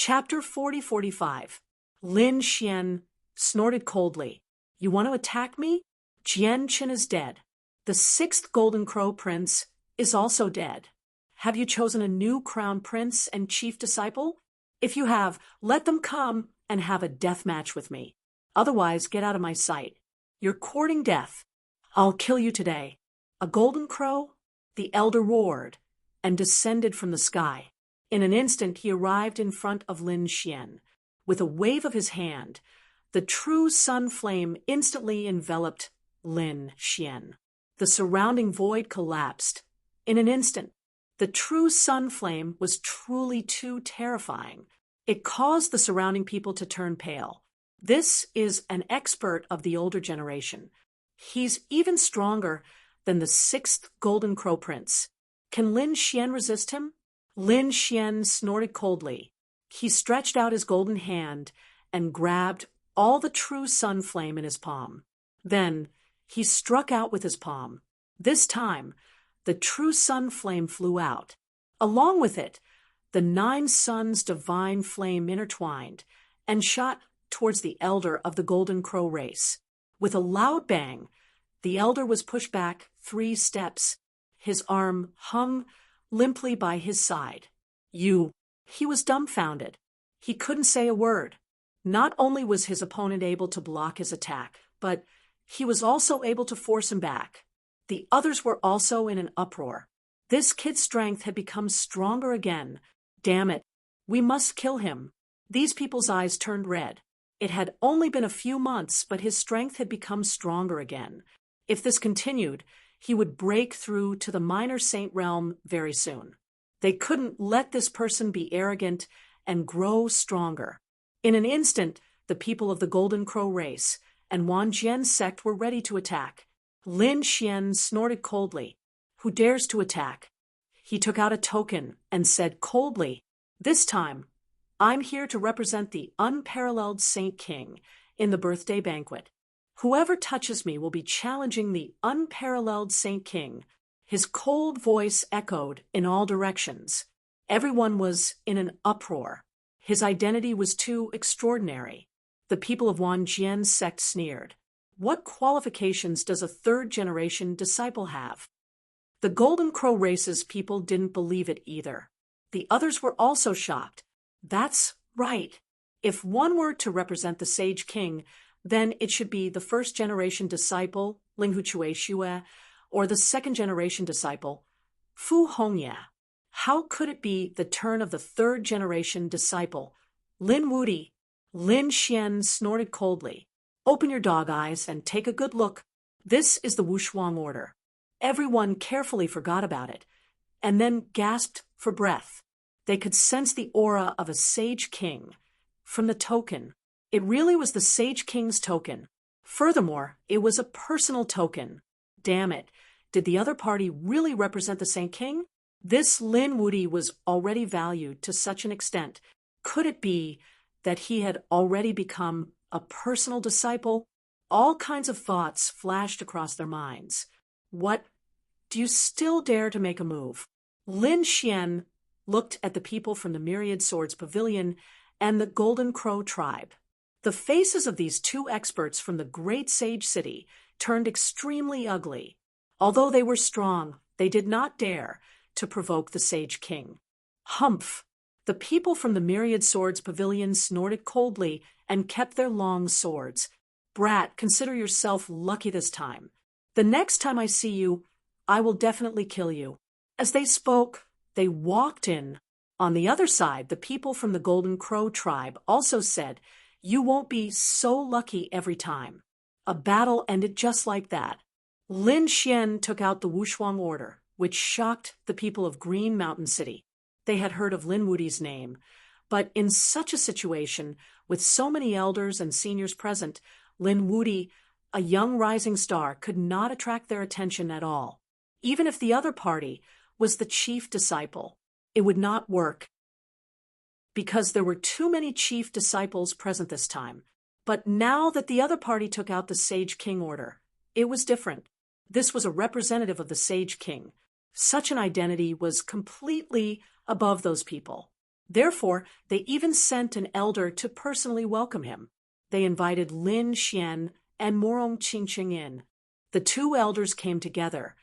Chapter 40-45. Lin Xian snorted coldly. You want to attack me? Jian Qin is dead. The sixth Golden Crow Prince is also dead. Have you chosen a new crown prince and chief disciple? If you have, let them come and have a death match with me. Otherwise, get out of my sight. You're courting death. I'll kill you today. A golden crow? The elder roared and descended from the sky. In an instant, he arrived in front of Lin Xian. With a wave of his hand, the true sun flame instantly enveloped Lin Xian. The surrounding void collapsed. In an instant, the true sun flame was truly too terrifying. It caused the surrounding people to turn pale. This is an expert of the older generation. He's even stronger than the sixth Golden Crow Prince. Can Lin Xian resist him? Lin Xian snorted coldly. He stretched out his golden hand and grabbed all the true sun flame in his palm. Then he struck out with his palm. This time, the true sun flame flew out. Along with it, the 9 suns' divine flame intertwined and shot towards the elder of the Golden Crow race. With a loud bang, the elder was pushed back 3 steps. His arm hung limply by his side. He was dumbfounded. He couldn't say a word. Not only was his opponent able to block his attack, but he was also able to force him back. The others were also in an uproar. This kid's strength had become stronger again. Damn it, we must kill him. These people's eyes turned red. It had only been a few months, but his strength had become stronger again. If this continued, he would break through to the minor saint realm very soon. They couldn't let this person be arrogant and grow stronger. In an instant, the people of the Golden Crow race and Wan Jian's sect were ready to attack. Lin Xian snorted coldly. Who dares to attack? He took out a token and said coldly, This time, I'm here to represent the unparalleled Saint King in the birthday banquet. Whoever touches me will be challenging the unparalleled Saint King. His cold voice echoed in all directions. Everyone was in an uproar. His identity was too extraordinary. The people of Wan Jian's sect sneered. What qualifications does a third-generation disciple have? The Golden Crow race's people didn't believe it either. The others were also shocked. That's right. If one were to represent the Sage King, then it should be the first-generation disciple, Linghu Xue, or the second-generation disciple, Fu Hongye. How could it be the turn of the third-generation disciple, Lin Wuti? Lin Xian snorted coldly. Open your dog eyes and take a good look. This is the Wushuang order. Everyone carefully forgot about it, and then gasped for breath. They could sense the aura of a Sage King. From the token, it really was the Sage King's token. Furthermore, it was a personal token. Damn it, did the other party really represent the Saint King? This Lin Wuti was already valued to such an extent. Could it be that he had already become a personal disciple? All kinds of thoughts flashed across their minds. What? Do you still dare to make a move? Lin Xian looked at the people from the Myriad Swords Pavilion and the Golden Crow tribe. The faces of these 2 experts from the great sage city turned extremely ugly. Although they were strong, they did not dare to provoke the Sage King. Humph! The people from the Myriad Swords Pavilion snorted coldly and kept their long swords. Brat, consider yourself lucky this time. The next time I see you, I will definitely kill you. As they spoke, they walked in. On the other side, the people from the Golden Crow tribe also said, You won't be so lucky every time. A battle ended just like that. Lin Xian took out the Wushuang order, which shocked the people of Green Mountain City. They had heard of Lin Wuti's name, but in such a situation, with so many elders and seniors present, Lin Wuti, a young rising star, could not attract their attention at all. Even if the other party was the chief disciple, it would not work, because there were too many chief disciples present this time. But now that the other party took out the Sage King order, it was different. This was a representative of the Sage King. Such an identity was completely above those people. Therefore, they even sent an elder to personally welcome him. They invited Lin Xian and Morong Qingqing in. The two elders came together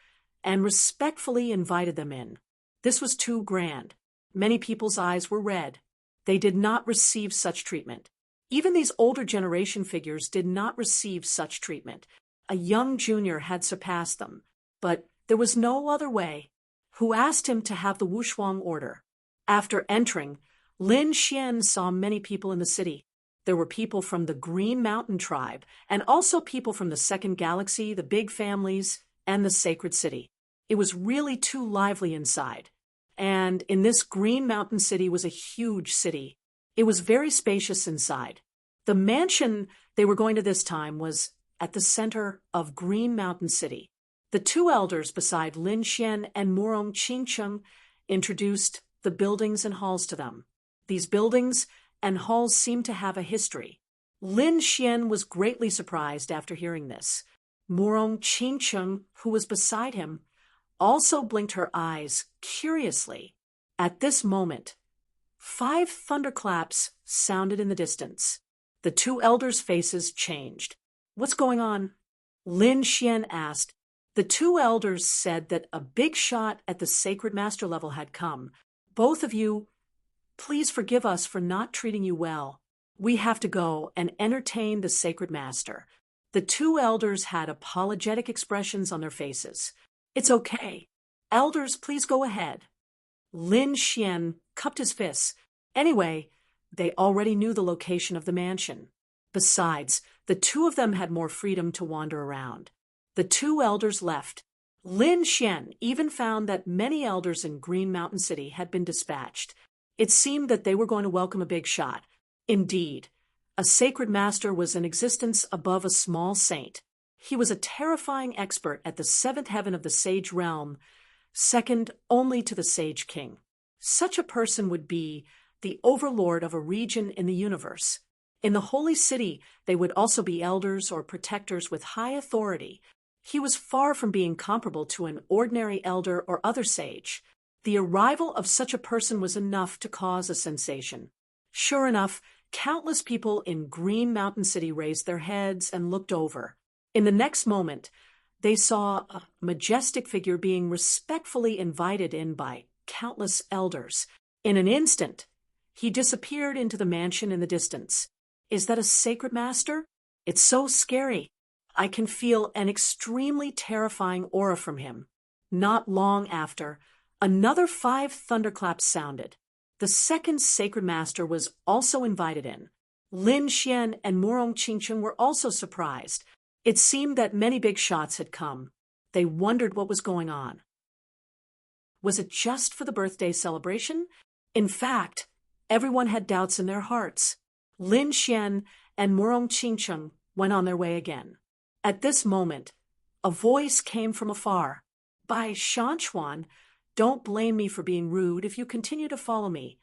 and respectfully invited them in. This was too grand. Many people's eyes were red. They did not receive such treatment. Even these older generation figures did not receive such treatment. A young junior had surpassed them, but there was no other way. Who asked him to have the Wushuang order? After entering, Lin Xian saw many people in the city. There were people from the Green Mountain tribe, and also people from the Second Galaxy, the big families, and the Sacred City. It was really too lively inside. And in this Green Mountain City was a huge city. It was very spacious inside. The mansion they were going to this time was at the center of Green Mountain City. The two elders beside Lin Xian and Morong Qingqing introduced the buildings and halls to them. These buildings and halls seemed to have a history. Lin Xian was greatly surprised after hearing this. Morong Qingqing, who was beside him, also blinked her eyes curiously. At this moment, 5 thunderclaps sounded in the distance. The two elders' faces changed. "What's going on?" Lin Xian asked. The two elders said that a big shot at the Sacred Master level had come. "Both of you, please forgive us for not treating you well. We have to go and entertain the Sacred Master." The two elders had apologetic expressions on their faces. "It's okay. Elders, please go ahead." Lin Xian cupped his fists. Anyway, they already knew the location of the mansion. Besides, the two of them had more freedom to wander around. The two elders left. Lin Xian even found that many elders in Green Mountain City had been dispatched. It seemed that they were going to welcome a big shot. Indeed, a sacred master was in existence above a small saint. He was a terrifying expert at the 7th heaven of the sage realm, second only to the sage king. Such a person would be the overlord of a region in the universe. In the holy city, they would also be elders or protectors with high authority. He was far from being comparable to an ordinary elder or other sage. The arrival of such a person was enough to cause a sensation. Sure enough, countless people in Green Mountain City raised their heads and looked over. In the next moment, they saw a majestic figure being respectfully invited in by countless elders. In an instant, he disappeared into the mansion in the distance. Is that a sacred master? It's so scary. I can feel an extremely terrifying aura from him. Not long after, another 5 thunderclaps sounded. The second sacred master was also invited in. Lin Xian and Morong Qingqing were also surprised. It seemed that many big shots had come. They wondered what was going on. Was it just for the birthday celebration? In fact, everyone had doubts in their hearts. Lin Xian and Morong Qingqing went on their way again. At this moment, a voice came from afar. "By Shanchuan, don't blame me for being rude if you continue to follow me."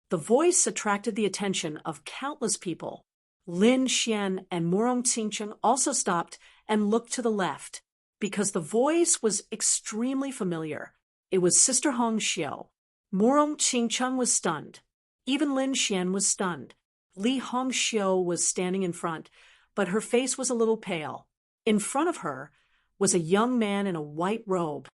The voice attracted the attention of countless people. Lin Xian and Morong Qingqing also stopped and looked to the left, because the voice was extremely familiar. It was Sister Hong Xiao. Morong Qingqing was stunned. Even Lin Xian was stunned. Li Hongxiu was standing in front, but her face was a little pale. In front of her was a young man in a white robe.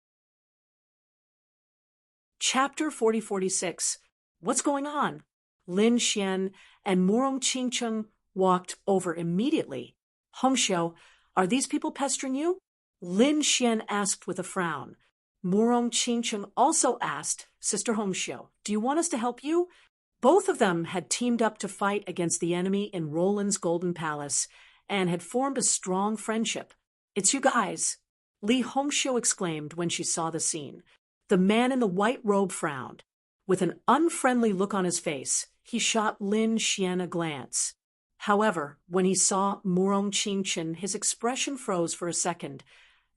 Chapter 4046. What's going on? Lin Xian and Morong Qingqing walked over immediately. "Hongxiu, are these people pestering you?" Lin Xian asked with a frown. Morong Qingqing also asked, "Sister Hongxiu, do you want us to help you?" Both of them had teamed up to fight against the enemy in Roland's Golden Palace and had formed a strong friendship. "It's you guys," Li Hongxiu exclaimed when she saw the scene. The man in the white robe frowned. With an unfriendly look on his face, he shot Lin Xian a glance. However, when he saw Morong Qingqing, his expression froze for a second,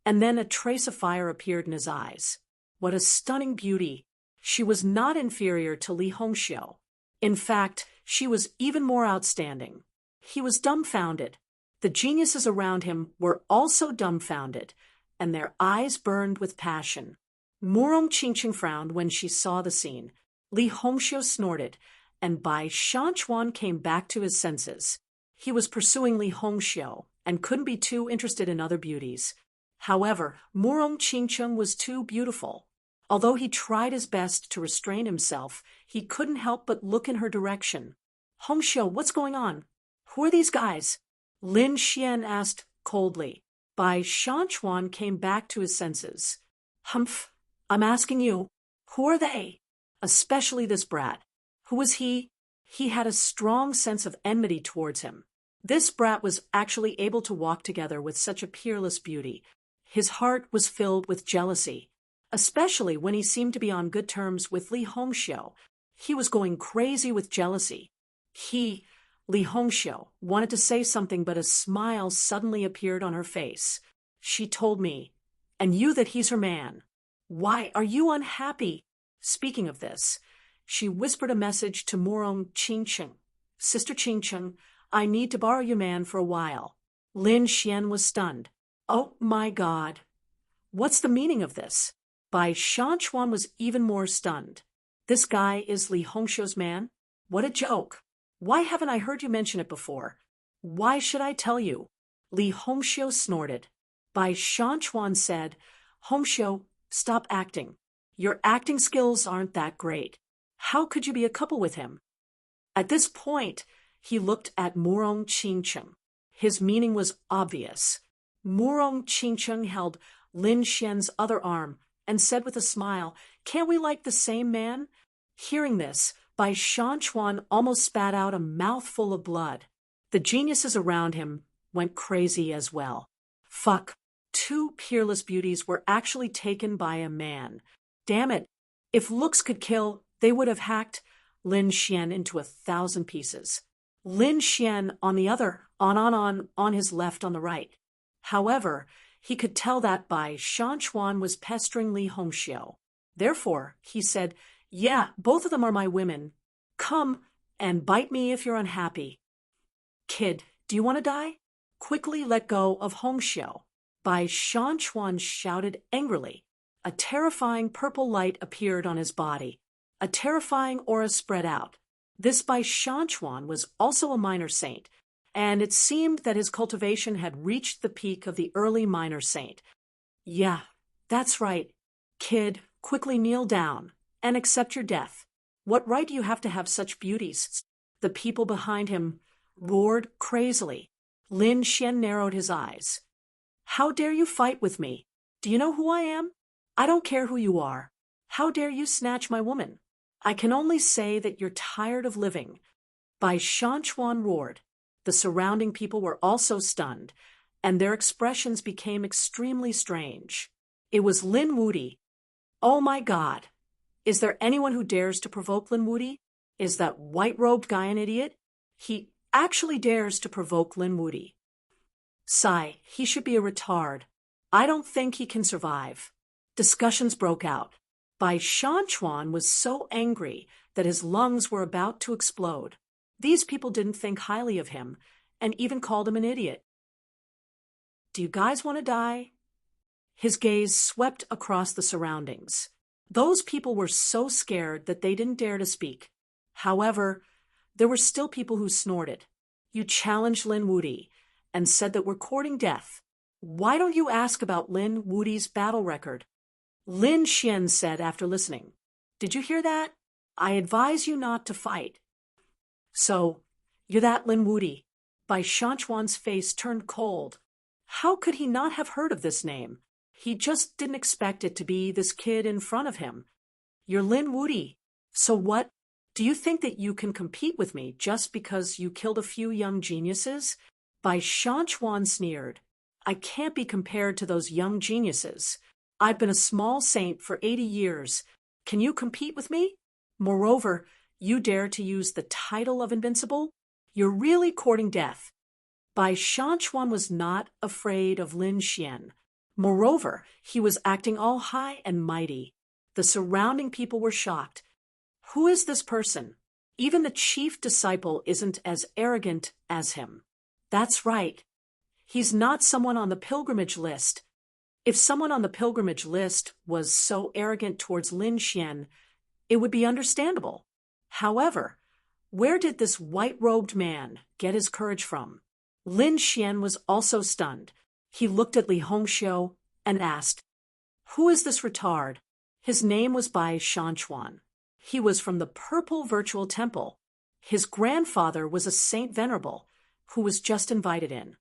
and then a trace of fire appeared in his eyes. What a stunning beauty! She was not inferior to Li Hongxiu. In fact, she was even more outstanding. He was dumbfounded. The geniuses around him were also dumbfounded, and their eyes burned with passion. Morong Qingqing frowned when she saw the scene. Li Hongxiu snorted, and Bai Shanchuan came back to his senses. He was pursuing Li Hongxiu and couldn't be too interested in other beauties. However, Murong Qingcheng was too beautiful. Although he tried his best to restrain himself, he couldn't help but look in her direction. Hongxiu, what's going on? Who are these guys? Lin Xian asked coldly. Bai Shanchuan came back to his senses. Humph, I'm asking you, who are they? Especially this brat. Who was he? He had a strong sense of enmity towards him. This brat was actually able to walk together with such a peerless beauty. His heart was filled with jealousy, especially when he seemed to be on good terms with Li Hongxiu. He was going crazy with jealousy. Li Hongxiu, wanted to say something, but a smile suddenly appeared on her face. She told me, and you, that he's her man. Why are you unhappy? Speaking of this, she whispered a message to Murong Qingcheng. Sister Qingcheng, I need to borrow your man for a while. Lin Xian was stunned. Oh my God. What's the meaning of this? Bai Shanchuan was even more stunned. This guy is Li Hongxiu's man? What a joke. Why haven't I heard you mention it before? Why should I tell you? Li Hongxiu snorted. Bai Shanchuan said, Hongxiu, stop acting. Your acting skills aren't that great. How could you be a couple with him? At this point, he looked at Murong Qingcheng. His meaning was obvious. Murong Qingcheng held Lin Xian's other arm and said with a smile, Can't we like the same man? Hearing this, Bai Shanchuan almost spat out a mouthful of blood. The geniuses around him went crazy as well. Fuck. 2 peerless beauties were actually taken by a man. Damn it. If looks could kill, they would have hacked Lin Xian into 1,000 pieces. Lin Xian on the other, on his left on the right. However, he could tell that Bai Shanchuan was pestering Li Hongxiu. Therefore, he said, Yeah, both of them are my women. Come and bite me if you're unhappy. Kid, do you want to die? Quickly let go of Hongxiu. Bai Shanchuan shouted angrily. A terrifying purple light appeared on his body. A terrifying aura spread out. This Bai Shanchuan was also a minor saint, and it seemed that his cultivation had reached the peak of the early minor saint. Yeah, that's right. Kid, quickly kneel down and accept your death. What right do you have to have such beauties? The people behind him roared crazily. Lin Xian narrowed his eyes. How dare you fight with me? Do you know who I am? I don't care who you are. How dare you snatch my woman? I can only say that you're tired of living. Bai Shanchuan roared. The surrounding people were also stunned, and their expressions became extremely strange. It was Lin Wuti. Oh my God. Is there anyone who dares to provoke Lin Wuti? Is that white-robed guy an idiot? He actually dares to provoke Lin Wuti. Sigh, he should be a retard. I don't think he can survive. Discussions broke out. Bai Shanchuan was so angry that his lungs were about to explode. These people didn't think highly of him and even called him an idiot. Do you guys want to die? His gaze swept across the surroundings. Those people were so scared that they didn't dare to speak. However, there were still people who snorted. You challenged Lin Wuti and said that we're courting death. Why don't you ask about Lin Wuti's battle record? Lin Xian said after listening. Did you hear that? I advise you not to fight. So, you're that Lin Wuti. Bai Shanchuan's face turned cold. How could he not have heard of this name? He just didn't expect it to be this kid in front of him. You're Lin Wuti. So what? Do you think that you can compete with me just because you killed a few young geniuses? Bai Shanchuan sneered. I can't be compared to those young geniuses. I've been a small saint for 80 years. Can you compete with me? Moreover, you dare to use the title of invincible? You're really courting death. Bai Shanchuan was not afraid of Lin Xian. Moreover, he was acting all high and mighty. The surrounding people were shocked. Who is this person? Even the chief disciple isn't as arrogant as him. That's right. He's not someone on the pilgrimage list. If someone on the pilgrimage list was so arrogant towards Lin Xian, it would be understandable. However, Where did this white-robed man get his courage from? Lin Xian was also stunned. He looked at Li Hongxiu and asked, "Who is this retard?" His name was Bai Shanchuan. He was from the Purple Virtual Temple. His grandfather was a Saint Venerable who was just invited in.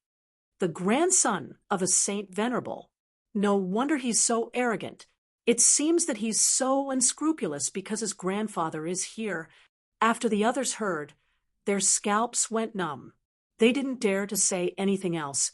The grandson of a Saint Venerable. No wonder he's so arrogant. It seems that he's so unscrupulous because his grandfather is here. After the others heard, their scalps went numb. They didn't dare to say anything else.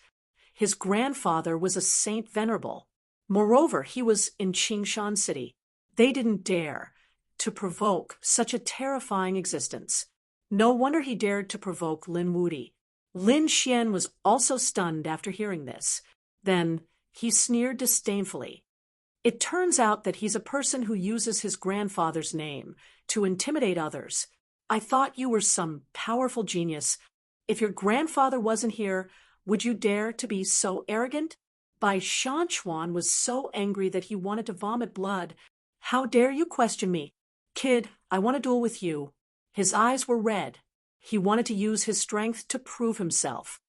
His grandfather was a Saint Venerable. Moreover, he was in Qingshan City. They didn't dare to provoke such a terrifying existence. No wonder he dared to provoke Lin Wuti. Lin Xian was also stunned after hearing this. Then he sneered disdainfully. It turns out that he's a person who uses his grandfather's name to intimidate others. I thought you were some powerful genius. If your grandfather wasn't here, would you dare to be so arrogant? Bai Shanchuan was so angry that he wanted to vomit blood. How dare you question me? Kid, I want to duel with you. His eyes were red. He wanted to use his strength to prove himself.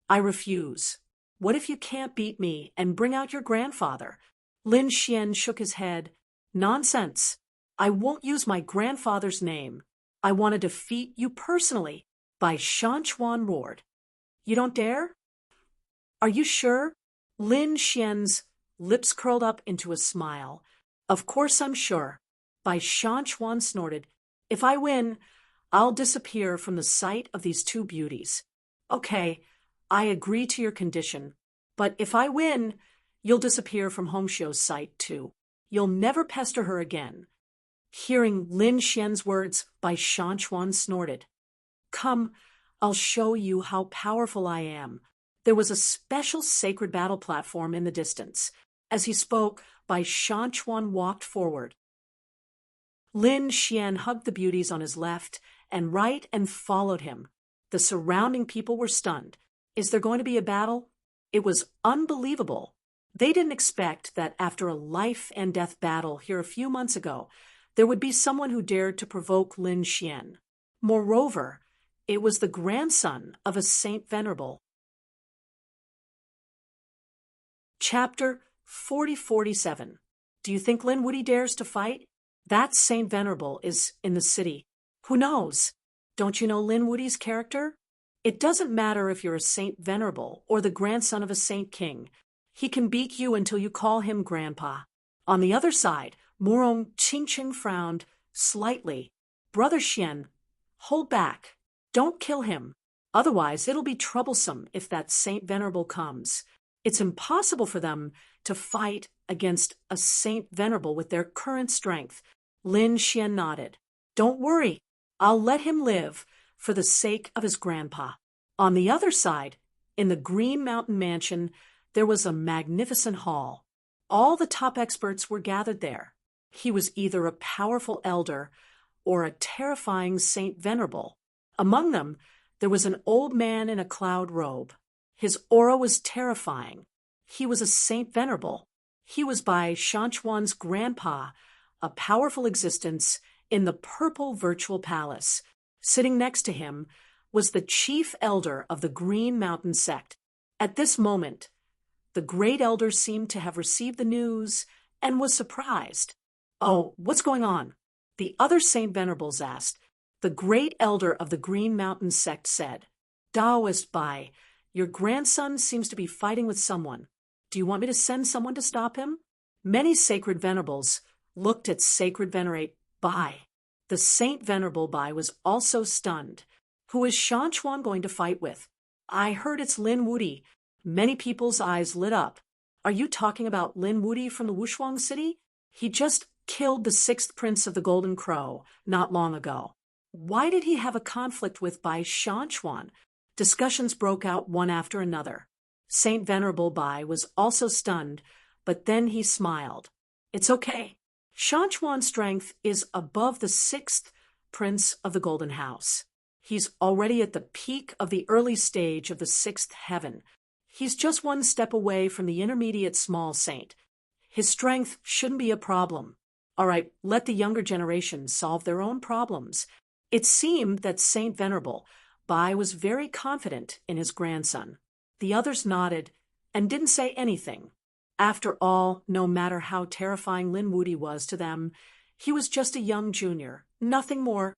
I refuse. What if you can't beat me and bring out your grandfather? Lin Xian shook his head. Nonsense. I won't use my grandfather's name. I want to defeat you personally. Bai Shanchuan roared. You don't dare? Are you sure? Lin Xian's lips curled up into a smile. Of course I'm sure. Bai Shanchuan snorted. If I win, I'll disappear from the sight of these two beauties. Okay, I agree to your condition. But if I win, you'll disappear from Hongxiu's sight too. You'll never pester her again. Hearing Lin Xian's words, Bai Shanchuan snorted. Come, I'll show you how powerful I am. There was a special sacred battle platform in the distance. As he spoke, Bai Shanchuan walked forward. Lin Xian hugged the beauties on his left and right and followed him. The surrounding people were stunned. Is there going to be a battle? It was unbelievable. They didn't expect that after a life-and-death battle here a few months ago, there would be someone who dared to provoke Lin Xian. Moreover, it was the grandson of a Saint Venerable. Chapter 4047. Do you think Lin Wuti dares to fight? That Saint Venerable is in the city. Who knows? Don't you know Lin Wuti's character? It doesn't matter if you're a Saint Venerable or the grandson of a Saint King. He can beat you until you call him Grandpa. On the other side, Murong Qingqing frowned slightly. Brother Xian, hold back. Don't kill him. Otherwise, it'll be troublesome if that Saint Venerable comes. It's impossible for them to fight against a Saint Venerable with their current strength. Lin Xian nodded. Don't worry. I'll let him live for the sake of his grandpa. On the other side, in the Green Mountain Mansion, there was a magnificent hall. All the top experts were gathered there. He was either a powerful elder or a terrifying Saint Venerable. Among them, there was an old man in a cloud robe. His aura was terrifying. He was a Saint Venerable. He was Bai Shanchuan's grandpa, a powerful existence in the Purple Virtual Palace. Sitting next to him was the chief elder of the Green Mountain sect. At this moment, the great elder seemed to have received the news and was surprised. Oh, what's going on? The other Saint Venerables asked. The great elder of the Green Mountain sect said, Taoist Bai, your grandson seems to be fighting with someone. Do you want me to send someone to stop him? Many sacred venerables looked at sacred venerate Bai. The Saint Venerable Bai was also stunned. Who is Shanchuan going to fight with? I heard it's Lin Wuti. Many people's eyes lit up. Are you talking about Lin Wuti from the Wushuang city? He just killed the 6th prince of the Golden Crow not long ago. Why did he have a conflict with Bai Shanchuan? Discussions broke out one after another. Saint Venerable Bai was also stunned, but then he smiled. It's okay. Shanchuan's strength is above the 6th prince of the Golden House. He's already at the peak of the early stage of the 6th heaven. He's just one step away from the intermediate small saint. His strength shouldn't be a problem. All right, let the younger generation solve their own problems. It seemed that Saint Venerable Bai was very confident in his grandson. The others nodded and didn't say anything. After all, no matter how terrifying Lin Wudi was to them, he was just a young junior, nothing more.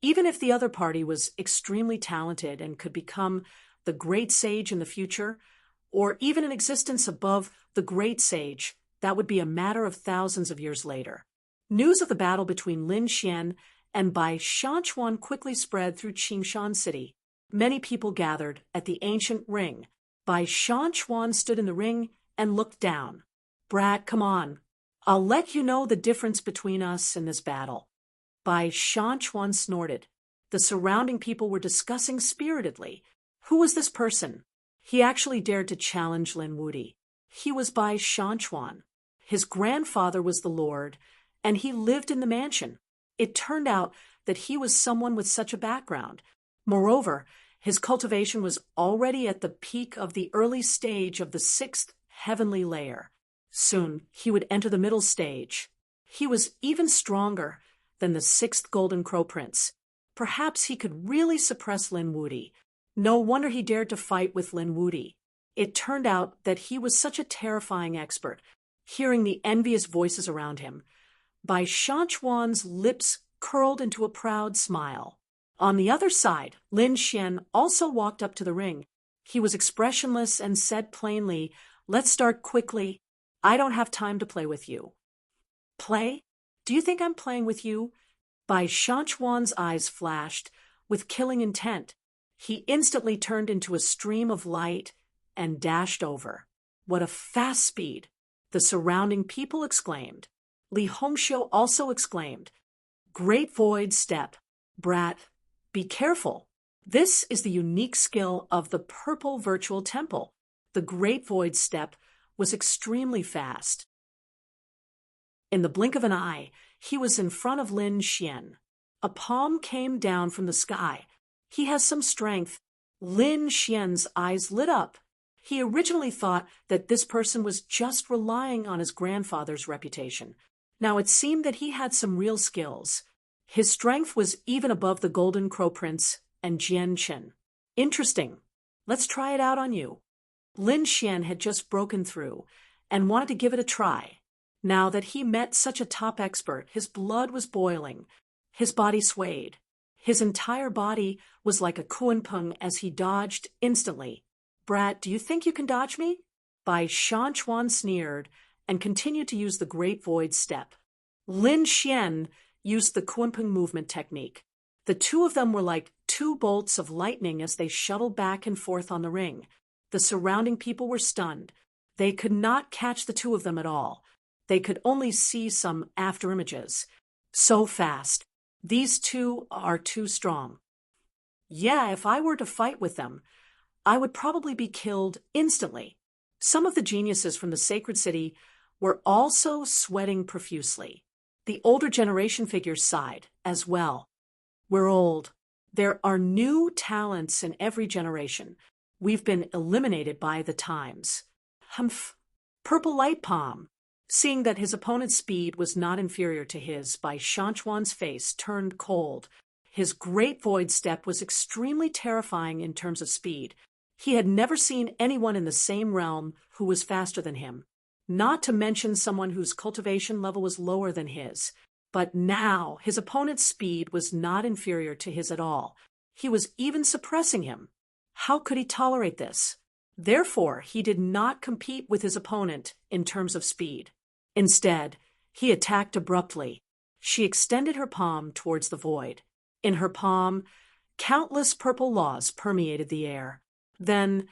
Even if the other party was extremely talented and could become the great sage in the future, or even an existence above the great sage, that would be a matter of thousands of years later. News of the battle between Lin Xian and Bai Shanchuan quickly spread through Qingshan City. Many people gathered at the ancient ring. Bai Shanchuan stood in the ring and looked down. "Brat, come on. I'll let you know the difference between us in this battle." Bai Shanchuan snorted. The surrounding people were discussing spiritedly. Who was this person? He actually dared to challenge Lin Wudi. He was Bai Shanchuan. His grandfather was the Lord, and he lived in the mansion. It turned out that he was someone with such a background. Moreover, his cultivation was already at the peak of the early stage of the 6th heavenly layer. Soon he would enter the middle stage. He was even stronger than the 6th Golden Crow Prince. Perhaps he could really suppress Lin Wudi. No wonder he dared to fight with Lin Wudi. It turned out that he was such a terrifying expert. Hearing the envious voices around him, Bai Shanchuan's lips curled into a proud smile. On the other side, Lin Xian also walked up to the ring. He was expressionless and said plainly, "Let's start quickly. I don't have time to play with you." "Play? Do you think I'm playing with you?" Bai Shanchuan's eyes flashed with killing intent. He instantly turned into a stream of light and dashed over. What a fast speed! The surrounding people exclaimed. Li Hongxiu also exclaimed, "Great void step. Brat, be careful. This is the unique skill of the Purple Virtual Temple." The Great Void step was extremely fast. In the blink of an eye, he was in front of Lin Xian. A palm came down from the sky. He has some strength. Lin Xian's eyes lit up. He originally thought that this person was just relying on his grandfather's reputation. Now it seemed that he had some real skills. His strength was even above the Golden Crow Prince and Jian Chen. "Interesting. Let's try it out on you." Lin Xian had just broken through and wanted to give it a try. Now that he met such a top expert, his blood was boiling. His body swayed. His entire body was like a kunpeng as he dodged instantly. "Brat, do you think you can dodge me?" Bai Shanchuan sneered and continued to use the Great Void step. Lin Xian used the kunpeng movement technique. The two of them were like two bolts of lightning as they shuttled back and forth on the ring. The surrounding people were stunned. They could not catch the two of them at all. They could only see some after images. So fast. These two are too strong. Yeah, if I were to fight with them, I would probably be killed instantly. Some of the geniuses from the sacred city were also sweating profusely. The older generation figures sighed as well. "We're old. There are new talents in every generation. We've been eliminated by the times." Humph. Purple Light Palm. Seeing that his opponent's speed was not inferior to his, Bai Shanchuan's face turned cold. His Great Void step was extremely terrifying in terms of speed. He had never seen anyone in the same realm who was faster than him, not to mention someone whose cultivation level was lower than his. But now his opponent's speed was not inferior to his at all. He was even suppressing him. How could he tolerate this? Therefore, he did not compete with his opponent in terms of speed. Instead, he attacked abruptly. She extended her palm towards the void. In her palm, countless purple laws permeated the air. Then,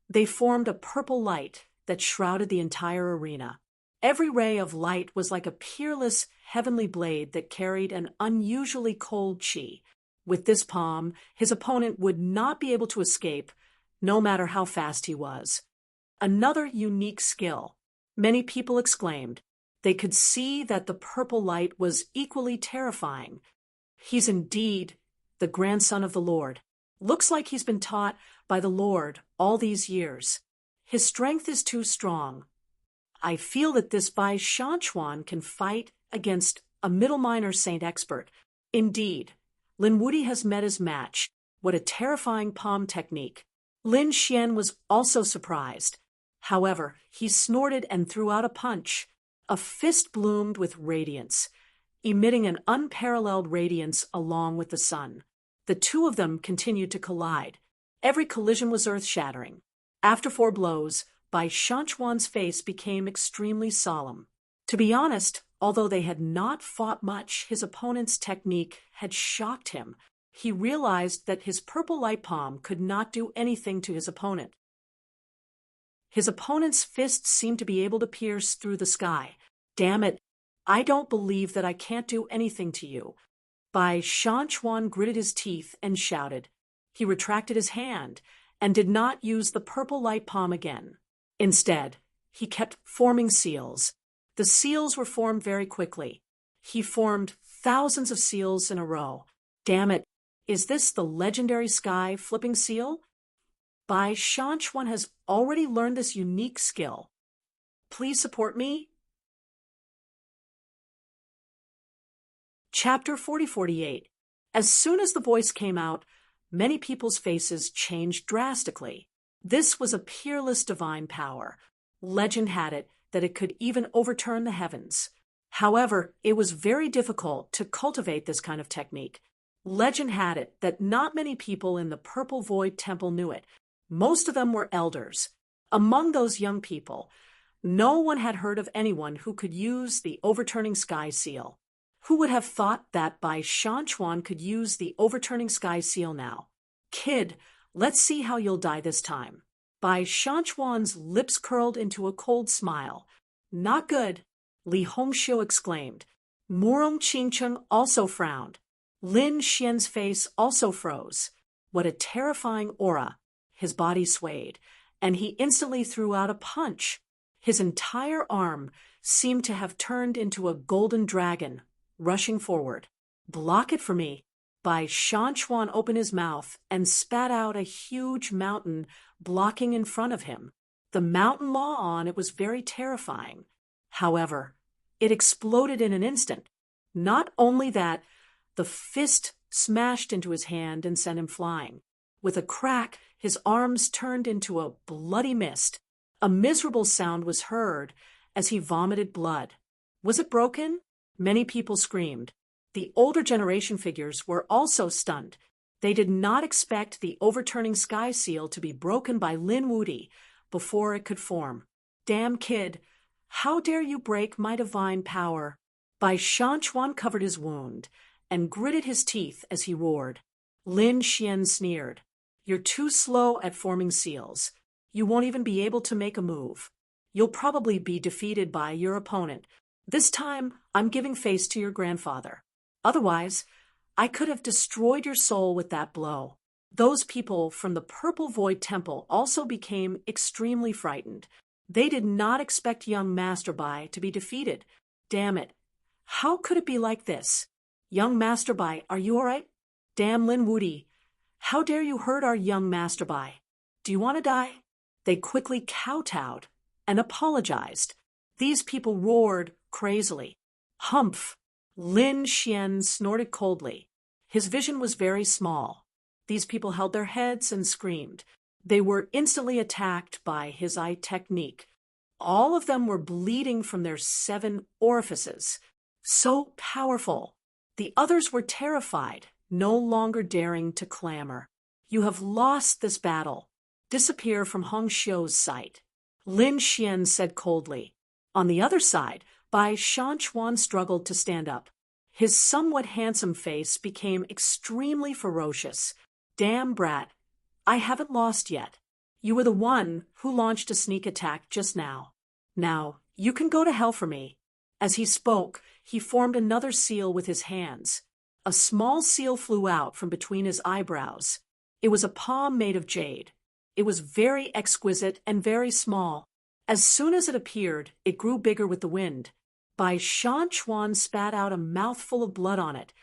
they formed a purple light that shrouded the entire arena. Every ray of light was like a peerless heavenly blade that carried an unusually cold chi. With this palm, his opponent would not be able to escape, no matter how fast he was. Another unique skill. Many people exclaimed. They could see that the purple light was equally terrifying. He's indeed the grandson of the Lord. Looks like he's been taught by the Lord all these years. His strength is too strong. I feel that this Bai Shanchuan can fight against a middle minor saint expert. Indeed, Lin Wuti has met his match. What a terrifying palm technique. Lin Xian was also surprised. However, he snorted and threw out a punch. A fist bloomed with radiance, emitting an unparalleled radiance along with the sun. The two of them continued to collide. Every collision was earth-shattering. After 4 blows, Bai Shanchuan's face became extremely solemn. To be honest, although they had not fought much, his opponent's technique had shocked him. He realized that his purple light palm could not do anything to his opponent. His opponent's fists seemed to be able to pierce through the sky. Damn it, I don't believe that I can't do anything to you. Bai Shanchuan gritted his teeth and shouted. He retracted his hand and did not use the purple light palm again. Instead, he kept forming seals. The seals were formed very quickly. He formed thousands of seals in a row. Damn it, is this the legendary sky flipping seal? Bai Shanchuan has already learned this unique skill. Please support me. Chapter 40-48. As soon as the voice came out, many people's faces changed drastically. This was a peerless divine power. Legend had it that it could even overturn the heavens. However, it was very difficult to cultivate this kind of technique. Legend had it that not many people in the Purple Void Temple knew it. Most of them were elders. Among those young people, no one had heard of anyone who could use the overturning sky seal. Who would have thought that Bai Shanchuan could use the overturning sky seal now? Kid, let's see how you'll die this time. Bai Shanchuan's lips curled into a cold smile. Not good, Li Hongxiu exclaimed. Murong Qingcheng also frowned. Lin Xian's face also froze. What a terrifying aura. His body swayed, and he instantly threw out a punch. His entire arm seemed to have turned into a golden dragon, rushing forward. Block it for me. Bai Shanchuan opened his mouth and spat out a huge mountain blocking in front of him. The mountain law on it was very terrifying. However, it exploded in an instant. Not only that, the fist smashed into his hand and sent him flying. With a crack, his arms turned into a bloody mist. A miserable sound was heard as he vomited blood. Was it broken? Many people screamed. The older generation figures were also stunned. They did not expect the overturning sky seal to be broken by Lin Wuti before it could form. Damn kid, how dare you break my divine power? Bai Shanchuan covered his wound and gritted his teeth as he roared. Lin Xian sneered. You're too slow at forming seals. You won't even be able to make a move. You'll probably be defeated by your opponent. This time, I'm giving face to your grandfather. Otherwise, I could have destroyed your soul with that blow. Those people from the Purple Void Temple also became extremely frightened. They did not expect young Master Bai to be defeated. Damn it. How could it be like this? Young Master Bai, are you all right? Damn Lin Wuti. How dare you hurt our young Master Bai? Do you want to die? They quickly kowtowed and apologized. These people roared crazily. Humph! Lin Xian snorted coldly. His vision was very small. These people held their heads and screamed. They were instantly attacked by his eye technique. All of them were bleeding from their 7 orifices. So powerful. The others were terrified, no longer daring to clamor. You have lost this battle. Disappear from Hongxiu's sight. Lin Xian said coldly. On the other side, Bai Shanchuan struggled to stand up. His somewhat handsome face became extremely ferocious. Damn brat, I haven't lost yet. You were the one who launched a sneak attack just now. Now, you can go to hell for me. As he spoke, he formed another seal with his hands. A small seal flew out from between his eyebrows. It was a palm made of jade. It was very exquisite and very small. As soon as it appeared, it grew bigger with the wind. Bai Shanchuan spat out a mouthful of blood on it,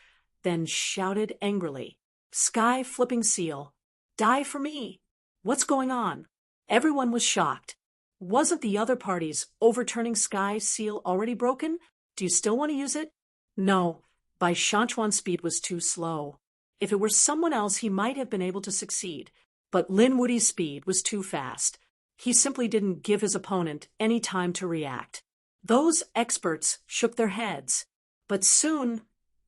then shouted angrily, Sky flipping seal, die for me. What's going on? Everyone was shocked. Wasn't the other party's overturning sky seal already broken? Do you still want to use it? No, Bai Shanchuan's speed was too slow. If it were someone else, he might have been able to succeed. But Lin Wudi's speed was too fast. He simply didn't give his opponent any time to react. Those experts shook their heads, but soon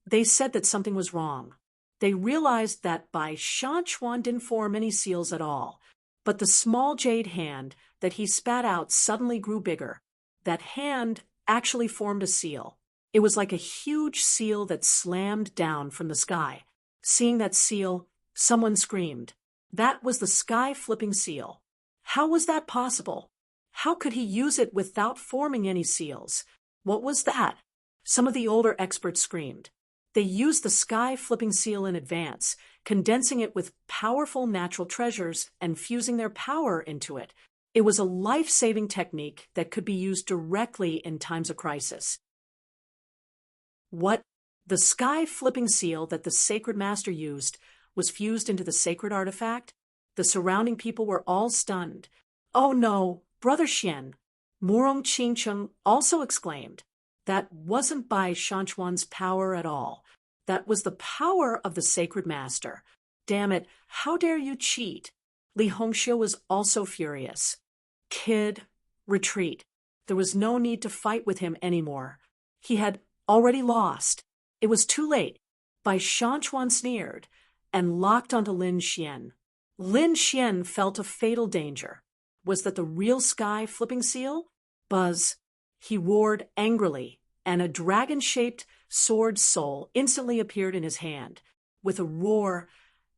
they said that something was wrong. They realized that Bai Shanchuan didn't form any seals at all, but the small jade hand that he spat out suddenly grew bigger. That hand actually formed a seal. It was like a huge seal that slammed down from the sky. Seeing that seal, someone screamed. That was the sky-flipping seal. How was that possible? How could he use it without forming any seals? What was that? Some of the older experts screamed. They used the sky-flipping seal in advance, condensing it with powerful natural treasures and fusing their power into it. It was a life-saving technique that could be used directly in times of crisis. What? The sky-flipping seal that the sacred master used was fused into the sacred artifact? The surrounding people were all stunned. Oh no, Brother Xian! Murong Qingcheng also exclaimed. That wasn't Bai Shanchuan's power at all. That was the power of the sacred master. Damn it, how dare you cheat? Li Hongxiu was also furious. Kid, retreat. There was no need to fight with him anymore. He had already lost. It was too late. Bai Shanchuan sneered and locked onto Lin Xian. Lin Xian felt a fatal danger. Was that the real sky-flipping seal? Buzz. He roared angrily, and a dragon-shaped sword soul instantly appeared in his hand. With a roar,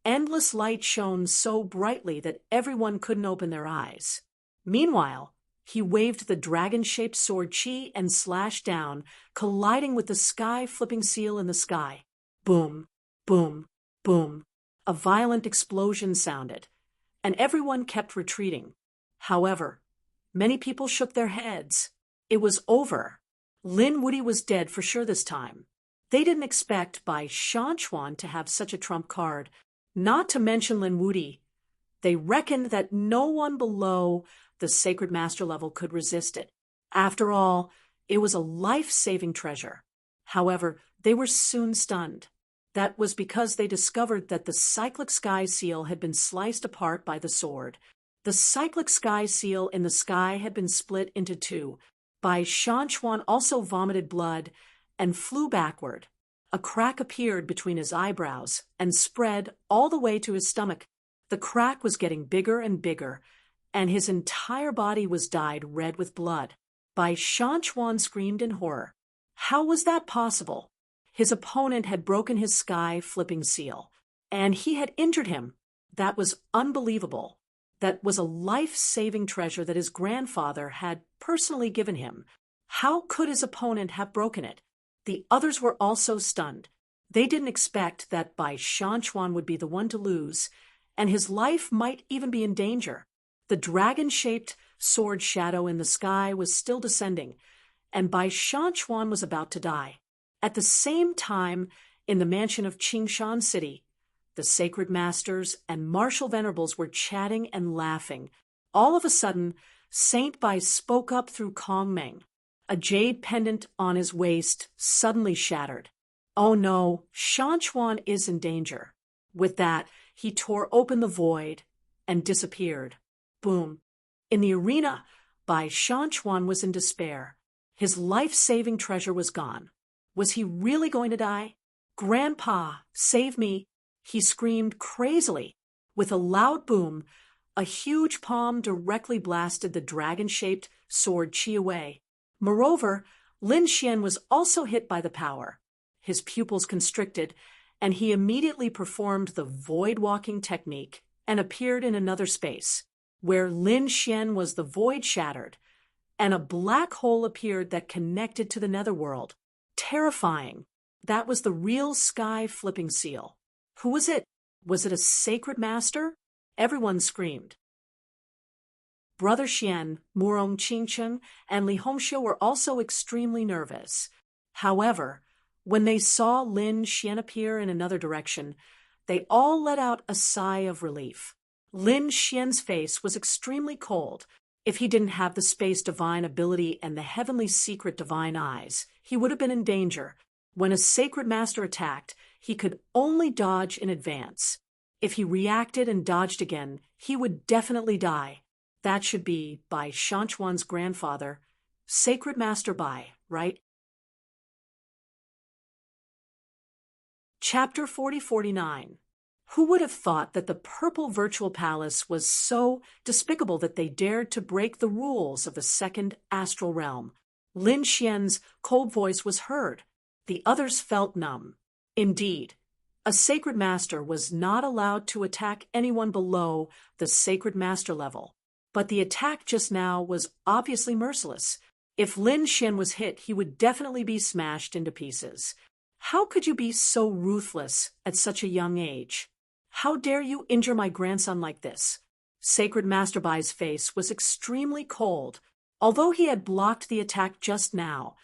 endless light shone so brightly that everyone couldn't open their eyes. Meanwhile, he waved the dragon-shaped sword chi and slashed down, colliding with the sky-flipping seal in the sky. Boom, boom, boom. A violent explosion sounded, and everyone kept retreating. However, many people shook their heads. It was over. Lin Wudi was dead for sure this time. They didn't expect Bai Shanchuan to have such a trump card, not to mention Lin Wudi. They reckoned that no one below the sacred master level could resist it. After all, it was a life-saving treasure. However, they were soon stunned. That was because they discovered that the cyclic sky seal had been sliced apart by the sword. The cyclic sky seal in the sky had been split into two. Bai Shanchuan also vomited blood and flew backward. A crack appeared between his eyebrows and spread all the way to his stomach. The crack was getting bigger and bigger, and his entire body was dyed red with blood. Bai Shanchuan screamed in horror. How was that possible? His opponent had broken his sky-flipping seal, and he had injured him. That was unbelievable. That was a life-saving treasure that his grandfather had personally given him. How could his opponent have broken it? The others were also stunned. They didn't expect that Bai Shanchuan would be the one to lose, and his life might even be in danger. The dragon-shaped sword shadow in the sky was still descending, and Bai Shanchuan was about to die. At the same time, in the mansion of Qingshan City, the sacred masters and martial venerables were chatting and laughing. All of a sudden, Saint Bai spoke up through Kongmeng. A jade pendant on his waist suddenly shattered. Oh no, Shanchuan is in danger. With that, he tore open the void and disappeared. Boom. In the arena, Bai Shanchuan was in despair. His life-saving treasure was gone. Was he really going to die? Grandpa, save me! He screamed crazily. With a loud boom, a huge palm directly blasted the dragon-shaped sword chi away. Moreover, Lin Xian was also hit by the power. His pupils constricted, and he immediately performed the void-walking technique and appeared in another space. Where Lin Xian was, the void shattered, and a black hole appeared that connected to the netherworld. Terrifying. That was the real sky-flipping seal. Who was it? Was it a sacred master? Everyone screamed. Brother Xian, Murong Qingcheng, and Li Hongxiu were also extremely nervous. However, when they saw Lin Xian appear in another direction, they all let out a sigh of relief. Lin Xian's face was extremely cold. If he didn't have the space divine ability and the heavenly secret divine eyes, he would have been in danger. When a sacred master attacked, he could only dodge in advance. If he reacted and dodged again, he would definitely die. That should be by Shanchuan's grandfather, Sacred Master Bai, right? Chapter 4049. Who would have thought that the purple virtual palace was so despicable that they dared to break the rules of the second astral realm? Lin Xian's cold voice was heard. The others felt numb. Indeed, a sacred master was not allowed to attack anyone below the sacred master level. But the attack just now was obviously merciless. If Lin Xian was hit, he would definitely be smashed into pieces. How could you be so ruthless at such a young age? How dare you injure my grandson like this? Sacred Master Bai's face was extremely cold. Although he had blocked the attack just now,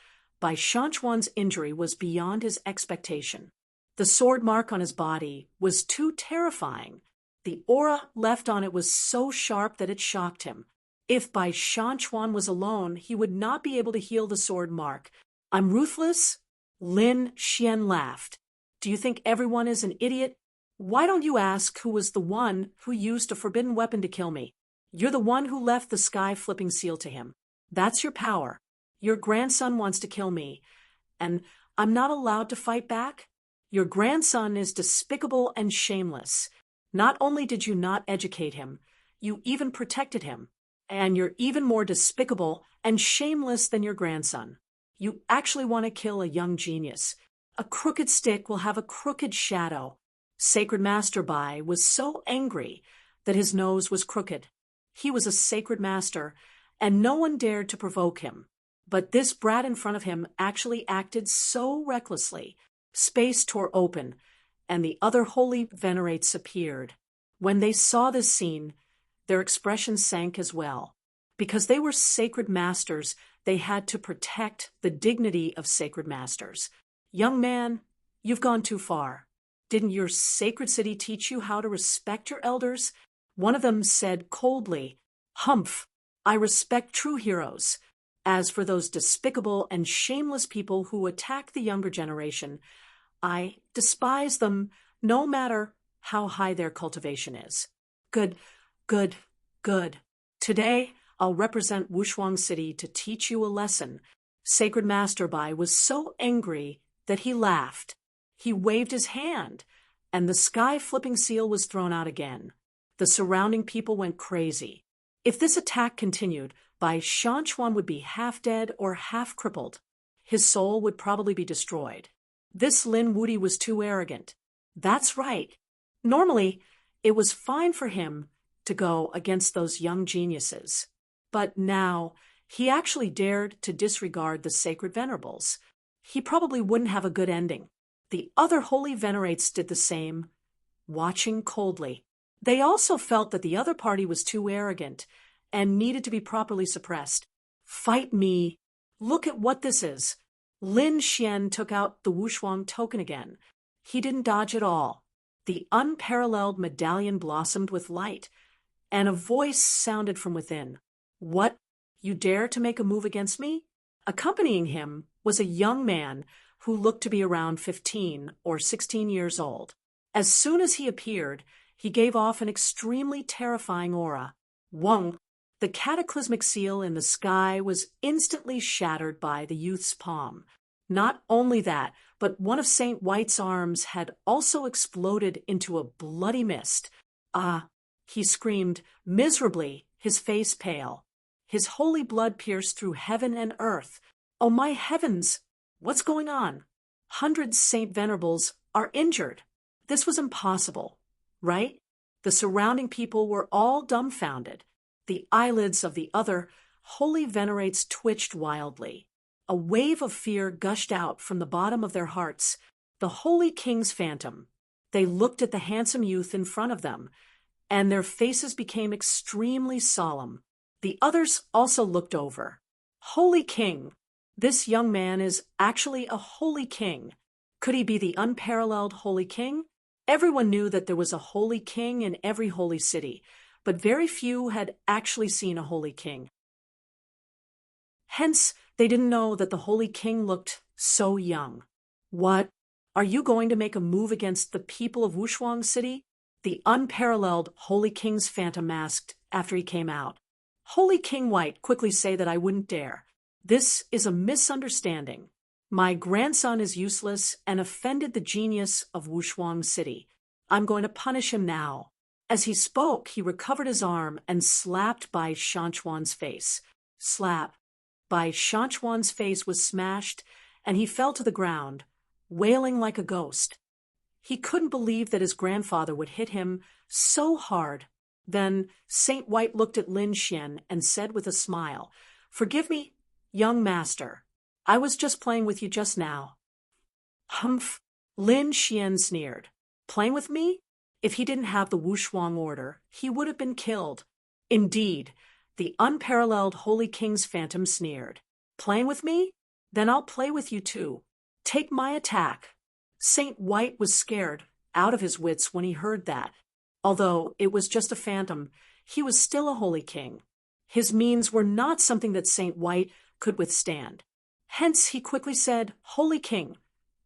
Bai Shanchuan's injury was beyond his expectation. The sword mark on his body was too terrifying. The aura left on it was so sharp that it shocked him. If Bai Shanchuan was alone, he would not be able to heal the sword mark. I'm ruthless? Lin Xian laughed. Do you think everyone is an idiot? Why don't you ask who was the one who used a forbidden weapon to kill me? You're the one who left the sky-flipping seal to him. That's your power. Your grandson wants to kill me, and I'm not allowed to fight back? Your grandson is despicable and shameless. Not only did you not educate him, you even protected him, and you're even more despicable and shameless than your grandson. You actually want to kill a young genius. A crooked stick will have a crooked shadow. Sacred Master Bai was so angry that his nose was crooked. He was a sacred master, and no one dared to provoke him. But this brat in front of him actually acted so recklessly. Space tore open, and the other holy venerates appeared. When they saw this scene, their expressions sank as well. Because they were sacred masters, they had to protect the dignity of sacred masters. Young man, you've gone too far. Didn't your sacred city teach you how to respect your elders? One of them said coldly, "Humph, I respect true heroes. As for those despicable and shameless people who attack the younger generation, I despise them no matter how high their cultivation is." Good, good, good. Today, I'll represent Wushuang City to teach you a lesson. Sacred Master Bai was so angry that he laughed. He waved his hand, and the sky-flipping seal was thrown out again. The surrounding people went crazy. If this attack continued, Bai Shanchuan would be half dead or half crippled. His soul would probably be destroyed. This Lin Wudi was too arrogant. That's right. Normally, it was fine for him to go against those young geniuses. But now, he actually dared to disregard the sacred venerables. He probably wouldn't have a good ending. The other holy venerates did the same, watching coldly. They also felt that the other party was too arrogant and needed to be properly suppressed. Fight me. Look at what this is. Lin Xian took out the Wushuang token again. He didn't dodge at all. The unparalleled medallion blossomed with light, and a voice sounded from within. What? You dare to make a move against me? Accompanying him was a young man who looked to be around 15 or 16 years old. As soon as he appeared, he gave off an extremely terrifying aura. Wong, the cataclysmic seal in the sky, was instantly shattered by the youth's palm. Not only that, but one of Saint White's arms had also exploded into a bloody mist. Ah, he screamed miserably, his face pale. His holy blood pierced through heaven and earth. Oh my heavens! What's going on? Hundreds Saint Venerables are injured. This was impossible, right? The surrounding people were all dumbfounded. The eyelids of the other holy venerates twitched wildly. A wave of fear gushed out from the bottom of their hearts. The holy king's phantom. They looked at the handsome youth in front of them, and their faces became extremely solemn. The others also looked over. Holy king! This young man is actually a holy king. Could he be the unparalleled holy king? Everyone knew that there was a holy king in every holy city, but very few had actually seen a holy king. Hence, they didn't know that the holy king looked so young. What? Are you going to make a move against the people of Wushuang City? The unparalleled Holy King's phantom asked after he came out. Holy King White quickly say that I wouldn't dare. This is a misunderstanding. My grandson is useless and offended the genius of Wushuang City. I'm going to punish him now. As he spoke, he recovered his arm and slapped Bai Shanchuan's face. Slap. Bai Shanchuan's face was smashed, and he fell to the ground, wailing like a ghost. He couldn't believe that his grandfather would hit him so hard. Then Saint White looked at Lin Xian and said with a smile, Forgive me, young master. I was just playing with you just now. Humph! Lin Xian sneered. Playing with me? If he didn't have the Wushuang order, he would have been killed. Indeed, the unparalleled Holy King's phantom sneered. Playing with me? Then I'll play with you too. Take my attack. Saint White was scared out of his wits when he heard that. Although it was just a phantom, he was still a holy king. His means were not something that Saint White could withstand. Hence he quickly said, Holy King,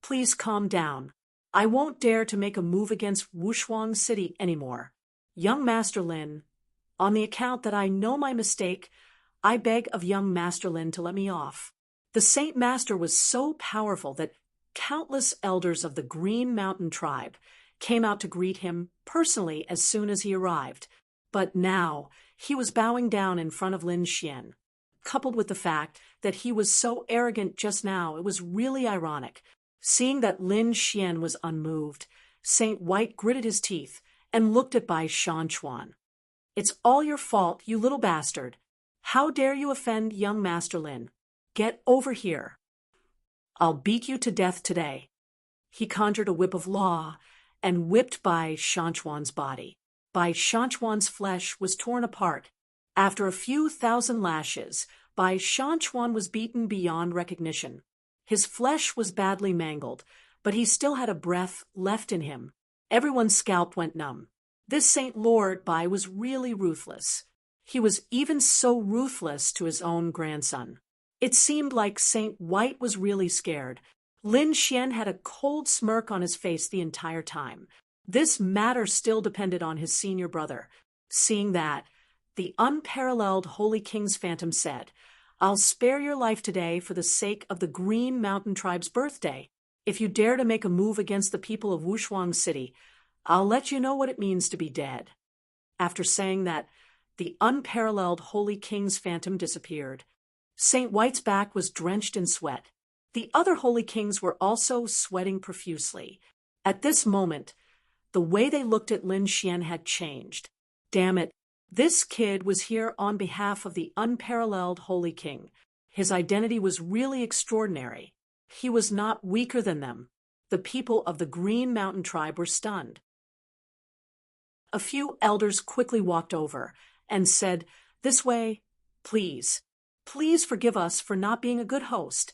please calm down. I won't dare to make a move against Wushuang City anymore. Young Master Lin, on the account that I know my mistake, I beg of young Master Lin to let me off. The Saint Master was so powerful that countless elders of the Green Mountain tribe came out to greet him personally as soon as he arrived. But now he was bowing down in front of Lin Xian. Coupled with the fact that he was so arrogant just now, it was really ironic. Seeing that Lin Xian was unmoved, Saint White gritted his teeth and looked at Bai Shanchuan. It's all your fault, you little bastard. How dare you offend young Master Lin? Get over here. I'll beat you to death today. He conjured a whip of law and whipped Bai Shanchuan's body. Bai Shanchuan's flesh was torn apart. After a few thousand lashes, Bai Shanchuan was beaten beyond recognition. His flesh was badly mangled, but he still had a breath left in him. Everyone's scalp went numb. This Saint Lord Bai was really ruthless. He was even so ruthless to his own grandson. It seemed like Saint White was really scared. Lin Xian had a cold smirk on his face the entire time. This matter still depended on his senior brother. Seeing that, the unparalleled Holy King's phantom said, I'll spare your life today for the sake of the Green Mountain Tribe's birthday. If you dare to make a move against the people of Wushuang City, I'll let you know what it means to be dead. After saying that, the unparalleled Holy King's phantom disappeared. Saint White's back was drenched in sweat. The other Holy Kings were also sweating profusely. At this moment, the way they looked at Lin Xian had changed. Damn it. This kid was here on behalf of the unparalleled Holy King. His identity was really extraordinary. He was not weaker than them. The people of the Green Mountain Tribe were stunned. A few elders quickly walked over and said, This way, please. Please forgive us for not being a good host.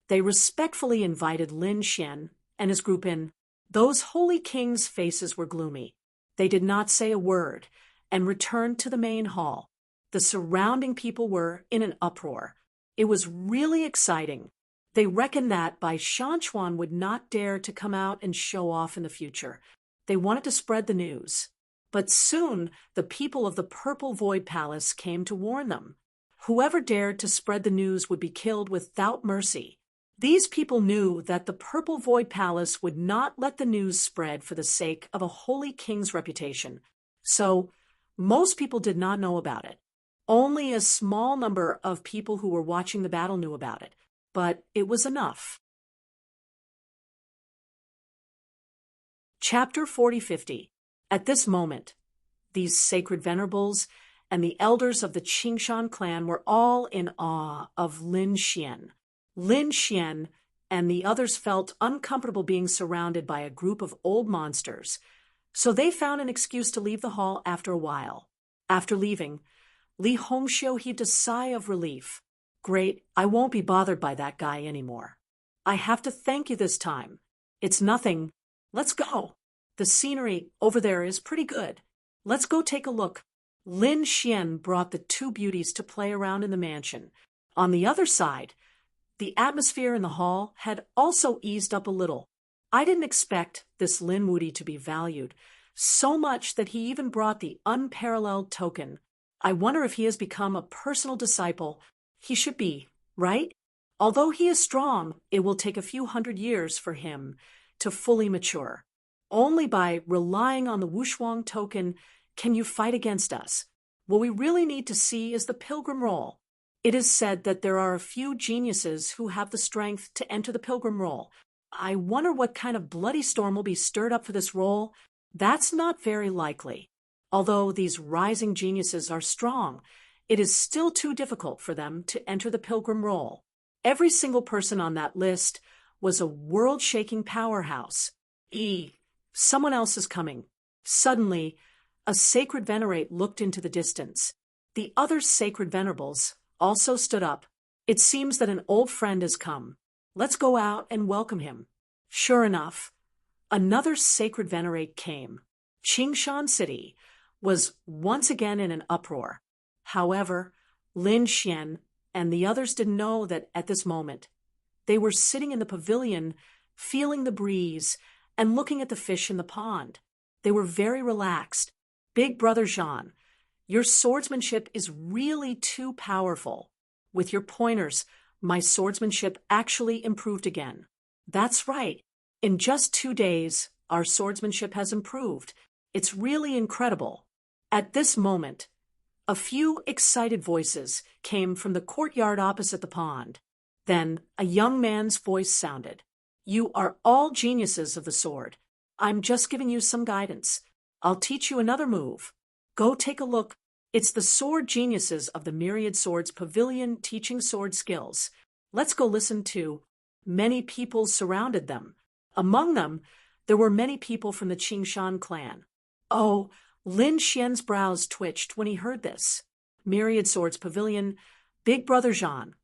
They respectfully invited Lin Xian and his group in. Those Holy Kings' faces were gloomy. They did not say a word and returned to the main hall. The surrounding people were in an uproar. It was really exciting. They reckoned that Bai Shanchuan would not dare to come out and show off in the future. They wanted to spread the news. But soon the people of the Purple Void Palace came to warn them. Whoever dared to spread the news would be killed without mercy. These people knew that the Purple Void Palace would not let the news spread for the sake of a holy king's reputation. So, most people did not know about it. Only a small number of people who were watching the battle knew about it, but it was enough. Chapter 40-50. At this moment, these sacred venerables and the elders of the Qingshan clan were all in awe of Lin Xian. Lin Xian and the others felt uncomfortable being surrounded by a group of old monsters, so they found an excuse to leave the hall after a while. After leaving, Li Hongxiu heaved a sigh of relief. Great, I won't be bothered by that guy anymore. I have to thank you this time. It's nothing. Let's go. The scenery over there is pretty good. Let's go take a look. Lin Xian brought the two beauties to play around in the mansion. On the other side, the atmosphere in the hall had also eased up a little. I didn't expect this Lin Wuti to be valued so much that he even brought the unparalleled token. I wonder if he has become a personal disciple. He should be, right? Although he is strong, it will take a few hundred years for him to fully mature. Only by relying on the Wushuang token can you fight against us. What we really need to see is the pilgrim role. It is said that there are a few geniuses who have the strength to enter the pilgrim role. I wonder what kind of bloody storm will be stirred up for this role. That's not very likely. Although these rising geniuses are strong, it is still too difficult for them to enter the pilgrim role. Every single person on that list was a world-shaking powerhouse. Someone else is coming. Suddenly, a sacred venerate looked into the distance. The other sacred venerables also stood up. It seems that an old friend has come. Let's go out and welcome him. Sure enough, another sacred venerate came. Qingshan City was once again in an uproar. However, Lin Xian and the others didn't know that at this moment. They were sitting in the pavilion, feeling the breeze, and looking at the fish in the pond. They were very relaxed. Big Brother Jean, your swordsmanship is really too powerful. With your pointers, my swordsmanship actually improved again. That's right. In just 2 days, our swordsmanship has improved. It's really incredible. At this moment, a few excited voices came from the courtyard opposite the pond. Then a young man's voice sounded. You are all geniuses of the sword. I'm just giving you some guidance. I'll teach you another move. Go take a look. It's the sword geniuses of the Myriad Swords Pavilion teaching sword skills. Let's go listen to. Many people surrounded them. Among them, there were many people from the Qingshan clan. Oh, Lin Xian's brows twitched when he heard this. Myriad Swords Pavilion, Big Brother Jean.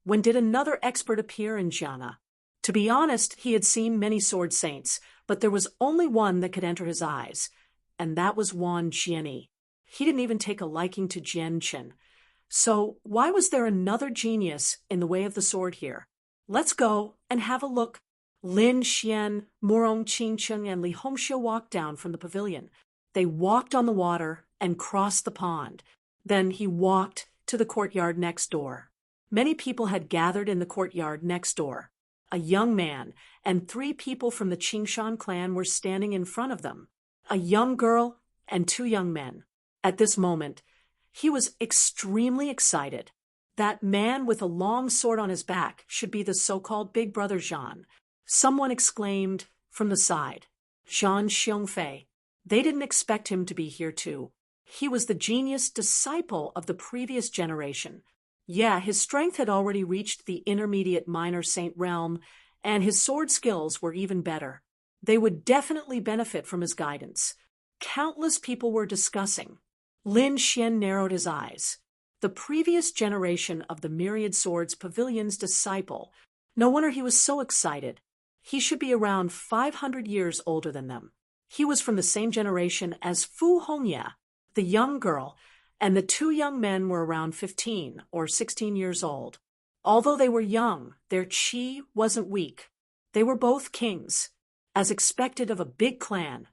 When did another expert appear in Jiana? To be honest, he had seen many sword saints, but there was only one that could enter his eyes, and that was Wan Jianyi. He didn't even take a liking to Jianqin. So why was there another genius in the way of the sword here? Let's go and have a look. Lin Xian, Murong Qingcheng, and Li Hongxue walked down from the pavilion. They walked on the water and crossed the pond. Then he walked to the courtyard next door. Many people had gathered in the courtyard next door. A young man and 3 people from the Qingshan clan were standing in front of them. A young girl and 2 young men. At this moment, he was extremely excited. That man with a long sword on his back should be the so-called Big Brother Jean. Someone exclaimed from the side, Zhang Xiongfei. They didn't expect him to be here too. He was the genius disciple of the previous generation. Yeah, his strength had already reached the intermediate minor saint realm, and his sword skills were even better. They would definitely benefit from his guidance. Countless people were discussing. Lin Xian narrowed his eyes. The previous generation of the Myriad Swords Pavilion's disciple. No wonder he was so excited. He should be around 500 years older than them. He was from the same generation as Fu Hongya, the young girl, and the 2 young men were around 15 or 16 years old. Although they were young, their qi wasn't weak. They were both kings, as expected of a big clan.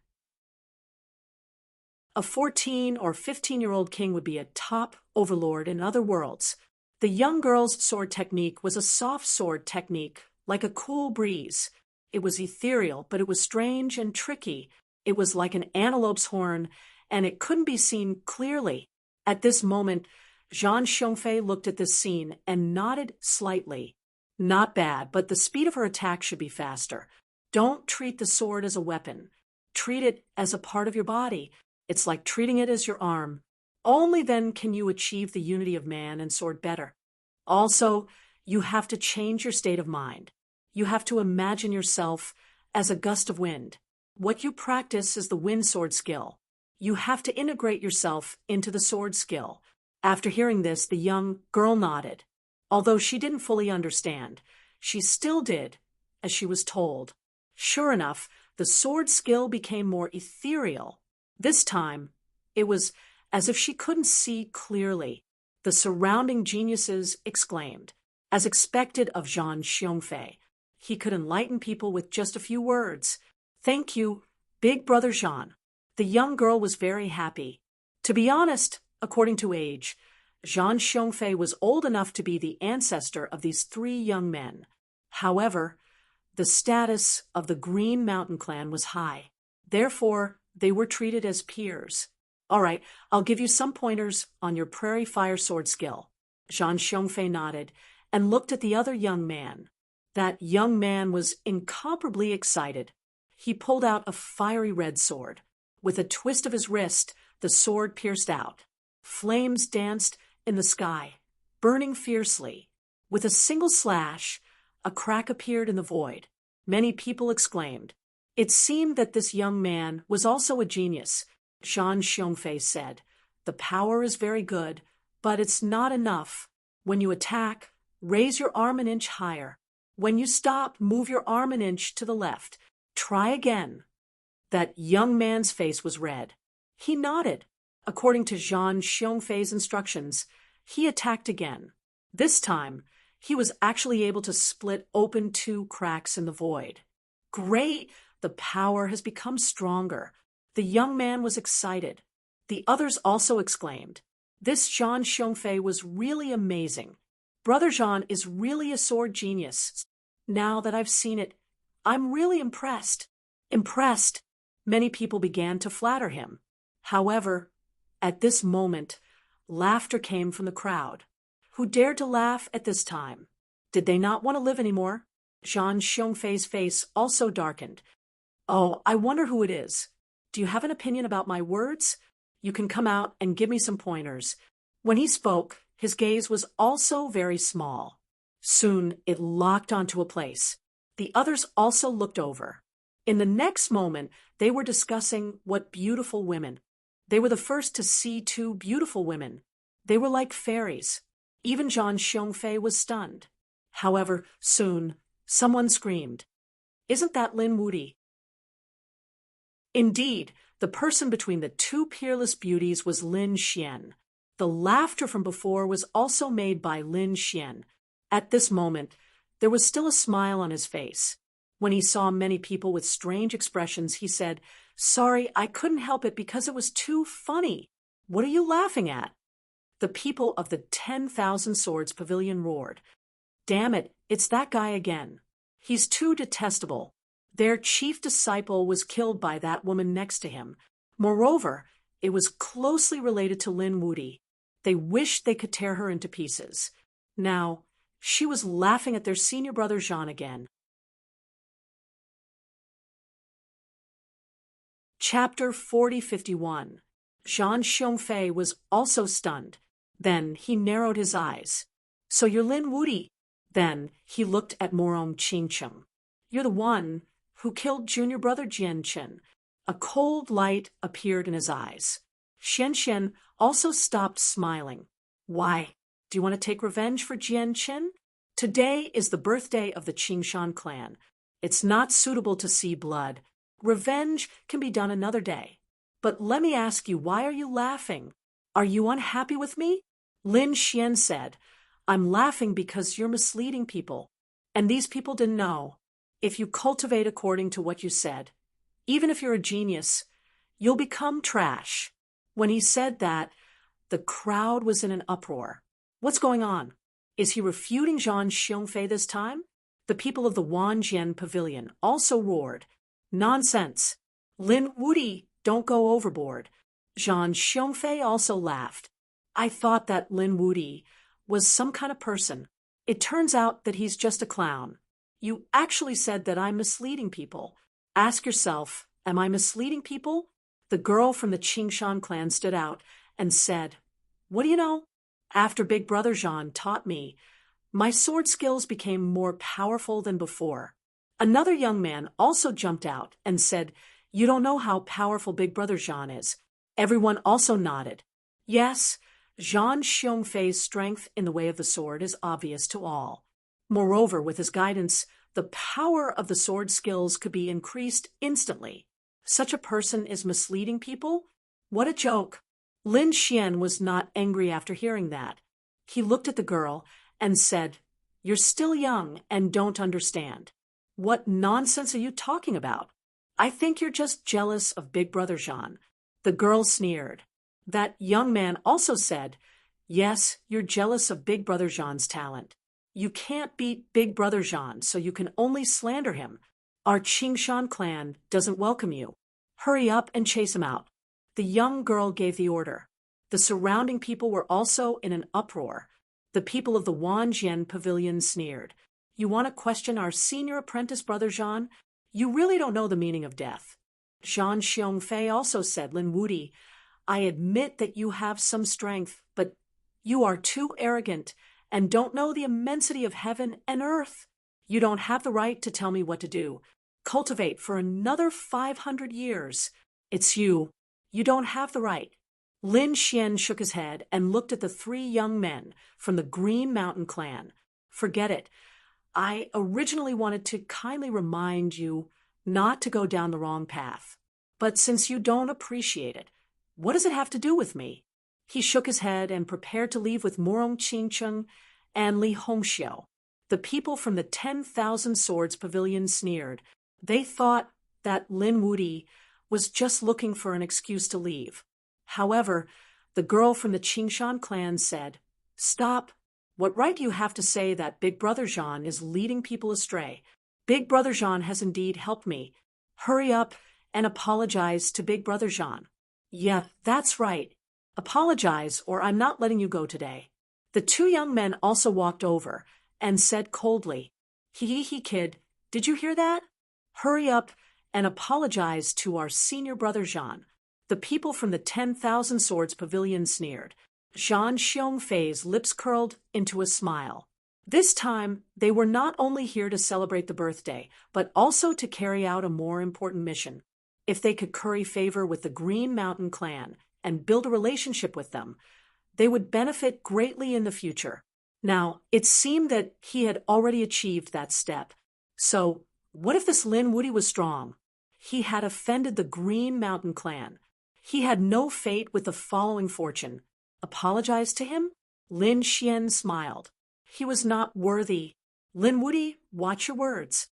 A 14 or 15-year-old king would be a top overlord in other worlds. The young girl's sword technique was a soft sword technique, like a cool breeze. It was ethereal, but it was strange and tricky. It was like an antelope's horn, and it couldn't be seen clearly. At this moment, Zhang Xiongfei looked at this scene and nodded slightly. Not bad, but the speed of her attack should be faster. Don't treat the sword as a weapon. Treat it as a part of your body. It's like treating it as your arm. Only then can you achieve the unity of man and sword better. Also, you have to change your state of mind. You have to imagine yourself as a gust of wind. What you practice is the wind sword skill. You have to integrate yourself into the sword skill. After hearing this, the young girl nodded. Although she didn't fully understand, she still did as she was told. Sure enough, the sword skill became more ethereal. This time, it was as if she couldn't see clearly. The surrounding geniuses exclaimed, as expected of Zhang Xiongfei. He could enlighten people with just a few words. Thank you, Big Brother Jean. The young girl was very happy. To be honest, according to age, Jean Xiongfei was old enough to be the ancestor of these three young men. However, the status of the Green Mountain clan was high. Therefore, they were treated as peers. All right, I'll give you some pointers on your prairie fire sword skill. Jean Xiongfei nodded and looked at the other young man. That young man was incomparably excited. He pulled out a fiery red sword. With a twist of his wrist, the sword pierced out. Flames danced in the sky, burning fiercely. With a single slash, a crack appeared in the void. Many people exclaimed. It seemed that this young man was also a genius. Jean Xiongfei said, "The power is very good, but it's not enough. When you attack, raise your arm an inch higher. When you stop, move your arm an inch to the left. Try again." That young man's face was red. He nodded. According to Jean Xiongfei's instructions, he attacked again. This time, he was actually able to split open 2 cracks in the void. Great! The power has become stronger. The young man was excited. The others also exclaimed. This Jean Xiongfei was really amazing. Brother Jean is really a sword genius. Now that I've seen it, I'm really impressed. Impressed. Many people began to flatter him. However, at this moment, laughter came from the crowd. Who dared to laugh at this time? Did they not want to live anymore? Jean Xiongfei's face also darkened. Oh, I wonder who it is. Do you have an opinion about my words? You can come out and give me some pointers. When he spoke, his gaze was also very small. Soon it locked onto a place. The others also looked over. In the next moment, they were discussing what beautiful women. They were the first to see 2 beautiful women. They were like fairies. Even Jean Xiongfei was stunned. However, soon, someone screamed, "Isn't that Lin Wuti?" Indeed, the person between the 2 peerless beauties was Lin Xian. The laughter from before was also made by Lin Xian. At this moment, there was still a smile on his face. When he saw many people with strange expressions, he said, "Sorry, I couldn't help it because it was too funny." "What are you laughing at?" The people of the 10,000 Swords Pavilion roared. "Damn it, it's that guy again. He's too detestable. Their chief disciple was killed by that woman next to him. Moreover, it was closely related to Lin Wuti. They wished they could tear her into pieces." Now, she was laughing at their senior brother Jean again. Chapter 4051. Jean Xiongfei was also stunned. Then he narrowed his eyes. "So you're Lin Wuti." Then he looked at Morong Qingcheng. "You're the one who killed junior brother Jianchen." A cold light appeared in his eyes. Xianxian also stopped smiling. "Why? Do you want to take revenge for Jianchen? Today is the birthday of the Qingshan clan. It's not suitable to see blood. Revenge can be done another day. But let me ask you, why are you laughing? Are you unhappy with me?" Lin Xian said, "I'm laughing because you're misleading people. And these people didn't know. If you cultivate according to what you said, even if you're a genius, you'll become trash." When he said that, the crowd was in an uproar. What's going on? Is he refuting Jean Xiongfei this time? The people of the Wanjian Pavilion also roared. "Nonsense. Lin Wuti, don't go overboard." Jean Xiongfei also laughed. "I thought that Lin Wuti was some kind of person. It turns out that he's just a clown. You actually said that I'm misleading people. Ask yourself, am I misleading people?" The girl from the Qingshan clan stood out and said, "What do you know? After Big Brother Jean taught me, my sword skills became more powerful than before." Another young man also jumped out and said, "You don't know how powerful Big Brother Jean is." Everyone also nodded. Yes, Jean Xiongfei's strength in the way of the sword is obvious to all. Moreover, with his guidance, the power of the sword skills could be increased instantly. Such a person is misleading people? What a joke! Lin Xian was not angry after hearing that. He looked at the girl and said, "You're still young and don't understand. What nonsense are you talking about? I think you're just jealous of Big Brother Jean. The girl sneered. That young man also said, yes, you're jealous of Big Brother Jean's talent. You can't beat Big Brother Jean, so you can only slander him. Our Qingshan clan doesn't welcome you. Hurry up and chase him out. The young girl gave the order. The surrounding people were also in an uproar. The people of the Wanjian pavilion sneered. You want to question our senior apprentice brother Jean? You really don't know the meaning of death. Zhang Xiongfei also said, Lin Wuti, I admit that you have some strength, but you are too arrogant and don't know the immensity of heaven and earth. You don't have the right to tell me what to do. Cultivate for another 500 years. It's you. You don't have the right. Lin Xian shook his head and looked at the three young men from the Green Mountain clan. Forget it. I originally wanted to kindly remind you not to go down the wrong path. But since you don't appreciate it, what does it have to do with me? He shook his head and prepared to leave with Morong Qingcheng and Li Hongxiu. The people from the 10,000 Swords Pavilion sneered. They thought that Lin Wuti was just looking for an excuse to leave. However, the girl from the Qingshan clan said, Stop. What right do you have to say that Big Brother Jean is leading people astray? Big Brother Jean has indeed helped me. Hurry up and apologize to Big Brother Jean. Yeah, that's right. Apologize or I'm not letting you go today. The two young men also walked over and said coldly, Hee kid, did you hear that? Hurry up and apologize to our senior brother Jean. The people from the 10,000 Swords Pavilion sneered. Zhang Xiongfei's lips curled into a smile. This time, they were not only here to celebrate the birthday, but also to carry out a more important mission. If they could curry favor with the Green Mountain clan and build a relationship with them, they would benefit greatly in the future. Now, it seemed that he had already achieved that step. So, what if this Lin Wuti was strong? He had offended the Green Mountain clan. He had no fate with the following fortune. Apologize to him? Lin Xian smiled. He was not worthy. Lin Wuti, watch your words.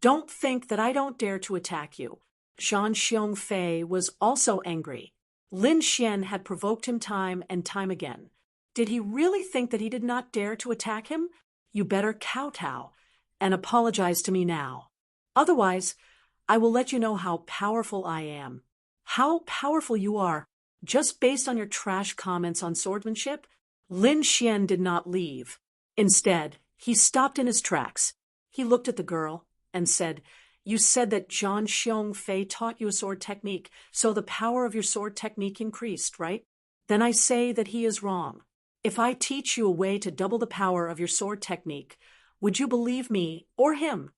Don't think that I don't dare to attack you. Zhang Xiongfei was also angry. Lin Xian had provoked him time and time again. Did he really think that he did not dare to attack him? You better kowtow and apologize to me now. Otherwise, I will let you know how powerful I am. How powerful you are, just based on your trash comments on swordsmanship? Lin Xian did not leave. Instead, he stopped in his tracks. He looked at the girl and said, You said that Zhang Xiongfei taught you a sword technique, so the power of your sword technique increased, right? Then I say that he is wrong. If I teach you a way to double the power of your sword technique, would you believe me or him?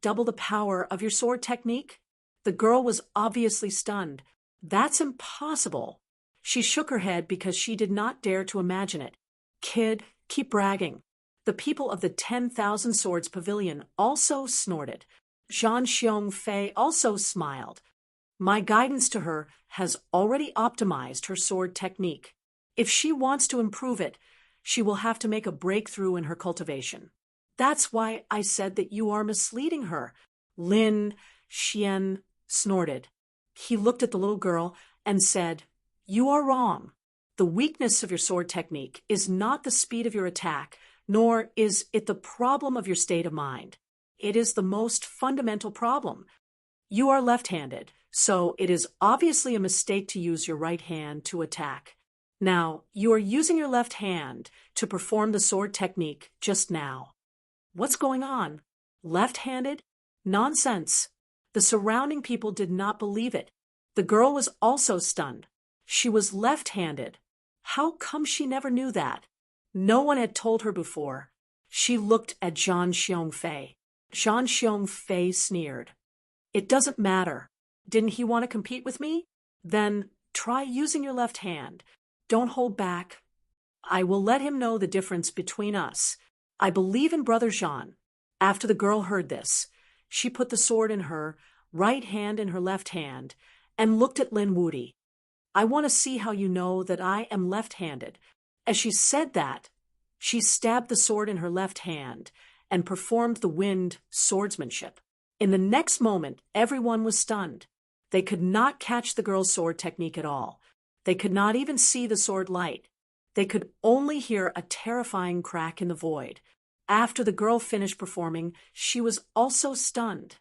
Double the power of your sword technique? The girl was obviously stunned. That's impossible. She shook her head because she did not dare to imagine it. Kid, keep bragging. The people of the 10,000 Swords Pavilion also snorted. Zhang Xiongfei also smiled. My guidance to her has already optimized her sword technique. If she wants to improve it, she will have to make a breakthrough in her cultivation. That's why I said that you are misleading her. Lin Xian snorted. He looked at the little girl and said, You are wrong. The weakness of your sword technique is not the speed of your attack, nor is it the problem of your state of mind. It is the most fundamental problem. You are left-handed, so it is obviously a mistake to use your right hand to attack. Now, you are using your left hand to perform the sword technique just now. What's going on? Left-handed? Nonsense. The surrounding people did not believe it. The girl was also stunned. She was left-handed. How come she never knew that? No one had told her before. She looked at Zhang Xiongfei. Zhang Xiongfei sneered. It doesn't matter. Didn't he want to compete with me? Then try using your left hand. Don't hold back. I will let him know the difference between us. I believe in Brother Jean. After the girl heard this, she put the sword in her right hand in her left hand and looked at Lin Wuti. I want to see how you know that I am left-handed. As she said that, she stabbed the sword in her left hand and performed the wind swordsmanship. In the next moment, everyone was stunned. They could not catch the girl's sword technique at all. They could not even see the sword light. They could only hear a terrifying crack in the void. After the girl finished performing, she was also stunned.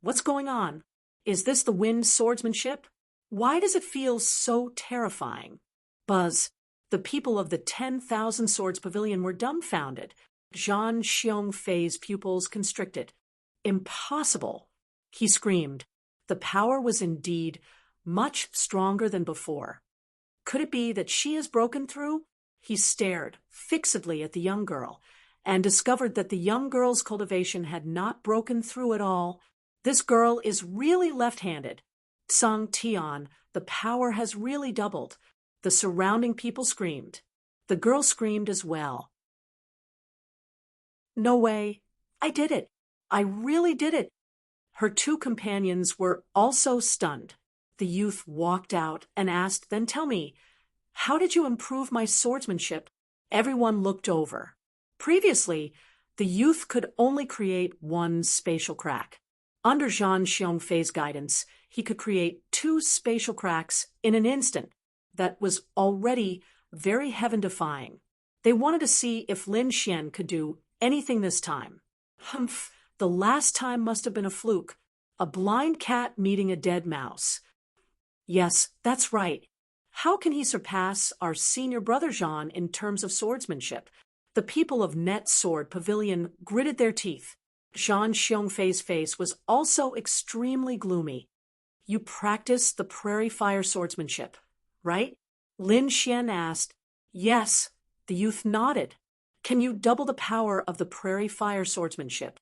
What's going on? Is this the wind swordsmanship? Why does it feel so terrifying? Buzz. The people of the 10,000 Swords Pavilion were dumbfounded. Zhang Xiongfei's pupils constricted. Impossible! He screamed. The power was indeed much stronger than before. Could it be that she has broken through? He stared fixedly at the young girl and discovered that the young girl's cultivation had not broken through at all. This girl is really left-handed. Tsang Tian, the power has really doubled. The surrounding people screamed. The girl screamed as well. No way. I did it. I really did it. Her two companions were also stunned. The youth walked out and asked, "Then tell me, how did you improve my swordsmanship?" Everyone looked over. Previously, the youth could only create one spatial crack. Under Zhang Xiongfei's guidance, he could create 2 spatial cracks in an instant. That was already very heaven-defying. They wanted to see if Lin Xian could do anything this time. Humph, the last time must have been a fluke. A blind cat meeting a dead mouse. Yes, that's right. How can he surpass our senior brother Zhan in terms of swordsmanship? The people of Net Sword Pavilion gritted their teeth. Zhang Xiongfei's face was also extremely gloomy. You practice the prairie fire swordsmanship, right? Lin Xian asked. Yes, the youth nodded. Can you double the power of the prairie fire swordsmanship?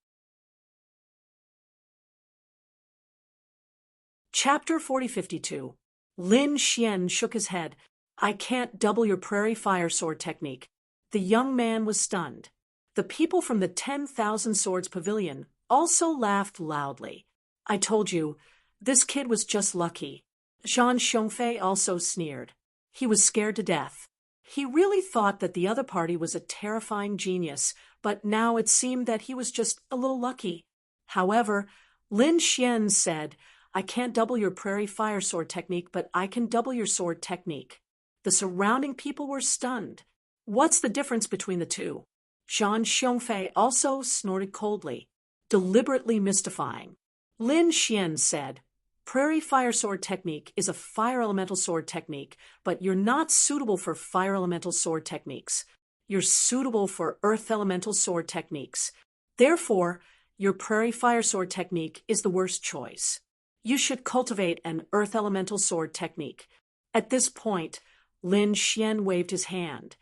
Chapter 4052. Lin Xian shook his head. I can't double your prairie fire sword technique. The young man was stunned. The people from the 10,000 Swords Pavilion also laughed loudly. I told you, this kid was just lucky. Zhang Xiongfei also sneered. He was scared to death. He really thought that the other party was a terrifying genius, but now it seemed that he was just a little lucky. However, Lin Xian said, I can't double your prairie fire sword technique, but I can double your sword technique. The surrounding people were stunned. What's the difference between the two? Zhang Xiongfei also snorted coldly, deliberately mystifying. Lin Xian said, Prairie fire sword technique is a fire elemental sword technique, but you're not suitable for fire elemental sword techniques. You're suitable for earth elemental sword techniques. Therefore, your prairie fire sword technique is the worst choice. You should cultivate an earth elemental sword technique. At this point, Lin Xian waved his hand,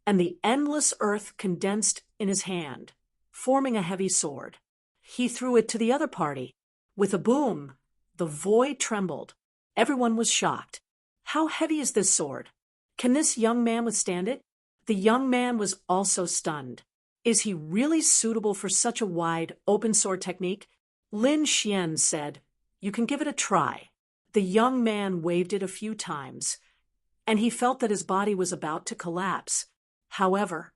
and the endless earth condensed in his hand, forming a heavy sword. He threw it to the other party. With a boom, the void trembled. Everyone was shocked. How heavy is this sword? Can this young man withstand it? The young man was also stunned. Is he really suitable for such a wide, open sword technique? Lin Xian said, You can give it a try. The young man waved it a few times, and he felt that his body was about to collapse. However,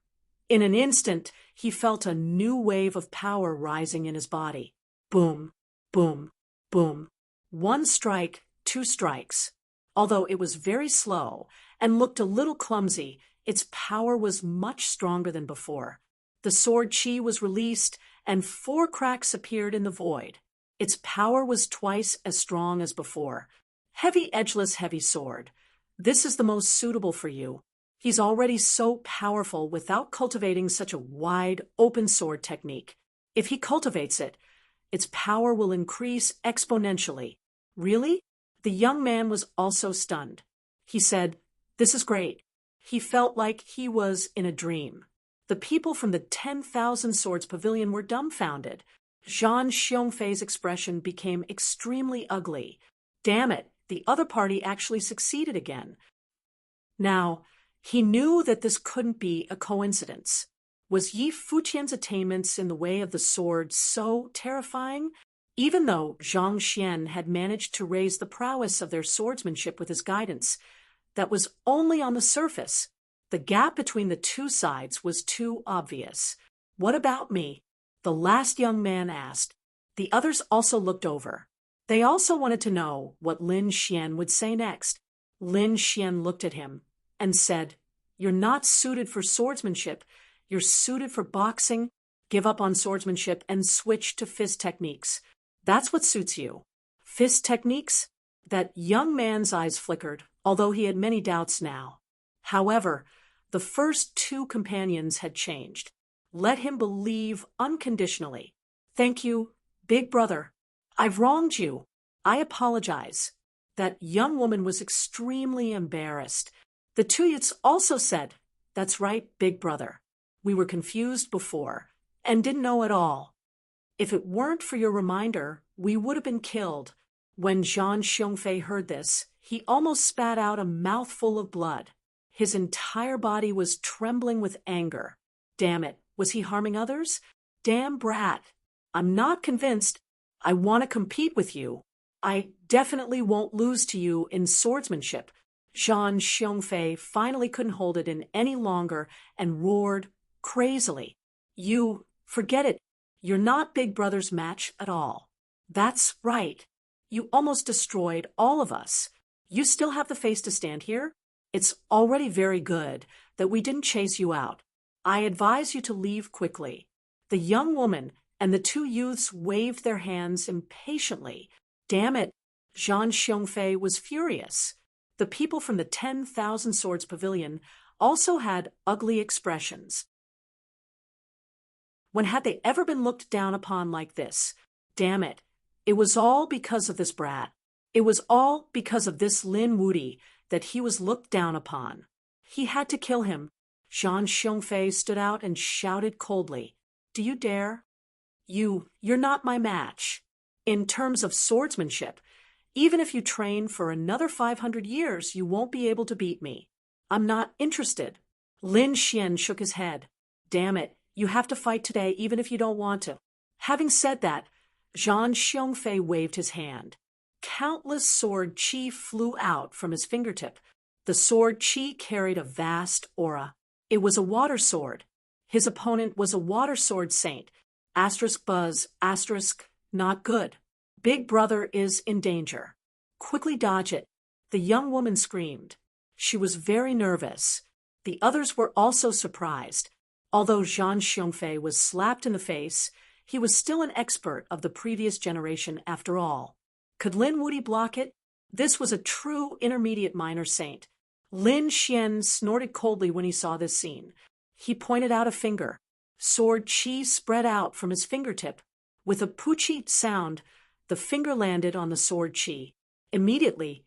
in an instant, he felt a new wave of power rising in his body. Boom, boom, boom. 1 strike, 2 strikes. Although it was very slow and looked a little clumsy, its power was much stronger than before. The sword chi was released, and 4 cracks appeared in the void. Its power was twice as strong as before. Heavy edgeless heavy sword. This is the most suitable for you. He's already so powerful without cultivating such a wide, open sword technique. If he cultivates it, its power will increase exponentially. Really? The young man was also stunned. He said, This is great. He felt like he was in a dream. The people from the 10,000 Swords Pavilion were dumbfounded. Zhang Xiongfei's expression became extremely ugly. Damn it, the other party actually succeeded again. Now, he knew that this couldn't be a coincidence. Was Yi Fuqian's attainments in the way of the sword so terrifying? Even though Zhang Xian had managed to raise the prowess of their swordsmanship with his guidance, that was only on the surface. The gap between the two sides was too obvious. What about me? the last young man asked. The others also looked over. They also wanted to know what Lin Xian would say next. Lin Xian looked at him and said, "You're not suited for swordsmanship. You're suited for boxing. Give up on swordsmanship and switch to fist techniques. That's what suits you." Fist techniques? That young man's eyes flickered, although he had many doubts now. However, the first two companions had changed. Let him believe unconditionally. "Thank you, big brother. I've wronged you. I apologize." That young woman was extremely embarrassed. The two youths also said, "That's right, big brother. We were confused before and didn't know at all. If it weren't for your reminder, we would have been killed." When Zhang Xiongfei heard this, he almost spat out a mouthful of blood. His entire body was trembling with anger. Damn it, was he harming others? Damn brat. I'm not convinced. I want to compete with you. I definitely won't lose to you in swordsmanship. Zhang Xiongfei finally couldn't hold it in any longer and roared crazily. Forget it. You're not Big Brother's match at all. That's right. You almost destroyed all of us. You still have the face to stand here? It's already very good that we didn't chase you out. I advise you to leave quickly." The young woman and the two youths waved their hands impatiently. Damn it, Zhang Xiongfei was furious. The people from the 10,000 Swords Pavilion also had ugly expressions. When had they ever been looked down upon like this? Damn it. It was all because of this brat. It was all because of this Lin Wuti that he was looked down upon. He had to kill him. Zhang Xiongfei stood out and shouted coldly, "Do you dare? You're not my match. In terms of swordsmanship, even if you train for another 500 years, you won't be able to beat me. I'm not interested." Lin Xian shook his head. "Damn it, you have to fight today even if you don't want to." Having said that, Zhang Xiongfei waved his hand. Countless sword qi flew out from his fingertip. The sword qi carried a vast aura. It was a water sword. His opponent was a water sword saint. Buzz, not good. Big brother is in danger. Quickly dodge it. The young woman screamed. She was very nervous. The others were also surprised. Although Zhang Xiongfei was slapped in the face, he was still an expert of the previous generation after all. Could Lin Wuti block it? This was a true intermediate minor saint. Lin Xian snorted coldly when he saw this scene. He pointed out a finger. Sword qi spread out from his fingertip. With a poochie sound, the finger landed on the sword qi. Immediately,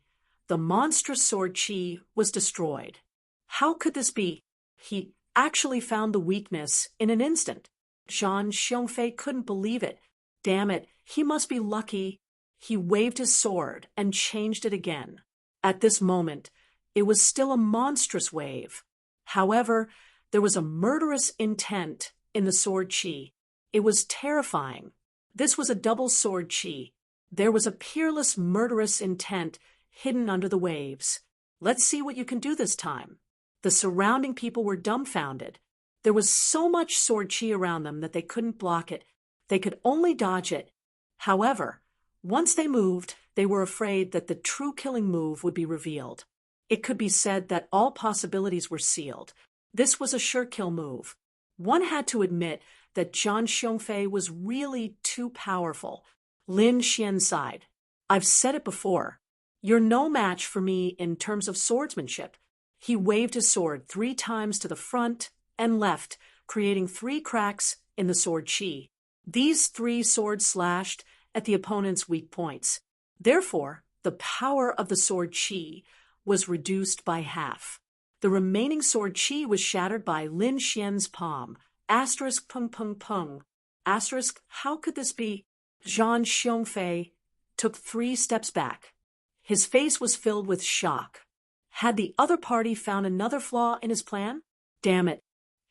the monstrous sword qi was destroyed. How could this be? He actually found the weakness in an instant. Zhang Xiongfei couldn't believe it. Damn it, he must be lucky. He waved his sword and changed it again. At this moment, it was still a monstrous wave. However, there was a murderous intent in the sword qi. It was terrifying. This was a double sword qi. There was a peerless murderous intent hidden under the waves. Let's see what you can do this time. The surrounding people were dumbfounded. There was so much sword qi around them that they couldn't block it. They could only dodge it. However, once they moved, they were afraid that the true killing move would be revealed. It could be said that all possibilities were sealed. This was a sure kill move. One had to admit that Zhang Xiongfei was really too powerful. Lin Xian sighed. "I've said it before. You're no match for me in terms of swordsmanship." He waved his sword 3 times to the front and left, creating 3 cracks in the sword qi. These 3 swords slashed at the opponent's weak points. Therefore, the power of the sword qi was reduced by half. The remaining sword qi was shattered by Lin Xian's palm. Pung pung pung. How could this be? Zhang Xiongfei took 3 steps back. His face was filled with shock. Had the other party found another flaw in his plan? Damn it.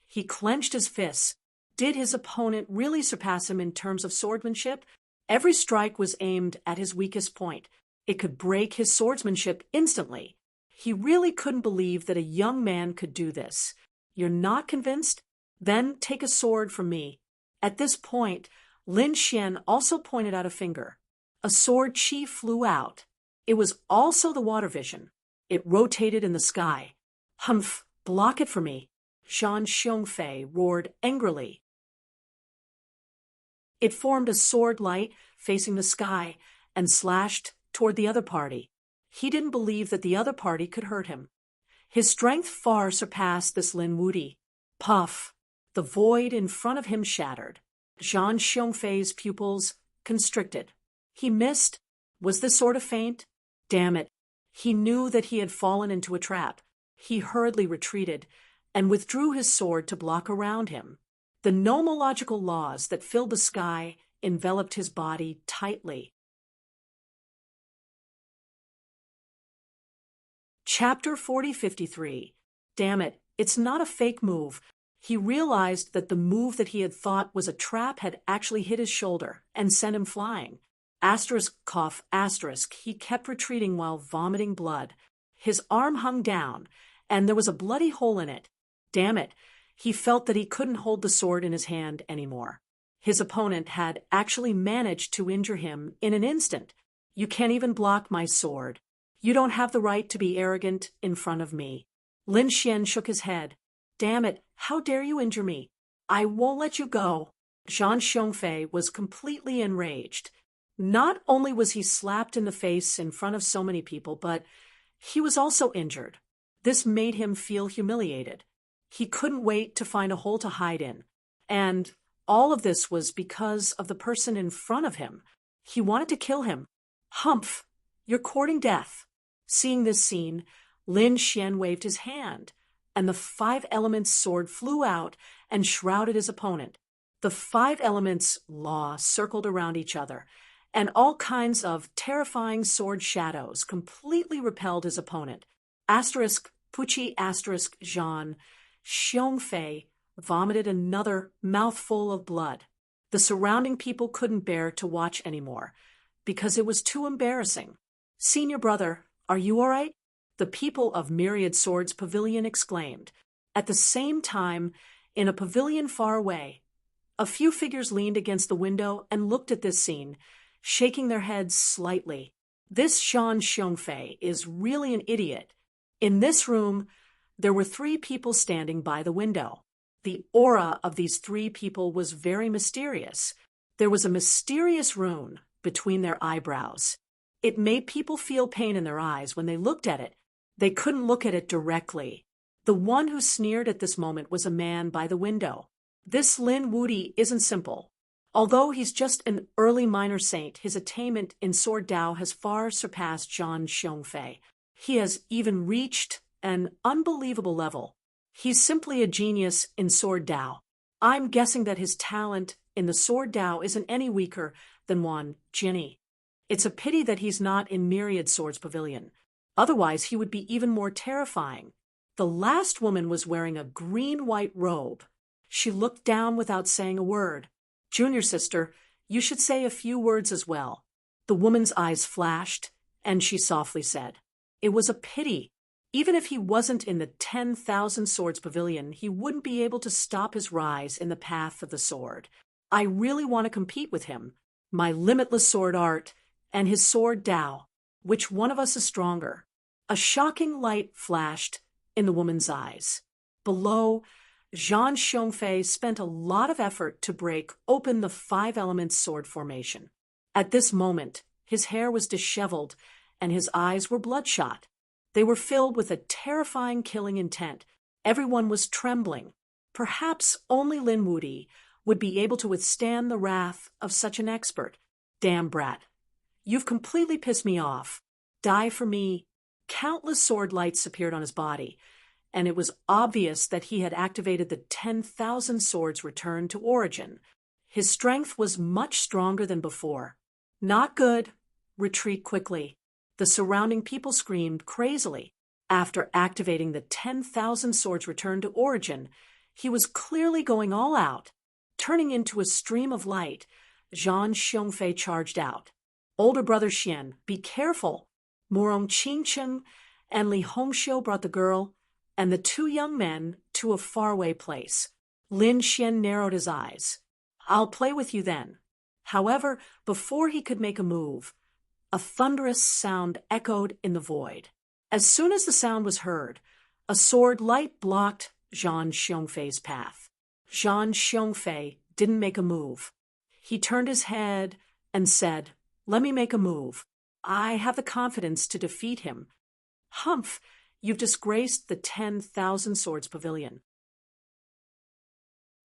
He clenched his fists. Did his opponent really surpass him in terms of swordsmanship? Every strike was aimed at his weakest point. It could break his swordsmanship instantly. He really couldn't believe that a young man could do this. You're not convinced? Then take a sword from me. At this point, Lin Xian also pointed out a finger. A sword chi flew out. It was also the water vision. It rotated in the sky. Humph, block it for me, Zhan Xiongfei roared angrily. It formed a sword light facing the sky and slashed toward the other party. He didn't believe that the other party could hurt him. His strength far surpassed this Lin Wuti. Puff! The void in front of him shattered. Zhan Xiongfei's pupils constricted. He missed. Was this sword a feint? Damn it. He knew that he had fallen into a trap. He hurriedly retreated and withdrew his sword to block around him. The nomological laws that filled the sky enveloped his body tightly. Chapter 4053. Damn it, it's not a fake move. He realized that the move that he had thought was a trap had actually hit his shoulder and sent him flying. Asterisk, cough, asterisk. He kept retreating while vomiting blood. His arm hung down, and there was a bloody hole in it. Damn it, he felt that he couldn't hold the sword in his hand anymore. His opponent had actually managed to injure him in an instant. You can't even block my sword. You don't have the right to be arrogant in front of me. Lin Xian shook his head. Damn it, how dare you injure me? I won't let you go. Zhan Xiongfei was completely enraged. Not only was he slapped in the face in front of so many people, but he was also injured. This made him feel humiliated. He couldn't wait to find a hole to hide in. And all of this was because of the person in front of him. He wanted to kill him. Humph! You're courting death. Seeing this scene, Lin Xian waved his hand, and the 5 elements sword flew out and shrouded his opponent. The 5 elements law circled around each other, and all kinds of terrifying sword shadows completely repelled his opponent. Asterisk, Puchi, asterisk, Zhan Xiongfei vomited another mouthful of blood. The surrounding people couldn't bear to watch anymore, because it was too embarrassing. Senior brother, are you all right? The people of Myriad Swords Pavilion exclaimed. At the same time, in a pavilion far away, a few figures leaned against the window and looked at this scene, shaking their heads slightly. This Zhan Xiongfei is really an idiot. In this room, there were 3 people standing by the window. The aura of these 3 people was very mysterious. There was a mysterious rune between their eyebrows. It made people feel pain in their eyes when they looked at it. They couldn't look at it directly. The one who sneered at this moment was a man by the window. This Lin Wuti isn't simple. Although he's just an early minor saint, his attainment in Sword Dao has far surpassed Zhan Xiongfei. He has even reached an unbelievable level. He's simply a genius in Sword Dao. I'm guessing that his talent in the Sword Dao isn't any weaker than Wan Jinni. It's a pity that he's not in Myriad Swords Pavilion. Otherwise, he would be even more terrifying. The last woman was wearing a green-white robe. She looked down without saying a word. Junior sister, you should say a few words as well. The woman's eyes flashed, and she softly said, it was a pity. Even if he wasn't in the 10,000 Swords Pavilion, he wouldn't be able to stop his rise in the path of the sword. I really want to compete with him. My limitless sword art and his sword Dao. Which one of us is stronger? A shocking light flashed in the woman's eyes. Below, Zhan Xiongfei spent a lot of effort to break open the 5 elements sword formation. At this moment, his hair was disheveled and his eyes were bloodshot. They were filled with a terrifying killing intent. Everyone was trembling. Perhaps only Lin Wuti would be able to withstand the wrath of such an expert. Damn brat. You've completely pissed me off. Die for me. Countless sword lights appeared on his body, and it was obvious that he had activated the 10,000 swords returned to origin. His strength was much stronger than before. Not good. Retreat quickly. The surrounding people screamed crazily. After activating the 10,000 swords returned to origin, he was clearly going all out. Turning into a stream of light, Zhan Xiongfei charged out. Older brother Xian, be careful. Morong Qingcheng and Li Hongxiu brought the girl and the 2 young men to a faraway place. Lin Xian narrowed his eyes. I'll play with you then. However, before he could make a move, a thunderous sound echoed in the void. As soon as the sound was heard, a sword light blocked Zhang Xiongfei's path. Zhang Xiongfei didn't make a move. He turned his head and said, "Let me make a move. I have the confidence to defeat him." "Humph, you've disgraced the 10,000 Swords Pavilion.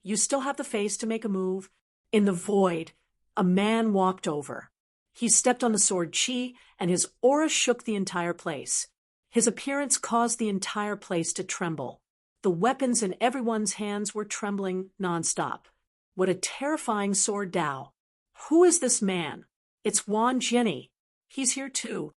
You still have the face to make a move?" In the void, a man walked over. He stepped on the sword chi, and his aura shook the entire place. His appearance caused the entire place to tremble. The weapons in everyone's hands were trembling nonstop. What a terrifying sword Dao. Who is this man? It's Wan Jianyi. He's here too.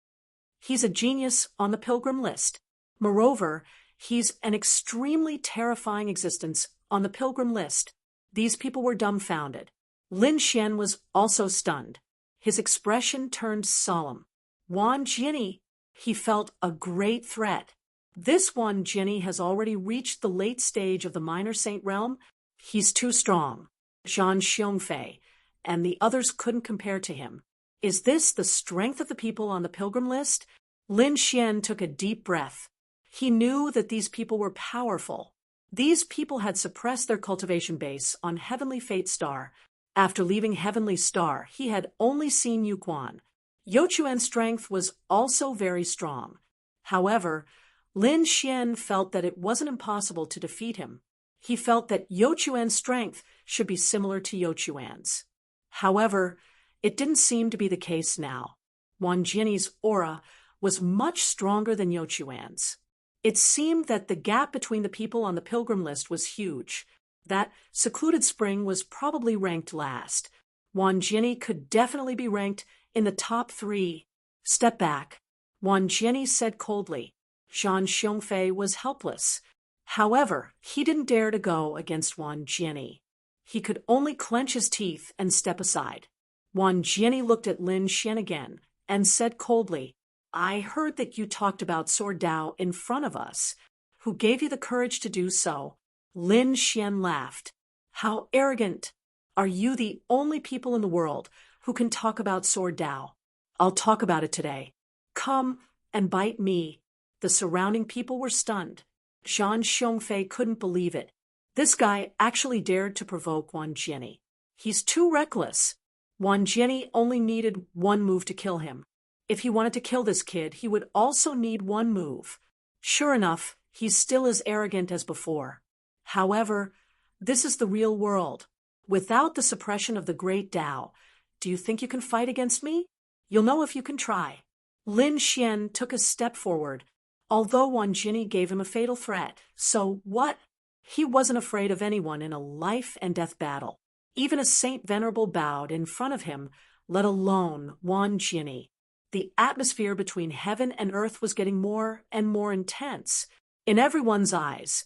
He's a genius on the pilgrim list. Moreover, he's an extremely terrifying existence on the pilgrim list. These people were dumbfounded. Lin Xian was also stunned. His expression turned solemn. Wan Jianyi, he felt a great threat. This Wan Jianyi has already reached the late stage of the minor saint realm. He's too strong. Zhang Xiongfei and the others couldn't compare to him. Is this the strength of the people on the pilgrim list? Lin Xian took a deep breath. He knew that these people were powerful. These people had suppressed their cultivation base on Heavenly Fate Star. After leaving Heavenly Star, he had only seen Yuquan. Youquan's strength was also very strong. However, Lin Xian felt that it wasn't impossible to defeat him. He felt that Youquan's strength should be similar to Youquan's. However, it didn't seem to be the case now. Wan Jianyi's aura was much stronger than Youquan's. It seemed that the gap between the people on the pilgrim list was huge. That secluded spring was probably ranked last. Wan Jianyi could definitely be ranked in the top 3. Step back. Wan Jianyi said coldly. Zhang Xiongfei was helpless. However, he didn't dare to go against Wan Jianyi. He could only clench his teeth and step aside. Wan Jianyi looked at Lin Xian again and said coldly, "I heard that you talked about Sword Dao in front of us. Who gave you the courage to do so?" Lin Xian laughed. "How arrogant! Are you the only people in the world who can talk about Sword Dao? I'll talk about it today. Come and bite me." The surrounding people were stunned. Zhang Xiongfei couldn't believe it. This guy actually dared to provoke Wan Jianyi. He's too reckless. Wan Jianyi only needed one move to kill him. If he wanted to kill this kid, he would also need one move. Sure enough, he's still as arrogant as before. However, this is the real world. Without the suppression of the great Dao, do you think you can fight against me? You'll know if you can try. Lin Xian took a step forward, although Wan Jianyi gave him a fatal threat. So what? He wasn't afraid of anyone in a life-and-death battle. Even a Saint Venerable bowed in front of him, let alone Wan Jianyi. The atmosphere between heaven and earth was getting more and more intense. In everyone's eyes,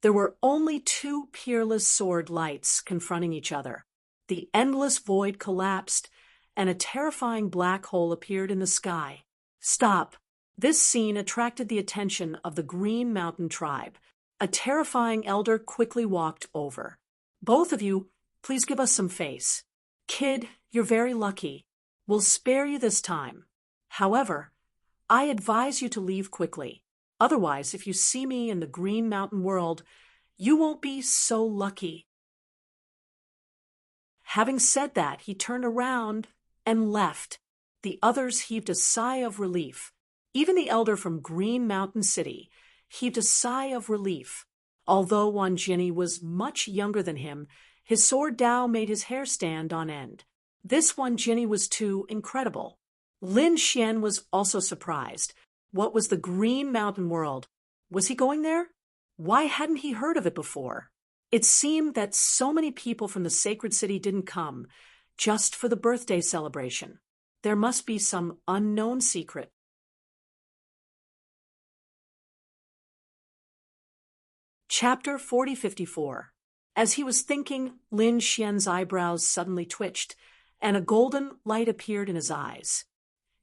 there were only 2 peerless sword lights confronting each other. The endless void collapsed, and a terrifying black hole appeared in the sky. Stop! This scene attracted the attention of the Green Mountain tribe. A terrifying elder quickly walked over. "Both of you, please give us some face. Kid, you're very lucky. We'll spare you this time. However, I advise you to leave quickly. Otherwise, if you see me in the Green Mountain world, you won't be so lucky." Having said that, he turned around and left. The others heaved a sigh of relief. Even the elder from Green Mountain City heaved a sigh of relief. Although Wan Jianyi was much younger than him, his sword Dao made his hair stand on end. This Wan Jianyi was too incredible. Lin Xian was also surprised. What was the Green Mountain world? Was he going there? Why hadn't he heard of it before? It seemed that so many people from the sacred city didn't come, just for the birthday celebration. There must be some unknown secret. Chapter 4054. As he was thinking, Lin Xian's eyebrows suddenly twitched, and a golden light appeared in his eyes.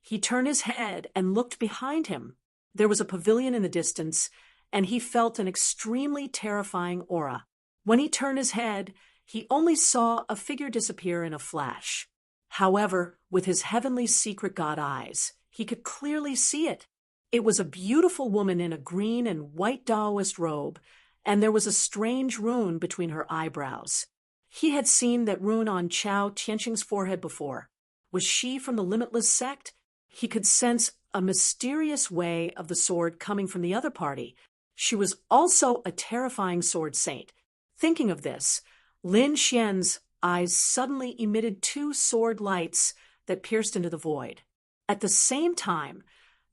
He turned his head and looked behind him. There was a pavilion in the distance, and he felt an extremely terrifying aura. When he turned his head, He only saw a figure disappear in a flash. However, with his heavenly secret god eyes, he could clearly see it. It was a beautiful woman in a green and white Taoist robe, and there was a strange rune between her eyebrows. He had seen that rune on Chao Tianqing's forehead before. Was she from the Limitless sect? He could sense a mysterious way of the sword coming from the other party. She was also a terrifying sword saint. Thinking of this, Lin Xian's eyes suddenly emitted two sword lights that pierced into the void. At the same time,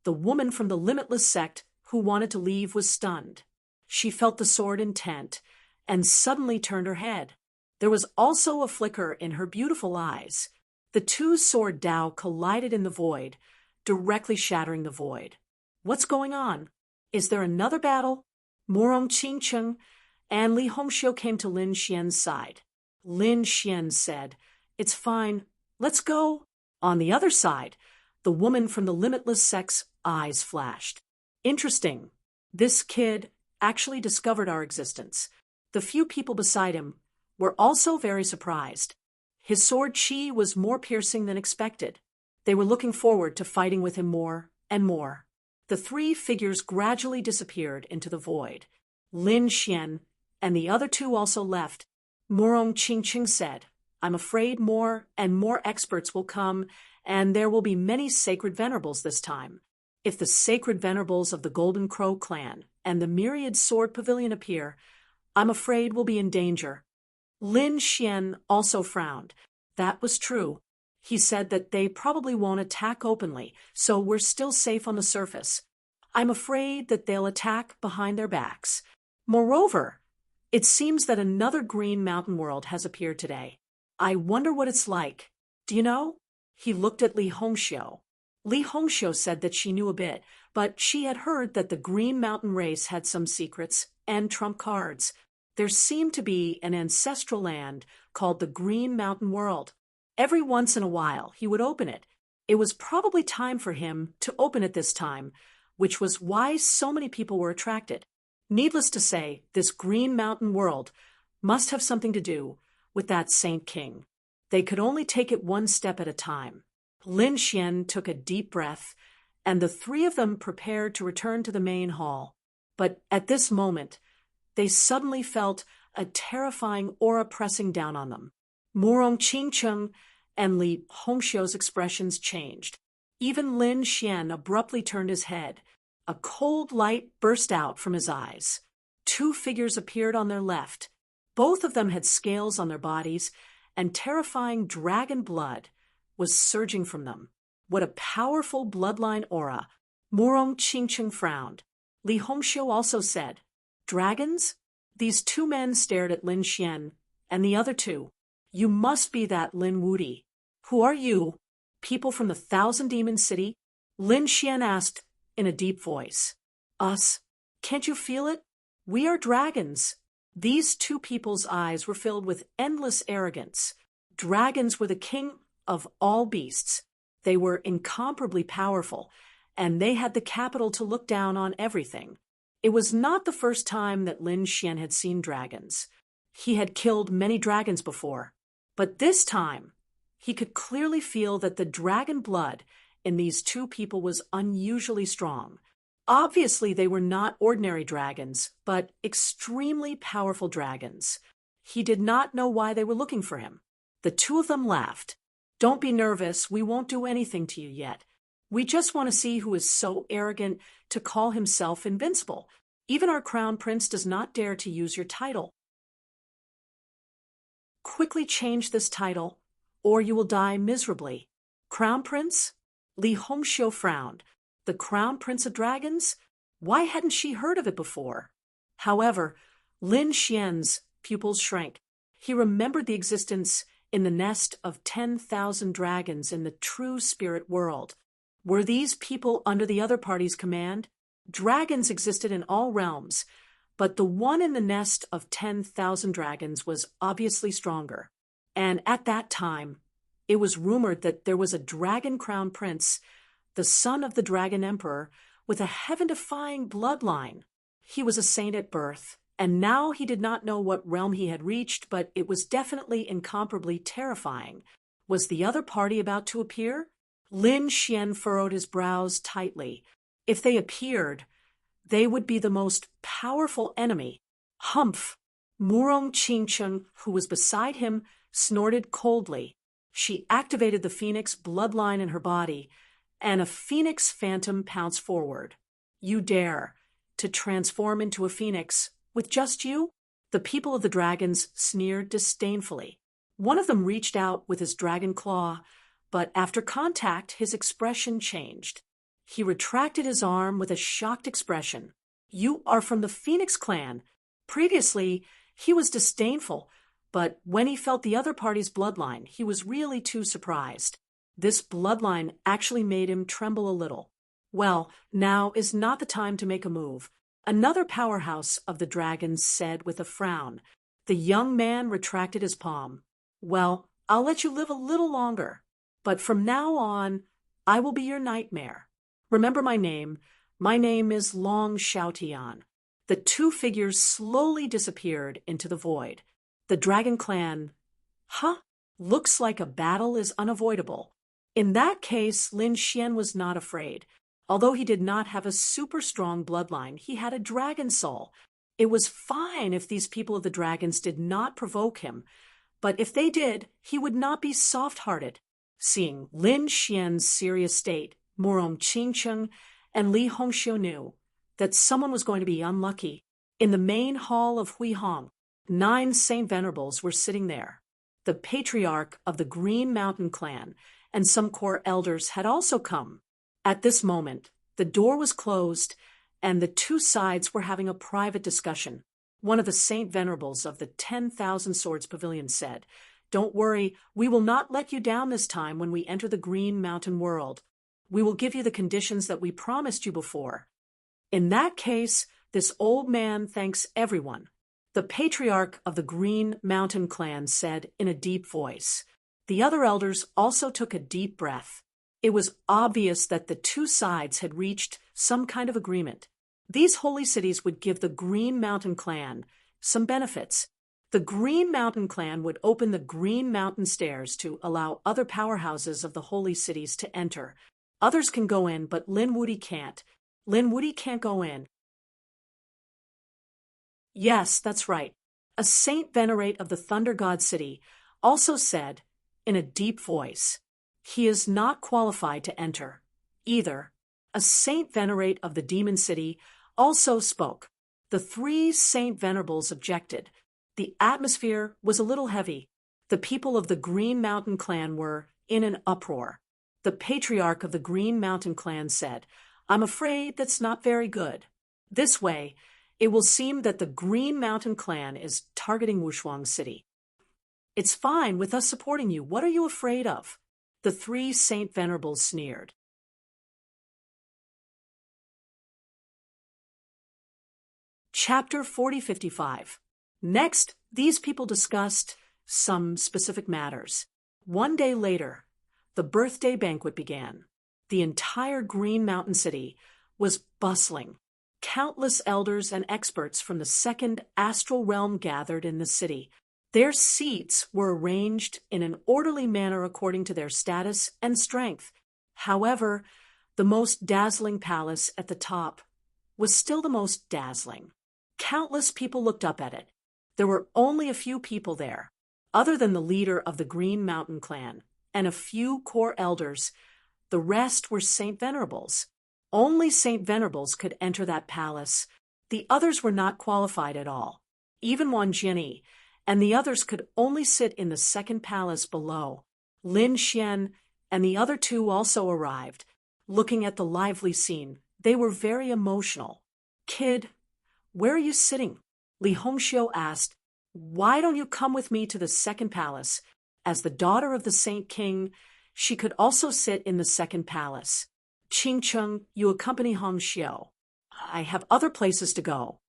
the woman from the Limitless sect who wanted to leave was stunned. She felt the sword intent and suddenly turned her head. There was also a flicker in her beautiful eyes. The two sword Dao collided in the void, directly shattering the void. What's going on? Is there another battle? Morong Qingcheng and Li Hongxiu came to Lin Xian's side. Lin Xian said, "It's fine. Let's go." On the other side, the woman from the Limitless sect's eyes flashed. Interesting. This kid actually discovered our existence. The few people beside him were also very surprised. His sword chi was more piercing than expected. They were looking forward to fighting with him more and more. The three figures gradually disappeared into the void. Lin Xian and the other two also left. Morong Qingqing said, "I'm afraid more and more experts will come, and there will be many sacred venerables this time. If the sacred venerables of the Golden Crow clan and the Myriad Sword Pavilion appear, I'm afraid we'll be in danger." Lin Xian also frowned. That was true. He said that they probably won't attack openly, so we're still safe on the surface. I'm afraid that they'll attack behind their backs. Moreover, it seems that another green mountain world has appeared today. I wonder what it's like. Do you know? He looked at Li Hongxiu. Li Hongxiu said that she knew a bit, but she had heard that the Green Mountain race had some secrets and trump cards. There seemed to be an ancestral land called the Green Mountain World. Every once in a while, he would open it. It was probably time for him to open it this time, which was why so many people were attracted. Needless to say, this Green Mountain World must have something to do with that Saint King. They could only take it one step at a time. Lin Xian took a deep breath, and the three of them prepared to return to the main hall. But at this moment, they suddenly felt a terrifying aura pressing down on them. Morong Qingcheng and Li Hongxiu's expressions changed. Even Lin Xian abruptly turned his head. A cold light burst out from his eyes. Two figures appeared on their left. Both of them had scales on their bodies, and terrifying dragon blood was surging from them. What a powerful bloodline aura! Morong Qingcheng frowned. Li Hongxiu also said, "Dragons?" These two men stared at Lin Xian and the other two. "You must be that Lin Wudi. Who are you? People from the Thousand Demon City?" Lin Xian asked in a deep voice. "Us? Can't you feel it? We are dragons." These two people's eyes were filled with endless arrogance. Dragons were the king of all beasts. They were incomparably powerful, and they had the capital to look down on everything. It was not the first time that Lin Xian had seen dragons. He had killed many dragons before, but this time he could clearly feel that the dragon blood in these two people was unusually strong. Obviously, they were not ordinary dragons, but extremely powerful dragons. He did not know why they were looking for him. The two of them laughed. "Don't be nervous, we won't do anything to you yet. We just want to see who is so arrogant to call himself invincible. Even our crown prince does not dare to use your title. Quickly change this title, or you will die miserably." Crown prince? Li Hongxiu frowned. The crown prince of dragons? Why hadn't she heard of it before? However, Lin Xian's pupils shrank. He remembered the existence in the nest of 10,000 dragons in the true spirit world. Were these people under the other party's command? Dragons existed in all realms, but the one in the nest of 10,000 dragons was obviously stronger. And at that time, it was rumored that there was a dragon crown prince, the son of the dragon emperor, with a heaven-defying bloodline. He was a saint at birth And now he did not know what realm he had reached, but it was definitely incomparably terrifying. Was the other party about to appear? Lin Xian furrowed his brows tightly. If they appeared, they would be the most powerful enemy. Humph! Murong Qingcheng, who was beside him, snorted coldly. She activated the phoenix bloodline in her body, and a phoenix phantom pounced forward. You dare to transform into a phoenix with just you? The people of the dragons sneered disdainfully. One of them reached out with his dragon claw, but after contact, his expression changed. He retracted his arm with a shocked expression. You are from the Phoenix clan. Previously, he was disdainful, but when he felt the other party's bloodline, he was really too surprised. This bloodline actually made him tremble a little. Well, now is not the time to make a move. Another powerhouse of the dragons said with a frown. The young man retracted his palm. Well, I'll let you live a little longer, but from now on, I will be your nightmare. Remember my name. My name is Long Xiaotian. The two figures slowly disappeared into the void. The dragon clan, looks like a battle is unavoidable. In that case, Lin Xian was not afraid. Although he did not have a super strong bloodline, he had a dragon soul. It was fine if these people of the dragons did not provoke him, but if they did, he would not be soft-hearted. Seeing Lin Xian's serious state, Murong Qingcheng and Li Hongxiu knew that someone was going to be unlucky. In the main hall of Huihong, 9 Saint Venerables were sitting there. The patriarch of the Green Mountain clan and some core elders had also come. At this moment, the door was closed, and the two sides were having a private discussion. One of the Saint Venerables of the 10,000 Swords Pavilion said, "Don't worry, we will not let you down this time when we enter the Green Mountain world. We will give you the conditions that we promised you before." In that case, this old man thanks everyone. The patriarch of the Green Mountain clan said in a deep voice. The other elders also took a deep breath. It was obvious that the two sides had reached some kind of agreement. These holy cities would give the Green Mountain clan some benefits. The Green Mountain clan would open the Green Mountain stairs to allow other powerhouses of the holy cities to enter. Others can go in, but Lin Wuti can't. Lin Wuti can't go in. Yes, that's right. A Saint Venerate of the Thunder God City also said in a deep voice, he is not qualified to enter. Either. A Saint Venerate of the Demon City also spoke. The 3 Saint Venerables objected. The atmosphere was a little heavy. The people of the Green Mountain clan were in an uproar. The patriarch of the Green Mountain clan said, "I'm afraid that's not very good. This way, it will seem that the Green Mountain clan is targeting Wushuang City. It's fine with us supporting you. What are you afraid of?" The 3 Saint Venerables sneered. Chapter 4055. Next, these people discussed some specific matters. One day later, the birthday banquet began. The entire Green Mountain City was bustling. Countless elders and experts from the second astral realm gathered in the city. Their seats were arranged in an orderly manner according to their status and strength. However, the most dazzling palace at the top was still the most dazzling. Countless people looked up at it. There were only a few people there, other than the leader of the Green Mountain clan, and a few core elders. The rest were Saint Venerables. Only Saint Venerables could enter that palace. The others were not qualified at all. Even Wan Jianyi and the others could only sit in the second palace below. Lin Xian and the other 2 also arrived. Looking at the lively scene, they were very emotional. "Kid, where are you sitting?" Li Hongxiu asked. "Why don't you come with me to the second palace?" As the daughter of the Saint King, she could also sit in the second palace. "Qingcheng, you accompany Hongxiu. I have other places to go."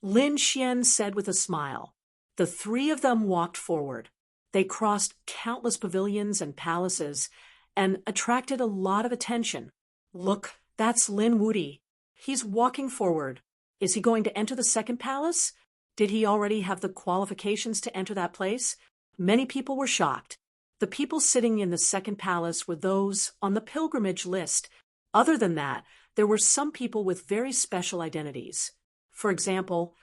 Lin Xian said with a smile. The 3 of them walked forward. They crossed countless pavilions and palaces and attracted a lot of attention. "Look, that's Lin Wuti. He's walking forward. Is he going to enter the second palace?" Did he already have the qualifications to enter that place? Many people were shocked. The people sitting in the second palace were those on the pilgrimage list. Other than that, there were some people with very special identities. For example,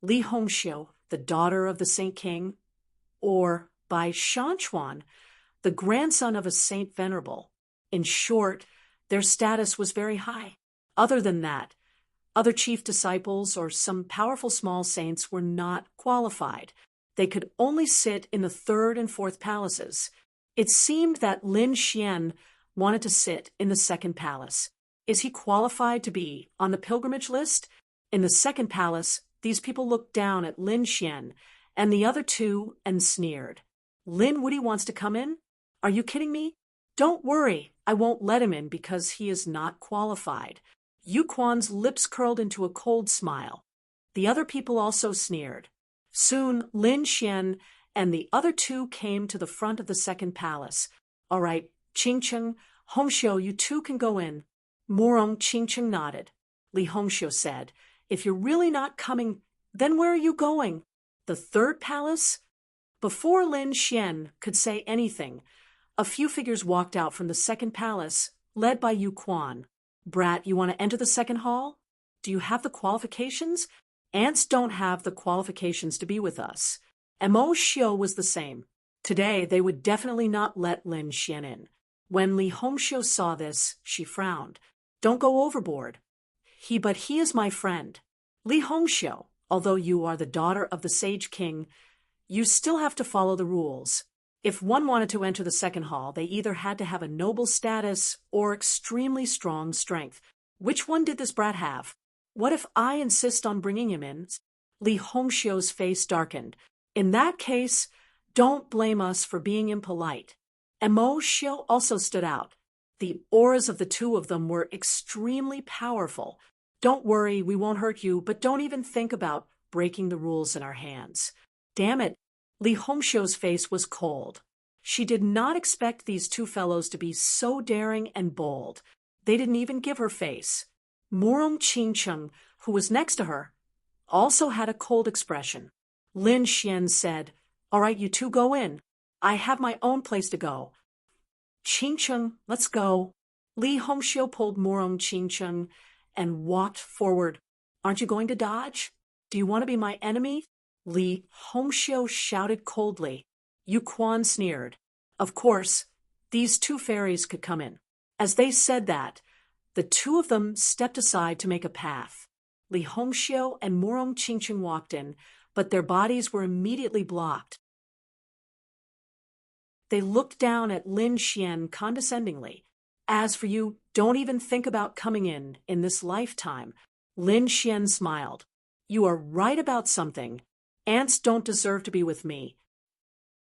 Li Hongxiu, the daughter of the Saint King, or Bai Shanchuan, the grandson of a Saint Venerable. In short, their status was very high. Other than that, other chief disciples or some powerful small saints were not qualified. They could only sit in the third and fourth palaces. It seemed that Lin Xian wanted to sit in the second palace. Is he qualified to be on the pilgrimage list? In the second palace, these people looked down at Lin Xian and the other two and sneered. Lin Wuti wants to come in? Are you kidding me? Don't worry, I won't let him in because he is not qualified. Yu Quan's lips curled into a cold smile. The other people also sneered. Soon, Lin Xian and the other two came to the front of the second palace. All right, Qingcheng, Hongxiu, you two can go in. Murong Qingcheng nodded. Li Hongxiu said, if you're really not coming, then where are you going? The third palace? Before Lin Xian could say anything, a few figures walked out from the second palace, led by Yu Quan. Brat, you want to enter the second hall? Do you have the qualifications? Ants don't have the qualifications to be with us. Mo Xiu was the same. Today, they would definitely not let Lin Xian in. When Li Hongxiu saw this, she frowned. Don't go overboard. But he is my friend. Li Hongxiu, although you are the daughter of the Sage King, you still have to follow the rules. If one wanted to enter the second hall, they either had to have a noble status or extremely strong strength. Which one did this brat have? What if I insist on bringing him in? Li Hongxiu's face darkened. In that case, don't blame us for being impolite. Mo Xiu also stood out. The auras of the two of them were extremely powerful. Don't worry, we won't hurt you, but don't even think about breaking the rules in our hands. Damn it, Li Hongxiu's face was cold. She did not expect these two fellows to be so daring and bold. They didn't even give her face. Murong Qingcheng, who was next to her, also had a cold expression. Lin Xian said, all right, you two go in. I have my own place to go. Qingcheng, let's go. Li Hongxiu pulled Murong Qingcheng and walked forward. Aren't you going to dodge? Do you want to be my enemy? Li Hongxiu shouted coldly. Yu Quan sneered. Of course, these two fairies could come in. As they said that, the two of them stepped aside to make a path. Li Hongxiu and Murong Qingcheng walked in, but their bodies were immediately blocked. They looked down at Lin Xian condescendingly. As for you, don't even think about coming in this lifetime. Lin Xian smiled. You are right about something. Ants don't deserve to be with me.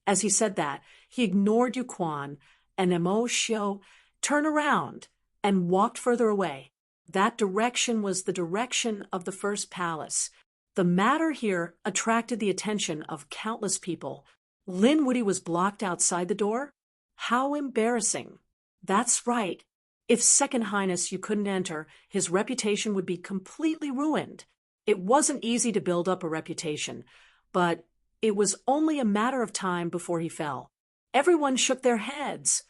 As he said that, he ignored Yu Quan, and Mo Xiu turned around and walked further away. That direction was the direction of the first palace. The matter here attracted the attention of countless people. Lin Wuti was blocked outside the door? How embarrassing. That's right. If Second Highness you couldn't enter, his reputation would be completely ruined. It wasn't easy to build up a reputation, but it was only a matter of time before he fell. Everyone shook their heads,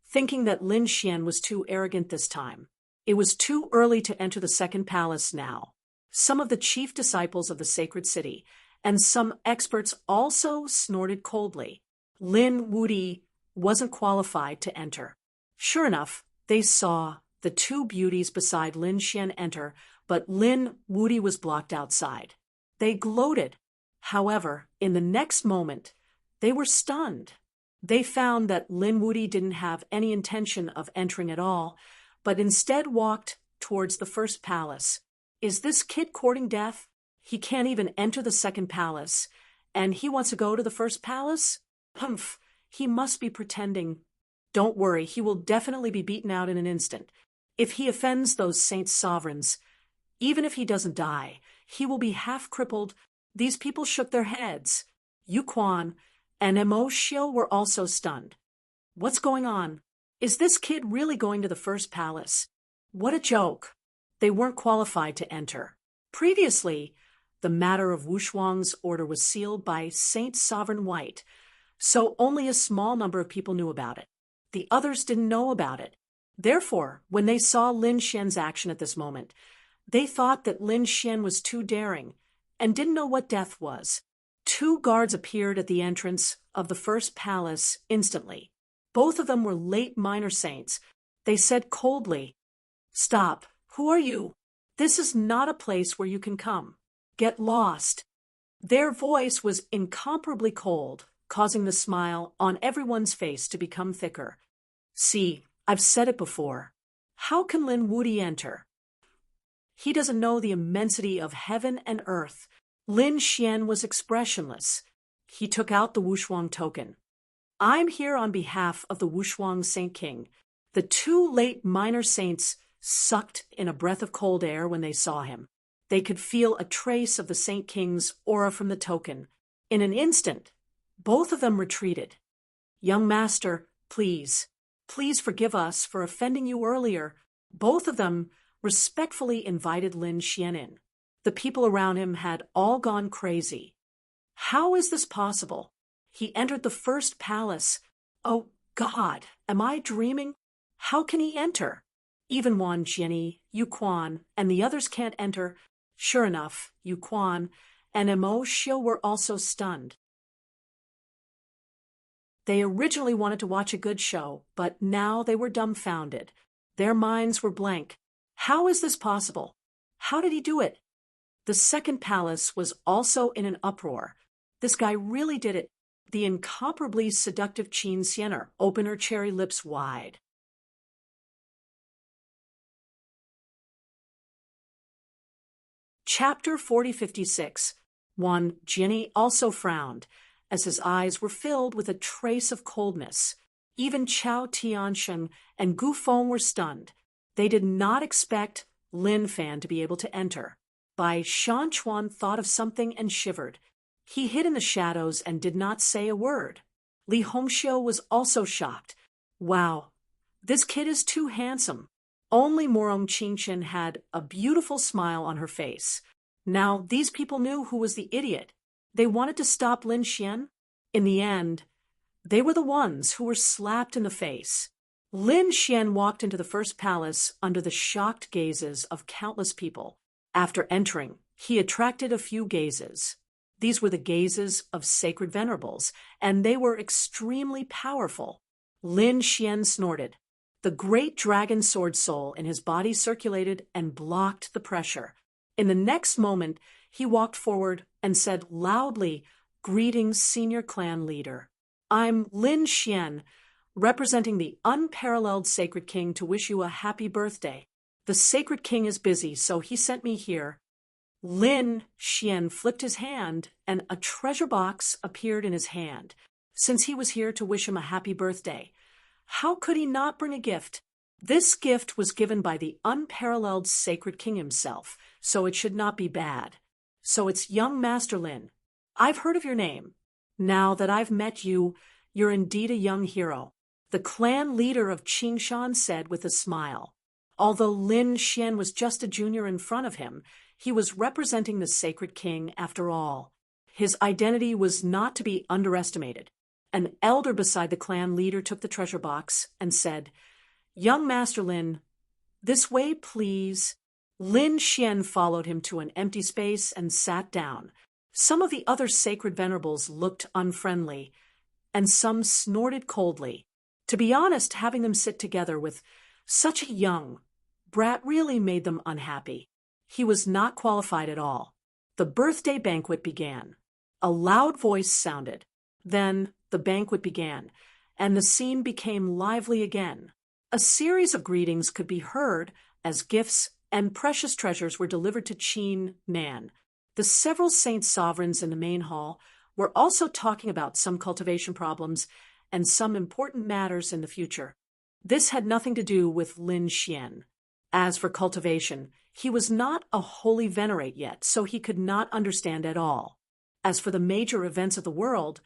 thinking that Lin Xian was too arrogant this time. It was too early to enter the second palace now. Some of the chief disciples of the sacred city and some experts also snorted coldly. Lin Wuti wasn't qualified to enter. Sure enough, they saw the two beauties beside Lin Xian enter, but Lin Wuti was blocked outside. They gloated. However, in the next moment, they were stunned. They found that Lin Wuti didn't have any intention of entering at all, but instead walked towards the first palace. Is this kid courting death? He can't even enter the second palace, and he wants to go to the first palace? Humph, he must be pretending. Don't worry, he will definitely be beaten out in an instant. If he offends those saint sovereigns, even if he doesn't die, he will be half crippled. These people shook their heads. Yu Quan and Mo Xiu were also stunned. What's going on? Is this kid really going to the first palace? What a joke. They weren't qualified to enter. Previously, The matter of Wushuang's order was sealed by Saint Sovereign White, so only a small number of people knew about it. The others didn't know about it. Therefore, when they saw Lin Xian's action at this moment, they thought that Lin Xian was too daring and didn't know what death was. 2 guards appeared at the entrance of the first palace instantly. Both of them were late minor saints. They said coldly, "Stop. Who are you? This is not a place where you can come. Get lost." Their voice was incomparably cold, causing the smile on everyone's face to become thicker. "See, I've said it before. How can Lin Wudi enter? He doesn't know the immensity of heaven and earth." Lin Xian was expressionless. He took out the Wushuang token. "I'm here on behalf of the Wushuang Saint King." The 2 late minor saints sucked in a breath of cold air when they saw him. They could feel a trace of the Saint King's aura from the token. In an instant, both of them retreated. "Young master, please forgive us for offending you earlier." Both of them respectfully invited Lin Xian in. The people around him had all gone crazy. How is this possible? He entered the first palace. Oh God, am I dreaming? How can he enter? Even Wan Jianyi, Yu Quan, and the others can't enter. Sure enough, Yu Quan and Mo Xiu were also stunned. They originally wanted to watch a good show, but now they were dumbfounded. Their minds were blank. How is this possible? How did he do it? The second palace was also in an uproar. This guy really did it. The incomparably seductive Qin Xianer opened her cherry lips wide. Chapter 4056. Wan Jianyi also frowned, as his eyes were filled with a trace of coldness. Even Chao Tiansheng and Gu Feng were stunned. They did not expect Lin Fan to be able to enter. Bai Shanchuan thought of something and shivered. He hid in the shadows and did not say a word. Li Hongxiu was also shocked. Wow, this kid is too handsome. Only Morong Qingchen had a beautiful smile on her face. Now, these people knew who was the idiot. They wanted to stop Lin Xian. In the end, they were the ones who were slapped in the face. Lin Xian walked into the first palace under the shocked gazes of countless people. After entering, he attracted a few gazes. These were the gazes of sacred venerables, and they were extremely powerful. Lin Xian snorted. The great dragon sword soul in his body circulated and blocked the pressure. In the next moment, he walked forward and said loudly, "Greetings, senior clan leader. I'm Lin Xian, representing the unparalleled Sacred King to wish you a happy birthday. The Sacred King is busy, so he sent me here." Lin Xian flipped his hand, and a treasure box appeared in his hand. Since he was here to wish him a happy birthday, how could he not bring a gift? This gift was given by the unparalleled Sacred King himself, so it should not be bad. "So it's young Master Lin. I've heard of your name. Now that I've met you, you're indeed a young hero," the clan leader of Qingshan said with a smile. Although Lin Xian was just a junior in front of him, he was representing the Sacred King after all. His identity was not to be underestimated. An elder beside the clan leader took the treasure box and said, "Young Master Lin, this way, please." Lin Xian followed him to an empty space and sat down. Some of the other sacred venerables looked unfriendly, and some snorted coldly. To be honest, having them sit together with such a young brat really made them unhappy. He was not qualified at all. The birthday banquet began. A loud voice sounded. Then the banquet began, and the scene became lively again. A series of greetings could be heard as gifts and precious treasures were delivered to Qin Nan. The several saint sovereigns in the main hall were also talking about some cultivation problems and some important matters in the future. This had nothing to do with Lin Xian. As for cultivation, he was not a holy venerate yet, so he could not understand at all. As for the major events of the world,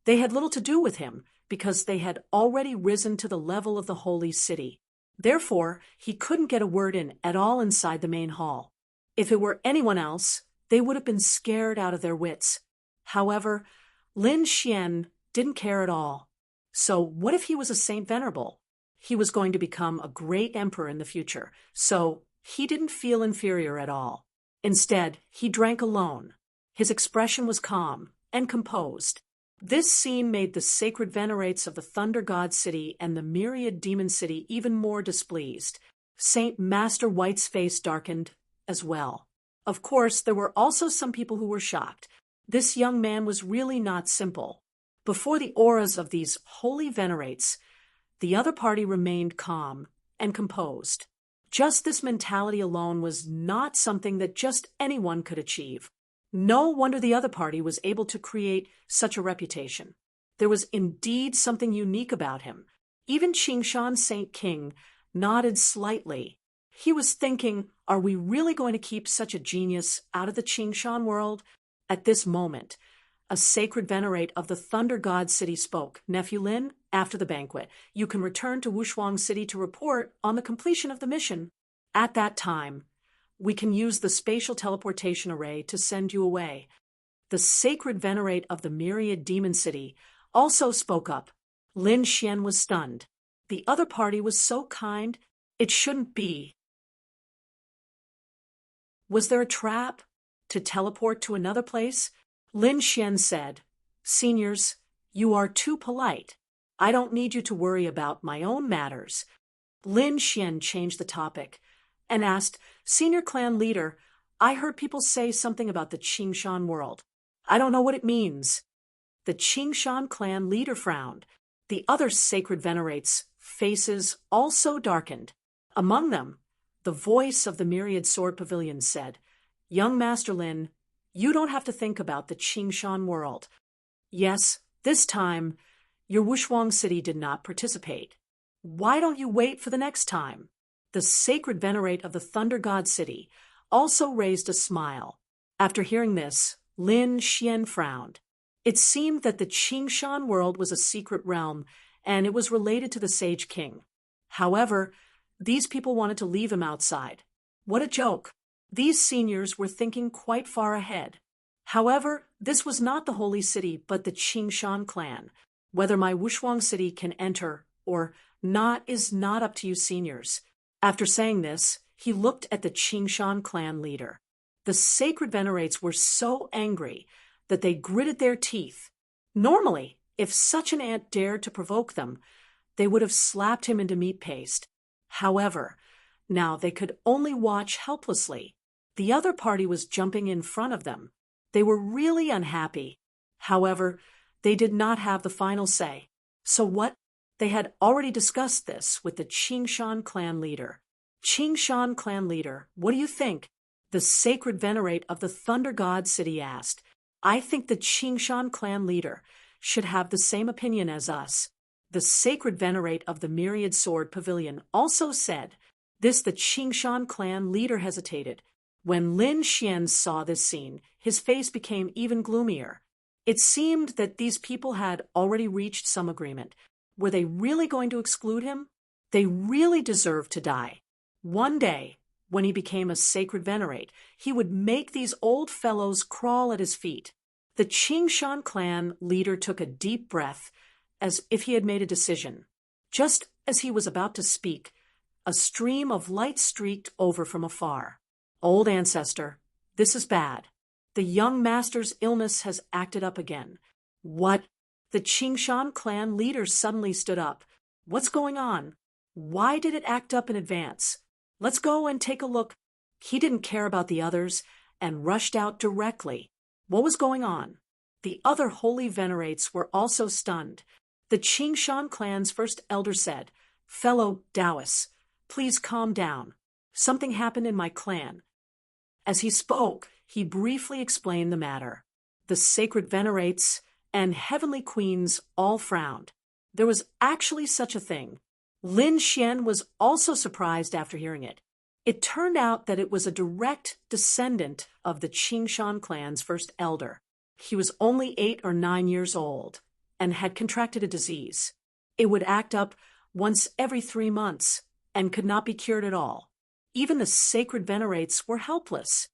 they had little to do with him because they had already risen to the level of the holy city. Therefore, he couldn't get a word in at all inside the main hall. If it were anyone else, they would have been scared out of their wits. However, Lin Xian didn't care at all. So what if he was a Saint Venerable? He was going to become a great emperor in the future, so he didn't feel inferior at all. Instead, he drank alone. His expression was calm and composed. This scene made the sacred venerates of the Thunder God City and the myriad demon city even more displeased. Saint Master White's face darkened as well. Of course, there were also some people who were shocked. This young man was really not simple. Before the auras of these holy venerates, the other party remained calm and composed. Just this mentality alone was not something that just anyone could achieve. No wonder the other party was able to create such a reputation. There was indeed something unique about him. Even Qingshan Saint King nodded slightly. He was thinking, are we really going to keep such a genius out of the Qingshan world? At this moment, a sacred venerate of the Thunder God City spoke. Nephew Lin, after the banquet, you can return to Wushuang City to report on the completion of the mission. At that time, we can use the spatial teleportation array to send you away. The sacred venerate of the myriad demon city also spoke up. Lin Xian was stunned. The other party was so kind, it shouldn't be. Was there a trap to teleport to another place? Lin Xian said, Seniors, you are too polite. I don't need you to worry about my own matters. Lin Xian changed the topic and asked, Senior clan leader, I heard people say something about the Qingshan world. I don't know what it means. The Qingshan clan leader frowned. The other sacred venerates' faces also darkened. Among them, the voice of the Myriad Sword Pavilion said, Young Master Lin, you don't have to think about the Qingshan world. Yes, this time, your Wushuang City did not participate. Why don't you wait for the next time? The sacred venerate of the Thunder God City also raised a smile. After hearing this, Lin Xian frowned. It seemed that the Qingshan world was a secret realm, and it was related to the Sage King. However, these people wanted to leave him outside. What a joke! These seniors were thinking quite far ahead. However, this was not the Holy City, but the Qingshan clan. Whether my Wushuang City can enter or not is not up to you seniors. After saying this, he looked at the Qingshan clan leader. The sacred venerates were so angry that they gritted their teeth. Normally, if such an ant dared to provoke them, they would have slapped him into meat paste. However, now they could only watch helplessly. The other party was jumping in front of them. They were really unhappy. However, they did not have the final say. So what? They had already discussed this with the Qingshan clan leader. Qingshan clan leader, what do you think? The sacred venerate of the Thunder God City asked. I think the Qingshan clan leader should have the same opinion as us. The sacred venerate of the Myriad Sword Pavilion also said. The Qingshan clan leader hesitated. When Lin Xian saw this scene, his face became even gloomier. It seemed that these people had already reached some agreement. Were they really going to exclude him? They really deserved to die. One day, when he became a sacred venerate, he would make these old fellows crawl at his feet. The Qingshan clan leader took a deep breath, as if he had made a decision. Just as he was about to speak, a stream of light streaked over from afar. Old ancestor, this is bad. The young master's illness has acted up again. What? The Qingshan clan leader suddenly stood up. What's going on? Why did it act up in advance? Let's go and take a look. He didn't care about the others and rushed out directly. What was going on? The other holy venerates were also stunned. The Qingshan clan's first elder said, Fellow Taoists, please calm down. Something happened in my clan. As he spoke, he briefly explained the matter. The sacred venerates and heavenly queens all frowned. There was actually such a thing. Lin Xian was also surprised after hearing it. It turned out that it was a direct descendant of the Qingshan clan's first elder. He was only 8 or 9 years old and had contracted a disease. It would act up once every 3 months and could not be cured at all. Even the sacred venerates were helpless.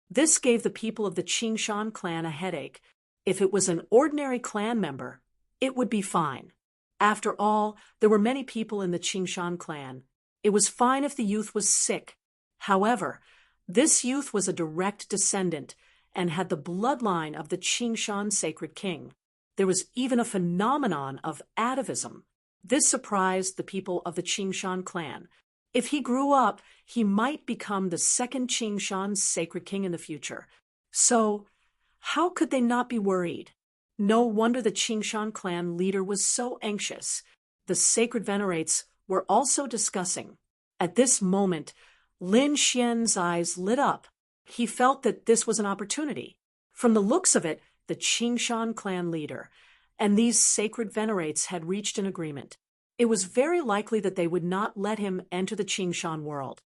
This gave the people of the Qingshan clan a headache. If it was an ordinary clan member, it would be fine. After all, there were many people in the Qingshan clan. It was fine if the youth was sick. However, this youth was a direct descendant and had the bloodline of the Qingshan sacred king. There was even a phenomenon of atavism. This surprised the people of the Qingshan clan. If he grew up, he might become the second Qingshan sacred king in the future. So, how could they not be worried? No wonder the Qingshan clan leader was so anxious. The sacred venerates were also discussing. At this moment, Lin Xian's eyes lit up. He felt that this was an opportunity. From the looks of it, the Qingshan clan leader and these sacred venerates had reached an agreement. It was very likely that they would not let him enter the Qingshan world.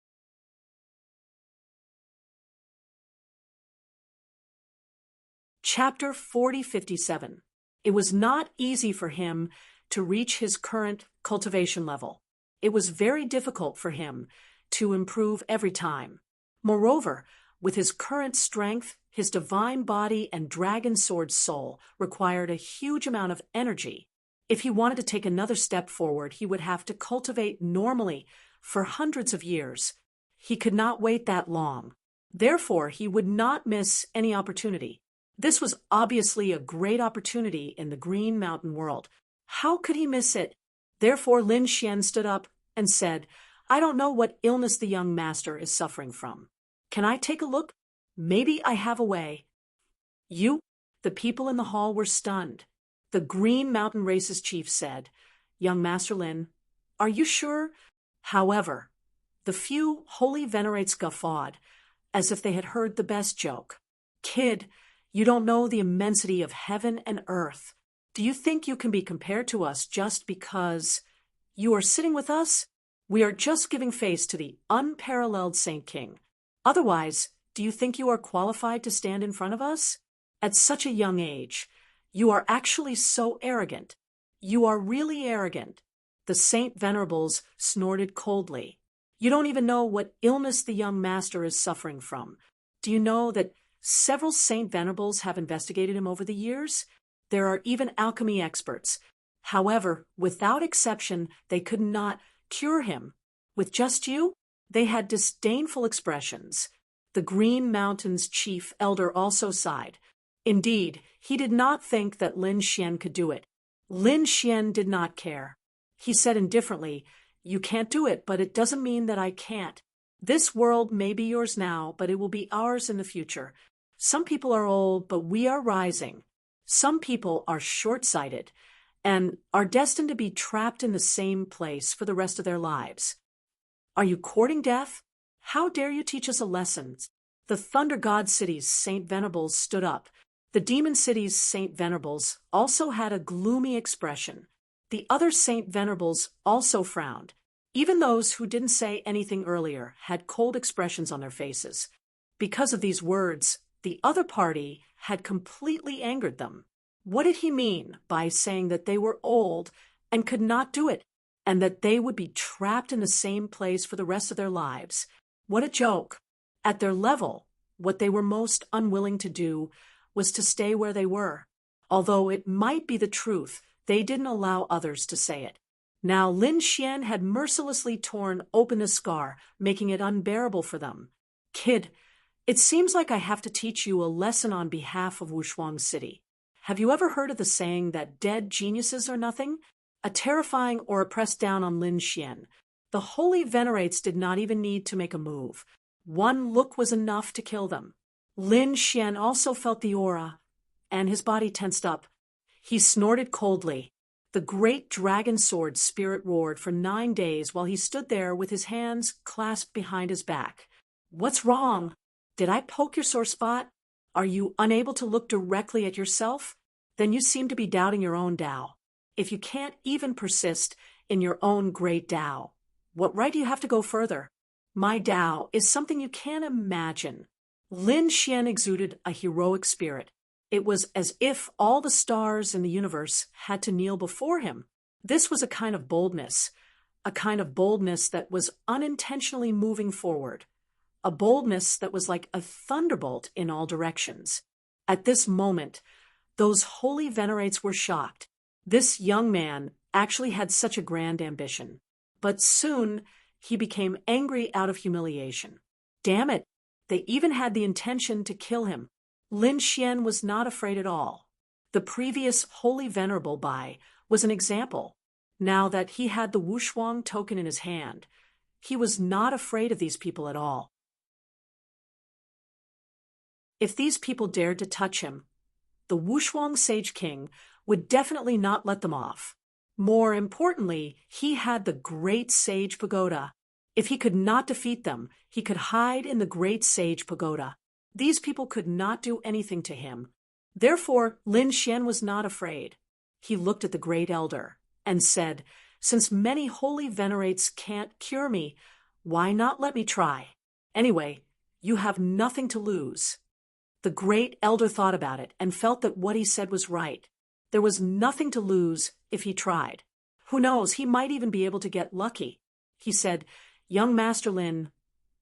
Chapter 4057. It was not easy for him to reach his current cultivation level. It was very difficult for him to improve every time. Moreover, with his current strength, his divine body and dragon sword soul required a huge amount of energy. If he wanted to take another step forward, he would have to cultivate normally for hundreds of years. He could not wait that long. Therefore, he would not miss any opportunity. This was obviously a great opportunity in the Green Mountain world. How could he miss it? Therefore, Lin Xian stood up and said, "I don't know what illness the young master is suffering from. Can I take a look? Maybe I have a way." "You?" The people in the hall were stunned. The Green Mountain Race's chief said, "Young Master Lin, are you sure?" However, the few holy venerates guffawed, as if they had heard the best joke. "Kid, you don't know the immensity of heaven and earth. Do you think you can be compared to us just because you are sitting with us? We are just giving face to the unparalleled Saint King. Otherwise, do you think you are qualified to stand in front of us? At such a young age, you are actually so arrogant. You are really arrogant." The Saint Venerables snorted coldly. "You don't even know what illness the young master is suffering from. Do you know that several Saint Venerables have investigated him over the years? There are even alchemy experts. However, without exception, they could not cure him. With just you?" They had disdainful expressions. The Green Mountain's chief elder also sighed. Indeed, he did not think that Lin Xian could do it. Lin Xian did not care. He said indifferently, "You can't do it, but it doesn't mean that I can't. This world may be yours now, but it will be ours in the future. Some people are old, but we are rising. Some people are short-sighted and are destined to be trapped in the same place for the rest of their lives. Are you courting death? How dare you teach us a lesson?" The Thunder God City's Saint Venerables stood up. The Demon City's Saint Venerables also had a gloomy expression. The other Saint Venerables also frowned. Even those who didn't say anything earlier had cold expressions on their faces. Because of these words, the other party had completely angered them. What did he mean by saying that they were old and could not do it, and that they would be trapped in the same place for the rest of their lives? What a joke! At their level, what they were most unwilling to do was to stay where they were. Although it might be the truth, they didn't allow others to say it. Now Lin Xian had mercilessly torn open the scar, making it unbearable for them. "Kid, it seems like I have to teach you a lesson on behalf of Wushuang City. Have you ever heard of the saying that dead geniuses are nothing?" A terrifying aura pressed down on Lin Xian. The holy venerates did not even need to make a move. One look was enough to kill them. Lin Xian also felt the aura, and his body tensed up. He snorted coldly. The great dragon sword spirit roared for 9 days while he stood there with his hands clasped behind his back. "What's wrong? Did I poke your sore spot? Are you unable to look directly at yourself? Then you seem to be doubting your own Tao. If you can't even persist in your own great Tao, what right do you have to go further? My Tao is something you can't imagine." Lin Xian exuded a heroic spirit. It was as if all the stars in the universe had to kneel before him. This was a kind of boldness that was unintentionally moving forward. a boldness that was like a thunderbolt in all directions. At this moment, those holy venerates were shocked. This young man actually had such a grand ambition. But soon, he became angry out of humiliation. Damn it, they even had the intention to kill him. Lin Xian was not afraid at all. The previous holy venerable Bai was an example. Now that he had the Wushuang token in his hand, he was not afraid of these people at all. If these people dared to touch him, the Wushuang Sage King would definitely not let them off. More importantly, he had the Great Sage Pagoda. If he could not defeat them, he could hide in the Great Sage Pagoda. These people could not do anything to him. Therefore, Lin Xian was not afraid. He looked at the Great Elder and said, "Since many holy venerates can't cure me, why not let me try? Anyway, you have nothing to lose." The Great Elder thought about it and felt that what he said was right. There was nothing to lose if he tried. Who knows, he might even be able to get lucky. He said, "Young Master Lin,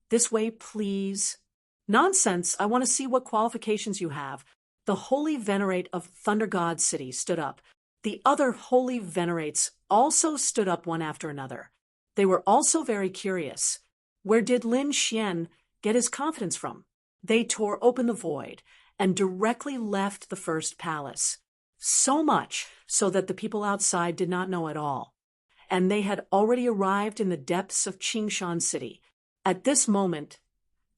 this way, please." "Nonsense, I want to see what qualifications you have." The holy venerate of Thunder God City stood up. The other holy venerates also stood up one after another. They were also very curious. Where did Lin Xian get his confidence from? They tore open the void and directly left the first palace. So much so that the people outside did not know at all. And they had already arrived in the depths of Qingshan City. At this moment,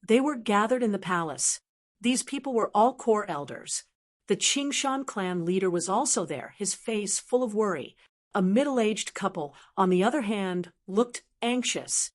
they were gathered in the palace. These people were all core elders. The Qingshan clan leader was also there, his face full of worry. A middle-aged couple, on the other hand, looked anxious.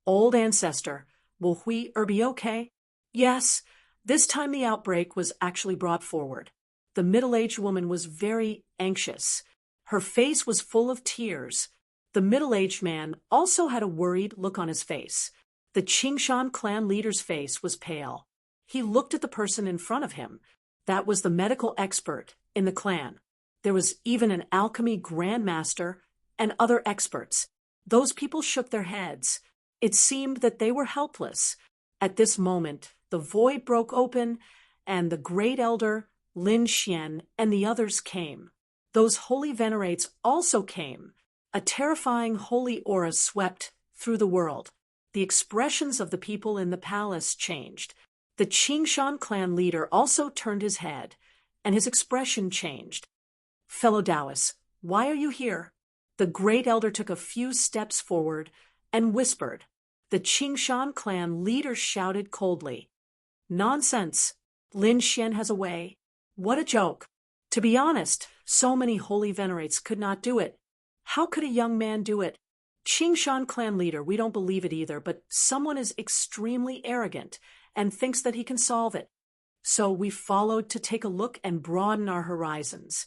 "Old ancestor, will we be okay?" Yes, this time the outbreak was actually brought forward. The middle-aged woman was very anxious. Her face was full of tears. The middle-aged man also had a worried look on his face. The Qingshan clan leader's face was pale. He looked at the person in front of him. That was the medical expert in the clan. There was even an alchemy grandmaster and other experts. Those people shook their heads. It seemed that they were helpless. At this moment, the void broke open, and the great elder, Lin Xian, and the others came. Those holy venerates also came. A terrifying holy aura swept through the world. The expressions of the people in the palace changed. The Qingshan clan leader also turned his head, and his expression changed. "Fellow Taoists, why are you here?" The great elder took a few steps forward and whispered. The Qingshan clan leader shouted coldly, "Nonsense! Lin Xian has a way." What a joke! To be honest, so many holy venerates could not do it. How could a young man do it? Qingshan clan leader, we don't believe it either, but someone is extremely arrogant and thinks that he can solve it. So we followed to take a look and broaden our horizons.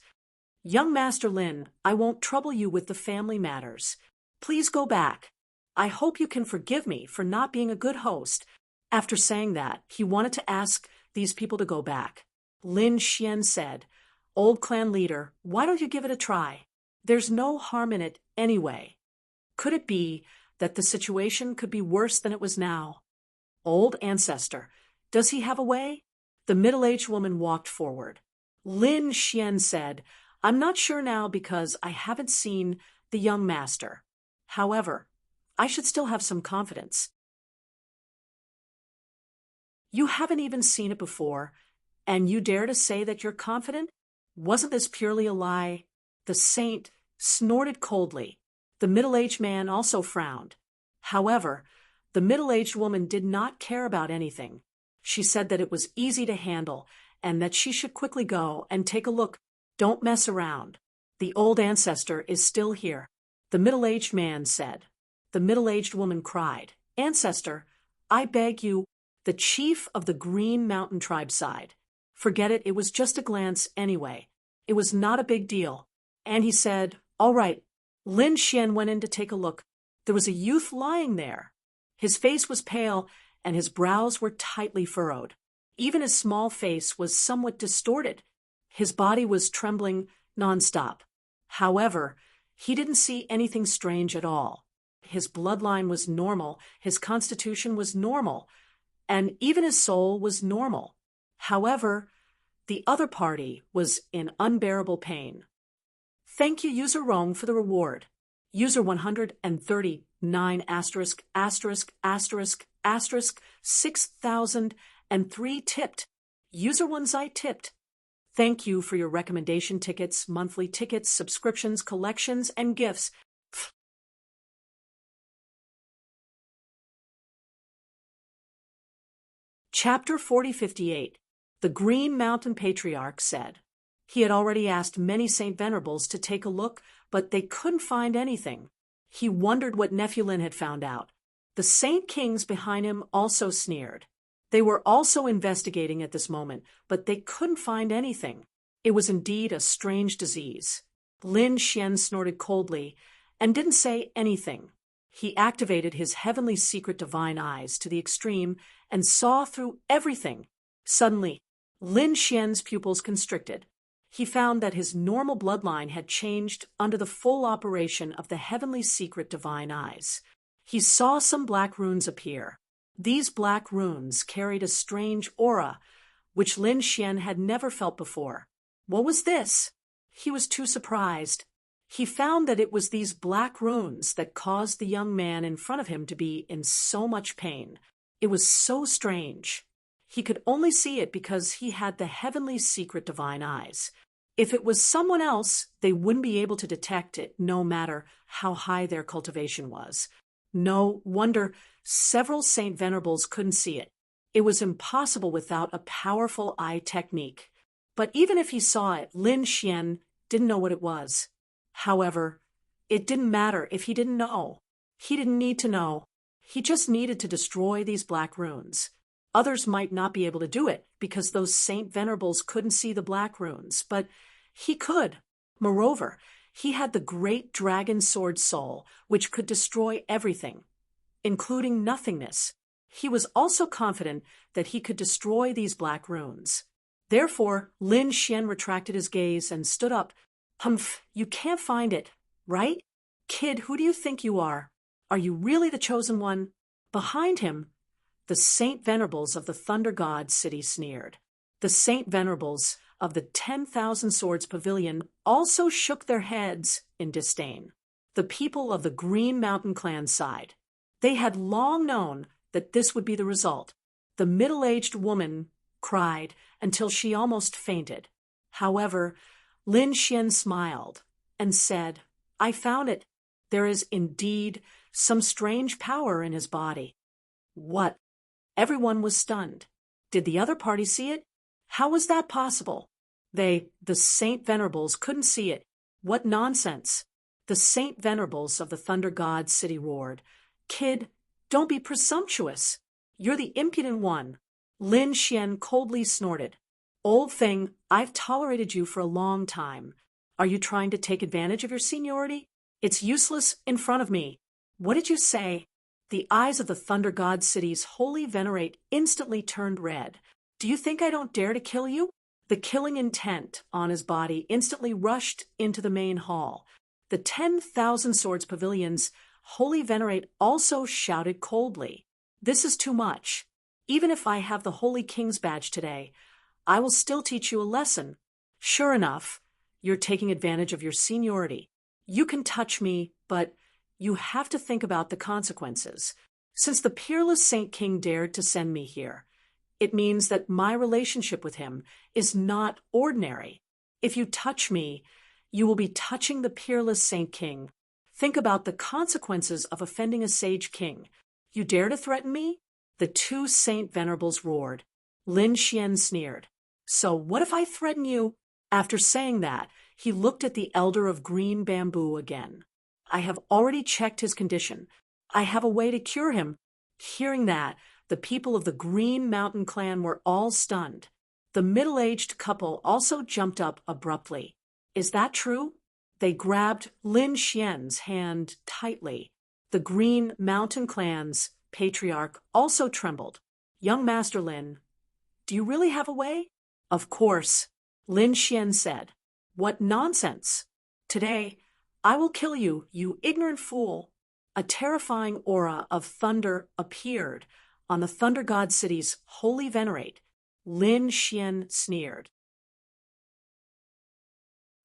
"Young Master Lin, I won't trouble you with the family matters. Please go back. I hope you can forgive me for not being a good host." After saying that, he wanted to ask these people to go back. Lin Xian said, "Old clan leader, why don't you give it a try? There's no harm in it anyway." Could it be that the situation could be worse than it was now? "Old ancestor, does he have a way?" The middle-aged woman walked forward. Lin Xian said, "I'm not sure now because I haven't seen the young master. However, I should still have some confidence." "You haven't even seen it before, and you dare to say that you're confident? Wasn't this purely a lie?" The saint snorted coldly. The middle-aged man also frowned. However, the middle-aged woman did not care about anything. She said that it was easy to handle and that she should quickly go and take a look. "Don't mess around. The old ancestor is still here," the middle-aged man said. The middle-aged woman cried, "Ancestor, I beg you." The chief of the Green Mountain tribe sighed. "Forget it, it was just a glance anyway. It was not a big deal." And he said, "All right." Lin Xian went in to take a look. There was a youth lying there. His face was pale, and his brows were tightly furrowed. Even his small face was somewhat distorted. His body was trembling nonstop. However, he didn't see anything strange at all. His bloodline was normal, his constitution was normal. and even his soul was normal. However, the other party was in unbearable pain. Thank you, user Rome, for the reward. User 139 asterisk asterisk asterisk asterisk 6003 tipped. User 1 Zeit tipped. Thank you for your recommendation tickets, monthly tickets, subscriptions, collections, and gifts. Chapter 4058. The Green Mountain Patriarch said. He had already asked many Saint Venerables to take a look, but they couldn't find anything. He wondered what Nephilim had found out. The Saint Kings behind him also sneered. They were also investigating at this moment, but they couldn't find anything. It was indeed a strange disease. Lin Xian snorted coldly and didn't say anything. He activated his heavenly secret divine eyes to the extreme and saw through everything. Suddenly, Lin Xian's pupils constricted. He found that his normal bloodline had changed under the full operation of the heavenly secret divine eyes. He saw some black runes appear. These black runes carried a strange aura, which Lin Xian had never felt before. What was this? He was too surprised. He found that it was these black runes that caused the young man in front of him to be in so much pain. It was so strange. He could only see it because he had the heavenly secret divine eyes. If it was someone else, they wouldn't be able to detect it, no matter how high their cultivation was. No wonder several Saint Venerables couldn't see it. It was impossible without a powerful eye technique. But even if he saw it, Lin Xian didn't know what it was. However, it didn't matter if he didn't know. He didn't need to know. He just needed to destroy these black runes. Others might not be able to do it because those Saint Venerables couldn't see the black runes, but he could. Moreover, he had the great dragon sword soul, which could destroy everything, including nothingness. He was also confident that he could destroy these black runes. Therefore, Lin Xian retracted his gaze and stood up. Humph, you can't find it, right? Kid, who do you think you are? Are you really the chosen one? Behind him, the Saint Venerables of the Thunder God City sneered. The Saint Venerables of the 10,000 Swords Pavilion also shook their heads in disdain. The people of the Green Mountain clan sighed. They had long known that this would be the result. The middle-aged woman cried until she almost fainted. However, Lin Xian smiled and said, I found it. There is indeed some strange power in his body. What? Everyone was stunned. Did the other party see it? How was that possible? The Saint Venerables couldn't see it. What nonsense! The Saint Venerables of the Thunder God City roared. Kid, don't be presumptuous. You're the impudent one. Lin Xian coldly snorted. Old thing, I've tolerated you for a long time. Are you trying to take advantage of your seniority? It's useless in front of me. What did you say? The eyes of the Thunder God City's holy venerate instantly turned red. Do you think I don't dare to kill you? The killing intent on his body instantly rushed into the main hall. The 10,000 Swords Pavilion's holy venerate also shouted coldly. This is too much. Even if I have the Holy King's badge today, I will still teach you a lesson. Sure enough, you're taking advantage of your seniority. You can touch me, but you have to think about the consequences. Since the peerless Saint King dared to send me here, it means that my relationship with him is not ordinary. If you touch me, you will be touching the peerless Saint King. Think about the consequences of offending a sage king. You dare to threaten me? The two Saint Venerables roared. Lin Xian sneered. So what if I threaten you? After saying that, he looked at the Elder of Green Bamboo again. I have already checked his condition. I have a way to cure him. Hearing that, the people of the Green Mountain clan were all stunned. The middle-aged couple also jumped up abruptly. Is that true? They grabbed Lin Xian's hand tightly. The Green Mountain clan's patriarch also trembled. Young Master Lin, do you really have a way? Of course, Lin Xian said. What nonsense! Today, I will kill you, you ignorant fool. A terrifying aura of thunder appeared on the Thunder God City's holy venerate, Lin Xian sneered.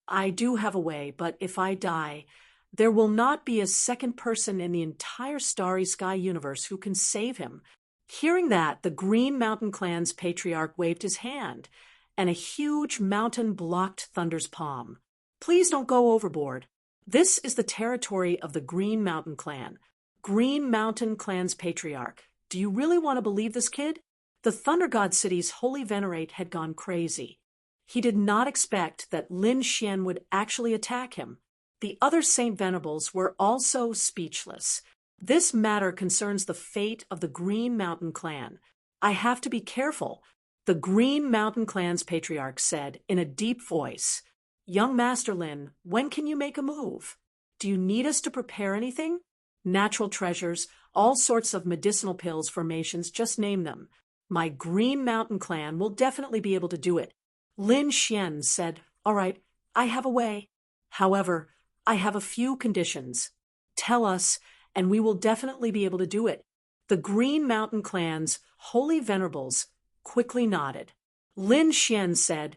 I do have a way, but if I die, there will not be a second person in the entire Starry Sky universe who can save him. Hearing that, the Green Mountain Clan's patriarch waved his hand, and a huge mountain blocked Thunder's palm. Please don't go overboard. This is the territory of the Green Mountain Clan. Green Mountain Clan's patriarch. Do you really want to believe this, kid? The Thunder God City's holy venerate had gone crazy. He did not expect that Lin Xian would actually attack him. The other Saint Venerables were also speechless. This matter concerns the fate of the Green Mountain Clan. I have to be careful, the Green Mountain Clan's patriarch said in a deep voice. Young Master Lin, when can you make a move? Do you need us to prepare anything? Natural treasures, all sorts of medicinal pills, formations, just name them. My Green Mountain Clan will definitely be able to do it. Lin Xian said, All right, I have a way. However, I have a few conditions. Tell us, and we will definitely be able to do it. The Green Mountain Clan's holy venerables quickly nodded. Lin Xian said,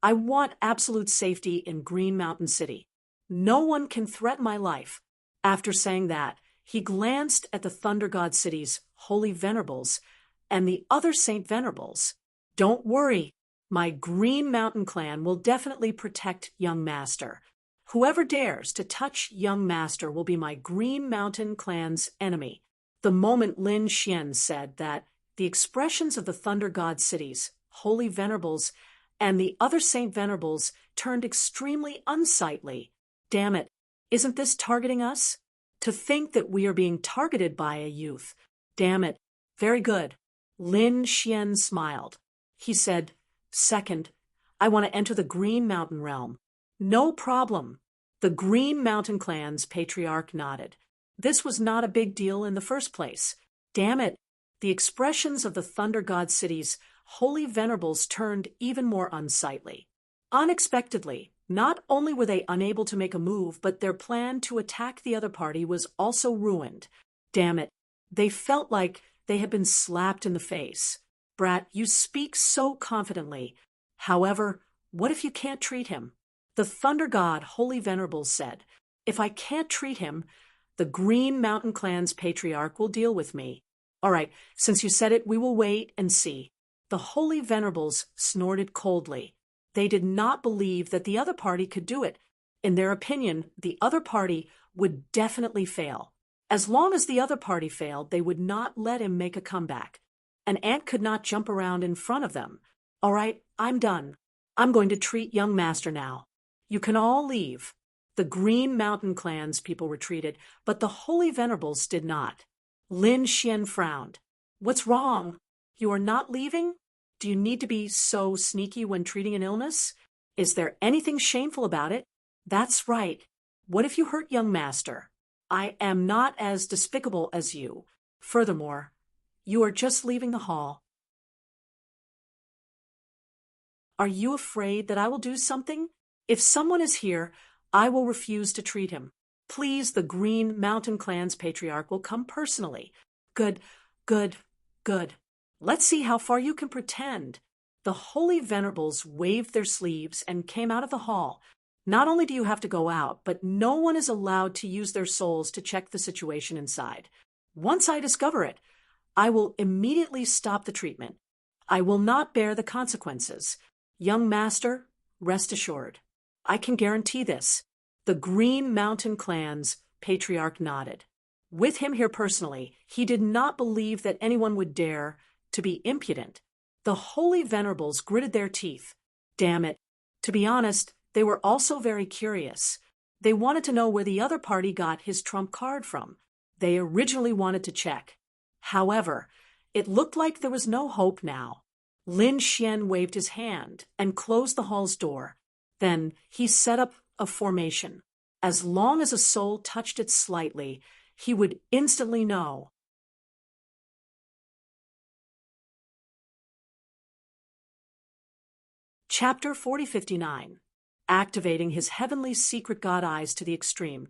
I want absolute safety in Green Mountain City. No one can threaten my life. After saying that, he glanced at the Thunder God City's holy venerables and the other Saint Venerables. Don't worry, my Green Mountain Clan will definitely protect young Master. Whoever dares to touch young Master will be my Green Mountain Clan's enemy. The moment Lin Xian said that, the expressions of the Thunder God City's holy venerables and the other Saint Venerables turned extremely unsightly. Damn it, isn't this targeting us? To think that we are being targeted by a youth. Damn it. Very good. Lin Xian smiled. He said, Second, I want to enter the Green Mountain realm. No problem. The Green Mountain Clan's patriarch nodded. This was not a big deal in the first place. Damn it. The expressions of the Thunder God City's holy venerables turned even more unsightly. Unexpectedly, not only were they unable to make a move, but their plan to attack the other party was also ruined. Damn it. They felt like they had been slapped in the face. Brat, you speak so confidently. However, what if you can't treat him? The Thunder God Holy Venerables said, If I can't treat him, the Green Mountain Clan's patriarch will deal with me. All right, since you said it, we will wait and see. The Holy Venerables snorted coldly. They did not believe that the other party could do it. In their opinion, the other party would definitely fail. As long as the other party failed, they would not let him make a comeback. An ant could not jump around in front of them. All right, I'm done. I'm going to treat young Master now. You can all leave. The Green Mountain Clan's people retreated, but the Holy Venerables did not. Lin Xian frowned. What's wrong? You are not leaving? Do you need to be so sneaky when treating an illness? Is there anything shameful about it? That's right. What if you hurt young Master? I am not as despicable as you. Furthermore, you are just leaving the hall. Are you afraid that I will do something? If someone is here, I will refuse to treat him. Please, the Green Mountain Clan's patriarch will come personally. Good, good, good. Let's see how far you can pretend. The Holy Venerables waved their sleeves and came out of the hall. Not only do you have to go out, but no one is allowed to use their souls to check the situation inside. Once I discover it, I will immediately stop the treatment. I will not bear the consequences. Young Master, rest assured. I can guarantee this. The Green Mountain Clan's patriarch nodded. With him here personally, he did not believe that anyone would dare to be impudent. The Holy Venerables gritted their teeth. Damn it. To be honest, they were also very curious. They wanted to know where the other party got his trump card from. They originally wanted to check. However, it looked like there was no hope now. Lin Xian waved his hand and closed the hall's door. Then he set up a formation. As long as a soul touched it slightly, he would instantly know. Chapter 4059. Activating his heavenly secret god eyes to the extreme,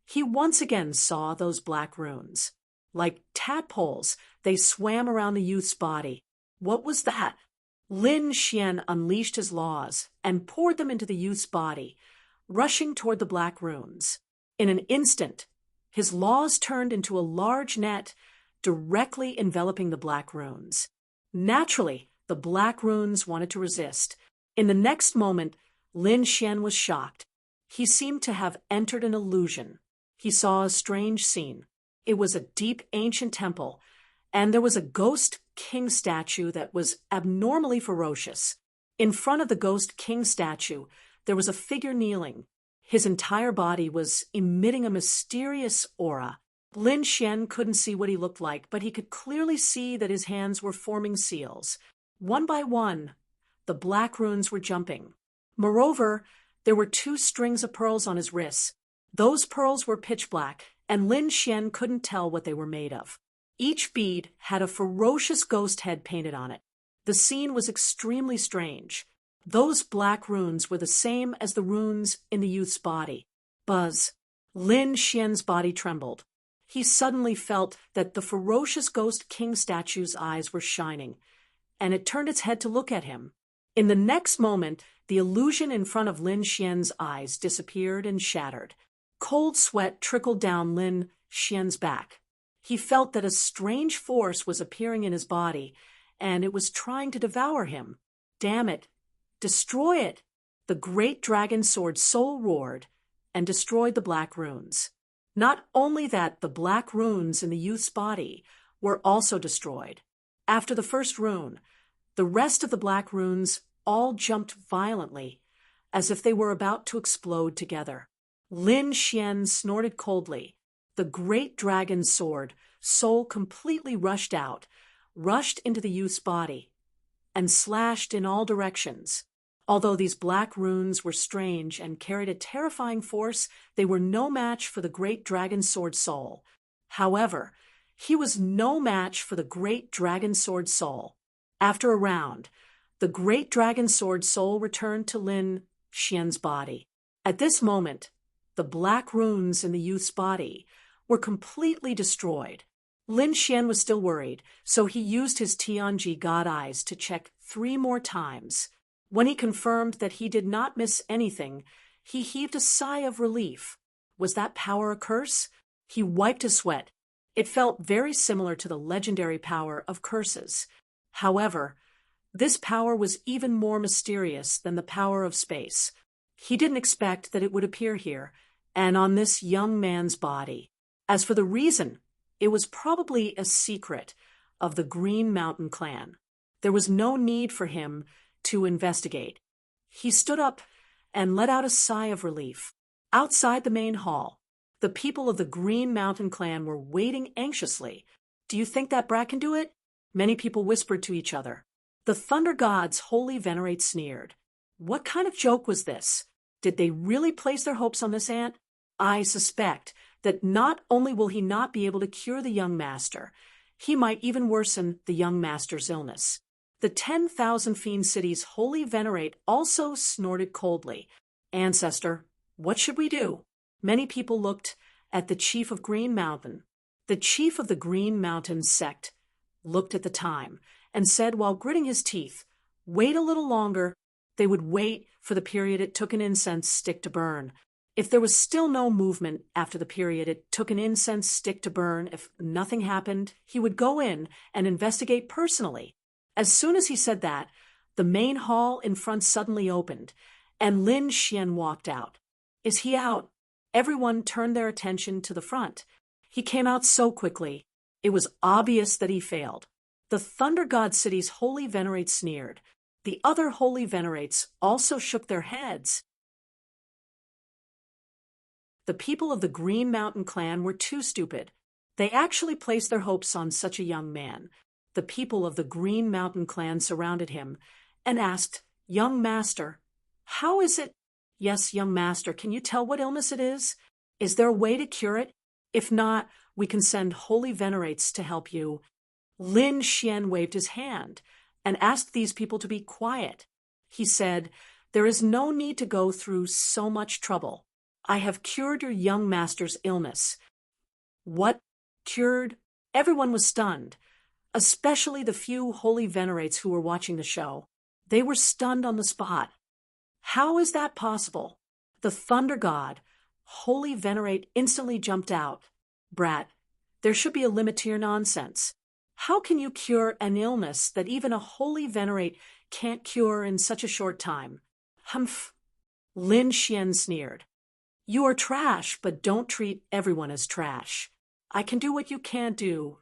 he once again saw those black runes. Like tadpoles, they swam around the youth's body. What was that? Lin Xian unleashed his laws and poured them into the youth's body, rushing toward the black runes. In an instant, his laws turned into a large net directly enveloping the black runes. Naturally, the black runes wanted to resist. In the next moment, Lin Xian was shocked. He seemed to have entered an illusion. He saw a strange scene. It was a deep ancient temple, and there was a ghost king statue that was abnormally ferocious. In front of the ghost king statue, there was a figure kneeling. His entire body was emitting a mysterious aura. Lin Xian couldn't see what he looked like, but he could clearly see that his hands were forming seals. One by one, the black runes were jumping. Moreover, there were 2 strings of pearls on his wrists. Those pearls were pitch black, and Lin Xian couldn't tell what they were made of. Each bead had a ferocious ghost head painted on it. The scene was extremely strange. Those black runes were the same as the runes in the youth's body. Buzz. Lin Xian's body trembled. He suddenly felt that the ferocious ghost king statue's eyes were shining, and it turned its head to look at him. In the next moment, the illusion in front of Lin Xian's eyes disappeared and shattered. Cold sweat trickled down Lin Xian's back. He felt that a strange force was appearing in his body, and it was trying to devour him. Damn it! Destroy it! The great dragon sword soul roared and destroyed the black runes. Not only that, the black runes in the youth's body were also destroyed. After the first rune, the rest of the black runes all jumped violently, as if they were about to explode together. Lin Xian snorted coldly. The great dragon sword, soul completely rushed out, rushed into the youth's body, and slashed in all directions. Although these black runes were strange and carried a terrifying force, they were no match for the great dragon sword soul. However, he was no match for the great dragon sword soul. After a round, the great dragon sword soul returned to Lin Xian's body. At this moment, the black runes in the youth's body were completely destroyed. Lin Xian was still worried, so he used his Tianji God eyes to check 3 more times. When he confirmed that he did not miss anything, he heaved a sigh of relief. Was that power a curse? He wiped his sweat. It felt very similar to the legendary power of curses. However, this power was even more mysterious than the power of space. He didn't expect that it would appear here, and on this young man's body. As for the reason, it was probably a secret of the Green Mountain clan. There was no need for him to investigate. He stood up and let out a sigh of relief. Outside the main hall, the people of the Green Mountain clan were waiting anxiously. Do you think that brat can do it? Many people whispered to each other. The Thunder Gods wholly venerate sneered. What kind of joke was this? Did they really place their hopes on this ant? I suspect that not only will he not be able to cure the young master, he might even worsen the young master's illness. The 10,000 fiend cities wholly venerate also snorted coldly. Ancestor, what should we do? Many people looked at the chief of Green Mountain. The chief of the Green Mountain sect looked at the time and said while gritting his teeth, wait a little longer. They would wait for the period it took an incense stick to burn. If there was still no movement after the period it took an incense stick to burn, if nothing happened, he would go in and investigate personally. As soon as he said that, the main hall in front suddenly opened, and Lin Xian walked out. Is he out? Everyone turned their attention to the front. He came out so quickly, it was obvious that he failed. The Thunder God cities wholly venerate sneered. The other holy venerates also shook their heads. The people of the Green Mountain clan were too stupid. They actually placed their hopes on such a young man. The people of the Green Mountain clan surrounded him and asked, Young Master, how is it? Yes, young master, can you tell what illness it is? Is there a way to cure it? If not, we can send holy venerates to help you. Lin Xian waved his hand and asked these people to be quiet. He said, there is no need to go through so much trouble. I have cured your young master's illness. What? Cured? Everyone was stunned, especially the few holy venerates who were watching the show. They were stunned on the spot. How is that possible? The thunder god, holy venerate, instantly jumped out. Brat, there should be a limit to your nonsense. How can you cure an illness that even a holy venerate can't cure in such a short time? Humph. Lin Xian sneered. You are trash, but don't treat everyone as trash. I can do what you can't do.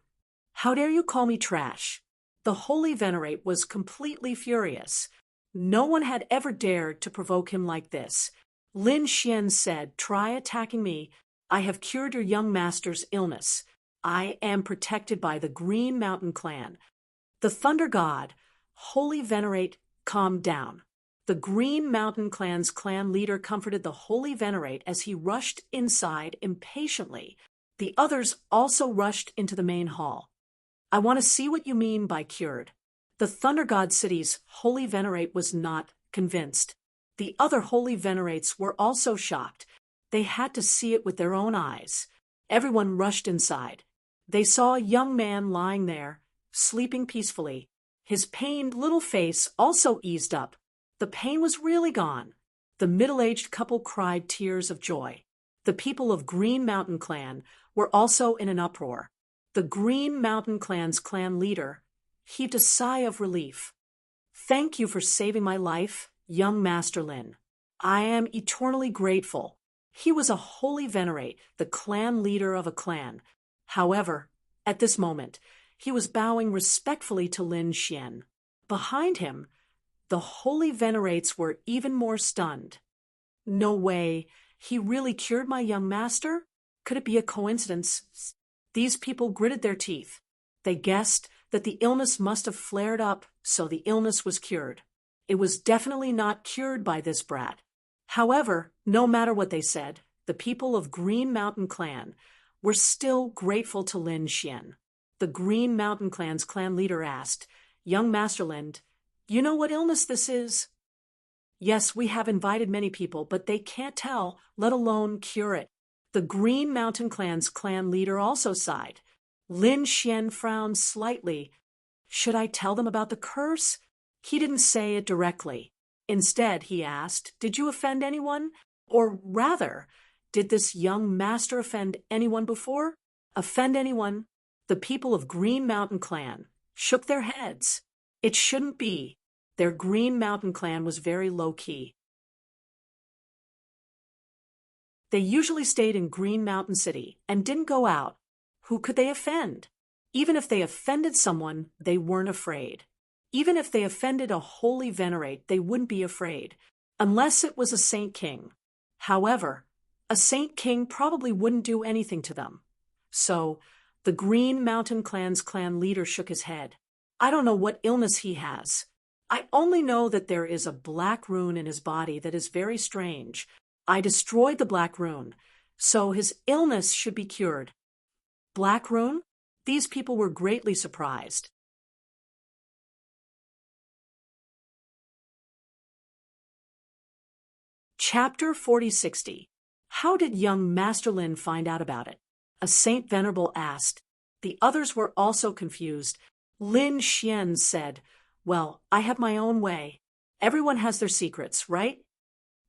How dare you call me trash? The holy venerate was completely furious. No one had ever dared to provoke him like this. Lin Xian said, try attacking me. I have cured your young master's illness. I am protected by the Green Mountain clan. The thunder god, holy venerate, calmed down. The Green Mountain clan's clan leader comforted the holy venerate as he rushed inside impatiently. The others also rushed into the main hall. I want to see what you mean by cured. The Thunder God City's holy venerate was not convinced. The other holy venerates were also shocked. They had to see it with their own eyes. Everyone rushed inside. They saw a young man lying there, sleeping peacefully. His pained little face also eased up. The pain was really gone. The middle-aged couple cried tears of joy. The people of Green Mountain Clan were also in an uproar. The Green Mountain Clan's clan leader heaved a sigh of relief. Thank you for saving my life, young Master Lin. I am eternally grateful. He was a holy venerate, the clan leader of a clan. However, at this moment, he was bowing respectfully to Lin Xian. Behind him, the holy venerates were even more stunned. No way, he really cured my young master? Could it be a coincidence? These people gritted their teeth. They guessed that the illness must have flared up, so the illness was cured. It was definitely not cured by this brat. However, no matter what they said, the people of Green Mountain Clan were still grateful to Lin Xian. The Green Mountain Clan's clan leader asked, Young Master Lin, you know what illness this is? Yes, we have invited many people, but they can't tell, let alone cure it. The Green Mountain Clan's clan leader also sighed. Lin Xian frowned slightly. Should I tell them about the curse? He didn't say it directly. Instead, he asked, did you offend anyone? Or rather, did this young master offend anyone before? Offend anyone? The people of Green Mountain Clan shook their heads. It shouldn't be. Their Green Mountain Clan was very low-key. They usually stayed in Green Mountain City and didn't go out. Who could they offend? Even if they offended someone, they weren't afraid. Even if they offended a holy venerate, they wouldn't be afraid, unless it was a saint king. However, a saint king probably wouldn't do anything to them. So, the Green Mountain Clan's clan leader shook his head. I don't know what illness he has. I only know that there is a black rune in his body that is very strange. I destroyed the black rune, so his illness should be cured. Black rune? These people were greatly surprised. Chapter 4060. How did young Master Lin find out about it? A Saint Venerable asked. The others were also confused. Lin Xian said, Well, I have my own way. Everyone has their secrets, right?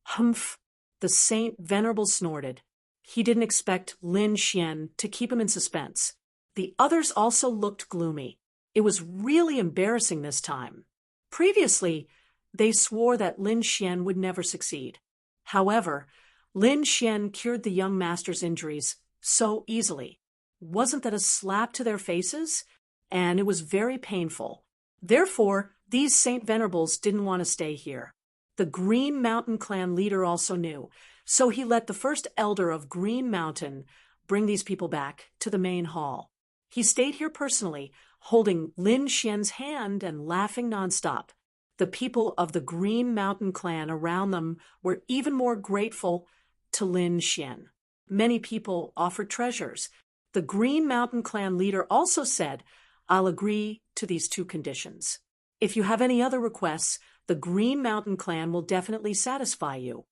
Humph. The Saint Venerable snorted. He didn't expect Lin Xian to keep him in suspense. The others also looked gloomy. It was really embarrassing this time. Previously, they swore that Lin Xian would never succeed. However, Lin Xian cured the young master's injuries so easily. Wasn't that a slap to their faces? And it was very painful. Therefore, these Saint Venerables didn't want to stay here. The Green Mountain Clan leader also knew, so he let the first elder of Green Mountain bring these people back to the main hall. He stayed here personally, holding Lin Xian's hand and laughing nonstop. The people of the Green Mountain Clan around them were even more grateful to Lin Xian. Many people offered treasures. The Green Mountain Clan leader also said, I'll agree to these two conditions. If you have any other requests, the Green Mountain Clan will definitely satisfy you.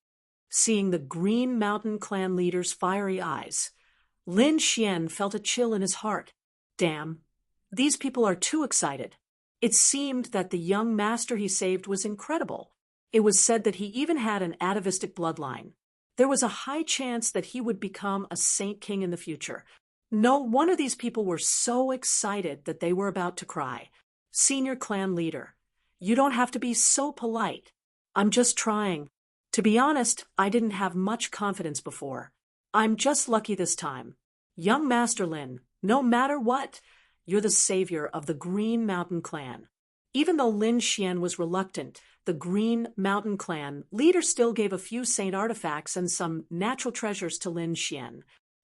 Seeing the Green Mountain Clan leader's fiery eyes, Lin Xian felt a chill in his heart. Damn. These people are too excited. It seemed that the young master he saved was incredible. It was said that he even had an atavistic bloodline. There was a high chance that he would become a saint king in the future. No one of these people were so excited that they were about to cry. Senior clan leader, you don't have to be so polite. I'm just trying. To be honest, I didn't have much confidence before. I'm just lucky this time. Young Master Lin, no matter what, you're the savior of the Green Mountain Clan. Even though Lin Xian was reluctant, the Green Mountain Clan leader still gave a few saint artifacts and some natural treasures to Lin Xian.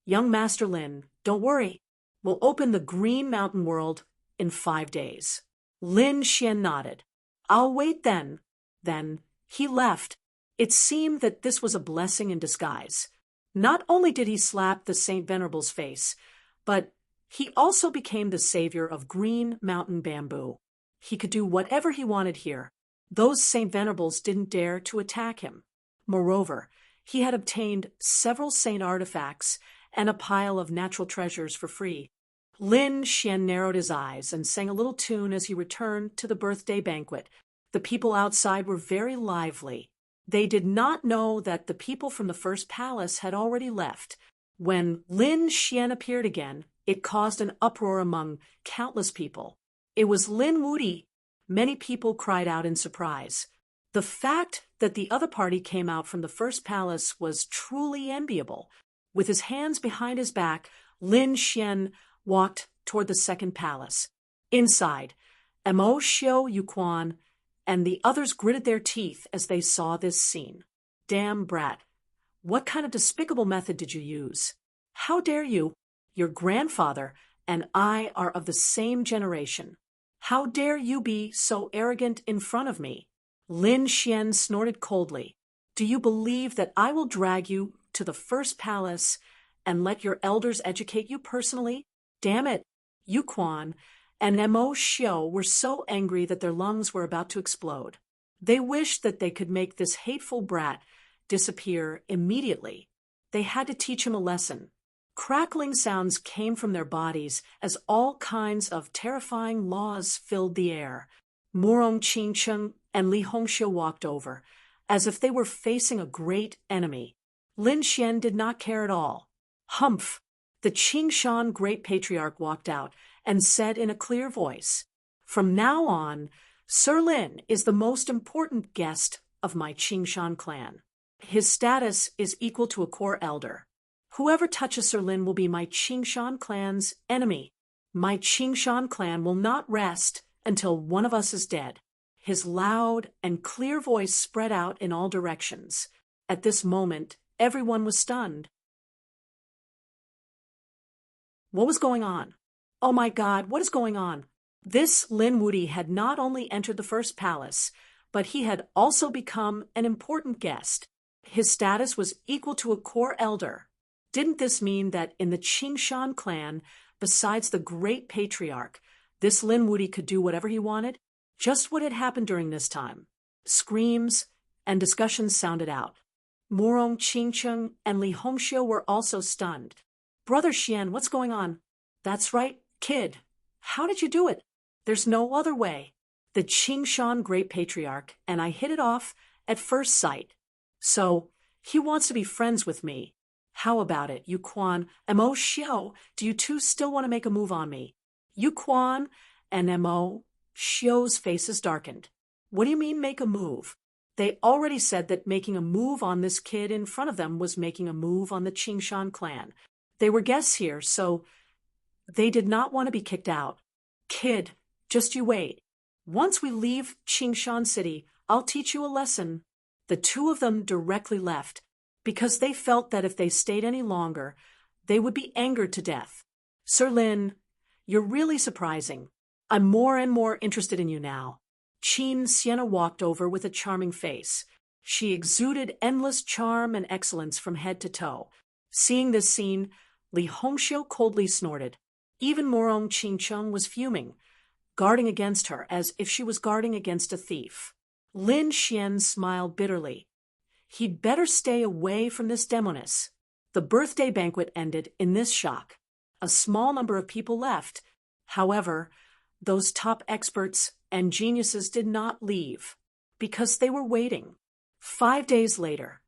Young Master Lin, don't worry. We'll open the Green Mountain world in 5 days. Lin Xian nodded. I'll wait then. Then he left. It seemed that this was a blessing in disguise. Not only did he slap the Saint Venerable's face, but he also became the savior of Green Mountain Bamboo. He could do whatever he wanted here. Those Saint Venerables didn't dare to attack him. Moreover, he had obtained several saint artifacts and a pile of natural treasures for free. Lin Xian narrowed his eyes and sang a little tune as he returned to the birthday banquet. The people outside were very lively. They did not know that the people from the first palace had already left. When Lin Xian appeared again, it caused an uproar among countless people. It was Lin Wuti. Many people cried out in surprise. The fact that the other party came out from the first palace was truly enviable. With his hands behind his back, Lin Xian walked toward the second palace. Inside, Mo Xiu Yuquan and the others gritted their teeth as they saw this scene. Damn brat. What kind of despicable method did you use? How dare you? Your grandfather and I are of the same generation. How dare you be so arrogant in front of me? Lin Xian snorted coldly. Do you believe that I will drag you to the first palace and let your elders educate you personally? Damn it! Yuquan and Mo Xiu were so angry that their lungs were about to explode. They wished that they could make this hateful brat disappear immediately. They had to teach him a lesson. Crackling sounds came from their bodies as all kinds of terrifying laws filled the air. Murong Qingcheng and Li Hongxiu walked over, as if they were facing a great enemy. Lin Xian did not care at all. Humph! The Qingshan Great Patriarch walked out and said in a clear voice, From now on, Sir Lin is the most important guest of my Qingshan clan. His status is equal to a core elder. Whoever touches Sir Lin will be my Qingshan clan's enemy. My Qingshan clan will not rest until one of us is dead. His loud and clear voice spread out in all directions. At this moment, everyone was stunned. What was going on? Oh my God, what is going on? This Lin Wuti had not only entered the first palace, but he had also become an important guest. His status was equal to a core elder. Didn't this mean that in the Qingshan clan, besides the great patriarch, this Lin Wuti could do whatever he wanted? Just what had happened during this time. Screams and discussions sounded out. Murong Qingcheng and Li Hongxiu were also stunned. Brother Xian, what's going on? That's right, kid. How did you do it? There's no other way. The Qingshan Great Patriarch and I hit it off at first sight. So, he wants to be friends with me. How about it, Yuquan and Mo Xiu? Do you two still want to make a move on me? Yuquan and Mo Xiu's faces darkened. What do you mean make a move? They already said that making a move on this kid in front of them was making a move on the Qingshan clan. They were guests here, so they did not want to be kicked out. Kid, just you wait. Once we leave Qingshan City, I'll teach you a lesson. The two of them directly left, because they felt that if they stayed any longer, they would be angered to death. Sir Lin, you're really surprising. I'm more and more interested in you now. Qin Sienna walked over with a charming face. She exuded endless charm and excellence from head to toe. Seeing this scene, Li Hongxiu coldly snorted. Even Murong Qingcheng was fuming, guarding against her as if she was guarding against a thief. Lin Xian smiled bitterly. He'd better stay away from this demoness. The birthday banquet ended in this shock. A small number of people left, However, those top experts and geniuses did not leave because they were waiting. 5 days later,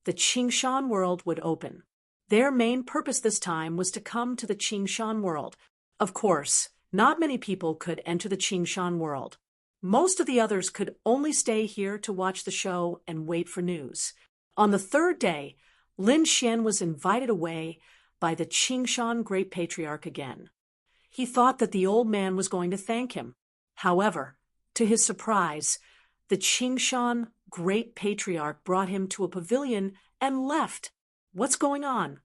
the Qingshan world would open. Their main purpose this time was to come to the Qingshan world. Of course, not many people could enter the Qingshan world. Most of the others could only stay here to watch the show and wait for news. On the third day, Lin Xian was invited away by the Qingshan Great Patriarch again. He thought that the old man was going to thank him. However, to his surprise, the Qingshan Great Patriarch brought him to a pavilion and left. What's going on?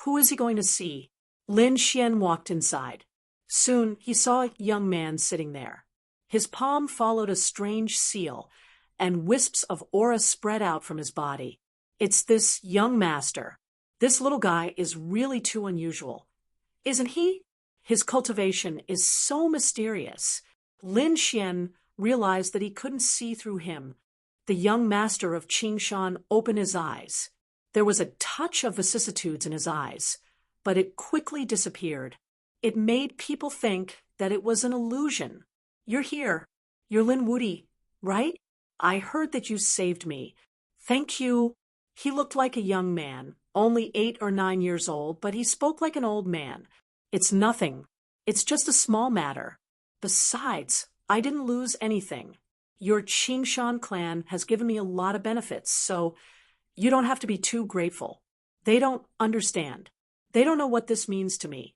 Who is he going to see? Lin Xian walked inside. Soon he saw a young man sitting there. His palm followed a strange seal, and wisps of aura spread out from his body. It's this young master. This little guy is really too unusual. Isn't he? His cultivation is so mysterious. Lin Xian realized that he couldn't see through him. The young master of Qingshan opened his eyes. There was a touch of vicissitudes in his eyes, but it quickly disappeared. It made people think that it was an illusion. You're here. You're Lin Wudi, right? I heard that you saved me. Thank you. He looked like a young man, only 8 or 9 years old, but he spoke like an old man. It's nothing. It's just a small matter. Besides, I didn't lose anything. Your Qingshan clan has given me a lot of benefits, so you don't have to be too grateful. They don't understand. They don't know what this means to me.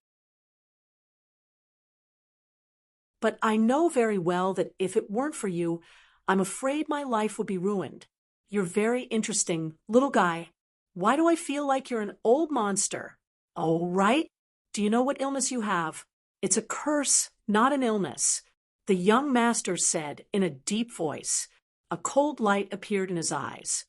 But I know very well that if it weren't for you, I'm afraid my life would be ruined. You're very interesting, little guy. Why do I feel like you're an old monster? Oh, right? Do you know what illness you have? It's a curse, not an illness. The young master said in a deep voice. A cold light appeared in his eyes.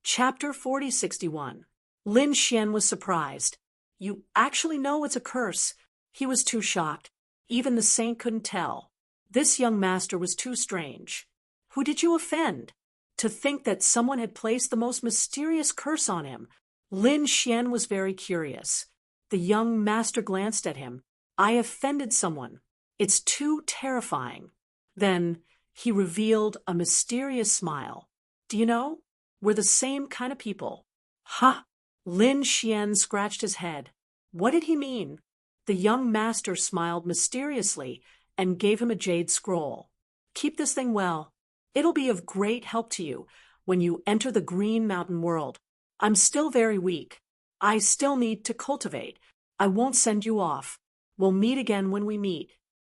Chapter 4061. Lin Xian was surprised. You actually know it's a curse. He was too shocked. Even the saint couldn't tell. This young master was too strange. Who did you offend? To think that someone had placed the most mysterious curse on him. Lin Xian was very curious. The young master glanced at him. I offended someone. It's too terrifying. Then he revealed a mysterious smile. Do you know? We're the same kind of people. Ha! Lin Xian scratched his head. What did he mean? The young master smiled mysteriously and gave him a jade scroll. Keep this thing well. It'll be of great help to you when you enter the Green Mountain world. I'm still very weak. I still need to cultivate. I won't send you off. We'll meet again when we meet.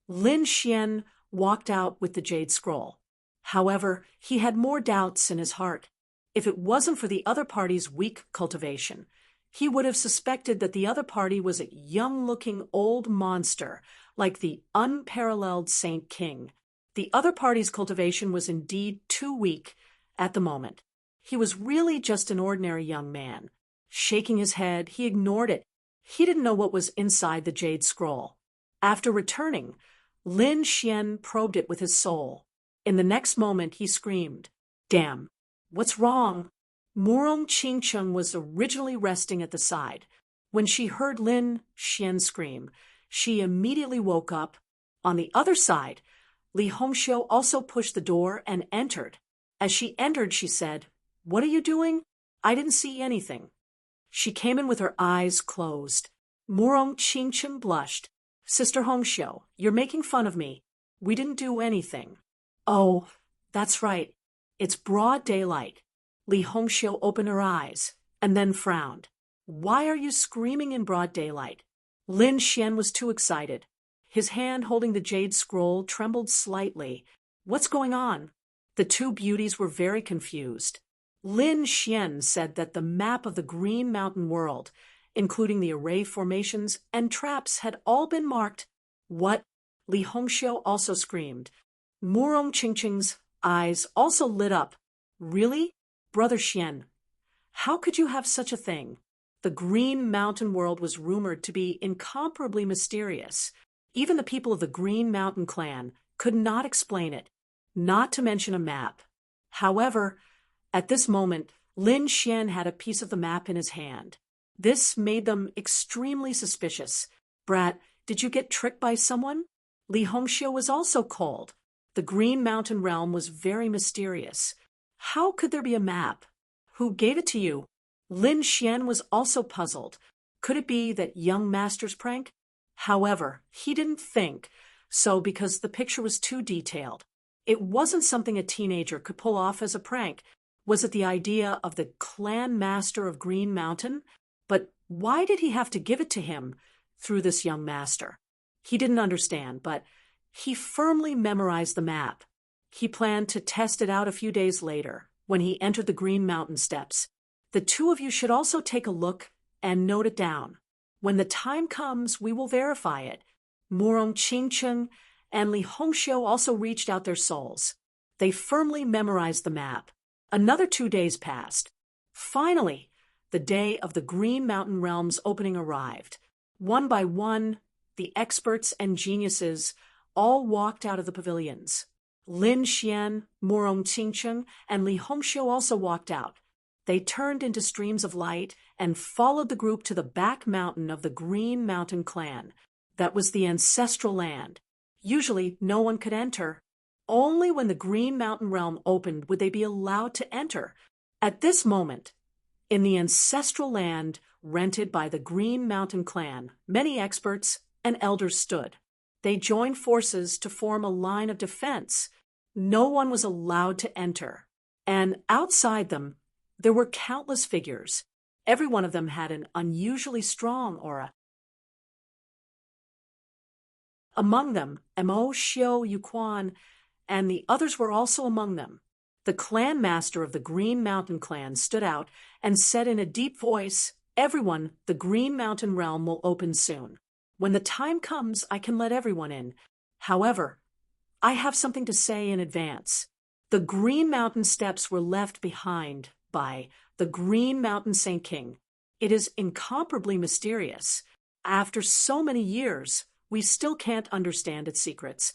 Lin Xian walked out with the jade scroll. However, he had more doubts in his heart. If it wasn't for the other party's weak cultivation, he would have suspected that the other party was a young-looking old monster, like the unparalleled Saint King. The other party's cultivation was indeed too weak at the moment. He was really just an ordinary young man. Shaking his head, he ignored it. He didn't know what was inside the jade scroll. After returning, Lin Xian probed it with his soul. In the next moment, he screamed, Damn! What's wrong? Murong Qingcheng was originally resting at the side. When she heard Lin Xian scream, she immediately woke up. On the other side, Li Hongxiu also pushed the door and entered. As she entered, she said, What are you doing? I didn't see anything. She came in with her eyes closed. Murong Qingcheng blushed. Sister Hongxiu, you're making fun of me. We didn't do anything. Oh, that's right. It's broad daylight. Li Hongxiu opened her eyes and then frowned. Why are you screaming in broad daylight? Lin Xian was too excited. His hand holding the jade scroll trembled slightly. What's going on? The two beauties were very confused. Lin Xian said that the map of the Green Mountain world, including the array formations and traps, had all been marked. What? Li Hongxiu also screamed. Murong Qingcheng's eyes also lit up. Really? Brother Xian, how could you have such a thing? The Green Mountain world was rumored to be incomparably mysterious. Even the people of the Green Mountain clan could not explain it, not to mention a map. However, at this moment, Lin Xian had a piece of the map in his hand. This made them extremely suspicious. Brat, did you get tricked by someone? Li Hongxiu was also cold. The Green Mountain realm was very mysterious. How could there be a map? Who gave it to you? Lin Xian was also puzzled. Could it be that young master's prank? However, he didn't think so because the picture was too detailed. It wasn't something a teenager could pull off as a prank. Was it the idea of the clan master of Green Mountain? But why did he have to give it to him through this young master? He didn't understand, but he firmly memorized the map. He planned to test it out a few days later, when he entered the Green Mountain steps. The two of you should also take a look and note it down. When the time comes, we will verify it. Murong Qingcheng and Li Hongxiu also reached out their souls. They firmly memorized the map. Another 2 days passed. Finally, the day of the Green Mountain Realm's opening arrived. One by one, the experts and geniuses all walked out of the pavilions. Lin Xian, Murong Qingcheng, and Li Hongxiu also walked out. They turned into streams of light and followed the group to the back mountain of the Green Mountain clan. That was the ancestral land. Usually, no one could enter. Only when the Green Mountain realm opened would they be allowed to enter. At this moment, in the ancestral land rented by the Green Mountain clan, many experts and elders stood. They joined forces to form a line of defense. No one was allowed to enter. And outside them, there were countless figures. Every one of them had an unusually strong aura. Among them, Mo Xiu Yuquan, and the others were also among them. The clan master of the Green Mountain clan stood out and said in a deep voice, "Everyone, the Green Mountain realm will open soon. When the time comes, I can let everyone in. However, I have something to say in advance. The Green Mountain steps were left behind by the Green Mountain Saint King. It is incomparably mysterious. After so many years, we still can't understand its secrets.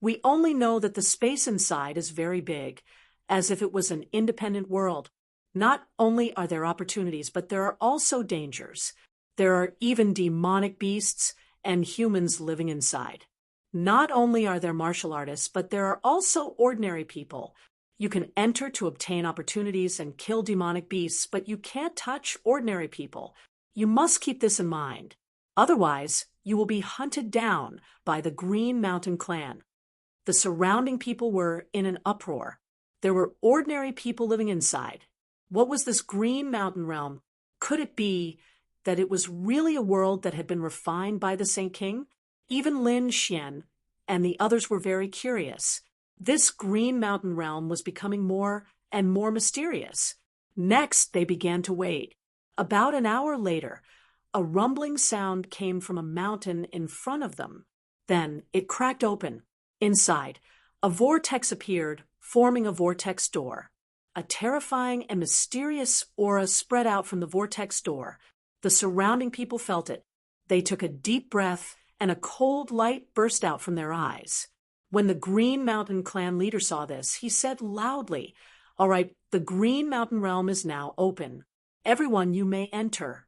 We only know that the space inside is very big, as if it was an independent world. Not only are there opportunities, but there are also dangers. There are even demonic beasts and humans living inside. Not only are there martial artists, but there are also ordinary people. You can enter to obtain opportunities and kill demonic beasts, but you can't touch ordinary people. You must keep this in mind. Otherwise, you will be hunted down by the Green Mountain clan." The surrounding people were in an uproar. There were ordinary people living inside. What was this Green Mountain realm? Could it be that it was really a world that had been refined by the Saint King? Even Lin Xian and the others were very curious. This Green Mountain realm was becoming more and more mysterious. Next, they began to wait. About an hour later, a rumbling sound came from a mountain in front of them. Then it cracked open. Inside, a vortex appeared, forming a vortex door. A terrifying and mysterious aura spread out from the vortex door. The surrounding people felt it. They took a deep breath, and a cold light burst out from their eyes. When the Green Mountain clan leader saw this, he said loudly, "All right, the Green Mountain realm is now open. Everyone, you may enter."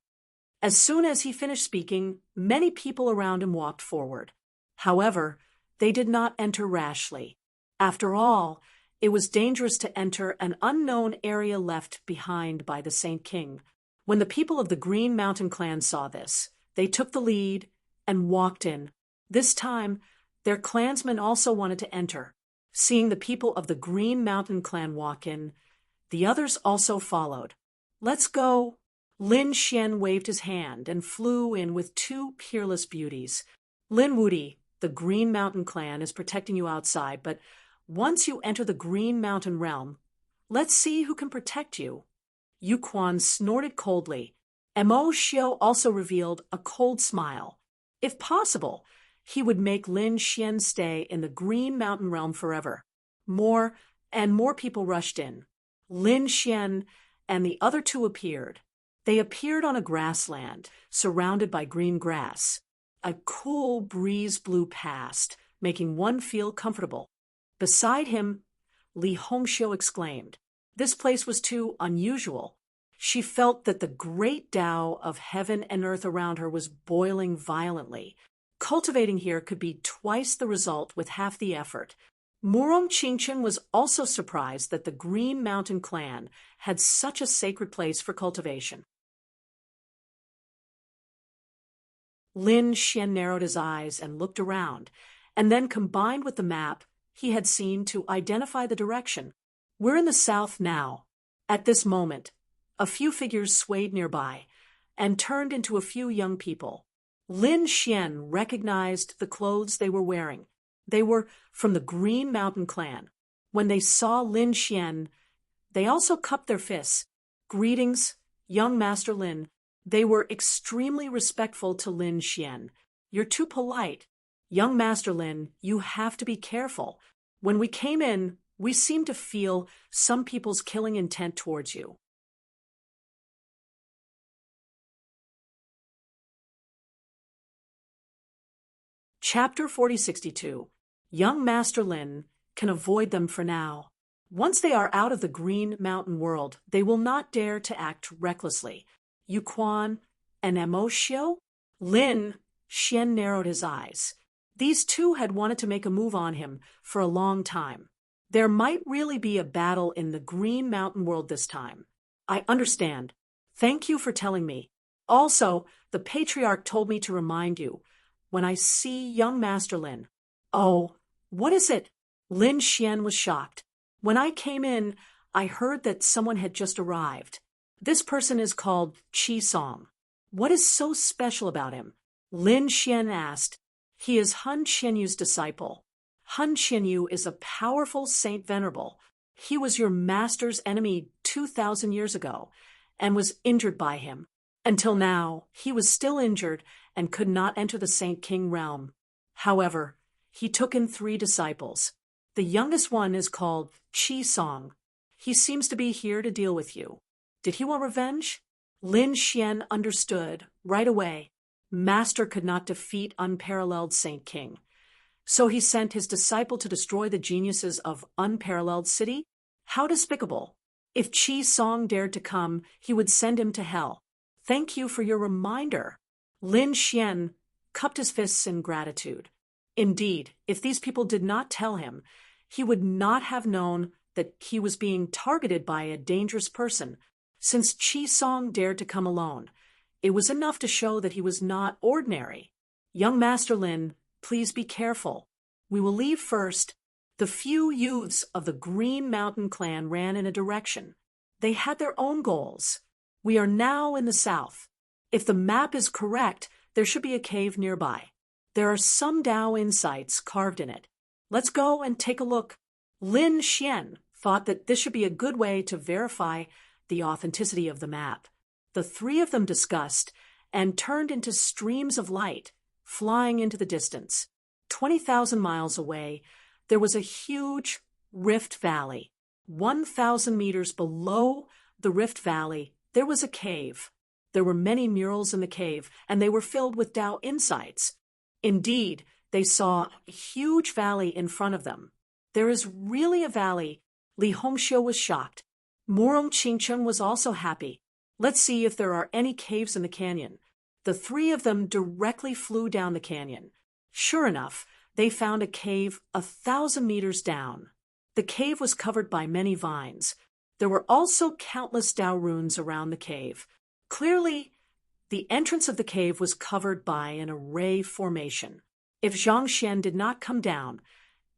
As soon as he finished speaking, many people around him walked forward. However, they did not enter rashly. After all, it was dangerous to enter an unknown area left behind by the Saint King. When the people of the Green Mountain clan saw this, they took the lead and walked in. This time, their clansmen also wanted to enter. Seeing the people of the Green Mountain clan walk in, the others also followed. "Let's go." Lin Xian waved his hand and flew in with two peerless beauties. "Lin Wudi, the Green Mountain clan is protecting you outside, but once you enter the Green Mountain realm, let's see who can protect you." Yuquan snorted coldly. Mo Xiu also revealed a cold smile. If possible, he would make Lin Xian stay in the Green Mountain realm forever. More and more people rushed in. Lin Xian and the other two appeared. They appeared on a grassland, surrounded by green grass. A cool breeze blew past, making one feel comfortable. Beside him, Li Hongxiu exclaimed, This place was too unusual. She felt that the great Tao of heaven and earth around her was boiling violently. Cultivating here could be twice the result with half the effort. Murong Qingchen was also surprised that the Green Mountain clan had such a sacred place for cultivation. Lin Xian narrowed his eyes and looked around, and then combined with the map he had seen to identify the direction. We're in the south now. At this moment, a few figures swayed nearby and turned into a few young people. Lin Xian recognized the clothes they were wearing. They were from the Green Mountain clan. When they saw Lin Xian, they also cupped their fists. Greetings, young Master Lin. They were extremely respectful to Lin Xian. You're too polite. Young Master Lin, you have to be careful. When we came in, we seemed to feel some people's killing intent towards you. Chapter 4062. Young Master Lin can avoid them for now. Once they are out of the Green Mountain world, they will not dare to act recklessly. Yu Quan and Mo Xiu? Lin Xian narrowed his eyes. These two had wanted to make a move on him for a long time. There might really be a battle in the Green Mountain world this time. I understand. Thank you for telling me. Also, the Patriarch told me to remind you, when I see young Master Lin. Oh, what is it? Lin Xian was shocked. When I came in, I heard that someone had just arrived. This person is called Qi Song. What is so special about him? Lin Xian asked. He is Han Qianyu's disciple. Han Qianyu is a powerful Saint Venerable. He was your master's enemy 2,000 years ago and was injured by him. Until now, he was still injured and could not enter the Saint King realm. However, he took in 3 disciples. The youngest one is called Qi Song. He seems to be here to deal with you. Did he want revenge? Lin Xian understood right away. Master could not defeat unparalleled Saint King. So he sent his disciple to destroy the geniuses of unparalleled city? How despicable. If Qi Song dared to come, he would send him to hell. Thank you for your reminder. Lin Xian cupped his fists in gratitude. Indeed, if these people did not tell him, he would not have known that he was being targeted by a dangerous person. Since Qi Song dared to come alone, it was enough to show that he was not ordinary. Young Master Lin, please be careful. We will leave first. The few youths of the Green Mountain clan ran in a direction. They had their own goals. We are now in the south. If the map is correct, there should be a cave nearby. There are some Tao insights carved in it. Let's go and take a look. Lin Xian thought that this should be a good way to verify the authenticity of the map. The 3 of them discussed and turned into streams of light, flying into the distance. 20,000 miles away, there was a huge rift valley. 1,000 meters below the rift valley, there was a cave. There were many murals in the cave, and they were filled with Tao insights. Indeed, they saw a huge valley in front of them. There is really a valley. Li Hongxiu was shocked. Murong Qingchen was also happy. Let's see if there are any caves in the canyon. The 3 of them directly flew down the canyon. Sure enough, they found a cave 1,000 meters down. The cave was covered by many vines. There were also countless Tao runes around the cave. Clearly, the entrance of the cave was covered by an array formation. If Zhang Xian did not come down,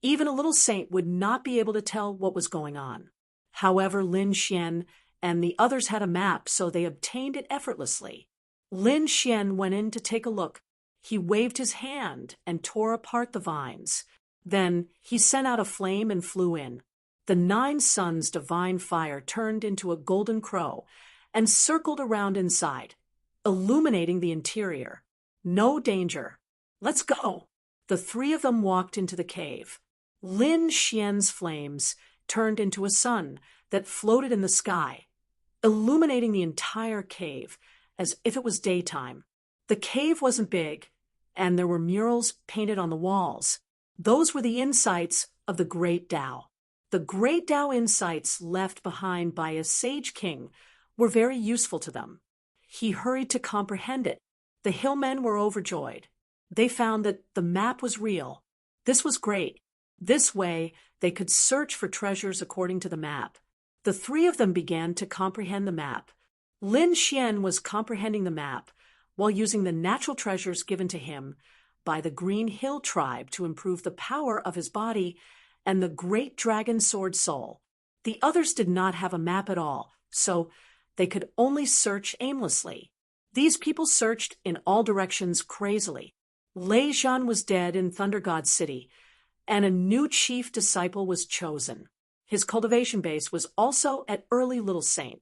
even a little saint would not be able to tell what was going on. However, Lin Xian and the others had a map, so they obtained it effortlessly. Lin Xian went in to take a look. He waved his hand and tore apart the vines. Then he sent out a flame and flew in. The 9 suns' divine fire turned into a golden crow and circled around inside, illuminating the interior. No danger. Let's go. The 3 of them walked into the cave. Lin Xian's flames turned into a sun that floated in the sky, illuminating the entire cave as if it was daytime. The cave wasn't big, and there were murals painted on the walls. Those were the insights of the great Tao. The great Tao insights left behind by a sage king were very useful to them. He hurried to comprehend it. The hillmen were overjoyed. They found that the map was real. This was great. This way, they could search for treasures according to the map. The three of them began to comprehend the map. Lin Xian was comprehending the map while using the natural treasures given to him by the Green Hill tribe to improve the power of his body and the great dragon sword soul. The others did not have a map at all, so they could only search aimlessly. These people searched in all directions crazily. Lei Zhan was dead in Thunder God City, and a new chief disciple was chosen. His cultivation base was also at early Little Saint.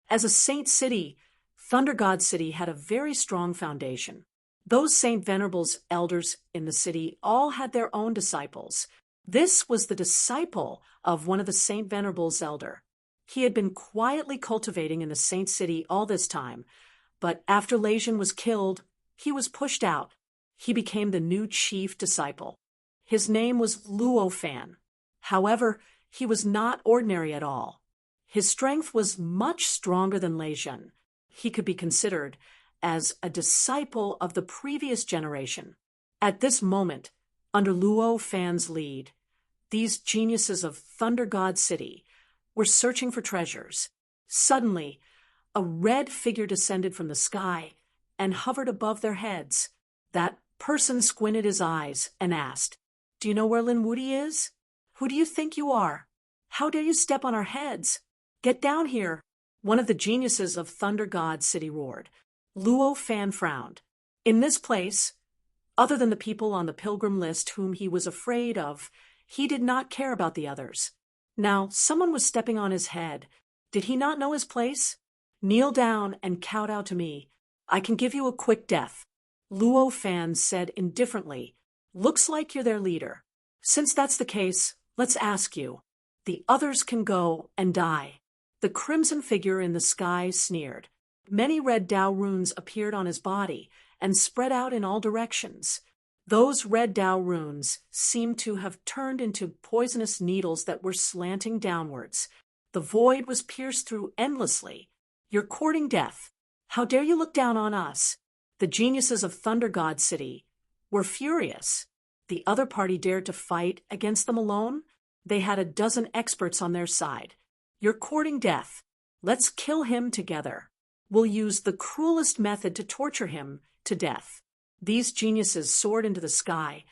As a saint city, Thunder God City had a very strong foundation. Those Saint Venerables elders in the city all had their own disciples. This was the disciple of one of the Saint Venerables elder. He had been quietly cultivating in the Saint City all this time, but after Lei Zhan was killed, he was pushed out. He became the new chief disciple. His name was Luo Fan. However, he was not ordinary at all. His strength was much stronger than Lei Zhan. He could be considered as a disciple of the previous generation. At this moment, under Luo Fan's lead, these geniuses of Thunder God City were searching for treasures. Suddenly, a red figure descended from the sky and hovered above their heads. That person squinted his eyes and asked, "Do you know where Lin Wuti is? Who do you think you are? How dare you step on our heads? Get down here!" One of the geniuses of Thunder God City roared. Luo Fan frowned. In this place, other than the people on the pilgrim list whom he was afraid of, he did not care about the others. Now, someone was stepping on his head. Did he not know his place? "Kneel down and kowtow to me. I can give you a quick death." Luo Fan said indifferently, "Looks like you're their leader. Since that's the case, let's ask you. The others can go and die." The crimson figure in the sky sneered. Many red Tao runes appeared on his body and spread out in all directions. Those red Tao runes seemed to have turned into poisonous needles that were slanting downwards. The void was pierced through endlessly. "You're courting death. How dare you look down on us?" The geniuses of Thunder God City were furious. The other party dared to fight against them alone? They had a dozen experts on their side. "You're courting death. Let's kill him together. We'll use the cruelest method to torture him to death." These geniuses soared into the sky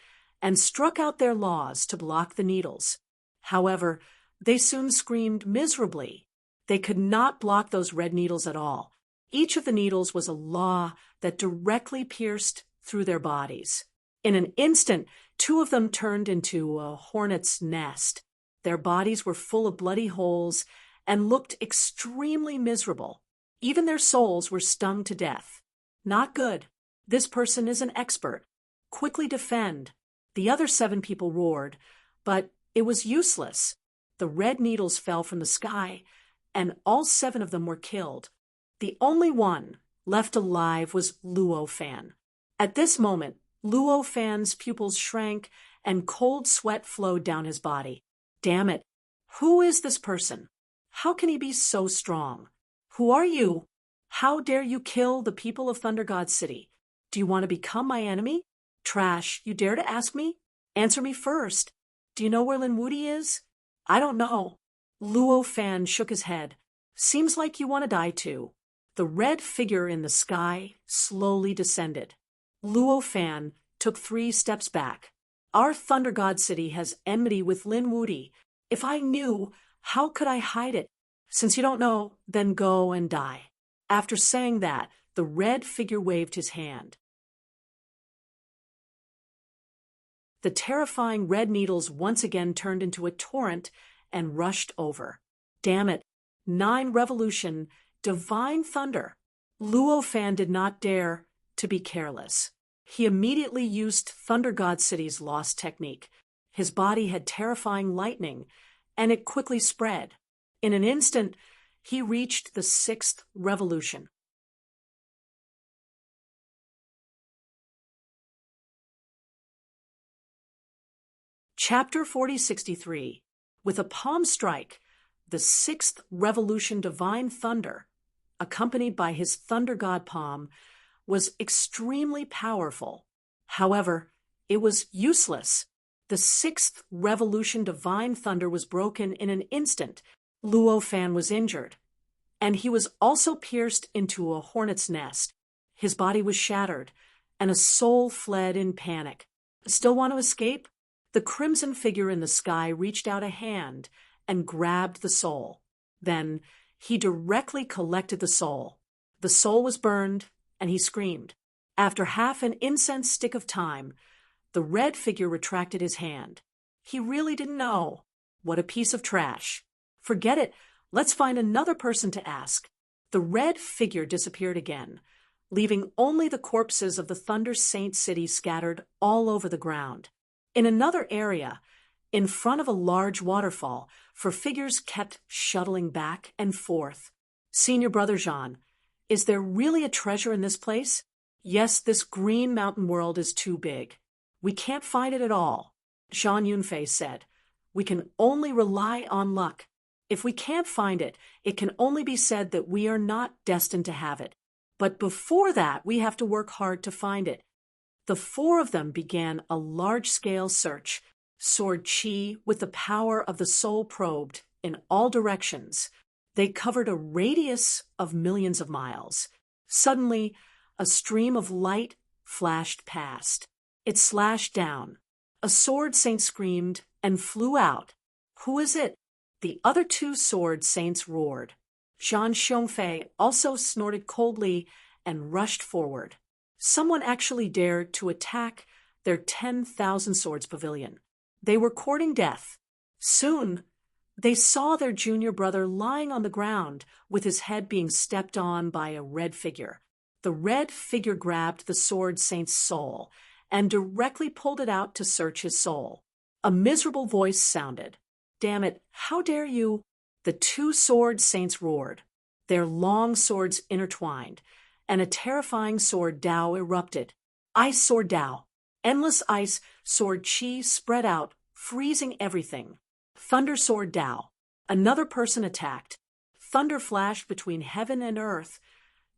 and struck out their laws to block the needles. However, they soon screamed miserably. They could not block those red needles at all. Each of the needles was a law that directly pierced through their bodies. In an instant, two of them turned into a hornet's nest. Their bodies were full of bloody holes and looked extremely miserable. Even their souls were stung to death. "Not good. This person is an expert. Quickly defend." The other 7 people roared, but it was useless. The red needles fell from the sky, and all 7 of them were killed. The only one left alive was Luo Fan. At this moment, Luo Fan's pupils shrank and cold sweat flowed down his body. Damn it! Who is this person? How can he be so strong? Who are you? How dare you kill the people of Thunder God City? Do you want to become my enemy? Trash, you dare to ask me? Answer me first. Do you know where Lin Wuti is? I don't know. Luo Fan shook his head. Seems like you want to die too. The red figure in the sky slowly descended. Luo Fan took 3 steps back. Our Thunder God City has enmity with Lin Wuti. If I knew, how could I hide it? Since you don't know, then go and die. After saying that, the red figure waved his hand. The terrifying red needles once again turned into a torrent and rushed over. Damn it! 9 revolution, divine thunder. Luo Fan did not dare to be careless. He immediately used Thunder God City's lost technique. His body had terrifying lightning, and it quickly spread. In an instant, he reached the 6th revolution. Chapter 4063. With a palm strike, the sixth revolution divine thunder, accompanied by his thunder god palm, was extremely powerful. However, it was useless. The sixth revolution divine thunder was broken in an instant. Luo Fan was injured, and he was also pierced into a hornet's nest. His body was shattered, and a soul fled in panic. Still want to escape? The crimson figure in the sky reached out a hand and grabbed the soul. Then he directly collected the soul. The soul was burned, and he screamed. After half an incense stick of time, the red figure retracted his hand. He really didn't know. What a piece of trash. Forget it. Let's find another person to ask. The red figure disappeared again, leaving only the corpses of the Thunder Saint City scattered all over the ground. In another area, in front of a large waterfall, four figures kept shuttling back and forth. Senior Brother Jean, is there really a treasure in this place? Yes, this green mountain world is too big. We can't find it at all. Jean Yunfei said, we can only rely on luck. If we can't find it, it can only be said that we are not destined to have it. But before that, we have to work hard to find it. The four of them began a large-scale search. Sword Qi, with the power of the soul, probed in all directions. They covered a radius of millions of miles. Suddenly, a stream of light flashed past. It slashed down. A sword saint screamed and flew out. Who is it? The other two sword saints roared. Zhang Xiongfei also snorted coldly and rushed forward. Someone actually dared to attack their 10,000 swords pavilion. They were courting death. Soon, they saw their junior brother lying on the ground with his head being stepped on by a red figure. The red figure grabbed the sword saint's soul and directly pulled it out to search his soul. A miserable voice sounded. Damn it, how dare you? The two sword saints roared. Their long swords intertwined, and a terrifying sword Dao erupted. Ice sword Dao. Endless ice sword Qi spread out, freezing everything. Thunder sword Dao. Another person attacked. Thunder flashed between heaven and earth,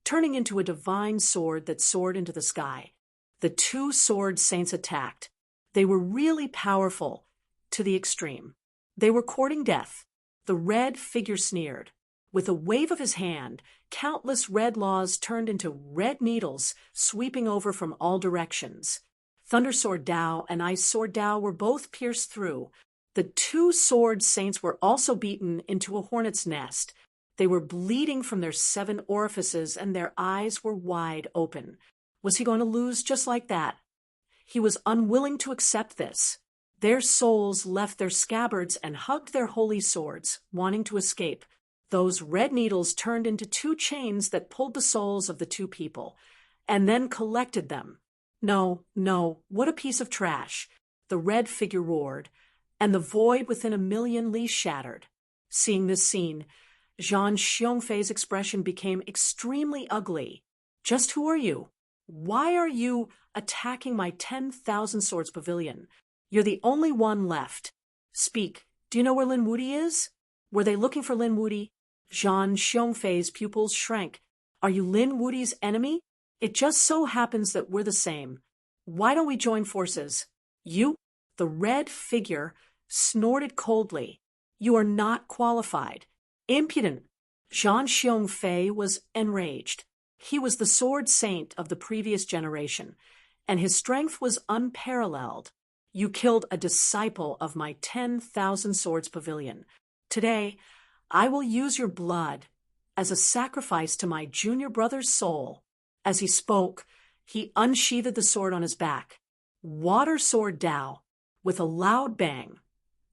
turning into a divine sword that soared into the sky. The two sword saints attacked. They were really powerful, to the extreme. They were courting death. The red figure sneered. With a wave of his hand, countless red laws turned into red needles, sweeping over from all directions. Thunder Sword Dao and Ice Sword Dao were both pierced through. The two sword saints were also beaten into a hornet's nest. They were bleeding from their 7 orifices, and their eyes were wide open. Was he going to lose just like that? He was unwilling to accept this. Their souls left their scabbards and hugged their holy swords, wanting to escape. Those red needles turned into 2 chains that pulled the souls of the 2 people, and then collected them. No, what a piece of trash. The red figure roared, and the void within 1,000,000 li shattered. Seeing this scene, Zhang Xiongfei's expression became extremely ugly. Just who are you? Why are you attacking my 10,000 swords pavilion? You're the only one left. Speak. Do you know where Lin Wudi is? Were they looking for Lin Wudi? Zhang Xiongfei's pupils shrank. Are you Lin Wudi's enemy? It just so happens that we're the same. Why don't we join forces? You? The red figure snorted coldly. You are not qualified. Impudent. Zhang Xiongfei was enraged. He was the sword saint of the previous generation, and his strength was unparalleled. You killed a disciple of my 10,000 swords pavilion. Today, I will use your blood as a sacrifice to my junior brother's soul. As he spoke, he unsheathed the sword on his back. Water sword Dao, with a loud bang.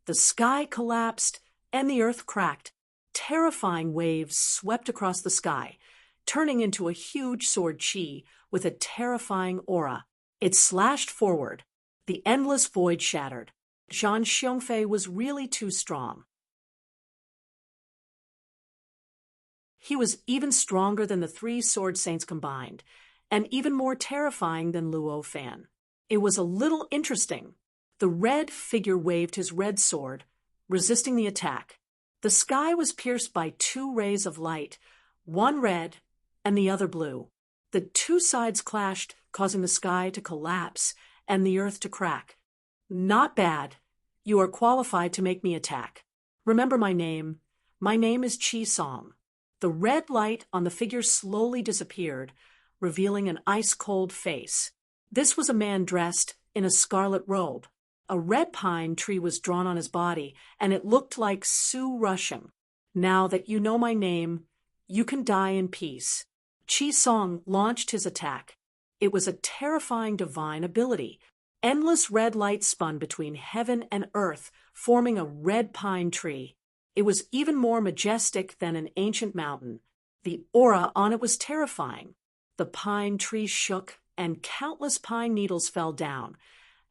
The sky collapsed and the earth cracked. Terrifying waves swept across the sky, turning into a huge sword Qi with a terrifying aura. It slashed forward. The endless void shattered. Zhang Xiongfei was really too strong. He was even stronger than the 3 sword saints combined, and even more terrifying than Luo Fan. It was a little interesting. The red figure waved his red sword, resisting the attack. The sky was pierced by two rays of light, one red and the other blue. The two sides clashed, causing the sky to collapse and the earth to crack. Not bad. You are qualified to make me attack. Remember my name. My name is Chi Song. The red light on the figure slowly disappeared, revealing an ice-cold face. This was a man dressed in a scarlet robe. A red pine tree was drawn on his body, and it looked like Sioux rushing. Now that you know my name, you can die in peace. Chi Song launched his attack. It was a terrifying divine ability. Endless red light spun between heaven and earth, forming a red pine tree. It was even more majestic than an ancient mountain. The aura on it was terrifying. The pine tree shook, and countless pine needles fell down,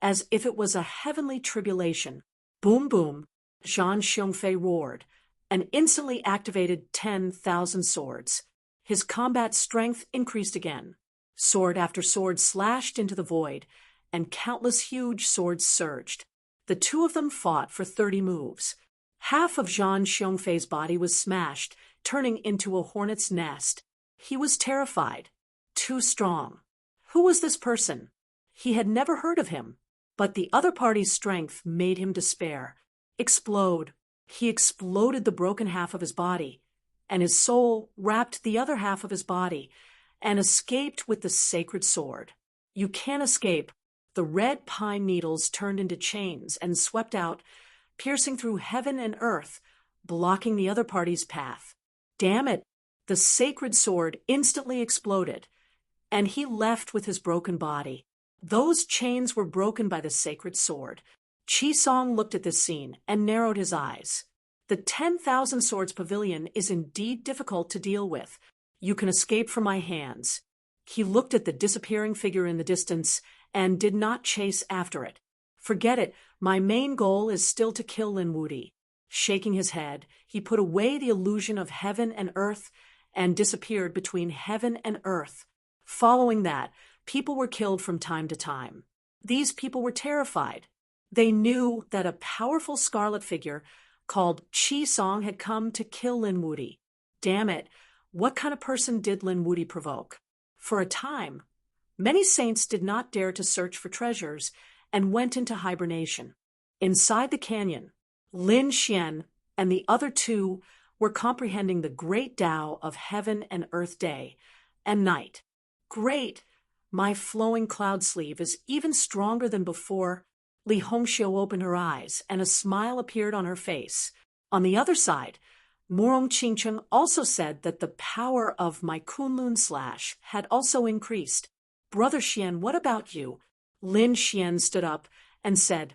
as if it was a heavenly tribulation. Boom, boom, Zhang Xiongfei roared, and instantly activated 10,000 swords. His combat strength increased again. Sword after sword slashed into the void, and countless huge swords surged. The two of them fought for 30 moves. Half of Zhang Xiongfei's body was smashed, turning into a hornet's nest. He was terrified. Too strong. Who was this person? He had never heard of him. But the other party's strength made him despair. Explode. He exploded the broken half of his body, and his soul wrapped the other half of his body and escaped with the sacred sword. You can't escape. The red pine needles turned into chains and swept out, piercing through heaven and earth, blocking the other party's path. Damn it! The sacred sword instantly exploded, and he left with his broken body. Those chains were broken by the sacred sword. Chi Song looked at this scene and narrowed his eyes. The 10,000 swords pavilion is indeed difficult to deal with. You can escape from my hands. He looked at the disappearing figure in the distance and did not chase after it. Forget it. My main goal is still to kill Lin Wudi. Shaking his head, he put away the illusion of heaven and earth and disappeared between heaven and earth. Following that, people were killed from time to time. These people were terrified. They knew that a powerful scarlet figure called Chi Song had come to kill Lin Wudi. Damn it, what kind of person did Lin Wudi provoke? For a time, many saints did not dare to search for treasures and went into hibernation. Inside the canyon, Lin Xian and the other two were comprehending the great Tao of heaven and earth, day and night. Great! My flowing cloud sleeve is even stronger than before. Li Hongxiu opened her eyes, and a smile appeared on her face. On the other side, Murong Qingcheng also said that the power of my Kunlun slash had also increased. Brother Xian, what about you? Lin Xian stood up and said,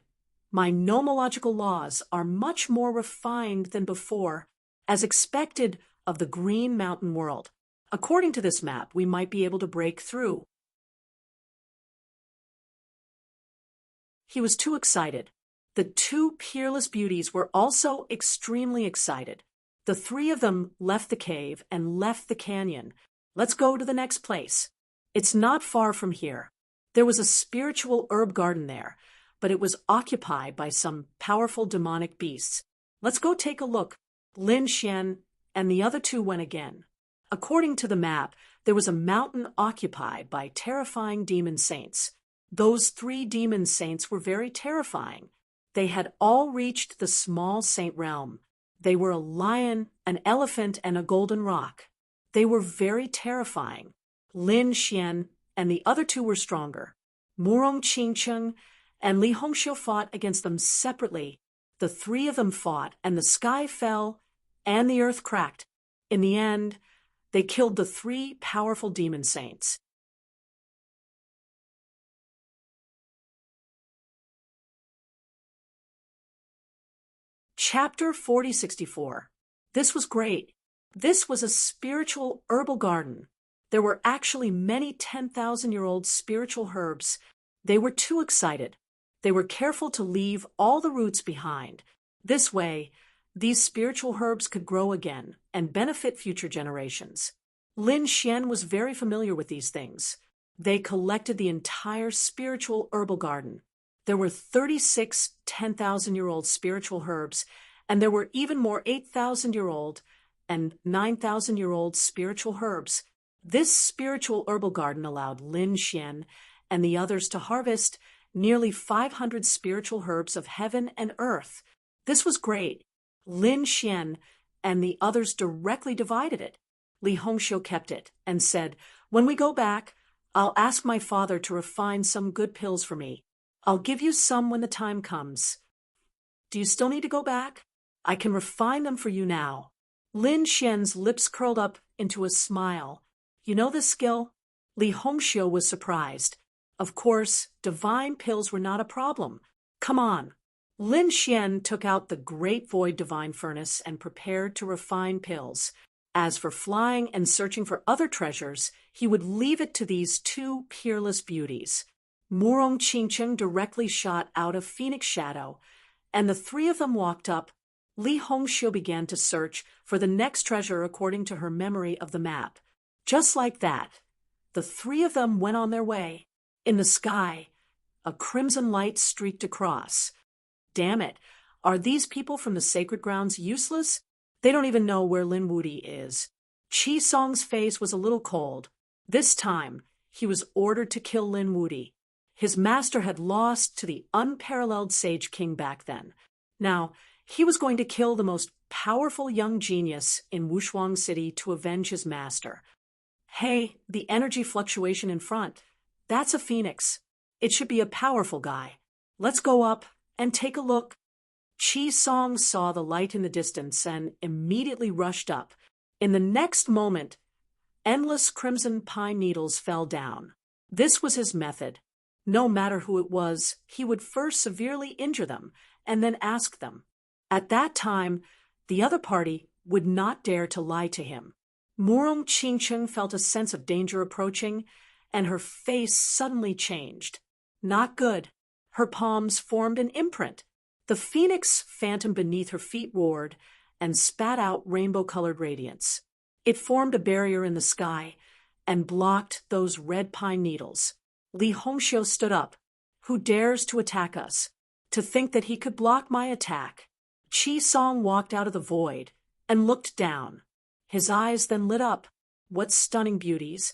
my nomological laws are much more refined than before, as expected of the Green Mountain world. According to this map, we might be able to break through. He was too excited. The two peerless beauties were also extremely excited. The three of them left the cave and left the canyon. Let's go to the next place. It's not far from here. There was a spiritual herb garden there, but it was occupied by some powerful demonic beasts. Let's go take a look. Lin Xian and the other two went again. According to the map, there was a mountain occupied by terrifying demon saints. Those 3 demon saints were very terrifying. They had all reached the small saint realm. They were a lion, an elephant, and a golden rock. They were very terrifying. Lin Xian and the other two were stronger. Murong Qingcheng and Li Hongxiu fought against them separately. The 3 of them fought, and the sky fell, and the earth cracked. In the end, they killed the 3 powerful demon saints. Chapter 4064. This was great. This was a spiritual herbal garden. There were actually many 10,000-year-old spiritual herbs. They were too excited. They were careful to leave all the roots behind. This way, these spiritual herbs could grow again and benefit future generations. Lin Xian was very familiar with these things. They collected the entire spiritual herbal garden. There were 36 10,000-year-old spiritual herbs, and there were even more 8,000-year-old and 9,000-year-old spiritual herbs. This spiritual herbal garden allowed Lin Xian and the others to harvest nearly 500 spiritual herbs of heaven and earth. This was great. Lin Xian and the others directly divided it. Li Hongxiu kept it and said, "When we go back, I'll ask my father to refine some good pills for me. I'll give you some when the time comes." "Do you still need to go back? I can refine them for you now." Lin Xian's lips curled up into a smile. "You know this skill?" Li Hongxiu was surprised. Of course, divine pills were not a problem. "Come on." Lin Xian took out the great void divine furnace and prepared to refine pills. As for flying and searching for other treasures, he would leave it to these two peerless beauties. Murong Qingcheng directly shot out of Phoenix Shadow, and the three of them walked up. Li Hongxiu began to search for the next treasure according to her memory of the map. Just like that, the three of them went on their way. In the sky, a crimson light streaked across. Damn it, are these people from the sacred grounds useless? They don't even know where Lin Wudi is. Qi Song's face was a little cold. This time, he was ordered to kill Lin Wudi. His master had lost to the unparalleled Sage King back then. Now, he was going to kill the most powerful young genius in Wushuang City to avenge his master. Hey, the energy fluctuation in front. That's a phoenix. It should be a powerful guy. Let's go up and take a look. Qi Song saw the light in the distance and immediately rushed up. In the next moment, endless crimson pine needles fell down. This was his method. No matter who it was, he would first severely injure them and then ask them. At that time, the other party would not dare to lie to him. Murong Qingcheng felt a sense of danger approaching, and her face suddenly changed. Not good. Her palms formed an imprint. The phoenix phantom beneath her feet roared and spat out rainbow-colored radiance. It formed a barrier in the sky and blocked those red pine needles. Li Hongxiu stood up. Who dares to attack us? To think that he could block my attack. Qi Song walked out of the void and looked down. His eyes then lit up. What stunning beauties!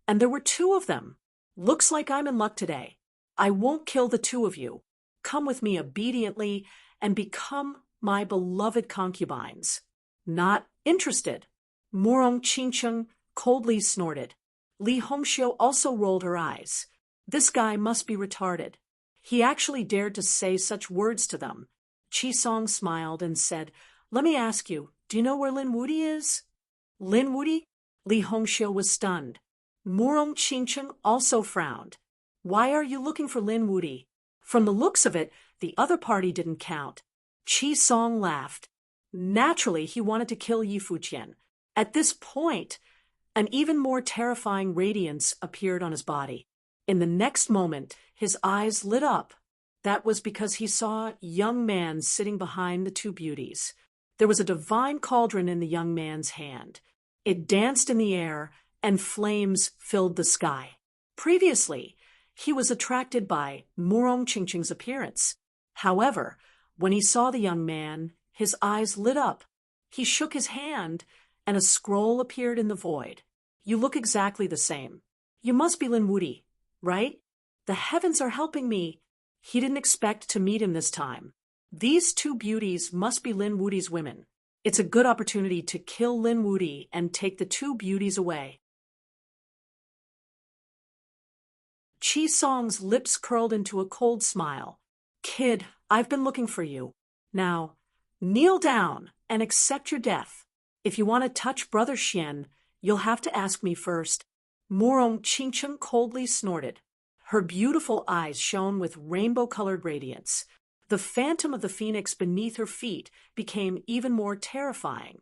And there were two of them. Looks like I'm in luck today. I won't kill the two of you. Come with me obediently and become my beloved concubines. Not interested. Murong Qingcheng coldly snorted. Li Hongxiu also rolled her eyes. This guy must be retarded. He actually dared to say such words to them. Qi Song smiled and said, "Let me ask you, do you know where Lin Wudi is?" Lin Wudi? Li Hongxiu was stunned. Murong Qingcheng also frowned. "Why are you looking for Lin Wudi?" From the looks of it, the other party didn't count. Qi Song laughed. Naturally, he wanted to kill Yi Fujian. At this point, an even more terrifying radiance appeared on his body. In the next moment, his eyes lit up. That was because he saw a young man sitting behind the two beauties. There was a divine cauldron in the young man's hand. It danced in the air, and flames filled the sky. Previously, he was attracted by Murong Qingcheng's appearance. However, when he saw the young man, his eyes lit up. He shook his hand, and a scroll appeared in the void. "You look exactly the same. You must be Lin Wudi, right? The heavens are helping me." He didn't expect to meet him this time. These two beauties must be Lin Wudi's women. It's a good opportunity to kill Lin Wudi and take the two beauties away. Qi Song's lips curled into a cold smile. "Kid, I've been looking for you. Now, kneel down and accept your death. If you want to touch Brother Xian, you'll have to ask me first." Murong Qingcheng coldly snorted. Her beautiful eyes shone with rainbow-colored radiance. The phantom of the phoenix beneath her feet became even more terrifying.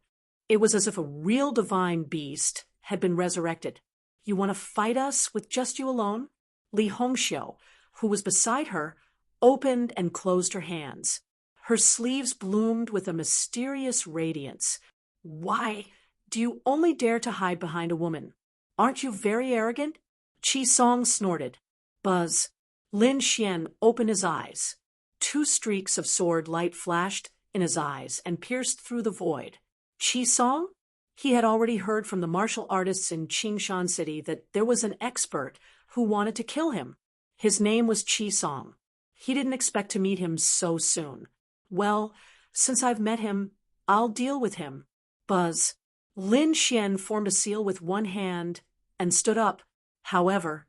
It was as if a real divine beast had been resurrected. "You want to fight us with just you alone?" Li Hongxiu, who was beside her, opened and closed her hands. Her sleeves bloomed with a mysterious radiance. "Why do you only dare to hide behind a woman? Aren't you very arrogant?" Qi Song snorted. Buzz. Lin Xian opened his eyes. Two streaks of sword light flashed in his eyes and pierced through the void. Qi Song? He had already heard from the martial artists in Qingshan City that there was an expert who wanted to kill him. His name was Qi Song. He didn't expect to meet him so soon. Well, since I've met him, I'll deal with him. Buzz. Lin Xian formed a seal with one hand and stood up. However,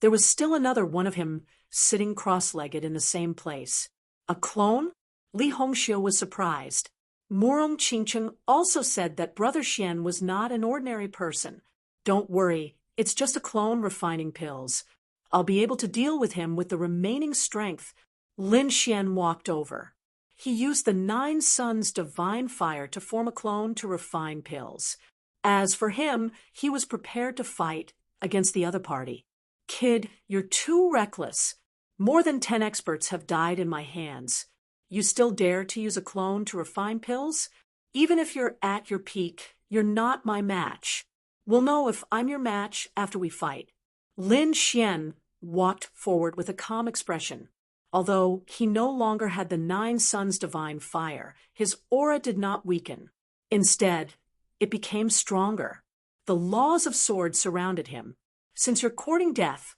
there was still another one of him sitting cross-legged in the same place. A clone? Li Hongxiu was surprised. Murong Qingcheng also said that Brother Xian was not an ordinary person. Don't worry, it's just a clone refining pills. I'll be able to deal with him with the remaining strength. Lin Xian walked over. He used the 9 Suns' divine fire to form a clone to refine pills. As for him, he was prepared to fight against the other party. Kid, you're too reckless. More than 10 experts have died in my hands. You still dare to use a clone to refine pills? Even if you're at your peak, you're not my match. We'll know if I'm your match after we fight. Lin Xian walked forward with a calm expression. Although he no longer had the 9 Suns' divine fire, his aura did not weaken. Instead, it became stronger. The laws of swords surrounded him. Since you're courting death,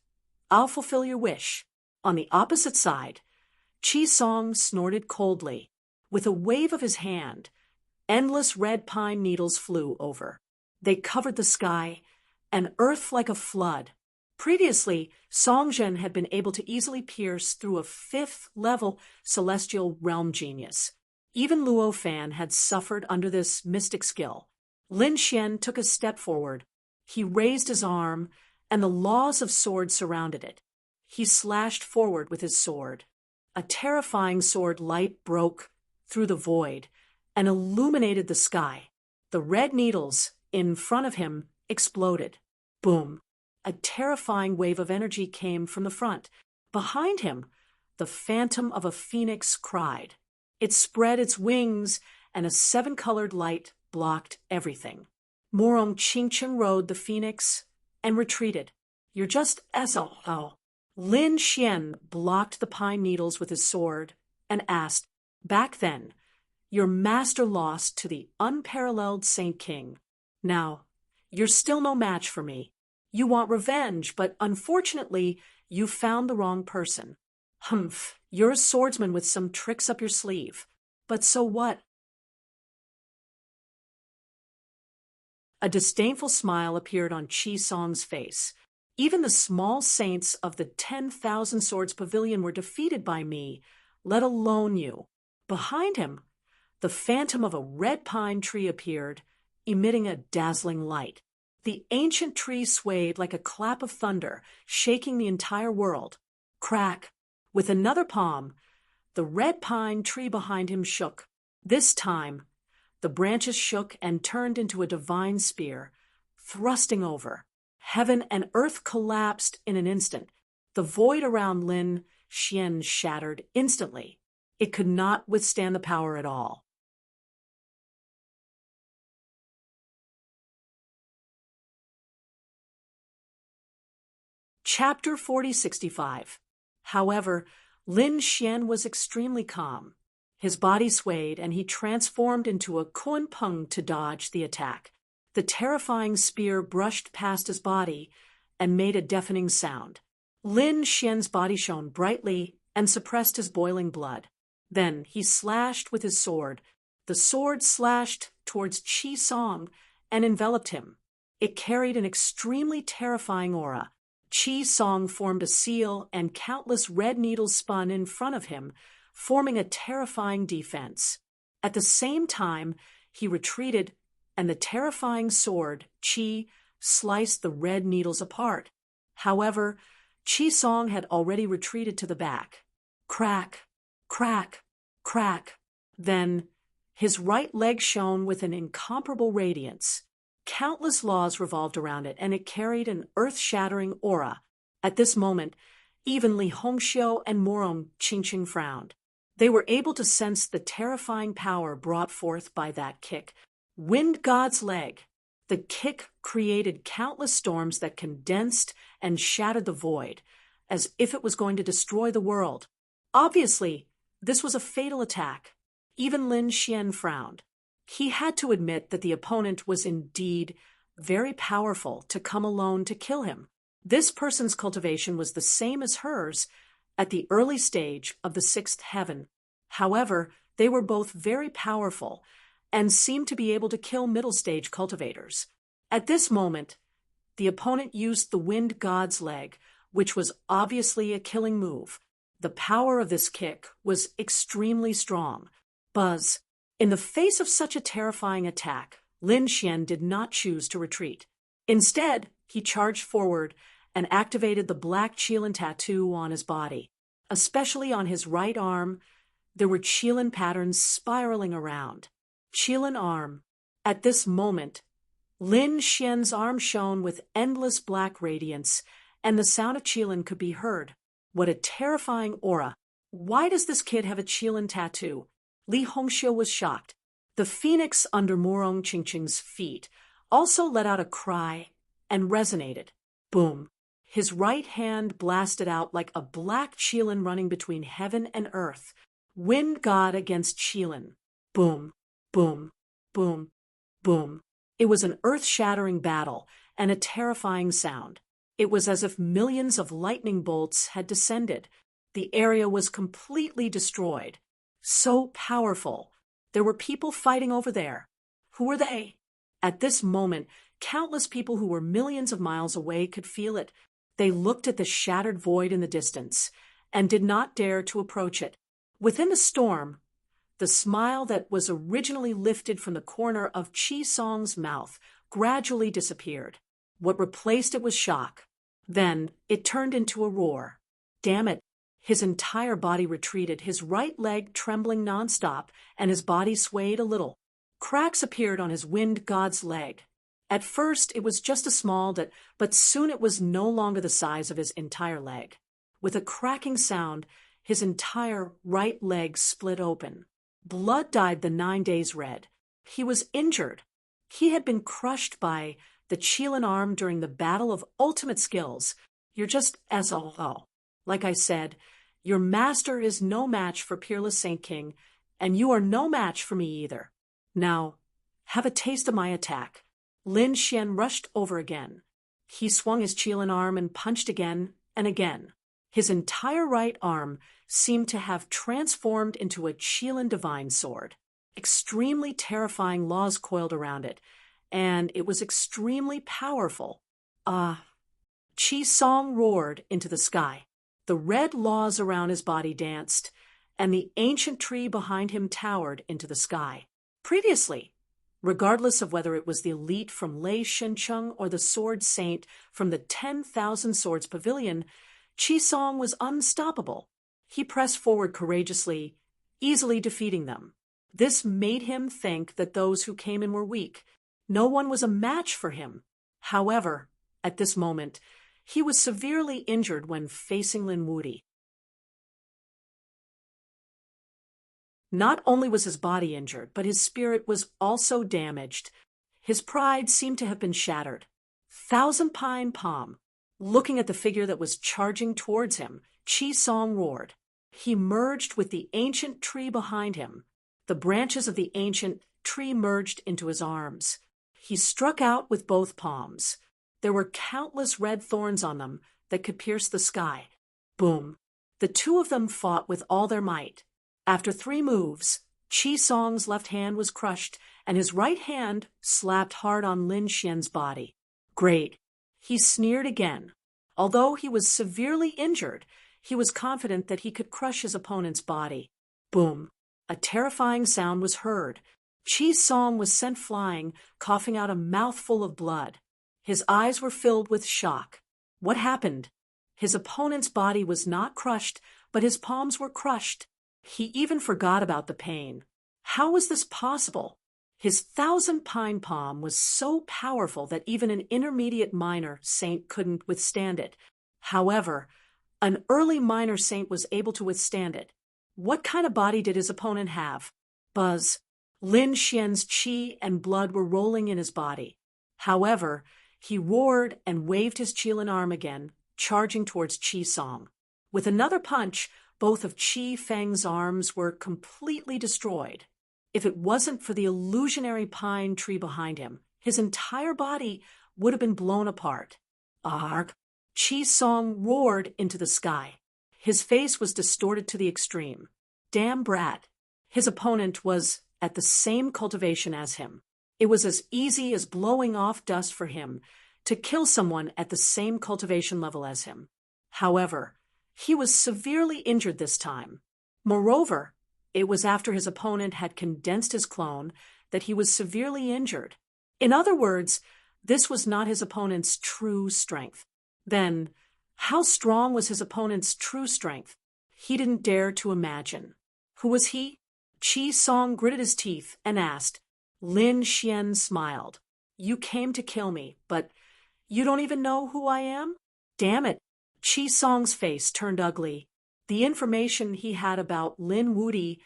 I'll fulfill your wish. On the opposite side, Qi Song snorted coldly. With a wave of his hand, endless red pine needles flew over. They covered the sky, and earth like a flood. Previously, Song Zhen had been able to easily pierce through a 5th-level celestial realm genius. Even Luo Fan had suffered under this mystic skill. Lin Xian took a step forward. He raised his arm, and the laws of swords surrounded it. He slashed forward with his sword. A terrifying sword light broke through the void and illuminated the sky. The red needles in front of him exploded. Boom! A terrifying wave of energy came from the front. Behind him, the phantom of a phoenix cried. It spread its wings, and a 7-colored light blocked everything. Murong Qingcheng rode the phoenix and retreated. You're just SOL. Lin Xian blocked the pine needles with his sword and asked, back then, your master lost to the unparalleled Saint King. Now, you're still no match for me. You want revenge, but unfortunately, you found the wrong person. Humph, you're a swordsman with some tricks up your sleeve. But so what? A disdainful smile appeared on Qi Song's face. Even the small saints of the 10,000 Swords Pavilion were defeated by me, let alone you. Behind him, the phantom of a red pine tree appeared, emitting a dazzling light. The ancient tree swayed like a clap of thunder, shaking the entire world. Crack! With another palm, the red pine tree behind him shook. This time, the branches shook and turned into a divine spear, thrusting over. Heaven and earth collapsed in an instant. The void around Lin Xian shattered instantly. It could not withstand the power at all. Chapter 4065. However, Lin Xian was extremely calm. His body swayed, and he transformed into a kunpeng to dodge the attack. The terrifying spear brushed past his body and made a deafening sound. Lin Xian's body shone brightly and suppressed his boiling blood. Then he slashed with his sword. The sword slashed towards Qi Song and enveloped him. It carried an extremely terrifying aura. Qi Song formed a seal, and countless red needles spun in front of him, forming a terrifying defense. At the same time, he retreated, and the terrifying sword, Qi, sliced the red needles apart. However, Qi Song had already retreated to the back. Crack, crack, crack. Then, his right leg shone with an incomparable radiance. Countless laws revolved around it, and it carried an earth-shattering aura. At this moment, even Li Hongxiu and Murong Qingcheng frowned. They were able to sense the terrifying power brought forth by that kick. Wind God's leg. The kick created countless storms that condensed and shattered the void. as if it was going to destroy the world. Obviously, this was a fatal attack. Even Lin Xian frowned. He had to admit that the opponent was indeed very powerful to come alone to kill him. This person's cultivation was the same as hers at the early stage of the sixth heaven. However, they were both very powerful and seemed to be able to kill middle-stage cultivators. At this moment, the opponent used the wind god's leg, which was obviously a killing move. The power of this kick was extremely strong. Buzz. In the face of such a terrifying attack, Lin Xian did not choose to retreat. Instead, he charged forward and activated the black Qilin tattoo on his body. Especially on his right arm, there were Qilin patterns spiraling around. Qilin arm. At this moment, Lin Xian's arm shone with endless black radiance, and the sound of Qilin could be heard. What a terrifying aura. Why does this kid have a Qilin tattoo? Li Hongxiu was shocked. The phoenix under Morong Qingqing's feet also let out a cry and resonated. Boom. His right hand blasted out like a black Qilin running between heaven and earth. Wind god against Qilin. Boom, boom, boom, boom. It was an earth-shattering battle and a terrifying sound. It was as if millions of lightning bolts had descended. The area was completely destroyed. So powerful. There were people fighting over there. Who were they? At this moment, countless people who were millions of miles away could feel it. They looked at the shattered void in the distance and did not dare to approach it. Within the storm, the smile that was originally lifted from the corner of Qi Song's mouth gradually disappeared. What replaced it was shock. Then it turned into a roar. Damn it. His entire body retreated, his right leg trembling nonstop, and his body swayed a little. Cracks appeared on his wind god's leg. At first, it was just a small dent, but soon it was no longer the size of his entire leg. With a cracking sound, his entire right leg split open. Blood dyed the 9 days red. He was injured. He had been crushed by the Qilin arm during the battle of ultimate skills. You're just SOL. Like I said, your master is no match for Peerless Saint King, and you are no match for me either. Now, have a taste of my attack. Lin Xian rushed over again. He swung his Qilin arm and punched again and again. His entire right arm seemed to have transformed into a Qilin divine sword. Extremely terrifying laws coiled around it, and it was extremely powerful. Qi Song roared into the sky. The red laws around his body danced, and the ancient tree behind him towered into the sky. Previously, regardless of whether it was the elite from Lei Shencheng or the sword saint from the 10,000 Swords Pavilion, Qi Song was unstoppable. He pressed forward courageously, easily defeating them. This made him think that those who came in were weak. No one was a match for him. However, at this moment, he was severely injured when facing Lin Wudi. Not only was his body injured, but his spirit was also damaged. His pride seemed to have been shattered. Thousand Pine Palm. Looking at the figure that was charging towards him, Qi Song roared. He merged with the ancient tree behind him. The branches of the ancient tree merged into his arms. He struck out with both palms. There were countless red thorns on them that could pierce the sky. Boom. The two of them fought with all their might. After 3 moves, Qi Song's left hand was crushed, and his right hand slapped hard on Lin Xian's body. Great. He sneered again. Although he was severely injured, he was confident that he could crush his opponent's body. Boom. A terrifying sound was heard. Qi Song was sent flying, coughing out a mouthful of blood. His eyes were filled with shock. What happened? His opponent's body was not crushed, but his palms were crushed. He even forgot about the pain. How was this possible? His Thousand Pine Palm was so powerful that even an intermediate minor saint couldn't withstand it. However, an early minor saint was able to withstand it. What kind of body did his opponent have? Buzz. Lin Xian's qi and blood were rolling in his body. However, he roared and waved his Qilin arm again, charging towards Qi Song. With another punch, both of Qi Feng's arms were completely destroyed. If it wasn't for the illusionary pine tree behind him, his entire body would have been blown apart. Arg! Qi Song roared into the sky. His face was distorted to the extreme. Damn brat. His opponent was at the same cultivation as him. It was as easy as blowing off dust for him to kill someone at the same cultivation level as him. However, he was severely injured this time. Moreover, it was after his opponent had condensed his clone that he was severely injured. In other words, this was not his opponent's true strength. Then, how strong was his opponent's true strength? He didn't dare to imagine. Who was he? Qi Song gritted his teeth and asked. Lin Xian smiled. You came to kill me, but you don't even know who I am? Damn it. Qi Song's face turned ugly. The information he had about Lin Wudi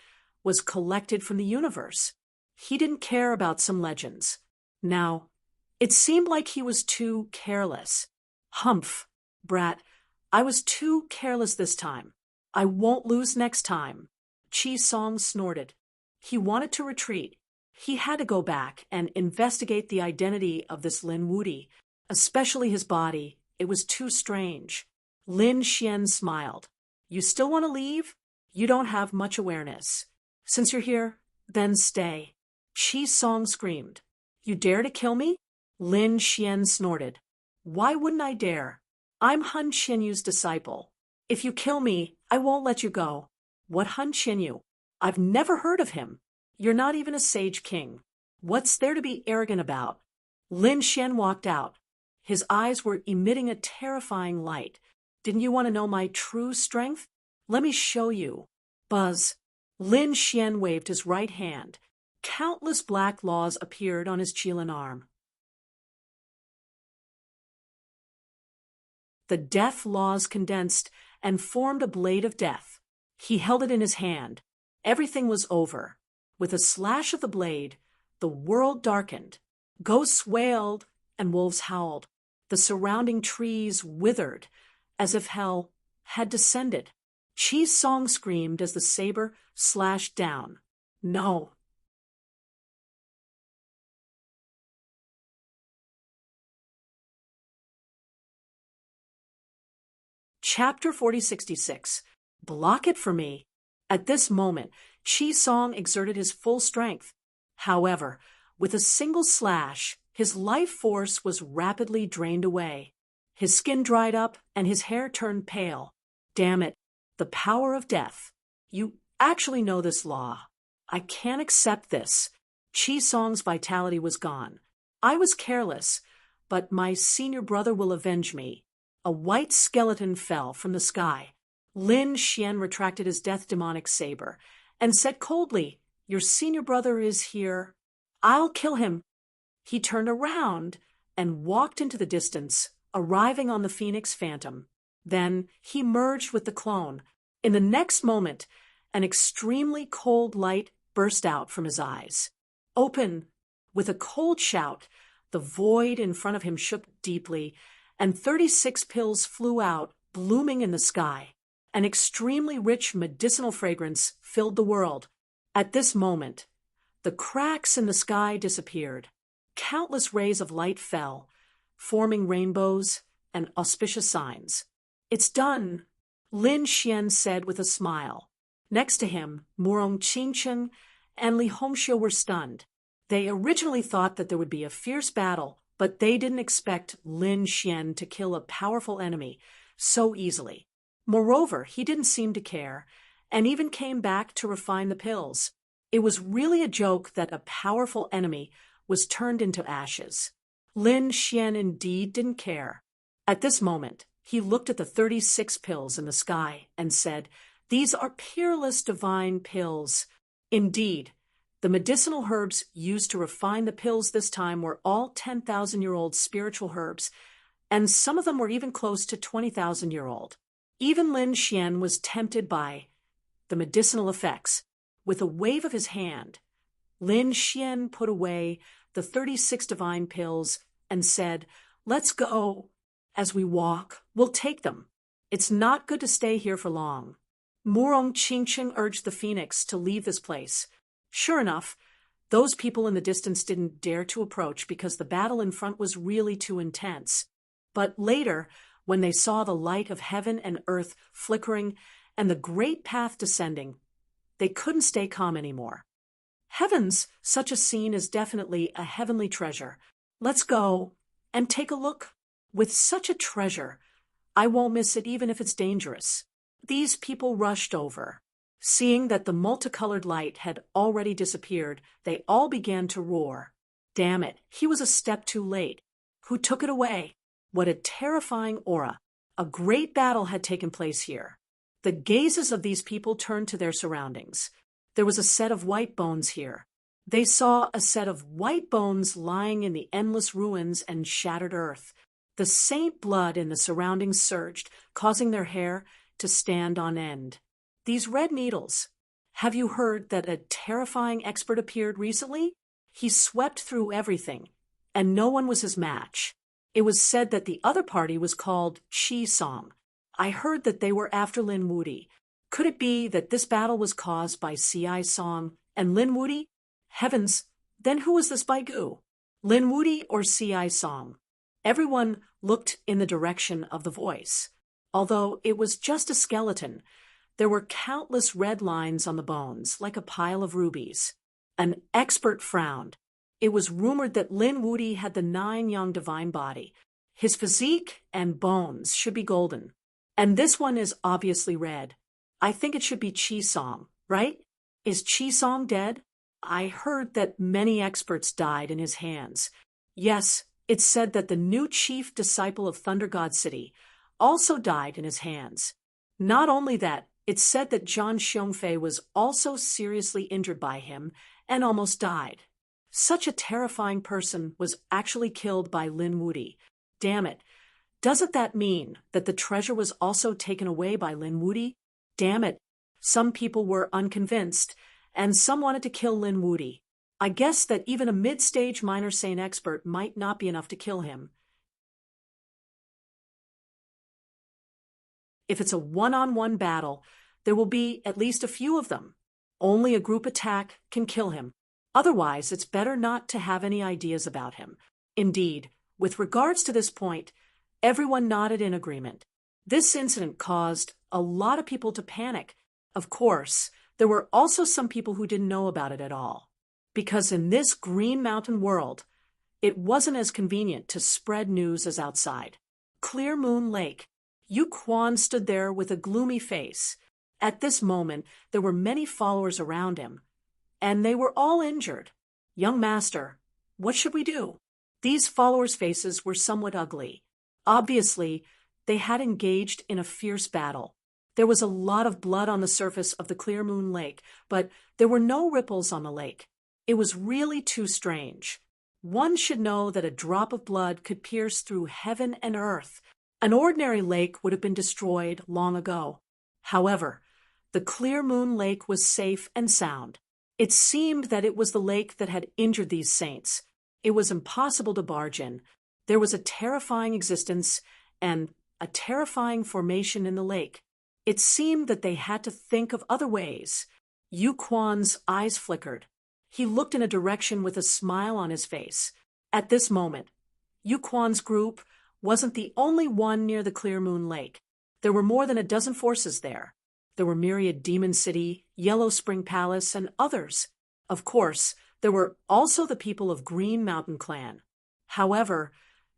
was collected from the universe. He didn't care about some legends. Now, it seemed like he was too careless. Humph, brat, I was too careless this time. I won't lose next time. Qi Song snorted. He wanted to retreat. He had to go back and investigate the identity of this Lin Wudi, especially his body. It was too strange. Lin Xian smiled. You still want to leave? You don't have much awareness. Since you're here, then stay. Qi Song screamed. You dare to kill me? Lin Xian snorted. Why wouldn't I dare? I'm Han Qinyu's disciple. If you kill me, I won't let you go. What Han Qinyu? I've never heard of him. You're not even a sage king. What's there to be arrogant about? Lin Xian walked out. His eyes were emitting a terrifying light. Didn't you want to know my true strength? Let me show you. Buzz. Lin Xian waved his right hand. Countless black laws appeared on his Qilin arm. The death laws condensed and formed a blade of death. He held it in his hand. Everything was over. With a slash of the blade, the world darkened. Ghosts wailed and wolves howled. The surrounding trees withered, as if hell had descended. Qi Song screamed as the saber slashed down. No. Chapter 4066. Block it for me. At this moment, Qi Song exerted his full strength. However, with a single slash, his life force was rapidly drained away. His skin dried up and his hair turned pale. Damn it, the power of death. You actually know this law. I can't accept this. Qi Song's vitality was gone. I was careless, but my senior brother will avenge me. A white skeleton fell from the sky. Lin Xian retracted his death demonic saber and said coldly, Your senior brother is here. I'll kill him. He turned around and walked into the distance, arriving on the Phoenix Phantom. Then he merged with the clone. In the next moment, an extremely cold light burst out from his eyes. Open! With a cold shout, the void in front of him shook deeply, and 36 pills flew out, blooming in the sky. An extremely rich medicinal fragrance filled the world. At this moment, the cracks in the sky disappeared. Countless rays of light fell, forming rainbows and auspicious signs. It's done, Lin Xian said with a smile. Next to him, Murong Qingchen and Li Hongxiu were stunned. They originally thought that there would be a fierce battle, but they didn't expect Lin Xian to kill a powerful enemy so easily. Moreover, he didn't seem to care, and even came back to refine the pills. It was really a joke that a powerful enemy was turned into ashes. Lin Xian indeed didn't care. At this moment, he looked at the 36 pills in the sky and said, These are peerless divine pills. Indeed, the medicinal herbs used to refine the pills this time were all 10,000-year-old spiritual herbs, and some of them were even close to 20,000-year-old. Even Lin Xian was tempted by the medicinal effects. With a wave of his hand, Lin Xian put away the 36 divine pills and said, Let's go. As we walk, we'll take them. It's not good to stay here for long. Murong Qingqing urged the phoenix to leave this place. Sure enough, those people in the distance didn't dare to approach because the battle in front was really too intense. But later, when they saw the light of heaven and earth flickering and the great path descending, they couldn't stay calm anymore. Heavens, such a scene is definitely a heavenly treasure. Let's go and take a look. With such a treasure, I won't miss it even if it's dangerous. These people rushed over. Seeing that the multicolored light had already disappeared, they all began to roar. Damn it, he was a step too late. Who took it away? What a terrifying aura. A great battle had taken place here. The gazes of these people turned to their surroundings. There was a set of white bones here. They saw a set of white bones lying in the endless ruins and shattered earth. The saint blood in the surroundings surged, causing their hair to stand on end. These red needles. Have you heard that a terrifying expert appeared recently? He swept through everything, and no one was his match. It was said that the other party was called Chi Song. I heard that they were after Lin Wudi. Could it be that this battle was caused by Ci Song and Lin Wudi? Heavens, then who was this Baigu? Lin Wudi or Ci Song? Everyone looked in the direction of the voice. Although it was just a skeleton, there were countless red lines on the bones, like a pile of rubies. An expert frowned. It was rumored that Lin Wudi had the 9-yang divine body. His physique and bones should be golden. And this one is obviously red. I think it should be Chi Song, right? Is Chi Song dead? I heard that many experts died in his hands. Yes, it's said that the new chief disciple of Thunder God City also died in his hands. Not only that, it's said that Zhang Xiongfei was also seriously injured by him and almost died. Such a terrifying person was actually killed by Lin Wudi. Damn it. Doesn't that mean that the treasure was also taken away by Lin Wudi? Damn it. Some people were unconvinced, and some wanted to kill Lin Wudi. I guess that even a mid-stage minor saint expert might not be enough to kill him. If it's a one-on-one battle, there will be at least a few of them. Only a group attack can kill him. Otherwise, it's better not to have any ideas about him. Indeed, with regards to this point, everyone nodded in agreement. This incident caused a lot of people to panic. Of course, there were also some people who didn't know about it at all. Because in this Green Mountain world, it wasn't as convenient to spread news as outside. Clear Moon Lake. Yu Quan stood there with a gloomy face. At this moment, there were many followers around him, and they were all injured. Young master, what should we do? These followers' faces were somewhat ugly. Obviously, they had engaged in a fierce battle. There was a lot of blood on the surface of the Clear Moon Lake, but there were no ripples on the lake. It was really too strange. One should know that a drop of blood could pierce through heaven and earth. An ordinary lake would have been destroyed long ago. However, the Clear Moon Lake was safe and sound. It seemed that it was the lake that had injured these saints. It was impossible to barge in. There was a terrifying existence and a terrifying formation in the lake. It seemed that they had to think of other ways. Yu Quan's eyes flickered. He looked in a direction with a smile on his face. At this moment, Yu Quan's group wasn't the only one near the Clear Moon Lake. There were more than a dozen forces there. There were myriad Demon City, Yellow Spring Palace, and others. Of course, there were also the people of Green Mountain Clan. However,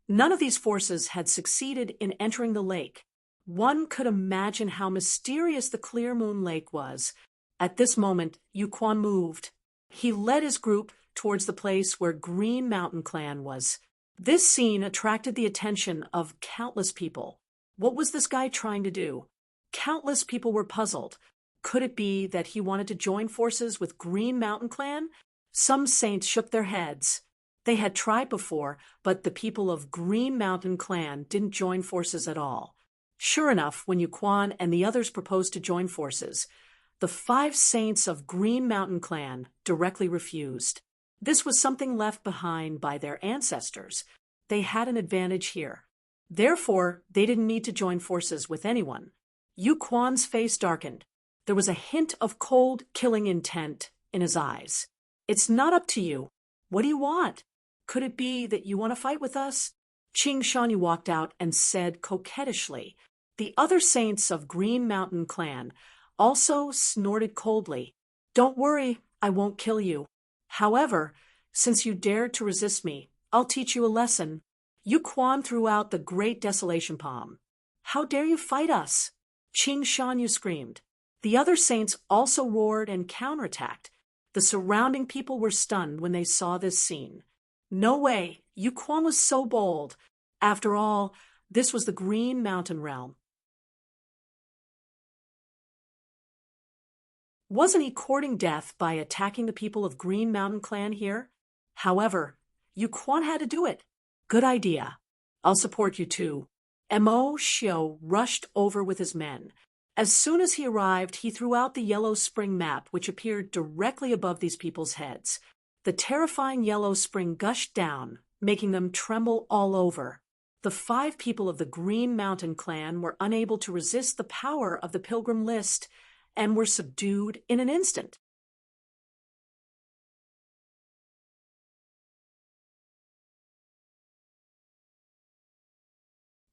none of these forces had succeeded in entering the lake. One could imagine how mysterious the Clear Moon Lake was. At this moment, Yu Quan moved. He led his group towards the place where Green Mountain Clan was. This scene attracted the attention of countless people. What was this guy trying to do? Countless people were puzzled. Could it be that he wanted to join forces with Green Mountain Clan? Some saints shook their heads. They had tried before, but the people of Green Mountain Clan didn't join forces at all. Sure enough, when Yu Quan and the others proposed to join forces, the 5 saints of Green Mountain Clan directly refused. This was something left behind by their ancestors. They had an advantage here. Therefore, they didn't need to join forces with anyone. Yu Quan's face darkened. There was a hint of cold, killing intent in his eyes. It's not up to you. What do you want? Could it be that you want to fight with us? Qing Shanyu walked out and said coquettishly. The other saints of Green Mountain Clan also snorted coldly. Don't worry, I won't kill you. However, since you dared to resist me, I'll teach you a lesson. Yu Quan threw out the great desolation palm. How dare you fight us? Qing Shanyu screamed. The other saints also roared and counterattacked. The surrounding people were stunned when they saw this scene. No way, Yu Quan was so bold. After all, this was the Green Mountain realm. Wasn't he courting death by attacking the people of Green Mountain Clan here? However, Yu Quan had to do it. Good idea. I'll support you too. Mo Xiu rushed over with his men. As soon as he arrived, he threw out the Yellow Spring map, which appeared directly above these people's heads. The terrifying Yellow Spring gushed down, making them tremble all over. The 5 people of the Green Mountain Clan were unable to resist the power of the Pilgrim List and were subdued in an instant.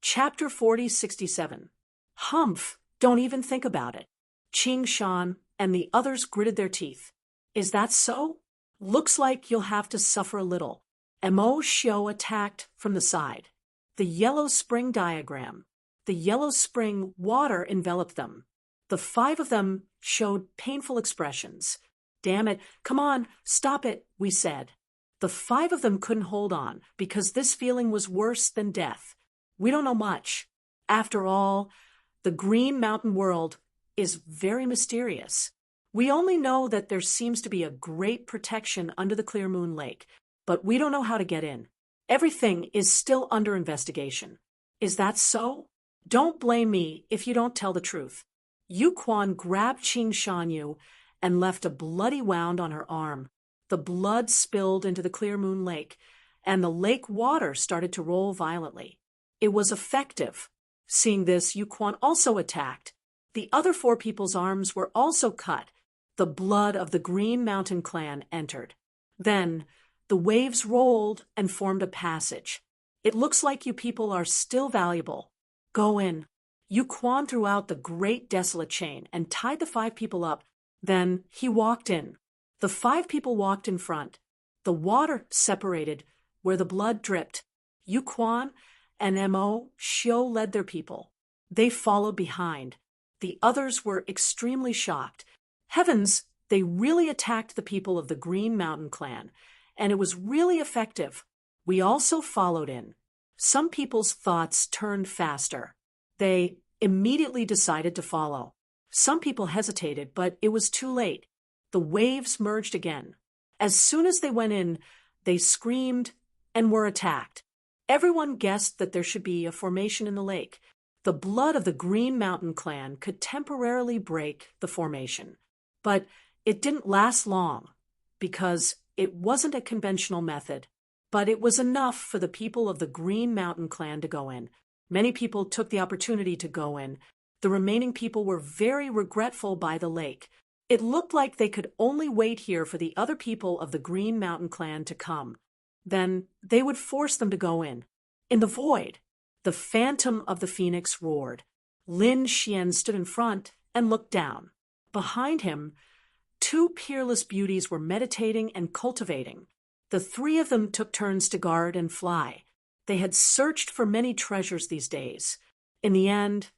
Chapter 4067. Humph, don't even think about it. Qing Shan and the others gritted their teeth. Is that so? Looks like you'll have to suffer a little. Mo Xiu attacked from the side. The Yellow Spring diagram. The Yellow Spring water enveloped them. The 5 of them showed painful expressions. Damn it, come on, stop it, we said. The 5 of them couldn't hold on because this feeling was worse than death. We don't know much. After all, the Green Mountain world is very mysterious. We only know that there seems to be a great protection under the Clear Moon Lake, but we don't know how to get in. Everything is still under investigation. Is that so? Don't blame me if you don't tell the truth. Yu Quan grabbed Qing Shanyu and left a bloody wound on her arm. The blood spilled into the Clear Moon Lake, and the lake water started to roll violently. It was effective. Seeing this, Yu Quan also attacked. The other 4 people's arms were also cut. The blood of the Green Mountain Clan entered. Then, the waves rolled and formed a passage. It looks like you people are still valuable. Go in. Yu Quan threw out the great desolate chain and tied the 5 people up. Then he walked in. The 5 people walked in front. The water separated where the blood dripped. Yu Quan and Mo Xiu led their people. They followed behind. The others were extremely shocked. Heavens, they really attacked the people of the Green Mountain Clan, and it was really effective. We also followed in. Some people's thoughts turned faster. They immediately decided to follow. Some people hesitated, but it was too late. The waves merged again. As soon as they went in, they screamed and were attacked. Everyone guessed that there should be a formation in the lake. The blood of the Green Mountain Clan could temporarily break the formation. But it didn't last long, because it wasn't a conventional method. But it was enough for the people of the Green Mountain Clan to go in. Many people took the opportunity to go in. The remaining people were very regretful by the lake. It looked like they could only wait here for the other people of the Green Mountain Clan to come. Then they would force them to go in. In the void, the Phantom of the Phoenix roared. Lin Xian stood in front and looked down. Behind him, 2 peerless beauties were meditating and cultivating. The 3 of them took turns to guard and fly. They had searched for many treasures these days. In the end,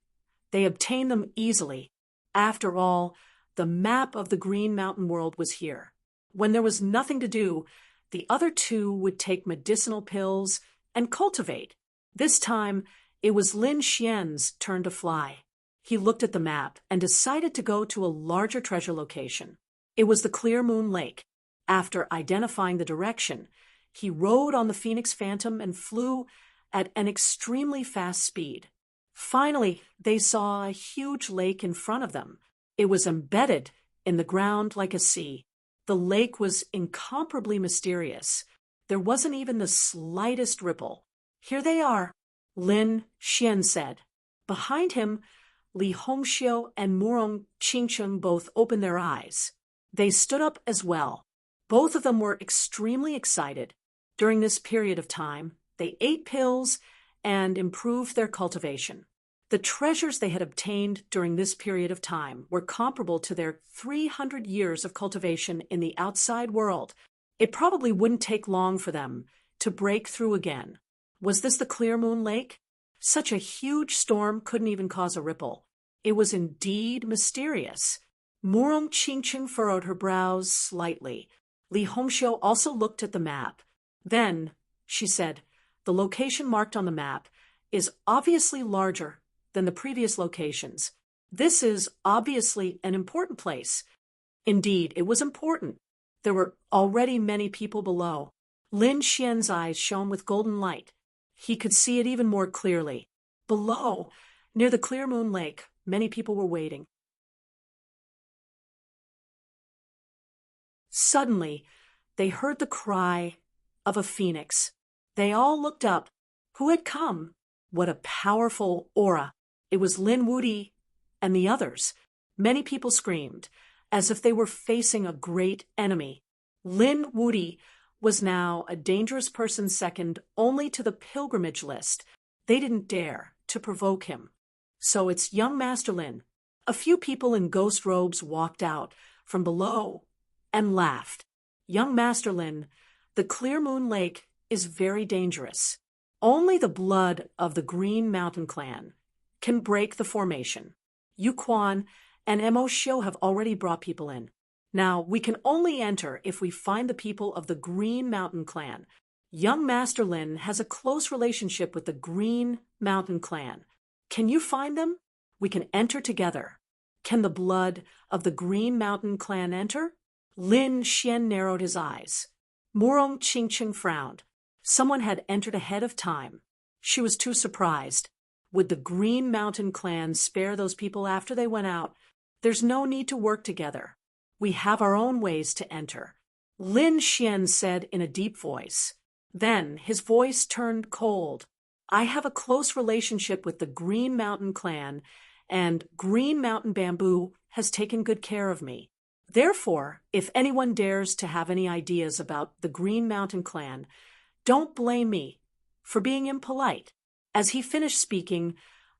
they obtained them easily. After all, the map of the Green Mountain world was here. When there was nothing to do, the other 2 would take medicinal pills and cultivate. This time, it was Lin Xian's turn to fly. He looked at the map and decided to go to a larger treasure location. It was the Clear Moon Lake. After identifying the direction, he rode on the Phoenix Phantom and flew at an extremely fast speed. Finally, they saw a huge lake in front of them. It was embedded in the ground like a sea. The lake was incomparably mysterious. There wasn't even the slightest ripple. Here they are. Lin Xian said. Behind him, Li Hongxiu and Murong Qingcheng both opened their eyes. They stood up as well. Both of them were extremely excited. During this period of time, they ate pills and improved their cultivation. The treasures they had obtained during this period of time were comparable to their 300 years of cultivation in the outside world. It probably wouldn't take long for them to break through again. Was this the Clear Moon Lake? Such a huge storm couldn't even cause a ripple. It was indeed mysterious. Murong Qingcheng furrowed her brows slightly. Li Hongxiu also looked at the map. Then, she said, the location marked on the map is obviously larger than the previous locations. This is obviously an important place. Indeed, it was important. There were already many people below. Lin Xian's eyes shone with golden light. He could see it even more clearly. Below, near the Clear Moon Lake, many people were waiting. Suddenly, they heard the cry of a phoenix. They all looked up. Who had come? What a powerful aura! It was Lin Wuti and the others. Many people screamed, as if they were facing a great enemy. Lin Wuti was now a dangerous person second only to the pilgrimage list. They didn't dare to provoke him. So it's young Master Lin. A few people in ghost robes walked out from below and laughed. Young Master Lin, the Clear Moon Lake is very dangerous. Only the blood of the Green Mountain Clan can break the formation. Yu Quan and Mo Xiu have already brought people in. Now, we can only enter if we find the people of the Green Mountain Clan. Young Master Lin has a close relationship with the Green Mountain Clan. Can you find them? We can enter together. Can the blood of the Green Mountain Clan enter? Lin Xian narrowed his eyes. Murong Qingcheng frowned. Someone had entered ahead of time. She was too surprised. Would the Green Mountain Clan spare those people after they went out? There's no need to work together. We have our own ways to enter. Lin Xian said in a deep voice. Then his voice turned cold. I have a close relationship with the Green Mountain Clan, and Green Mountain Bamboo has taken good care of me. Therefore, if anyone dares to have any ideas about the Green Mountain Clan, don't blame me for being impolite. As he finished speaking,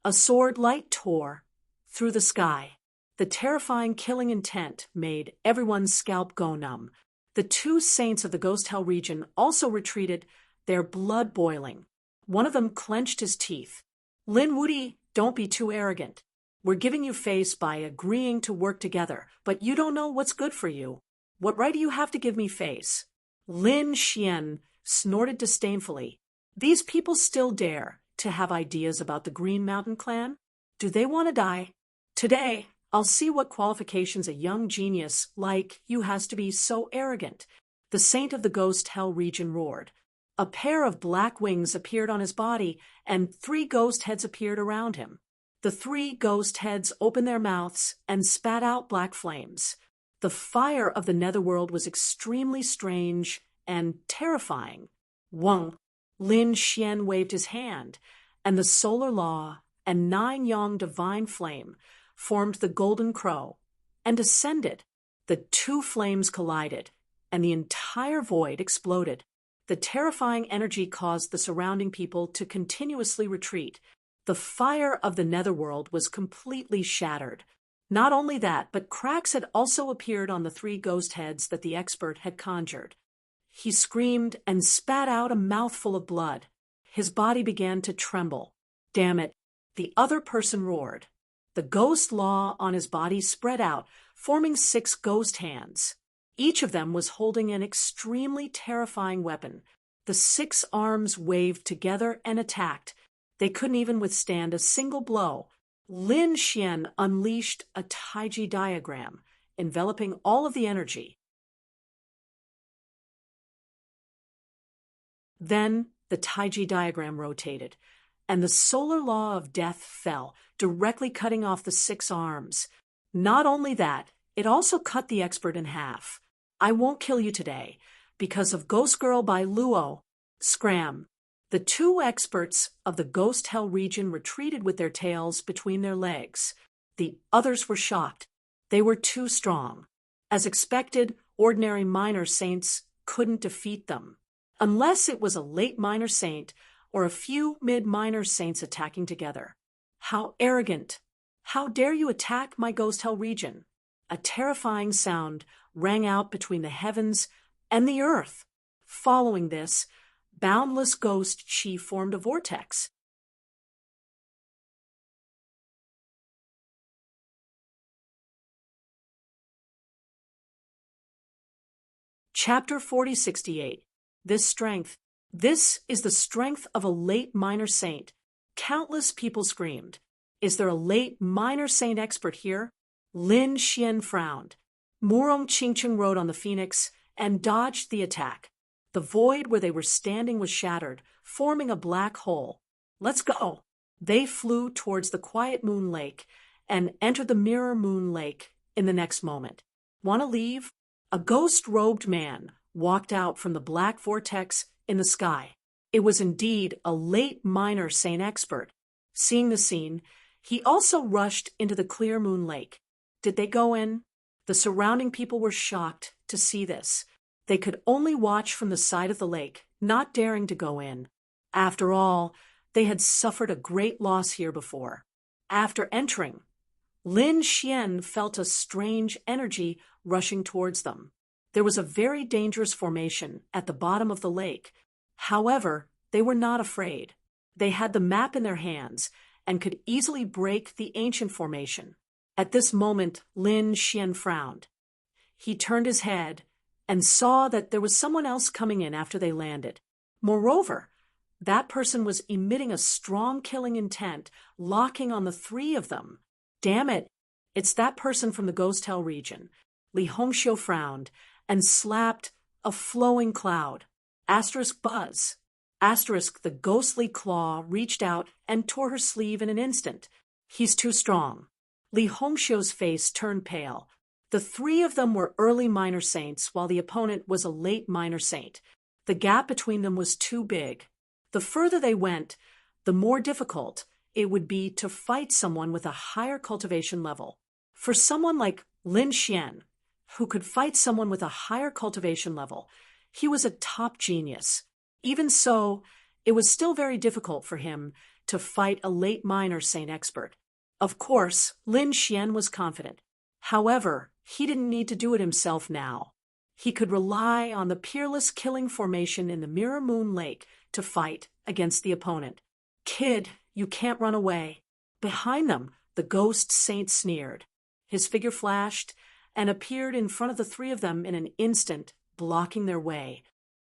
a sword light tore through the sky. The terrifying killing intent made everyone's scalp go numb. The two saints of the Ghost Hell region also retreated, their blood boiling. One of them clenched his teeth. Lin Wuti, don't be too arrogant. We're giving you face by agreeing to work together, but you don't know what's good for you. What right do you have to give me face? Lin Xian snorted disdainfully. These people still dare to have ideas about the Green Mountain Clan? Do they want to die? Today, I'll see what qualifications a young genius like you has to be so arrogant. The saint of the Ghost Hell region roared. A pair of black wings appeared on his body, and 3 ghost heads appeared around him. The 3 ghost heads opened their mouths and spat out black flames. The fire of the netherworld was extremely strange and terrifying. Wang, Lin Xian waved his hand, and the solar law and 9 yang divine flame formed the golden crow and ascended. The 2 flames collided, and the entire void exploded. The terrifying energy caused the surrounding people to continuously retreat. The fire of the netherworld was completely shattered. Not only that, but cracks had also appeared on the 3 ghost heads that the expert had conjured. He screamed and spat out a mouthful of blood. His body began to tremble. Damn it, the other person roared. The ghost law on his body spread out, forming 6 ghost hands. Each of them was holding an extremely terrifying weapon. The 6 arms waved together and attacked. They couldn't even withstand a single blow. Lin Xian unleashed a Taiji diagram, enveloping all of the energy. Then the Taiji diagram rotated, and the solar law of death fell, directly cutting off the 6 arms. Not only that, it also cut the expert in half. I won't kill you today, because of Ghost Girl by Luo. Scram. The two experts of the ghost hell region retreated with their tails between their legs. The others were shocked. They were too strong. As expected, ordinary minor saints couldn't defeat them, unless it was a late minor saint or a few mid-minor saints attacking together. How arrogant! How dare you attack my ghost hell region? A terrifying sound rang out between the heavens and the earth. Following this, boundless ghost chi formed a vortex. Chapter 4068. This strength. This is the strength of a late minor saint. Countless people screamed. Is there a late minor saint expert here? Lin Xian frowned. Murong Qingcheng rode on the phoenix and dodged the attack. The void where they were standing was shattered, forming a black hole. Let's go. They flew towards the quiet moon lake and entered the mirror moon lake in the next moment. Want to leave? A ghost-robed man walked out from the black vortex in the sky. It was indeed a late minor saint expert. Seeing the scene, he also rushed into the clear moon lake. Did they go in? The surrounding people were shocked to see this. They could only watch from the side of the lake, not daring to go in. After all, they had suffered a great loss here before. After entering, Lin Xian felt a strange energy rushing towards them. There was a very dangerous formation at the bottom of the lake. However, they were not afraid. They had the map in their hands and could easily break the ancient formation. At this moment, Lin Xian frowned. He turned his head and saw that there was someone else coming in after they landed. Moreover, that person was emitting a strong killing intent, locking on the three of them. Damn it, it's that person from the ghost hell region. Li Hongxiu frowned and slapped a flowing cloud. Asterisk buzz. Asterisk, the ghostly claw reached out and tore her sleeve in an instant. He's too strong. Li Hongxiu's face turned pale. The three of them were early minor saints, while the opponent was a late minor saint. The gap between them was too big. The further they went, the more difficult it would be to fight someone with a higher cultivation level. For someone like Lin Xian, who could fight someone with a higher cultivation level, he was a top genius. Even so, it was still very difficult for him to fight a late minor saint expert. Of course, Lin Xian was confident. However, he didn't need to do it himself now. He could rely on the peerless killing formation in the Mirror Moon Lake to fight against the opponent. Kid, you can't run away. Behind them, the ghost saint sneered. His figure flashed and appeared in front of the three of them in an instant, blocking their way.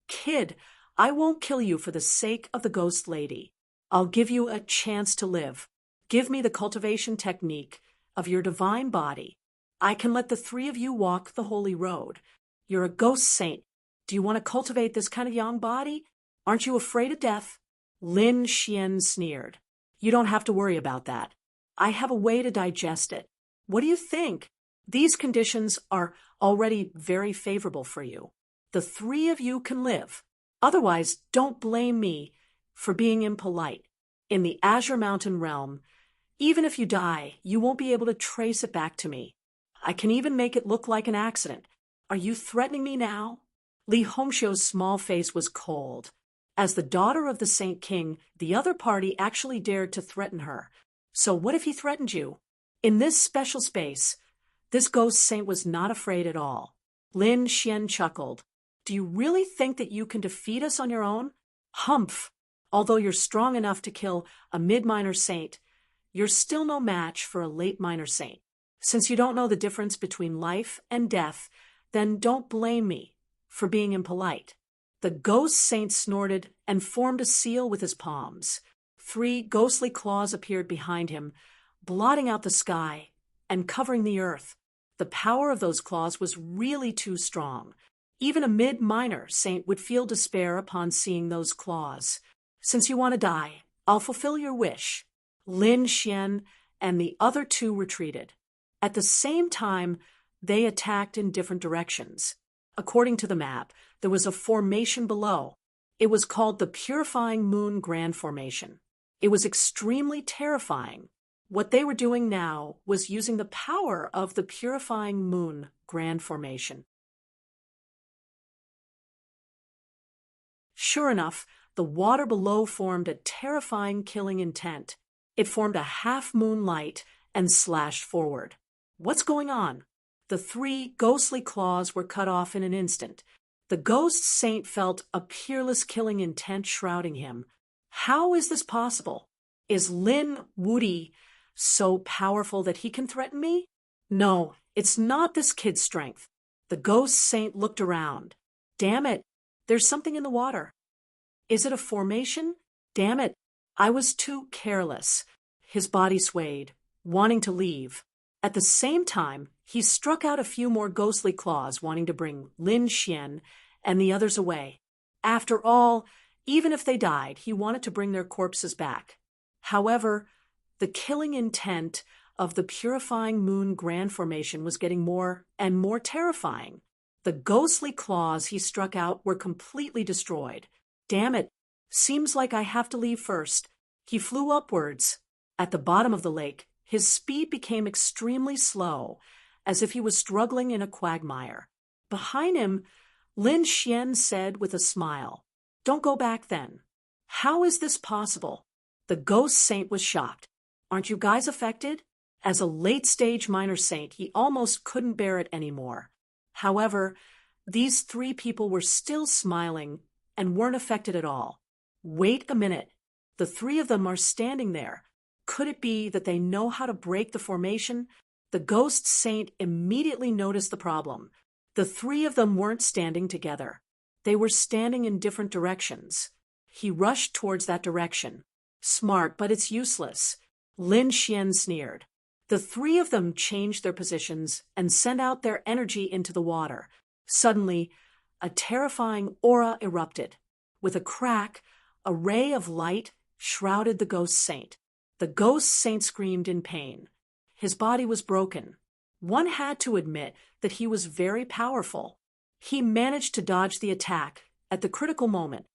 Kid, I won't kill you for the sake of the ghost lady. I'll give you a chance to live. Give me the cultivation technique of your divine body. I can let the three of you walk the holy road. You're a ghost saint. Do you want to cultivate this kind of young body? Aren't you afraid of death? Lin Xian sneered. You don't have to worry about that. I have a way to digest it. What do you think? These conditions are already very favorable for you. The three of you can live. Otherwise, don't blame me for being impolite. In the Azure Mountain realm, even if you die, you won't be able to trace it back to me. I can even make it look like an accident. Are you threatening me now? Li Hongxiu's small face was cold. As the daughter of the Saint King, the other party actually dared to threaten her. So what if he threatened you? In this special space, this ghost saint was not afraid at all. Lin Xian chuckled. Do you really think that you can defeat us on your own? Humph! Although you're strong enough to kill a mid-minor saint, you're still no match for a late minor saint. Since you don't know the difference between life and death, then don't blame me for being impolite. The ghost saint snorted and formed a seal with his palms. 3 ghostly claws appeared behind him, blotting out the sky and covering the earth. The power of those claws was really too strong. Even a mid-minor saint would feel despair upon seeing those claws. Since you want to die, I'll fulfill your wish. Lin Xian and the other 2 retreated. At the same time, they attacked in different directions. According to the map, there was a formation below. It was called the Purifying Moon Grand Formation. It was extremely terrifying. What they were doing now was using the power of the Purifying Moon Grand Formation. Sure enough, the water below formed a terrifying killing intent. It formed a half-moon light and slashed forward. What's going on? The 3 ghostly claws were cut off in an instant. The ghost saint felt a peerless killing intent shrouding him. How is this possible? Is Lin Wuti so powerful that he can threaten me? No, it's not this kid's strength. The ghost saint looked around. Damn it, there's something in the water. Is it a formation? Damn it, I was too careless. His body swayed, wanting to leave. At the same time, he struck out a few more ghostly claws, wanting to bring Lin Xian and the others away. After all, even if they died, he wanted to bring their corpses back. However, the killing intent of the Purifying Moon Grand Formation was getting more and more terrifying. The ghostly claws he struck out were completely destroyed. Damn it, seems like I have to leave first. He flew upwards. At the bottom of the lake, his speed became extremely slow, as if he was struggling in a quagmire. Behind him, Lin Xian said with a smile, "Don't go back then." How is this possible? The ghost saint was shocked. Aren't you guys affected? As a late-stage minor saint, he almost couldn't bear it anymore. However, these 3 people were still smiling and weren't affected at all. Wait a minute. The 3 of them are standing there. Could it be that they know how to break the formation? The ghost saint immediately noticed the problem. The 3 of them weren't standing together. They were standing in different directions. He rushed towards that direction. Smart, but it's useless. Lin Xian sneered. The 3 of them changed their positions and sent out their energy into the water. Suddenly, a terrifying aura erupted. With a crack, a ray of light shrouded the ghost saint. The ghost saint screamed in pain. His body was broken. One had to admit that he was very powerful. He managed to dodge the attack at the critical moment.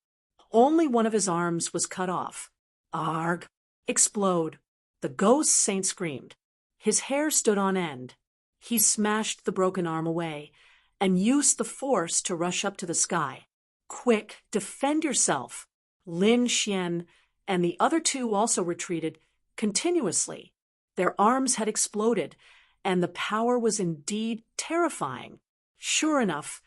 Only one of his arms was cut off. Arg! Explode! The ghost saint screamed. His hair stood on end. He smashed the broken arm away and used the force to rush up to the sky. Quick, defend yourself! Lin Xian and the other 2 also retreated continuously. Their arms had exploded, and the power was indeed terrifying. Sure enough,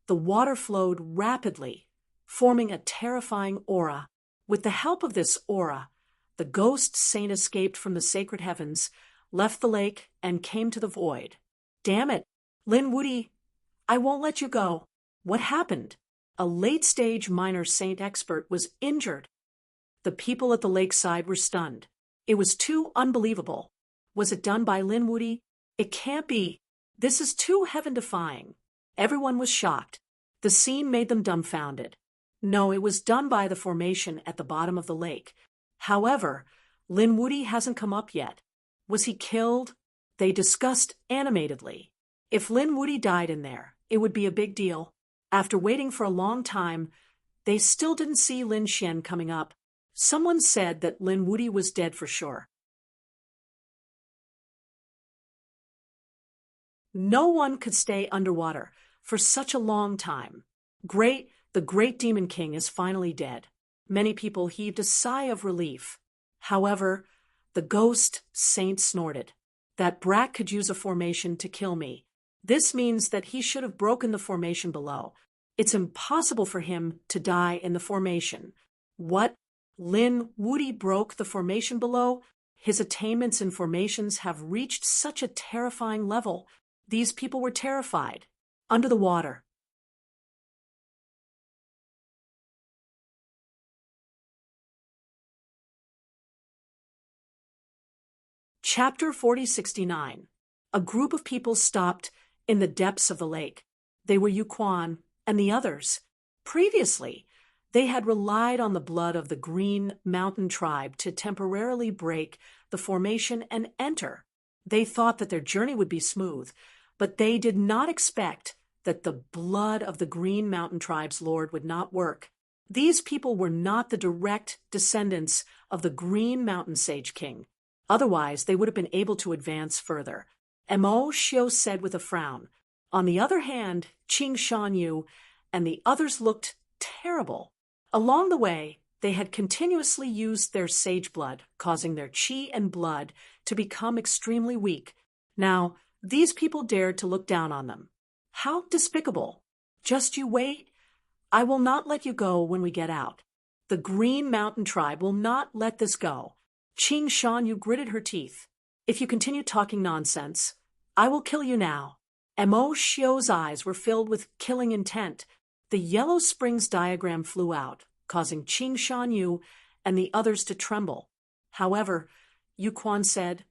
the water flowed rapidly, forming a terrifying aura. With the help of this aura, the ghost saint escaped from the sacred heavens, left the lake, and came to the void. Damn it, Lin Wuti, I won't let you go. What happened? A late-stage minor saint expert was injured. The people at the lakeside were stunned. It was too unbelievable. Was it done by Lin Wuti? It can't be. This is too heaven-defying. Everyone was shocked. The scene made them dumbfounded. No, it was done by the formation at the bottom of the lake. However, Lin Wuti hasn't come up yet. Was he killed? They discussed animatedly. If Lin Wuti died in there, it would be a big deal. After waiting for a long time, they still didn't see Lin Xian coming up. Someone said that Lin Wuti was dead for sure. No one could stay underwater for such a long time. The great Demon King is finally dead. Many people heaved a sigh of relief. However, the ghost saint snorted. That brat could use a formation to kill me. This means that he should have broken the formation below. It's impossible for him to die in the formation. What? Lin Wuti broke the formation below? His attainments in formations have reached such a terrifying level. These people were terrified. Under the water. Chapter 4069. A group of people stopped in the depths of the lake. They were Yuquan and the others. Previously, they had relied on the blood of the Green Mountain tribe to temporarily break the formation and enter. They thought that their journey would be smooth, but they did not expect that the blood of the Green Mountain tribe's lord would not work. These people were not the direct descendants of the Green Mountain Sage King. Otherwise, they would have been able to advance further. Mo Xiu said with a frown. On the other hand, Qing Shanyu and the others looked terrible. Along the way, they had continuously used their sage blood, causing their qi and blood to become extremely weak. Now, these people dared to look down on them. How despicable. Just you wait. I will not let you go when we get out. The Green Mountain tribe will not let this go. Qing Shanyu gritted her teeth. If you continue talking nonsense, I will kill you now. Mo Xiu's eyes were filled with killing intent. The Yellow Springs diagram flew out, causing Qing Shanyu and the others to tremble. However, Yu Quan said,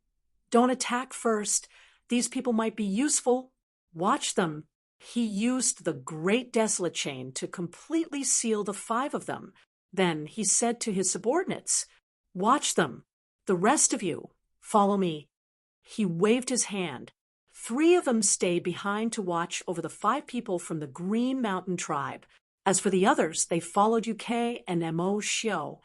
"Don't attack first. These people might be useful. Watch them." He used the Great Desolate Chain to completely seal the 5 of them. Then he said to his subordinates, "Watch them. The rest of you, follow me." He waved his hand. 3 of them stayed behind to watch over the 5 people from the Green Mountain tribe. As for the others, they followed UK and Mo Xiu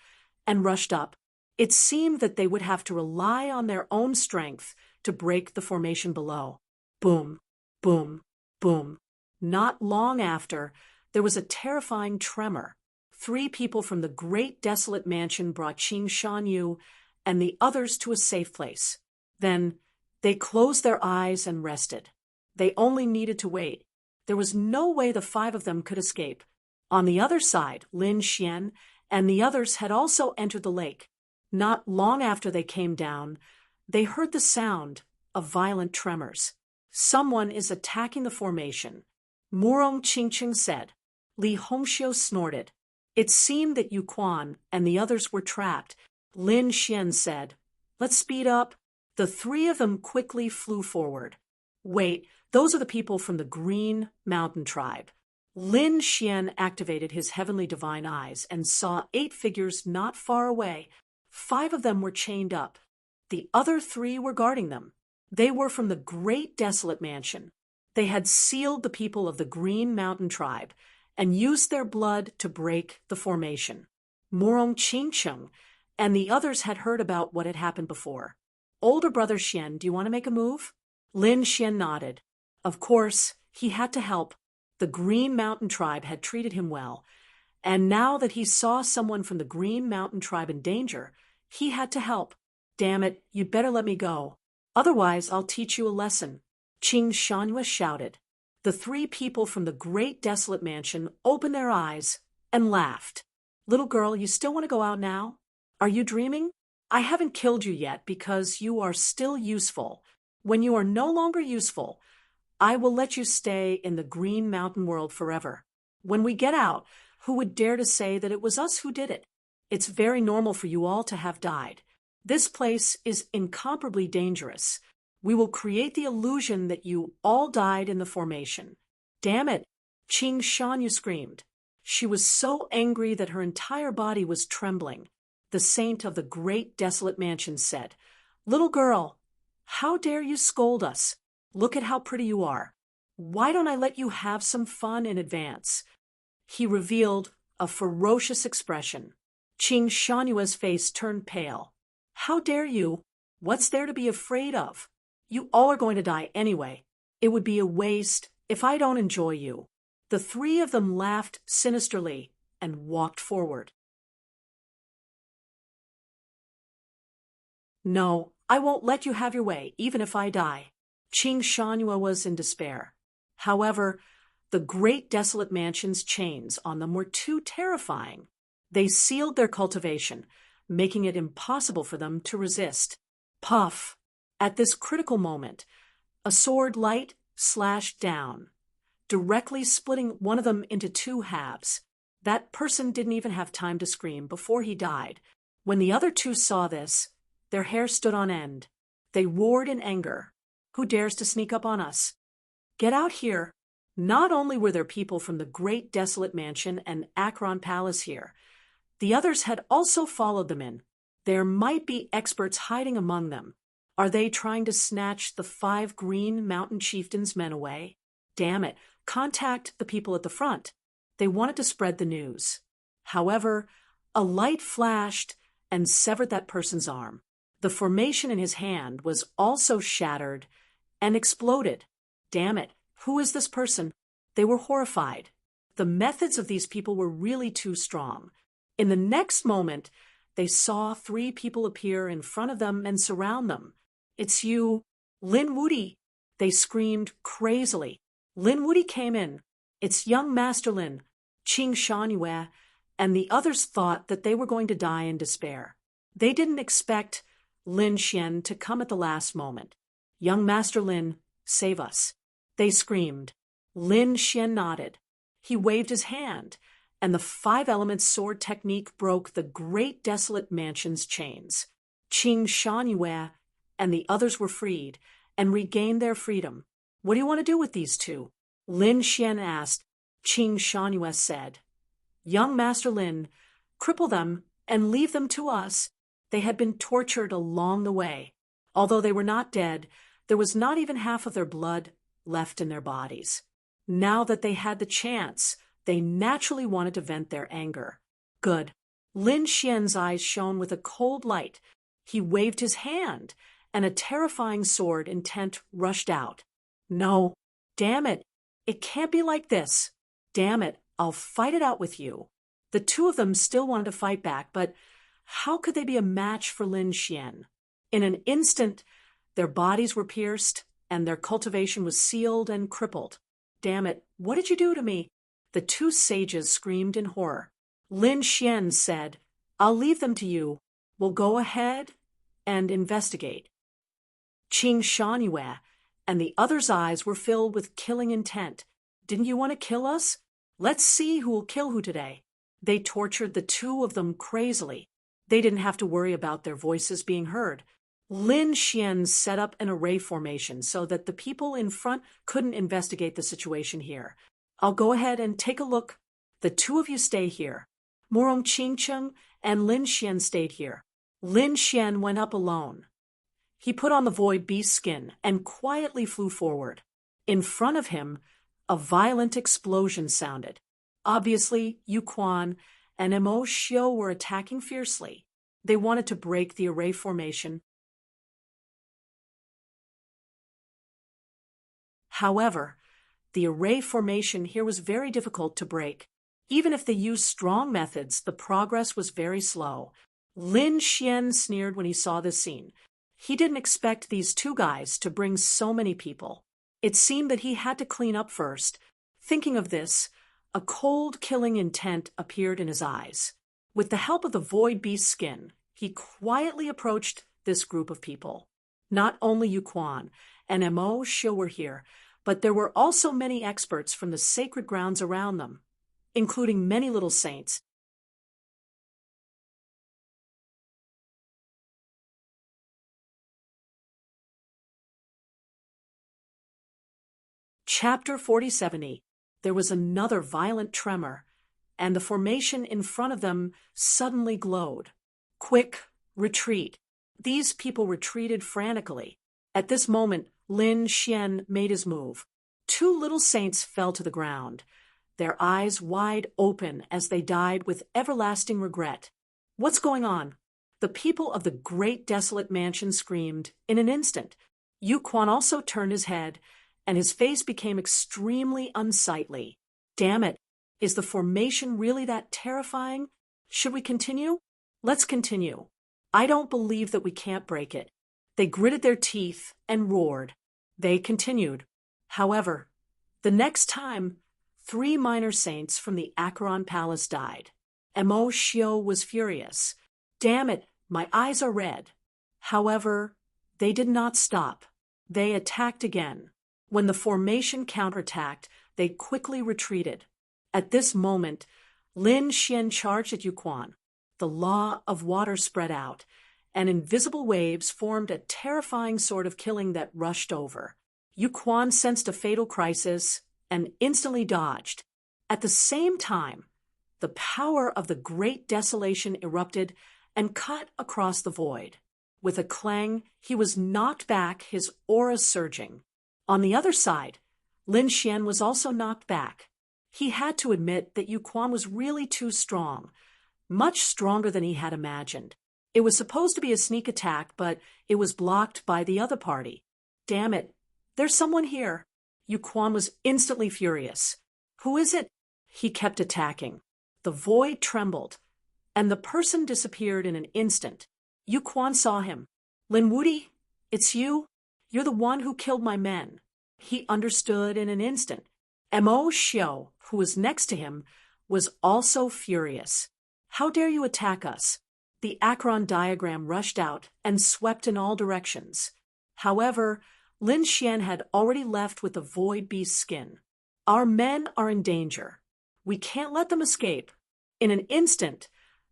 and rushed up. It seemed that they would have to rely on their own strength to break the formation below. Boom, boom, boom. Not long after, there was a terrifying tremor. 3 people from the Great Desolate Mansion brought Qing Shanyu and the others to a safe place. Then they closed their eyes and rested. They only needed to wait. There was no way the 5 of them could escape. On the other side, Lin Xian and the others had also entered the lake. Not long after they came down, they heard the sound of violent tremors. Someone is attacking the formation. Murong Qingqing said. Li Hongxiu snorted. It seemed that Yu Quan and the others were trapped. Lin Xian said, "Let's speed up." The 3 of them quickly flew forward. Wait, those are the people from the Green Mountain tribe. Lin Xian activated his heavenly divine eyes and saw 8 figures not far away. 5 of them were chained up. The other 3 were guarding them. They were from the Great Desolate Mansion. They had sealed the people of the Green Mountain tribe and used their blood to break the formation. Murong Qingqing and the others had heard about what had happened before. Older brother Xian, do you want to make a move? Lin Xian nodded. Of course, he had to help. The Green Mountain tribe had treated him well, and now that he saw someone from the Green Mountain tribe in danger, he had to help. Damn it, you'd better let me go. Otherwise, I'll teach you a lesson. Qing Shanyu shouted. The 3 people from the Great Desolate Mansion opened their eyes and laughed. Little girl, you still want to go out now? Are you dreaming? I haven't killed you yet because you are still useful. When you are no longer useful, I will let you stay in the Green Mountain world forever. When we get out, who would dare to say that it was us who did it? It's very normal for you all to have died. This place is incomparably dangerous. We will create the illusion that you all died in the formation. Damn it, Qing Shanyu screamed. She was so angry that her entire body was trembling. The saint of the Great Desolate Mansion said, "Little girl, how dare you scold us? Look at how pretty you are. Why don't I let you have some fun in advance?" He revealed a ferocious expression. Qing Shanyua's face turned pale. "How dare you? What's there to be afraid of? You all are going to die anyway. It would be a waste if I don't enjoy you." The 3 of them laughed sinisterly and walked forward. "No, I won't let you have your way, even if I die." Qing Shanyua was in despair. However, the Great Desolate Mansion's chains on them were too terrifying. They sealed their cultivation, making it impossible for them to resist. Puff! At this critical moment, a sword light slashed down, directly splitting one of them into 2 halves. That person didn't even have time to scream before he died. When the other 2 saw this, their hair stood on end. They roared in anger. "Who dares to sneak up on us? Get out here." Not only were there people from the Great Desolate Mansion and Akron Palace here, the others had also followed them in. There might be experts hiding among them. Are they trying to snatch the 5 Green Mountain Chieftains' men away? Damn it, contact the people at the front. They wanted to spread the news. However, a light flashed and severed that person's arm. The formation in his hand was also shattered and exploded. Damn it, who is this person? They were horrified. The methods of these people were really too strong. In the next moment, they saw 3 people appear in front of them and surround them. It's you, Lin Wudy, they screamed crazily. Lin Wudy came in. It's young Master Lin, Qing Shangyue, and the others thought that they were going to die in despair. They didn't expect Lin Xian to come at the last moment. Young Master Lin, save us. They screamed. Lin Xian nodded. He waved his hand, and the 5-element sword technique broke the great desolate mansion's chains. Qing Shangyue and the others were freed and regained their freedom. What do you want to do with these 2? Lin Xian asked. Qing Shangyue said, Young Master Lin, cripple them and leave them to us. They had been tortured along the way. Although they were not dead, there was not even half of their blood left in their bodies. Now that they had the chance, they naturally wanted to vent their anger. Good. Lin Xian's eyes shone with a cold light. He waved his hand, and a terrifying sword intent rushed out. No. Damn it. It can't be like this. Damn it. I'll fight it out with you. The 2 of them still wanted to fight back, but how could they be a match for Lin Xian? In an instant, their bodies were pierced, and their cultivation was sealed and crippled. Damn it, what did you do to me? The 2 sages screamed in horror. Lin Xian said, I'll leave them to you. We'll go ahead and investigate. Qing Shangyue and the others' eyes were filled with killing intent. Didn't you want to kill us? Let's see who will kill who today. They tortured the 2 of them crazily. They didn't have to worry about their voices being heard. Lin Xian set up an array formation so that the people in front couldn't investigate the situation here. I'll go ahead and take a look. The 2 of you stay here. Morong Qingcheng and Lin Xian stayed here. Lin Xian went up alone. He put on the void beast skin and quietly flew forward. In front of him, a violent explosion sounded. Obviously, Yu Quan and Mo Xiu were attacking fiercely. They wanted to break the array formation. However, the array formation here was very difficult to break. Even if they used strong methods, the progress was very slow. Lin Xian sneered when he saw this scene. He didn't expect these 2 guys to bring so many people. It seemed that he had to clean up first. Thinking of this, a cold, killing intent appeared in his eyes. With the help of the void beast skin, he quietly approached this group of people. Not only Yu Quan and Mo Xiu were here, but there were also many experts from the sacred grounds around them, including many little saints. Chapter 4070. There was another violent tremor, and the formation in front of them suddenly glowed. Quick, retreat. These people retreated frantically. At this moment, Lin Xian made his move. 2 little saints fell to the ground, their eyes wide open as they died with everlasting regret. What's going on? The people of the great desolate mansion screamed in an instant. Yu Quan also turned his head, and his face became extremely unsightly. Damn it, is the formation really that terrifying? Should we continue? Let's continue. I don't believe that we can't break it. They gritted their teeth and roared. They continued. However, the next time, 3 minor saints from the Acheron Palace died. Mo Xiu was furious. Damn it, my eyes are red. However, they did not stop. They attacked again. When the formation counterattacked, they quickly retreated. At this moment, Lin Xian charged at Yu Quan. The law of water spread out, and invisible waves formed a terrifying sort of killing that rushed over. Yu Quan sensed a fatal crisis and instantly dodged. At the same time, the power of the great desolation erupted and cut across the void. With a clang, he was knocked back, his aura surging. On the other side, Lin Xian was also knocked back. He had to admit that Yu Quan was really too strong, much stronger than he had imagined. It was supposed to be a sneak attack, but it was blocked by the other party. Damn it, there's someone here. Yu Quan was instantly furious. Who is it? He kept attacking. The void trembled, and the person disappeared in an instant. Yu Quan saw him. Lin Wuti, it's you? You're the one who killed my men. He understood in an instant. Mo Xiao, who was next to him, was also furious. How dare you attack us? The Acheron diagram rushed out and swept in all directions. However, Lin Xian had already left with the void beast's skin. Our men are in danger. We can't let them escape. In an instant,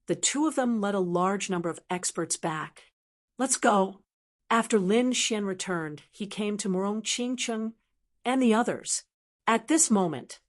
the two of them led a large number of experts back. Let's go. After Lin Xian returned, he came to Murong Qingcheng and the others. At this moment,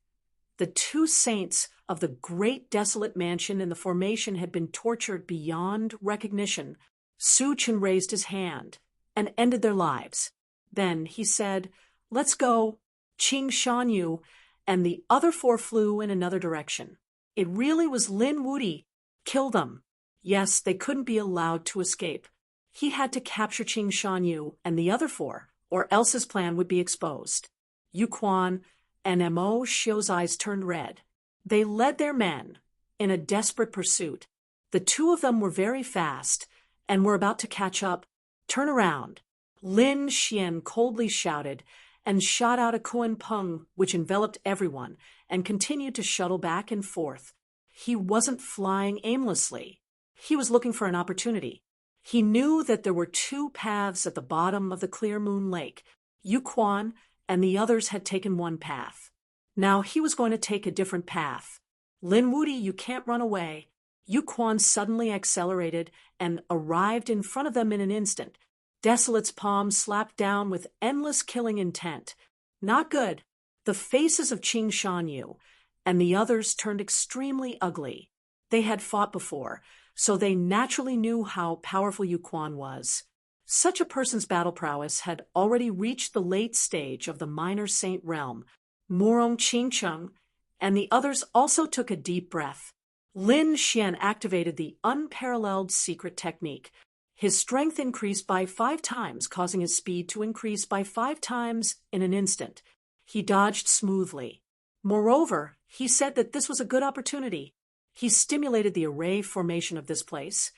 the two saints of the great desolate mansion in the formation had been tortured beyond recognition. Su Chen raised his hand and ended their lives. Then he said, "Let's go." Qing Shanyu and the other four flew in another direction. It really was Lin Wuti. Kill them. Yes, they couldn't be allowed to escape. He had to capture Qing Shanyu and the other four, or else his plan would be exposed. Yu Quan and Mo Xiao's eyes turned red. They led their men in a desperate pursuit. The two of them were very fast and were about to catch up. Turn around. Lin Xian coldly shouted and shot out a Kuan Peng which enveloped everyone and continued to shuttle back and forth. He wasn't flying aimlessly. He was looking for an opportunity. He knew that there were two paths at the bottom of the Clear Moon Lake. Yu Quan and the others had taken one path. Now he was going to take a different path. Lin Wuti, you can't run away. Yu Quan suddenly accelerated and arrived in front of them in an instant. Desolate's palm slapped down with endless killing intent. Not good. The faces of Qing Shanyu and the others turned extremely ugly. They had fought before, so they naturally knew how powerful Yu Quan was. Such a person's battle prowess had already reached the late stage of the minor saint realm. Murong Qingcheng and the others also took a deep breath. Lin Xian activated the unparalleled secret technique. His strength increased by 5 times, causing his speed to increase by 5 times in an instant. He dodged smoothly. Moreover, he said that this was a good opportunity. He stimulated the array formation of this place,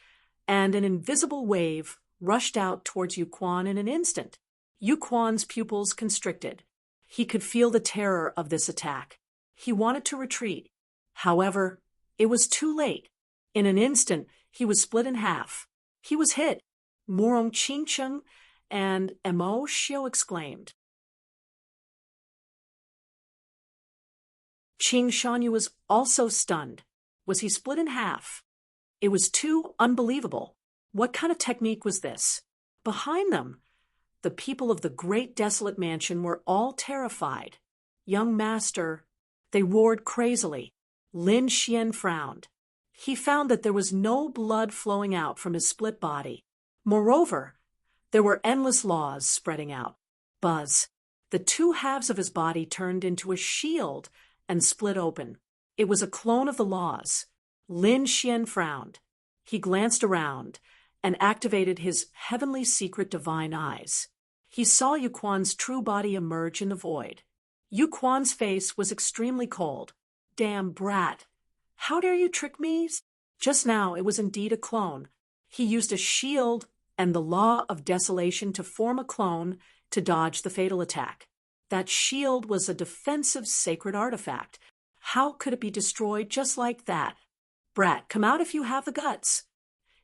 and an invisible wave rushed out towards Yu Quan in an instant. Yu Quan's pupils constricted. He could feel the terror of this attack. He wanted to retreat. However, it was too late. In an instant, he was split in half. He was hit. Murong Qingcheng and Mo Xiao exclaimed. Qing Shanyu was also stunned. Was he split in half? It was too unbelievable. What kind of technique was this? Behind them, the people of the great desolate mansion were all terrified. Young master, they roared crazily. Lin Xian frowned. He found that there was no blood flowing out from his split body. Moreover, there were endless laws spreading out. Buzz. The two halves of his body turned into a shield and split open. It was a clone of the laws. Lin Xian frowned. He glanced around and activated his heavenly secret divine eyes. He saw Yu Quan's true body emerge in the void. Yu Quan's face was extremely cold. Damn brat. How dare you trick me? Just now it was indeed a clone. He used a shield and the law of desolation to form a clone to dodge the fatal attack. That shield was a defensive sacred artifact. How could it be destroyed just like that? Brat, come out if you have the guts.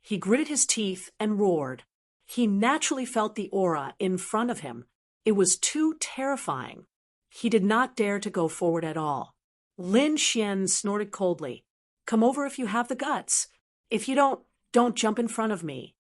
He gritted his teeth and roared. He naturally felt the aura in front of him. It was too terrifying. He did not dare to go forward at all. Lin Xian snorted coldly. Come over if you have the guts. If you don't jump in front of me.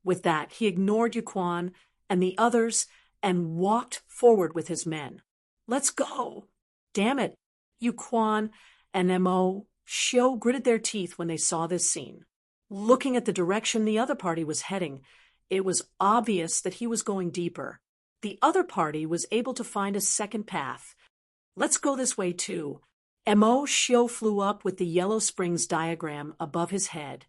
With that, he ignored Yu Quan and the others and walked forward with his men. Let's go. Damn it. Yu Quan and Mo Xiao gritted their teeth when they saw this scene. Looking at the direction the other party was heading, it was obvious that he was going deeper. The other party was able to find a second path. Let's go this way too. Mo Shio flew up with the Yellow Springs diagram above his head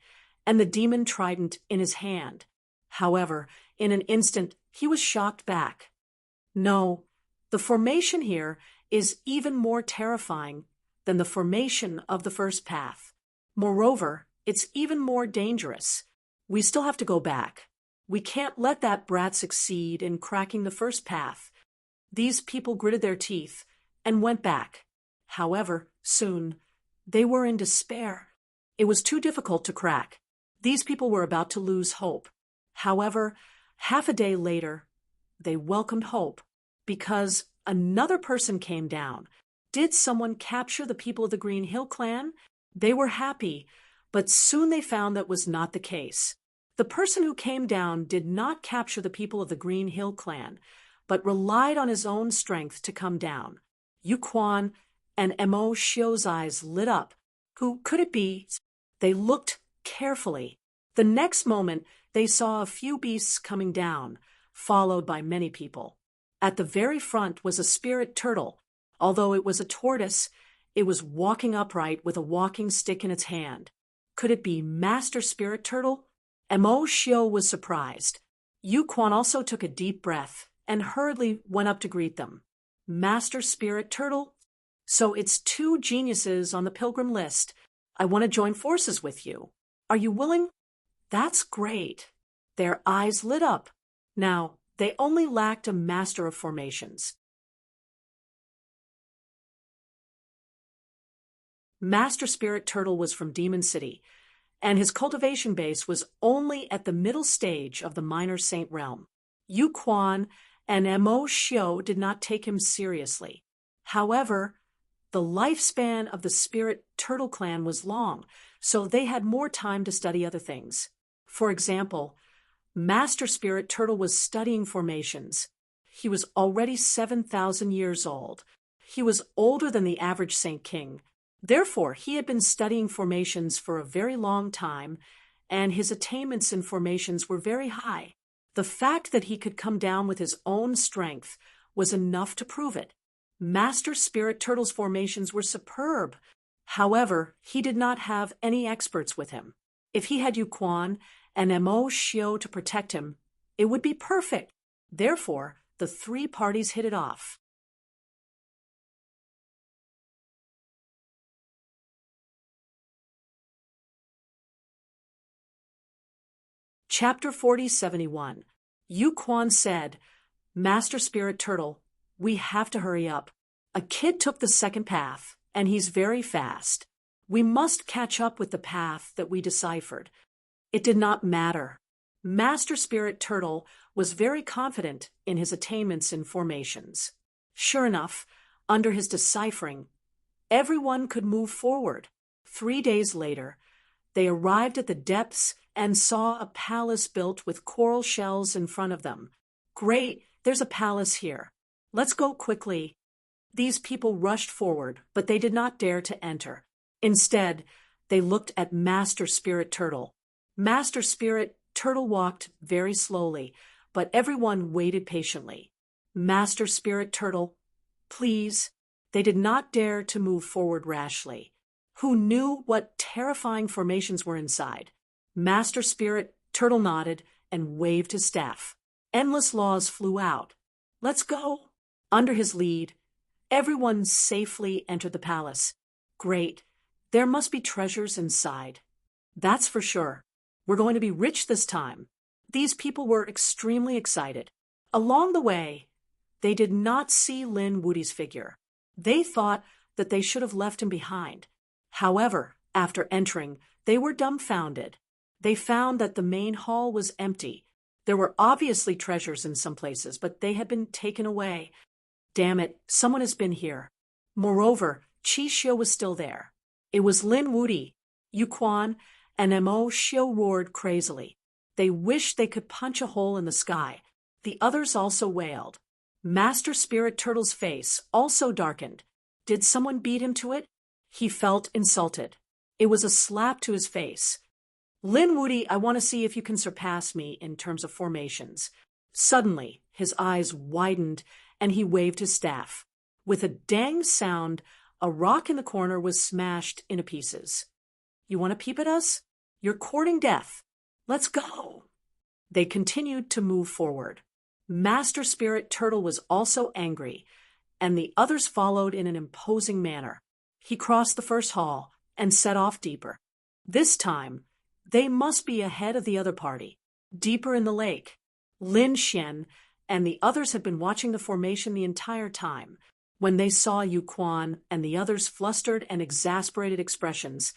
and the demon trident in his hand. However, in an instant, he was shocked back. No, the formation here is even more terrifying than the formation of the first path. Moreover, it's even more dangerous. We still have to go back. We can't let that brat succeed in cracking the first path. These people gritted their teeth and went back. However, soon, they were in despair. It was too difficult to crack. These people were about to lose hope. However, half a day later, they welcomed hope because another person came down. Did someone capture the people of the Green Hill Clan? They were happy, but soon they found that was not the case. The person who came down did not capture the people of the Green Hill Clan, but relied on his own strength to come down. Yuquan and Mo Shio's eyes lit up. Who could it be? They looked carefully. The next moment, they saw a few beasts coming down, followed by many people. At the very front was a spirit turtle. Although it was a tortoise, it was walking upright with a walking stick in its hand. Could it be Master Spirit Turtle? Mo Shio was surprised. Yuquan also took a deep breath and hurriedly went up to greet them. Master Spirit Turtle? So it's 2 geniuses on the pilgrim list. I want to join forces with you. Are you willing? That's great. Their eyes lit up. Now, they only lacked a master of formations. Master Spirit Turtle was from Demon City, and his cultivation base was only at the middle stage of the Minor Saint realm. Yuquan and Mo Shio did not take him seriously. However, the lifespan of the Spirit Turtle clan was long, so they had more time to study other things. For example, Master Spirit Turtle was studying formations. He was already 7,000 years old. He was older than the average Saint King. Therefore, he had been studying formations for a very long time, and his attainments in formations were very high. The fact that he could come down with his own strength was enough to prove it. Master Spirit Turtle's formations were superb. However, he did not have any experts with him. If he had Yuquan and Mo Shio to protect him, it would be perfect. Therefore, the 3 parties hit it off. Chapter 4071. Yuquan said, Master Spirit Turtle, we have to hurry up. A kid took the second path, and he's very fast. We must catch up with the path that we deciphered. It did not matter. Master Spirit Turtle was very confident in his attainments in formations. Sure enough, under his deciphering, everyone could move forward. 3 days later, they arrived at the depths and saw a palace built with coral shells in front of them. Great, there's a palace here. Let's go quickly. These people rushed forward, but they did not dare to enter. Instead, they looked at Master Spirit Turtle. Master Spirit Turtle walked very slowly, but everyone waited patiently. Master Spirit Turtle, please. They did not dare to move forward rashly. Who knew what terrifying formations were inside? Master Spirit Turtle nodded and waved his staff. Endless laws flew out. Let's go. Under his lead, everyone safely entered the palace. Great. There must be treasures inside. That's for sure. We're going to be rich this time. These people were extremely excited. Along the way, they did not see Lin Woody's figure. They thought that they should have left him behind. However, after entering, they were dumbfounded. They found that the main hall was empty. There were obviously treasures in some places, but they had been taken away. Damn it, someone has been here. Moreover, Chi-Shio was still there. It was Lin Woody. Yuquan and Mo Shio roared crazily. They wished they could punch a hole in the sky. The others also wailed. Master Spirit Turtle's face also darkened. Did someone beat him to it? He felt insulted. It was a slap to his face. Lin Woody, I want to see if you can surpass me in terms of formations. Suddenly, his eyes widened and he waved his staff. With a dang sound, a rock in the corner was smashed into pieces. You want to peep at us? You're courting death. Let's go. They continued to move forward. Master Spirit Turtle was also angry, and the others followed in an imposing manner. He crossed the first hall and set off deeper. This time, they must be ahead of the other party, deeper in the lake. Lin Xian and the others had been watching the formation the entire time. When they saw Yu Quan and the others' flustered and exasperated expressions,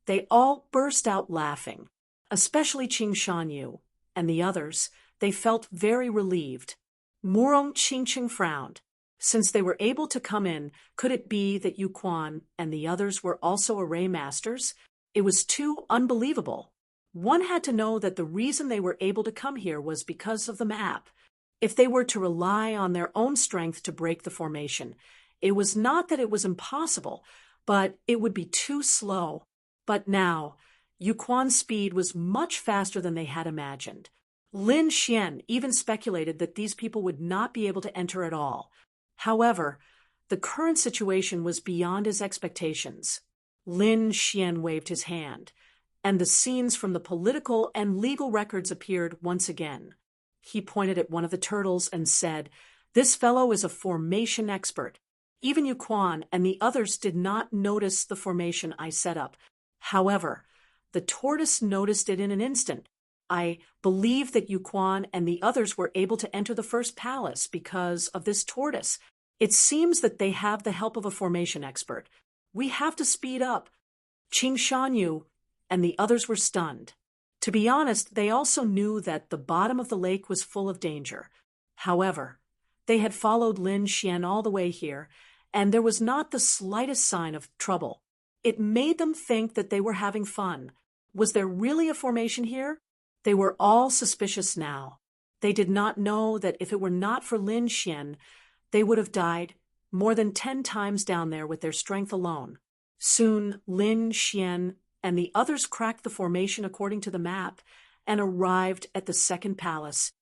they all burst out laughing, especially Qing Shanyu and the others. They felt very relieved. Murong Qingqing frowned. Since they were able to come in, could it be that Yu Quan and the others were also array masters? It was too unbelievable. One had to know that the reason they were able to come here was because of the map. If they were to rely on their own strength to break the formation, it was not that it was impossible, but it would be too slow. But now, Yu Quan's speed was much faster than they had imagined. Lin Xian even speculated that these people would not be able to enter at all. However, the current situation was beyond his expectations. Lin Xian waved his hand, and the scenes from the political and legal records appeared once again. He pointed at one of the turtles and said, "This fellow is a formation expert. Even Yu Quan and the others did not notice the formation I set up. However, the tortoise noticed it in an instant. I believe that Yu Quan and the others were able to enter the first palace because of this tortoise. It seems that they have the help of a formation expert. We have to speed up." Qing Shanyu and the others were stunned. To be honest, they also knew that the bottom of the lake was full of danger. However, they had followed Lin Xian all the way here, and there was not the slightest sign of trouble. It made them think that they were having fun. Was there really a formation here? They were all suspicious now. They did not know that if it were not for Lin Xian, they would have died more than 10 times down there with their strength alone. Soon, Lin Xian and the others cracked the formation according to the map and arrived at the second palace.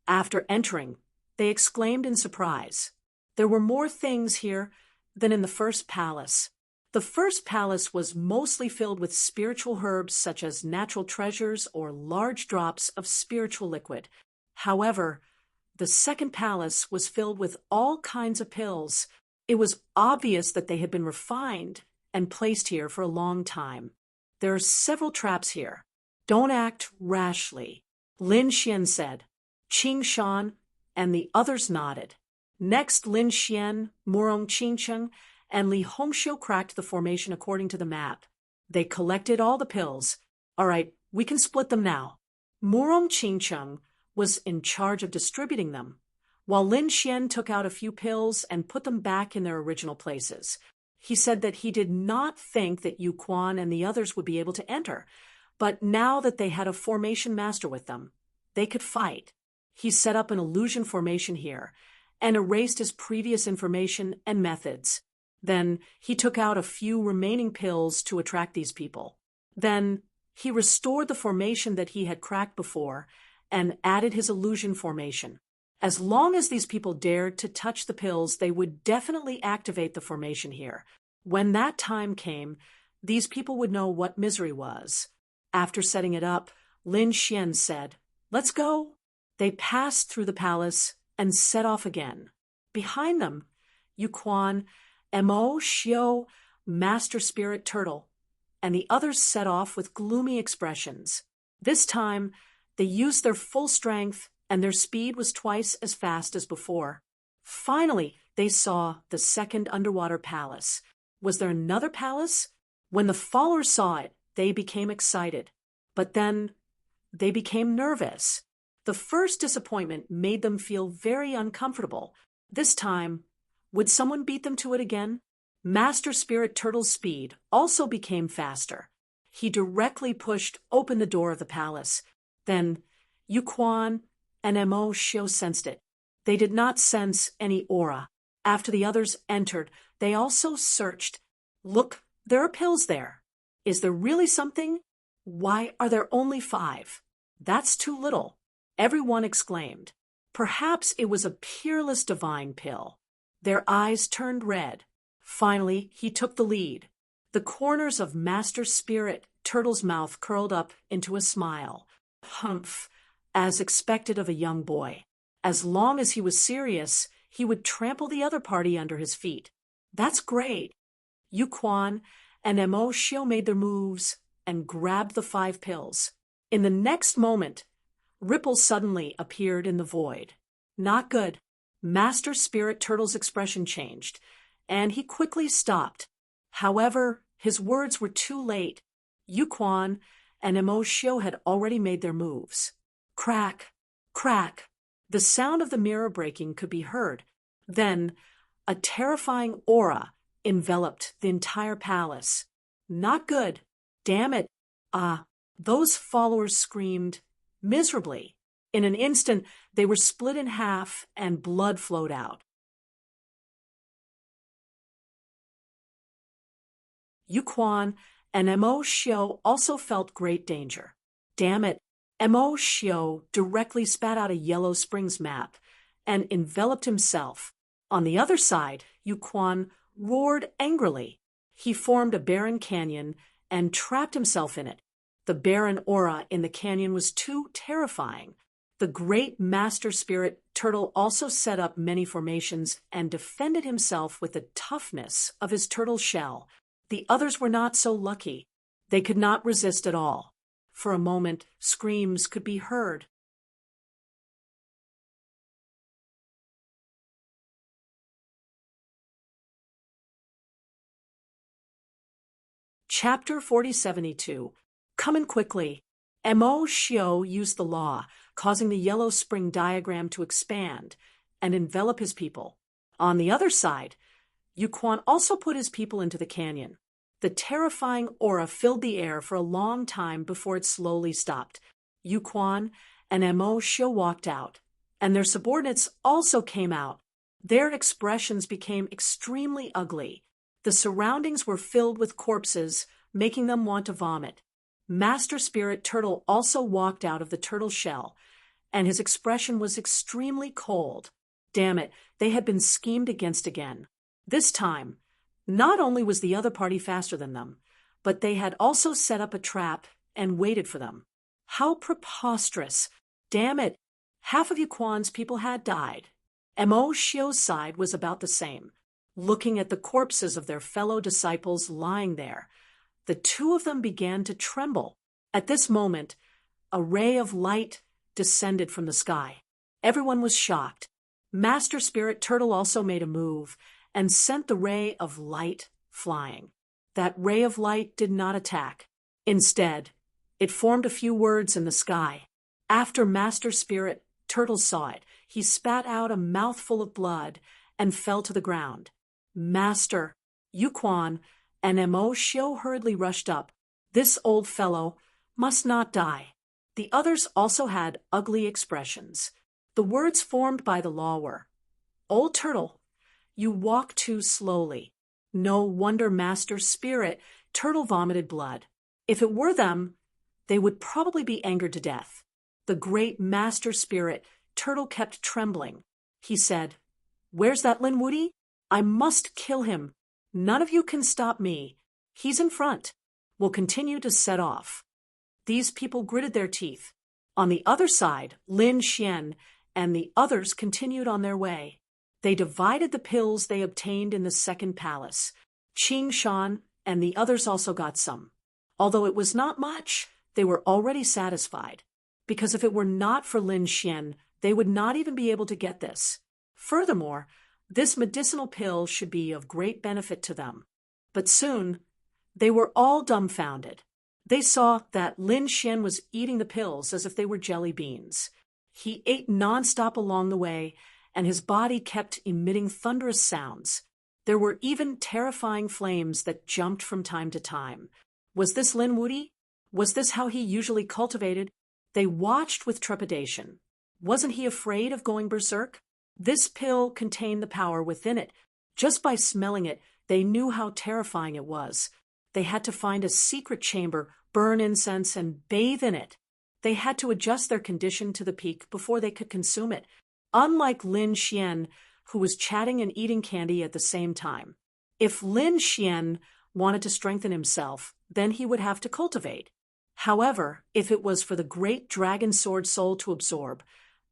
After entering, they exclaimed in surprise. There were more things here than in the first palace. The first palace was mostly filled with spiritual herbs such as natural treasures or large drops of spiritual liquid. However, the second palace was filled with all kinds of pills. It was obvious that they had been refined and placed here for a long time. There are several traps here. Don't act rashly, Lin Xian said. Qing Shan and the others nodded. Next, Lin Xian, Murong Qingqing, and Li Hongxiu cracked the formation according to the map. They collected all the pills. All right, we can split them now. Murong Qingqing was in charge of distributing them, while Lin Xian took out a few pills and put them back in their original places. He said that he did not think that Yu Quan and the others would be able to enter, but now that they had a formation master with them, they could fight. He set up an illusion formation here and erased his previous information and methods. Then he took out a few remaining pills to attract these people. Then he restored the formation that he had cracked before and added his illusion formation. As long as these people dared to touch the pills, they would definitely activate the formation here. When that time came, these people would know what misery was. After setting it up, Lin Xian said, "Let's go." They passed through the palace and set off again. Behind them, Yu Quan, Mo Xiu, Master Spirit Turtle, and the others set off with gloomy expressions. This time, they used their full strength, and their speed was twice as fast as before. Finally, they saw the second underwater palace. Was there another palace? When the followers saw it, they became excited. But then they became nervous. The first disappointment made them feel very uncomfortable. This time, would someone beat them to it again? Master Spirit Turtle's speed also became faster. He directly pushed open the door of the palace. Then Yu Quan and Mo Xiu sensed it. They did not sense any aura. After the others entered, they also searched. Look, there are pills there. Is there really something? Why are there only 5? That's too little, everyone exclaimed. Perhaps it was a peerless divine pill. Their eyes turned red. Finally, he took the lead. The corners of Master Spirit Turtle's mouth curled up into a smile. Humph, as expected of a young boy. As long as he was serious, he would trample the other party under his feet. That's great. Yukon and Mo Shio made their moves and grabbed the 5 pills. In the next moment, ripples suddenly appeared in the void. Not good. Master Spirit Turtle's expression changed, and he quickly stopped. However, his words were too late. Yukon and Mo Shio had already made their moves. Crack, crack. The sound of the mirror breaking could be heard. Then, a terrifying aura enveloped the entire palace. Not good. Damn it. Those followers screamed miserably. In an instant, they were split in half and blood flowed out. Yukon and Mo Shio also felt great danger. Damn it. Mo Shio directly spat out a Yellow Springs map and enveloped himself. On the other side, Yukon roared angrily. He formed a barren canyon and trapped himself in it. The barren aura in the canyon was too terrifying. The great Master Spirit Turtle also set up many formations and defended himself with the toughness of his turtle shell. The others were not so lucky. They could not resist at all. For a moment, screams could be heard. Chapter 4072. Come in quickly. Mo Shio used the law, causing the Yellow Spring diagram to expand and envelop his people. On the other side, Yukon also put his people into the canyon. The terrifying aura filled the air for a long time before it slowly stopped. Yukon and Mo Shio walked out, and their subordinates also came out. Their expressions became extremely ugly. The surroundings were filled with corpses, making them want to vomit. Master Spirit Turtle also walked out of the turtle shell, and his expression was extremely cold. Damn it, they had been schemed against again. This time, not only was the other party faster than them, but they had also set up a trap and waited for them. How preposterous! Damn it! Half of Yukon's people had died. Mo Shio's side was about the same. Looking at the corpses of their fellow disciples lying there, the two of them began to tremble. At this moment, a ray of light descended from the sky. Everyone was shocked. Master Spirit Turtle also made a move and sent the ray of light flying. That ray of light did not attack. Instead, it formed a few words in the sky. After Master Spirit Turtle saw it, he spat out a mouthful of blood and fell to the ground. Master, Yukon, and Mo Shio hurriedly rushed up. This old fellow must not die. The others also had ugly expressions. The words formed by the law were, Old Turtle, you walk too slowly. No wonder Master Spirit Turtle vomited blood. If it were them, they would probably be angered to death. The great Master Spirit Turtle kept trembling. He said, Where's that Linwoody? I must kill him. None of you can stop me. He's in front. We'll continue to set off. These people gritted their teeth. On the other side, Lin Xian and the others continued on their way. They divided the pills they obtained in the second palace. Qing Shan and the others also got some. Although it was not much, they were already satisfied. Because if it were not for Lin Xian, they would not even be able to get this. Furthermore, this medicinal pill should be of great benefit to them. But soon, they were all dumbfounded. They saw that Lin Xian was eating the pills as if they were jelly beans. He ate nonstop along the way, and his body kept emitting thunderous sounds. There were even terrifying flames that jumped from time to time. Was this Lin Woody? Was this how he usually cultivated? They watched with trepidation. Wasn't he afraid of going berserk? This pill contained the power within it. Just by smelling it, they knew how terrifying it was. They had to find a secret chamber, burn incense, and bathe in it. They had to adjust their condition to the peak before they could consume it. unlike Lin Xian, who was chatting and eating candy at the same time. If Lin Xian wanted to strengthen himself, then he would have to cultivate. However, if it was for the great dragon sword soul to absorb,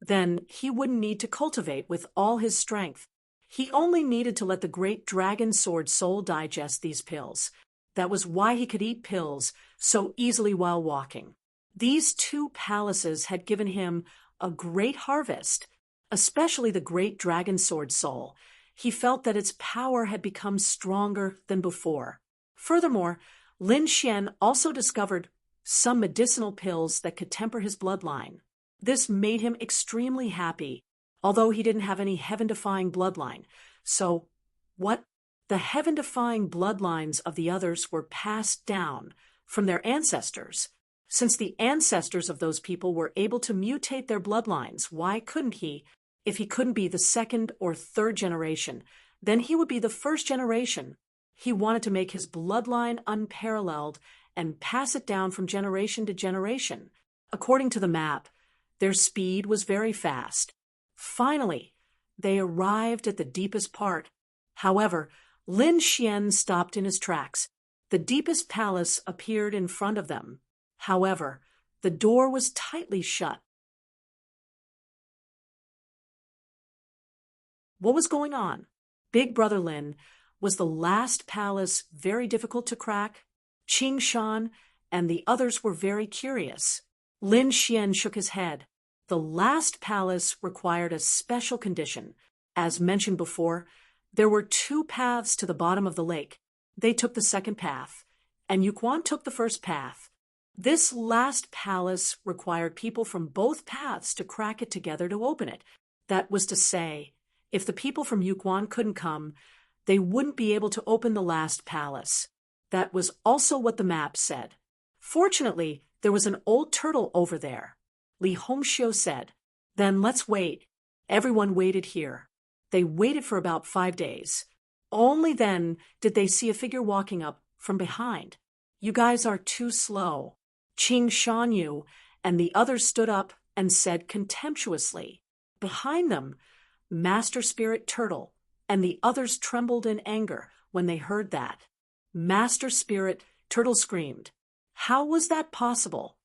then he wouldn't need to cultivate with all his strength. He only needed to let the great dragon sword soul digest these pills. That was why he could eat pills so easily while walking. These two palaces had given him a great harvest, especially the great dragon sword soul. He felt that its power had become stronger than before. Furthermore, Lin Xian also discovered some medicinal pills that could temper his bloodline. This made him extremely happy, although he didn't have any heaven-defying bloodline. So, what? The heaven-defying bloodlines of the others were passed down from their ancestors. Since the ancestors of those people were able to mutate their bloodlines, why couldn't he? If he couldn't be the second or third generation, then he would be the first generation. He wanted to make his bloodline unparalleled and pass it down from generation to generation. According to the map, their speed was very fast. Finally, they arrived at the deepest part. However, Lin Xian stopped in his tracks. The deepest palace appeared in front of them. However, the door was tightly shut. What was going on? Big Brother Lin, was the last palace very difficult to crack? Qing Shan and the others were very curious. Lin Xian shook his head. The last palace required a special condition. As mentioned before, there were two paths to the bottom of the lake. They took the second path, and Yuquan took the first path. This last palace required people from both paths to crack it together to open it. That was to say, if the people from Yuquan couldn't come, they wouldn't be able to open the last palace. That was also what the map said. Fortunately, there was an old turtle over there. Li Hongxiu said. Then let's wait. Everyone waited here. They waited for about 5 days. Only then did they see a figure walking up from behind. You guys are too slow. Qing Shanyu and the others stood up and said contemptuously. Behind them, Master Spirit Turtle and the others trembled in anger when they heard that. Master Spirit Turtle screamed. How was that possible?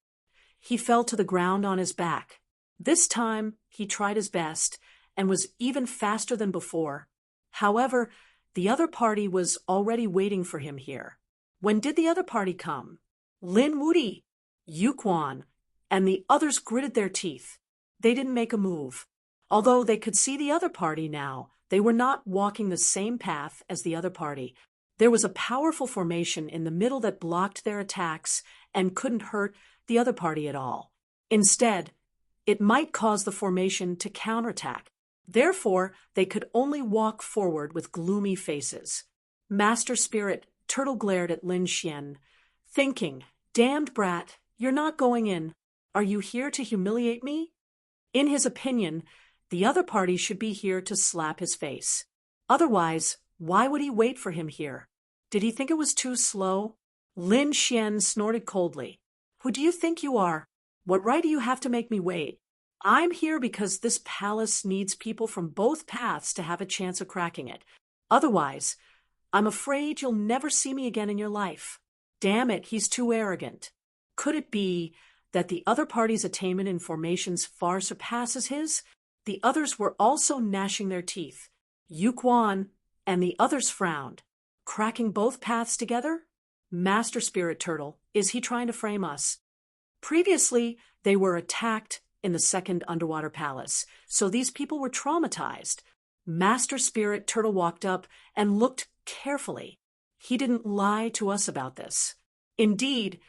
He fell to the ground on his back. This time, he tried his best and was even faster than before. However, the other party was already waiting for him here. When did the other party come? Lin Wudi, Yuquan, and the others gritted their teeth. They didn't make a move. Although they could see the other party now, they were not walking the same path as the other party. There was a powerful formation in the middle that blocked their attacks and couldn't hurt the other party at all. Instead, it might cause the formation to counterattack. Therefore, they could only walk forward with gloomy faces. Master Spirit Turtle glared at Lin Xian, thinking, "Damned brat, you're not going in. Are you here to humiliate me?" In his opinion, the other party should be here to slap his face. Otherwise, why would he wait for him here? Did he think it was too slow? Lin Xian snorted coldly. Who do you think you are? What right do you have to make me wait? I'm here because this palace needs people from both paths to have a chance of cracking it. Otherwise, I'm afraid you'll never see me again in your life. Damn it, he's too arrogant. Could it be that the other party's attainment in formations far surpasses his? The others were also gnashing their teeth. Yuquan and the others frowned. Cracking both paths together? Master Spirit Turtle, is he trying to frame us? Previously, they were attacked in the second underwater palace, so these people were traumatized. Master Spirit Turtle walked up and looked carefully. He didn't lie to us about this. Indeed,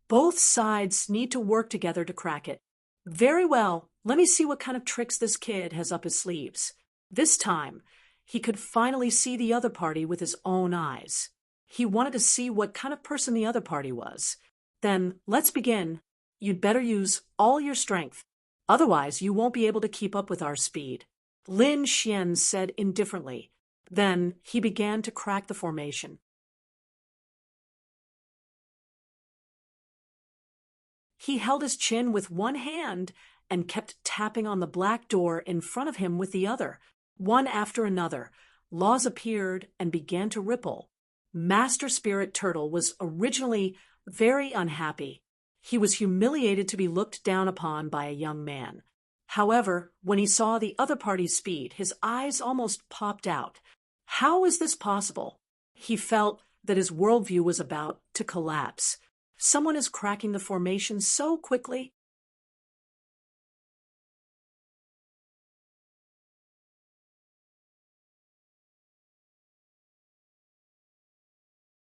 both sides need to work together to crack it. Very well, let me see what kind of tricks this kid has up his sleeves. This time, he could finally see the other party with his own eyes. He wanted to see what kind of person the other party was. Then, let's begin. You'd better use all your strength. Otherwise, you won't be able to keep up with our speed. Lin Xian said indifferently. Then, he began to crack the formation. He held his chin with one hand and kept tapping on the black door in front of him with the other. One after another, laws appeared and began to ripple. Master Spirit Turtle was originally very unhappy. He was humiliated to be looked down upon by a young man. However, when he saw the other party's speed, his eyes almost popped out. How is this possible? He felt that his worldview was about to collapse. Someone is cracking the formation so quickly.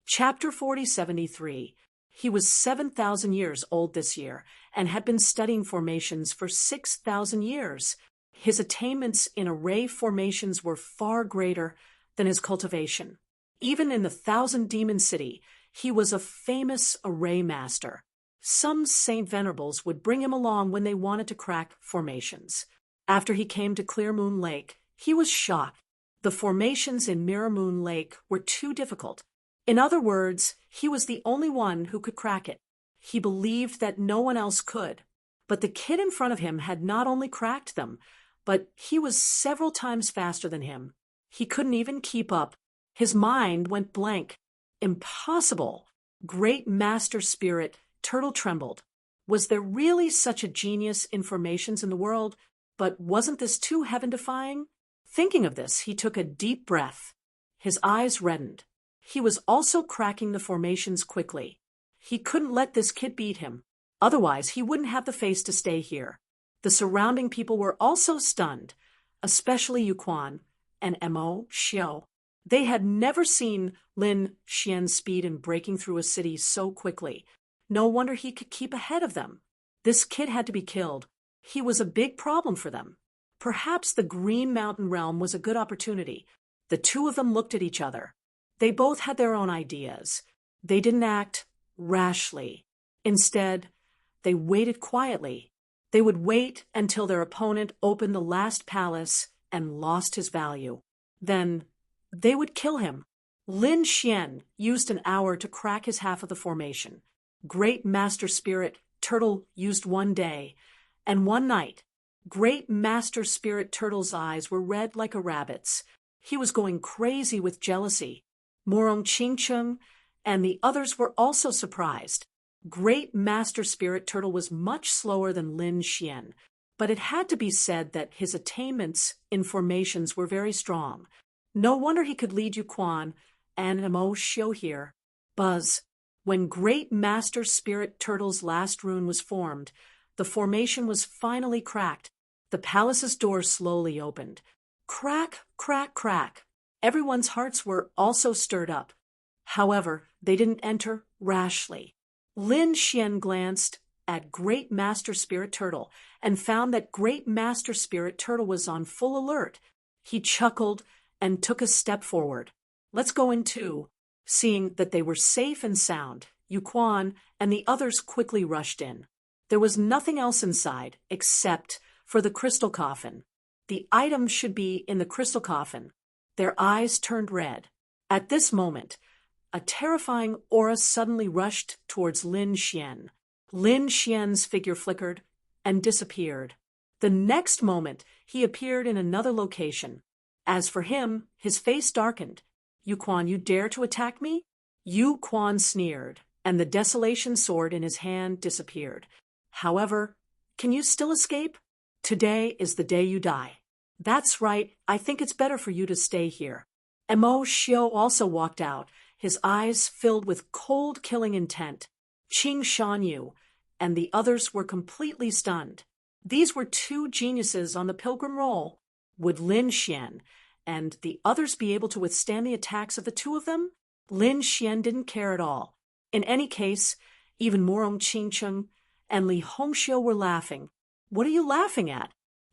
Chapter 4073. He was 7,000 years old this year and had been studying formations for 6,000 years. His attainments in array formations were far greater than his cultivation. Even in the Thousand Demon City, he was a famous array master. Some Saint Venerables would bring him along when they wanted to crack formations. After he came to Clear Moon Lake, he was shocked. The formations in Mirror Moon Lake were too difficult. In other words, he was the only one who could crack it. He believed that no one else could. But the kid in front of him had not only cracked them, but he was several times faster than him. He couldn't even keep up. His mind went blank. Impossible! Great Master Spirit Turtle trembled. Was there really such a genius in formations in the world? But wasn't this too heaven-defying? Thinking of this, he took a deep breath. His eyes reddened. He was also cracking the formations quickly. He couldn't let this kid beat him. Otherwise, he wouldn't have the face to stay here. The surrounding people were also stunned, especially Yuquan and Mo Xiao. They had never seen Lin Xian's speed in breaking through a city so quickly. No wonder he could keep ahead of them. This kid had to be killed. He was a big problem for them. Perhaps the Green Mountain Realm was a good opportunity. The two of them looked at each other. They both had their own ideas. They didn't act rashly. Instead, they waited quietly. They would wait until their opponent opened the last palace and lost his value. Then they would kill him. Lin Xian used an hour to crack his half of the formation. Great Master Spirit Turtle used 1 day. And one night, Great Master Spirit Turtle's eyes were red like a rabbit's. He was going crazy with jealousy. Morong Qingcheng and the others were also surprised. Great Master Spirit Turtle was much slower than Lin Xian, but it had to be said that his attainments in formations were very strong. No wonder he could lead Yuquan and Mo Xiao here. Buzz. When Great Master Spirit Turtle's last rune was formed, the formation was finally cracked. The palace's door slowly opened. Crack, crack, crack. Everyone's hearts were also stirred up. However, they didn't enter rashly. Lin Xian glanced at Great Master Spirit Turtle and found that Great Master Spirit Turtle was on full alert. He chuckled and took a step forward. Let's go in too. Seeing that they were safe and sound, Yuquan and the others quickly rushed in. There was nothing else inside except for the crystal coffin. The item should be in the crystal coffin. Their eyes turned red. At this moment, a terrifying aura suddenly rushed towards Lin Xian. Lin Xian's figure flickered and disappeared. The next moment, he appeared in another location. As for him, his face darkened. Yuquan, you dare to attack me? Yuquan sneered, and the desolation sword in his hand disappeared. However, can you still escape? Today is the day you die. That's right, I think it's better for you to stay here. Mo Xiao also walked out, his eyes filled with cold killing intent. Qing Shanyu and the others were completely stunned. These were two geniuses on the pilgrim roll. Would Lin Xian and the others be able to withstand the attacks of the two of them? Lin Xian didn't care at all. In any case, even Morong Qingcheng and Li Hongxiu were laughing. What are you laughing at?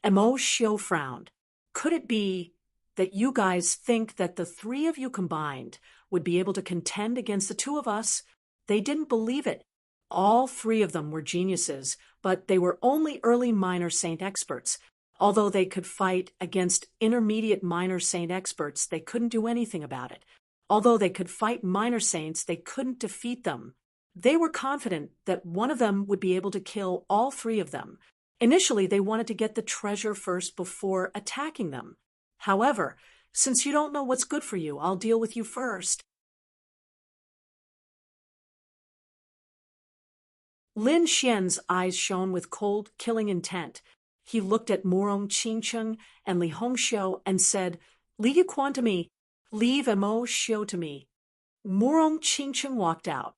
Mo Xiu frowned. Could it be that you guys think that the three of you combined would be able to contend against the two of us? They didn't believe it. All three of them were geniuses, but they were only early minor saint experts. Although they could fight against intermediate minor saint experts, they couldn't do anything about it. Although they could fight minor saints, they couldn't defeat them. They were confident that one of them would be able to kill all three of them. Initially, they wanted to get the treasure first before attacking them. However, since you don't know what's good for you, I'll deal with you first. Lin Xian's eyes shone with cold, killing intent. He looked at Morong Qingcheng and Li Hongxiu and said, "Leave Yuquan to me. Leave Mo Xiu to me." Morong Qingcheng walked out.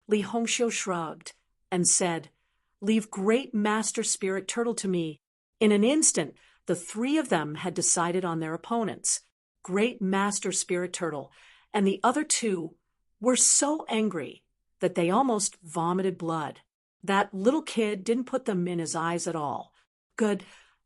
Li Hongxiu shrugged and said, "Leave Great Master Spirit Turtle to me." In an instant, the three of them had decided on their opponents. Great Master Spirit Turtle and the other two were so angry that they almost vomited blood. That little kid didn't put them in his eyes at all. Good,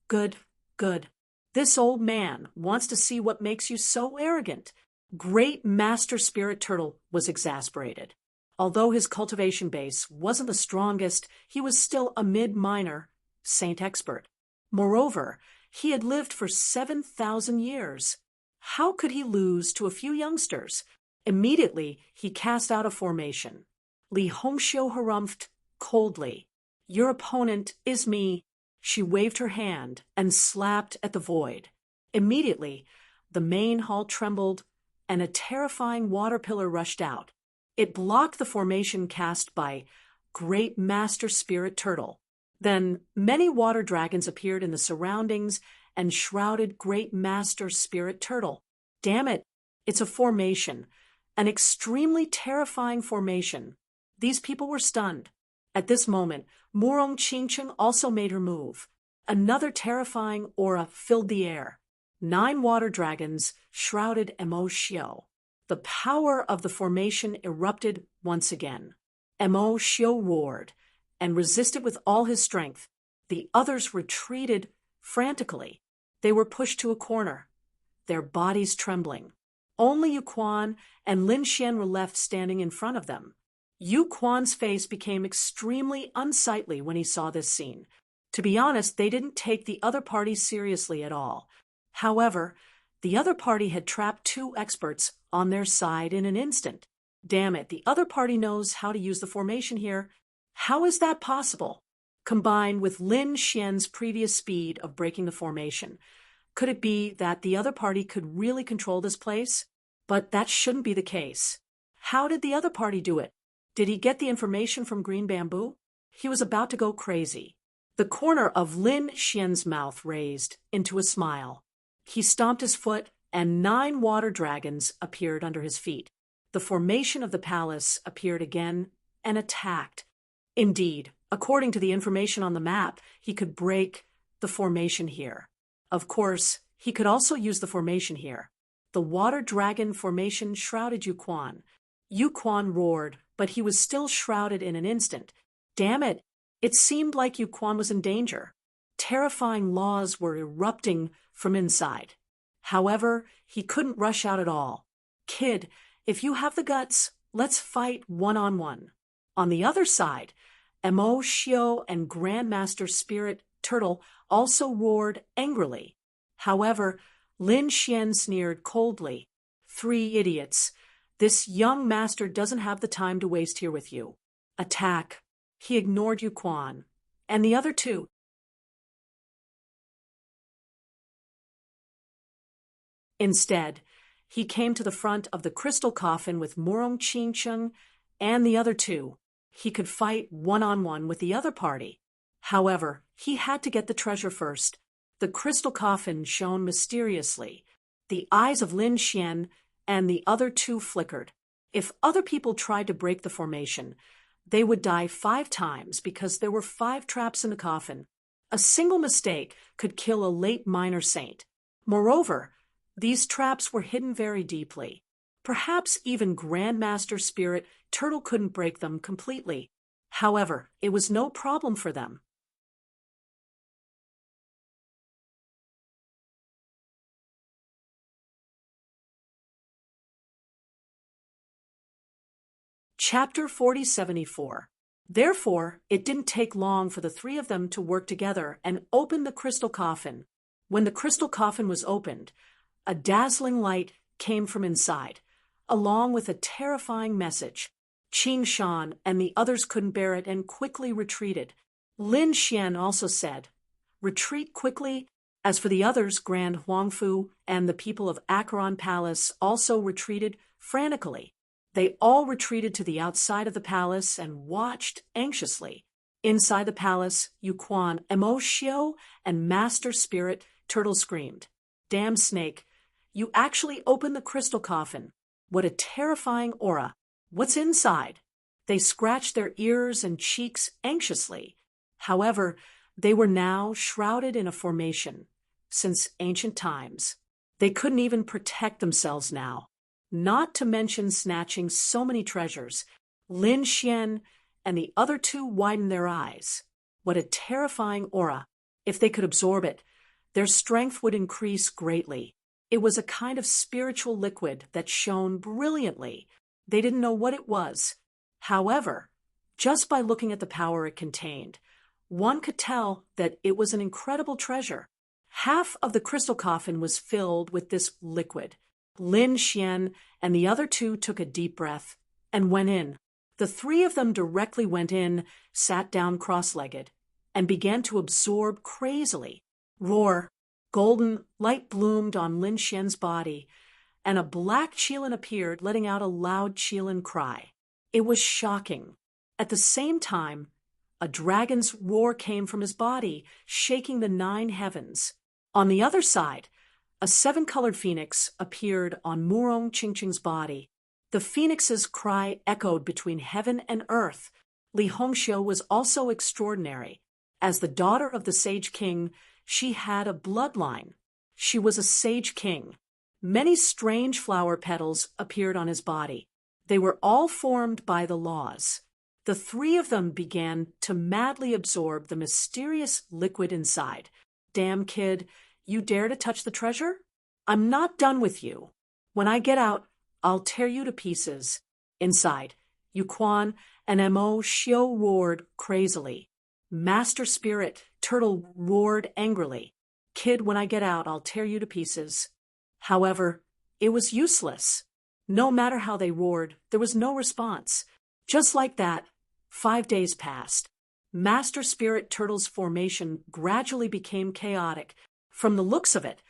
good, good. This old man wants to see what makes you so arrogant. Great Master Spirit Turtle was exasperated. Although his cultivation base wasn't the strongest, he was still a mid-minor saint expert. Moreover, he had lived for 7,000 years. How could he lose to a few youngsters? Immediately, he cast out a formation. Li Hongxiu harumphed coldly. "Your opponent is me." She waved her hand and slapped at the void. Immediately, the main hall trembled, and a terrifying water pillar rushed out. It blocked the formation cast by Great Master Spirit Turtle. Then many water dragons appeared in the surroundings and shrouded Great Master Spirit Turtle. Damn it, it's a formation, an extremely terrifying formation. These people were stunned. At this moment, Morong Qingcheng also made her move. Another terrifying aura filled the air. 9 water dragons shrouded Mo Xiu. The power of the formation erupted once again. Mo Xiu roared and resisted with all his strength. The others retreated frantically. They were pushed to a corner, their bodies trembling. Only Yuquan and Lin Xian were left standing in front of them. Yuquan's face became extremely unsightly when he saw this scene. To be honest, they didn't take the other party seriously at all. However, the other party had trapped 2 experts on their side in an instant. Damn it, the other party knows how to use the formation here. How is that possible? Combined with Lin Xian's previous speed of breaking the formation, could it be that the other party could really control this place? But that shouldn't be the case. How did the other party do it? Did he get the information from Green Bamboo? He was about to go crazy. The corner of Lin Xian's mouth raised into a smile. He stomped his foot, and 9 water dragons appeared under his feet. The formation of the palace appeared again and attacked. Indeed, according to the information on the map, he could break the formation here. Of course, he could also use the formation here. The water dragon formation shrouded Yuquan. Yuquan roared, but he was still shrouded in an instant. Damn it! It seemed like Yuquan was in danger. Terrifying laws were erupting from inside. However, he couldn't rush out at all. "Kid, if you have the guts, let's fight one-on-one." On the other side, Mo Xiu and Grandmaster Spirit Turtle also roared angrily. However, Lin Xian sneered coldly. "3 idiots. This young master doesn't have the time to waste here with you. Attack." He ignored Yuquan and the other 2. Instead, he came to the front of the crystal coffin with Morong Qingcheng and the other 2. He could fight one-on-one with the other party. However, he had to get the treasure first. The crystal coffin shone mysteriously. The eyes of Lin Xian and the other 2 flickered. If other people tried to break the formation, they would die 5 times because there were 5 traps in the coffin. A single mistake could kill a late minor saint. Moreover, these traps were hidden very deeply. Perhaps even Grandmaster Spirit Turtle couldn't break them completely. However, it was no problem for them. Chapter 4074. Therefore, it didn't take long for the 3 of them to work together and open the crystal coffin. When the crystal coffin was opened, a dazzling light came from inside, along with a terrifying message. Qing Shan and the others couldn't bear it and quickly retreated. Lin Xian also said, Retreat quickly. As for the others, Grand Huangfu and the people of Acheron Palace also retreated frantically. They all retreated to the outside of the palace and watched anxiously. Inside the palace, Yuquan, Mo Xiao, and Master Spirit Turtle screamed, "Damn snake, you actually opened the crystal coffin. What a terrifying aura. What's inside?" They scratched their ears and cheeks anxiously. However, they were now shrouded in a formation. Since ancient times, they couldn't even protect themselves now, not to mention snatching so many treasures. Lin Xian and the other two widened their eyes. What a terrifying aura. If they could absorb it, their strength would increase greatly. It was a kind of spiritual liquid that shone brilliantly. They didn't know what it was. However, just by looking at the power it contained, one could tell that it was an incredible treasure. Half of the crystal coffin was filled with this liquid. Lin Xian and the other two took a deep breath and went in. The three of them directly went in, sat down cross-legged, and began to absorb crazily. Roar! Golden light bloomed on Lin Xian's body, and a black Qilin appeared, letting out a loud Qilin cry. It was shocking. At the same time, a dragon's roar came from his body, shaking the 9 heavens. On the other side, a 7-colored phoenix appeared on Murong Qingqing's body. The phoenix's cry echoed between heaven and earth. Li Hongxiu was also extraordinary. As the daughter of the Sage King, she had a bloodline. She was a Sage King. Many strange flower petals appeared on his body. They were all formed by the laws. The three of them began to madly absorb the mysterious liquid inside. "Damn kid, you dare to touch the treasure? I'm not done with you. When I get out, I'll tear you to pieces." Inside, Yuquan and Mo Xiao roared crazily. Master Spirit Turtle roared angrily, "Kid, when I get out, I'll tear you to pieces." However, it was useless. No matter how they roared, there was no response. Just like that, 5 days passed. Master Spirit Turtle's formation gradually became chaotic. From the looks of it,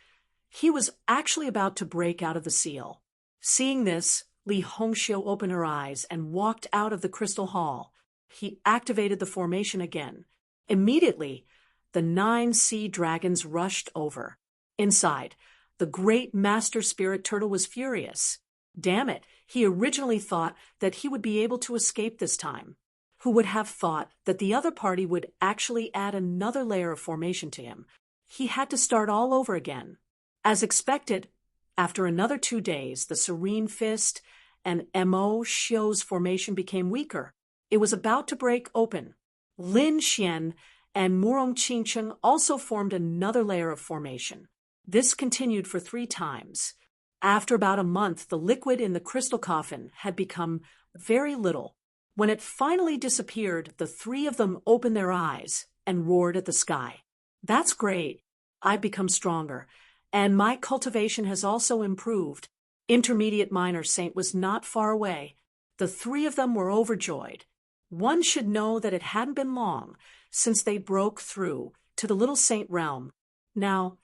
he was actually about to break out of the seal. Seeing this, Li Hongxiu opened her eyes and walked out of the crystal hall. He activated the formation again. Immediately, the 9 sea dragons rushed over. Inside, the great Master Spirit Turtle was furious. Damn it, he originally thought that he would be able to escape this time. Who would have thought that the other party would actually add another layer of formation to him? He had to start all over again. As expected, after another 2 days, the Serene Fist and Mo Xiu's formation became weaker. It was about to break open. Lin Xian and Murong Qingqing also formed another layer of formation. This continued for 3 times. After about a month, the liquid in the crystal coffin had become very little. When it finally disappeared, the 3 of them opened their eyes and roared at the sky. "That's great. I've become stronger, and my cultivation has also improved." Intermediate Minor Saint was not far away. The 3 of them were overjoyed. One should know that it hadn't been long since they broke through to the Little Saint realm. Now,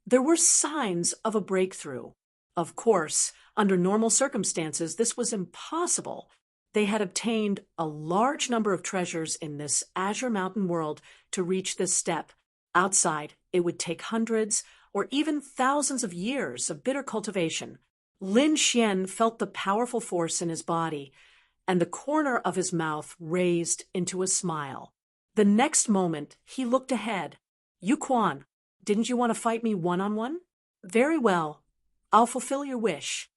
there were signs of a breakthrough. Of course, under normal circumstances, this was impossible. They had obtained a large number of treasures in this Azure Mountain world to reach this step. Outside, it would take hundreds or even thousands of years of bitter cultivation. Lin Xian felt the powerful force in his body, and the corner of his mouth raised into a smile. The next moment, he looked ahead. "Yuquan, didn't you want to fight me one-on-one? Very well. I'll fulfill your wish."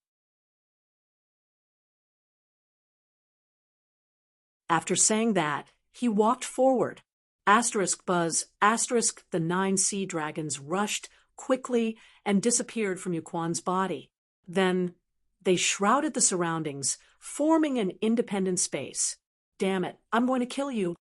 After saying that, he walked forward. Buzz, the 9 sea dragons rushed quickly and disappeared from Yuquan's body. Then they shrouded the surroundings, forming an independent space. "Damn it, I'm going to kill you."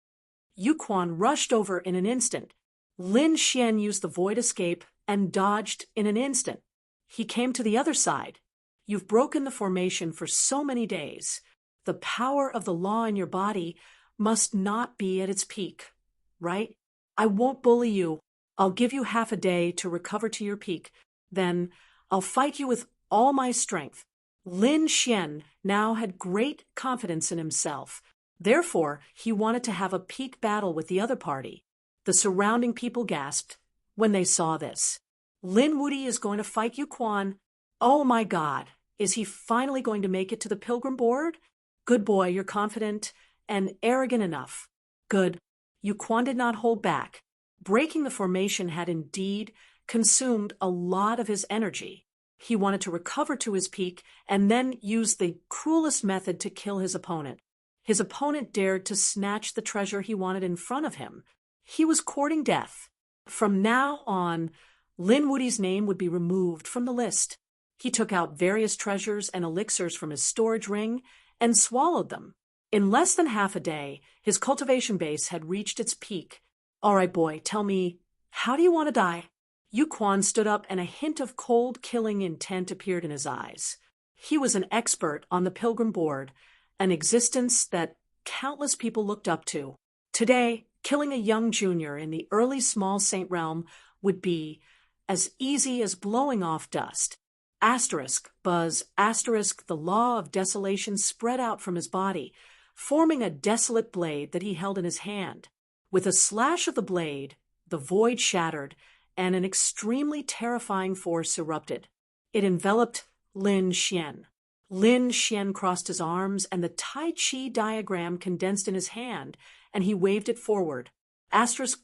Yuquan rushed over in an instant. Lin Xian used the void escape and dodged in an instant. He came to the other side. "You've broken the formation for so many days. The power of the law in your body must not be at its peak, right? I won't bully you. I'll give you half a day to recover to your peak. Then I'll fight you with all my strength. Lin Xian now had great confidence in himself. Therefore, he wanted to have a peak battle with the other party. The surrounding people gasped when they saw this. Lin Wuti is going to fight Yu Quan. Oh my God, is he finally going to make it to the pilgrim board? Good boy, you're confident and arrogant enough. Good. Yu Quan did not hold back. Breaking the formation had indeed consumed a lot of his energy. He wanted to recover to his peak and then use the cruelest method to kill his opponent. His opponent dared to snatch the treasure he wanted in front of him. He was courting death. From now on, Lin Wuti's name would be removed from the list. He took out various treasures and elixirs from his storage ring and swallowed them. In less than half a day, his cultivation base had reached its peak. All right, boy, tell me, how do you want to die? Yu Quan stood up and a hint of cold killing intent appeared in his eyes. He was an expert on the pilgrim board, an existence that countless people looked up to. Today, killing a young junior in the early small saint realm would be as easy as blowing off dust. Buzz, the law of desolation spread out from his body, forming a desolate blade that he held in his hand. With a slash of the blade, the void shattered, and an extremely terrifying force erupted. It enveloped Lin Xian. Lin Xian crossed his arms, and the Tai Chi diagram condensed in his hand, and he waved it forward.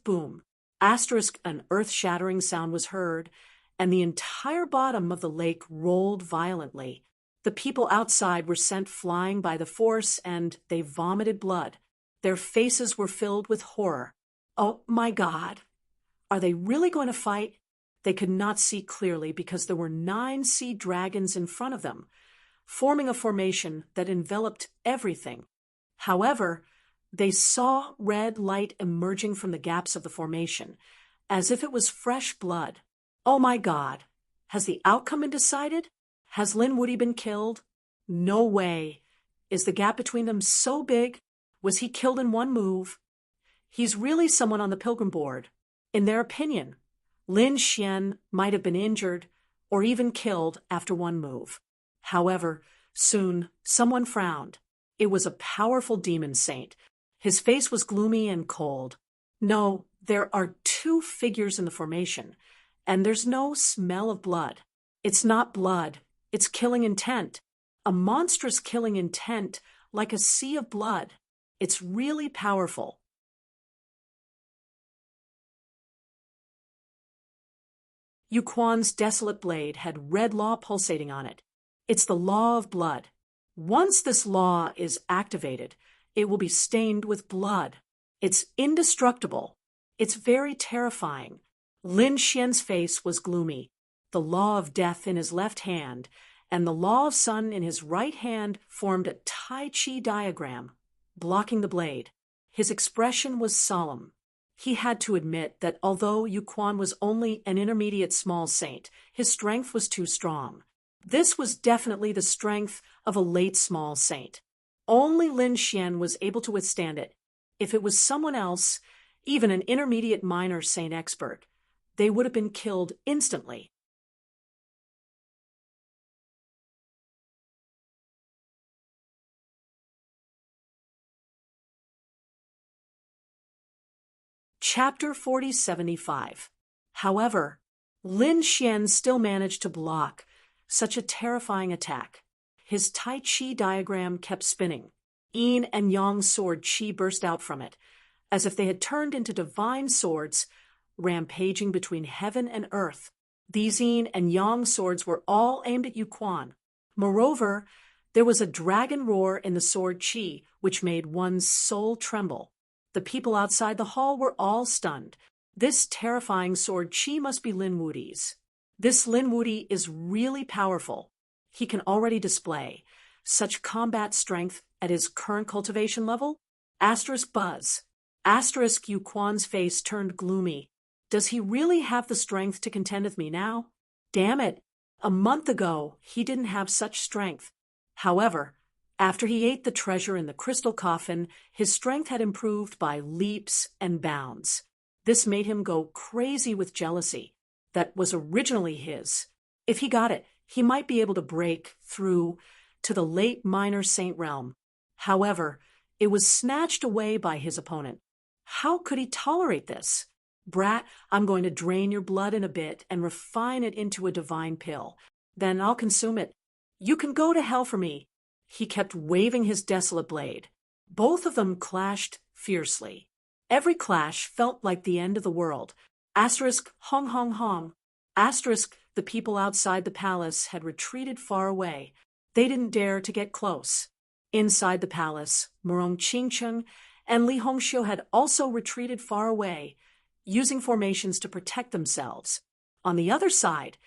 Boom. An earth-shattering sound was heard, and the entire bottom of the lake rolled violently. The people outside were sent flying by the force, and they vomited blood. Their faces were filled with horror. Oh, my God! Are they really going to fight? They could not see clearly because there were 9 sea dragons in front of them, forming a formation that enveloped everything. However, they saw red light emerging from the gaps of the formation, as if it was fresh blood. Oh my God! Has the outcome been decided? Has Lin Wuti been killed? No way. Is the gap between them so big? Was he killed in one move? He's really someone on the pilgrim board. In their opinion, Lin Xian might have been injured or even killed after one move. However, soon someone frowned. It was a powerful demon saint. His face was gloomy and cold. No, there are 2 figures in the formation, and there's no smell of blood. It's not blood. It's killing intent. A monstrous killing intent like a sea of blood. It's really powerful. Yu Quan's desolate blade had red law pulsating on it. It's the law of blood. Once this law is activated, it will be stained with blood. It's indestructible. It's very terrifying. Lin Xian's face was gloomy. The law of death in his left hand and the law of sun in his right hand formed a Tai Chi diagram, blocking the blade. His expression was solemn. He had to admit that although Yu Quan was only an intermediate small saint, his strength was too strong. This was definitely the strength of a late small saint. Only Lin Xian was able to withstand it. If it was someone else, even an intermediate minor saint expert, they would have been killed instantly. Chapter 4075. However, Lin Xian still managed to block such a terrifying attack. His Tai Chi diagram kept spinning. Yin and Yang sword chi burst out from it, as if they had turned into divine swords, rampaging between heaven and earth. These Yin and Yang swords were all aimed at Yu Quan. Moreover, there was a dragon roar in the sword chi, which made one's soul tremble. The people outside the hall were all stunned. This terrifying sword chi must be Lin Wuti's. This Lin Wuti is really powerful. He can already display such combat strength at his current cultivation level. Buzz. Yu Quan's face turned gloomy. Does he really have the strength to contend with me now? Damn it. A month ago, he didn't have such strength. However, after he ate the treasure in the crystal coffin, his strength had improved by leaps and bounds. This made him go crazy with jealousy that was originally his. If he got it, he might be able to break through to the late minor saint realm. However, it was snatched away by his opponent. How could he tolerate this? Brat, I'm going to drain your blood in a bit and refine it into a divine pill. Then I'll consume it. You can go to hell for me. He kept waving his desolate blade. Both of them clashed fiercely. Every clash felt like the end of the world. Asterisk, hong hong hong. Asterisk, the people outside the palace had retreated far away. They didn't dare to get close. Inside the palace, Murong Qingcheng and Li Hongxiu had also retreated far away, using formations to protect themselves. On the other side,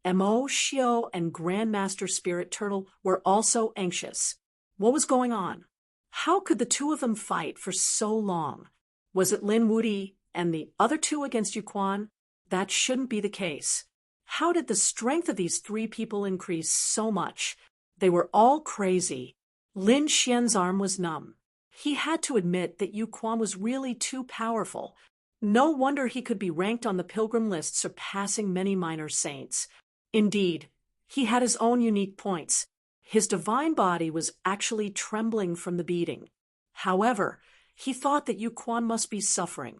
Mo Xiu and Grandmaster Spirit Turtle were also anxious. What was going on? How could the two of them fight for so long? Was it Lin Wuyi and the other two against Yu Quan? That shouldn't be the case. How did the strength of these three people increase so much? They were all crazy. Lin Xian's arm was numb. He had to admit that Yu Quan was really too powerful. No wonder he could be ranked on the pilgrim list, surpassing many minor saints. Indeed, he had his own unique points. His divine body was actually trembling from the beating. However, he thought that Yu Quan must be suffering,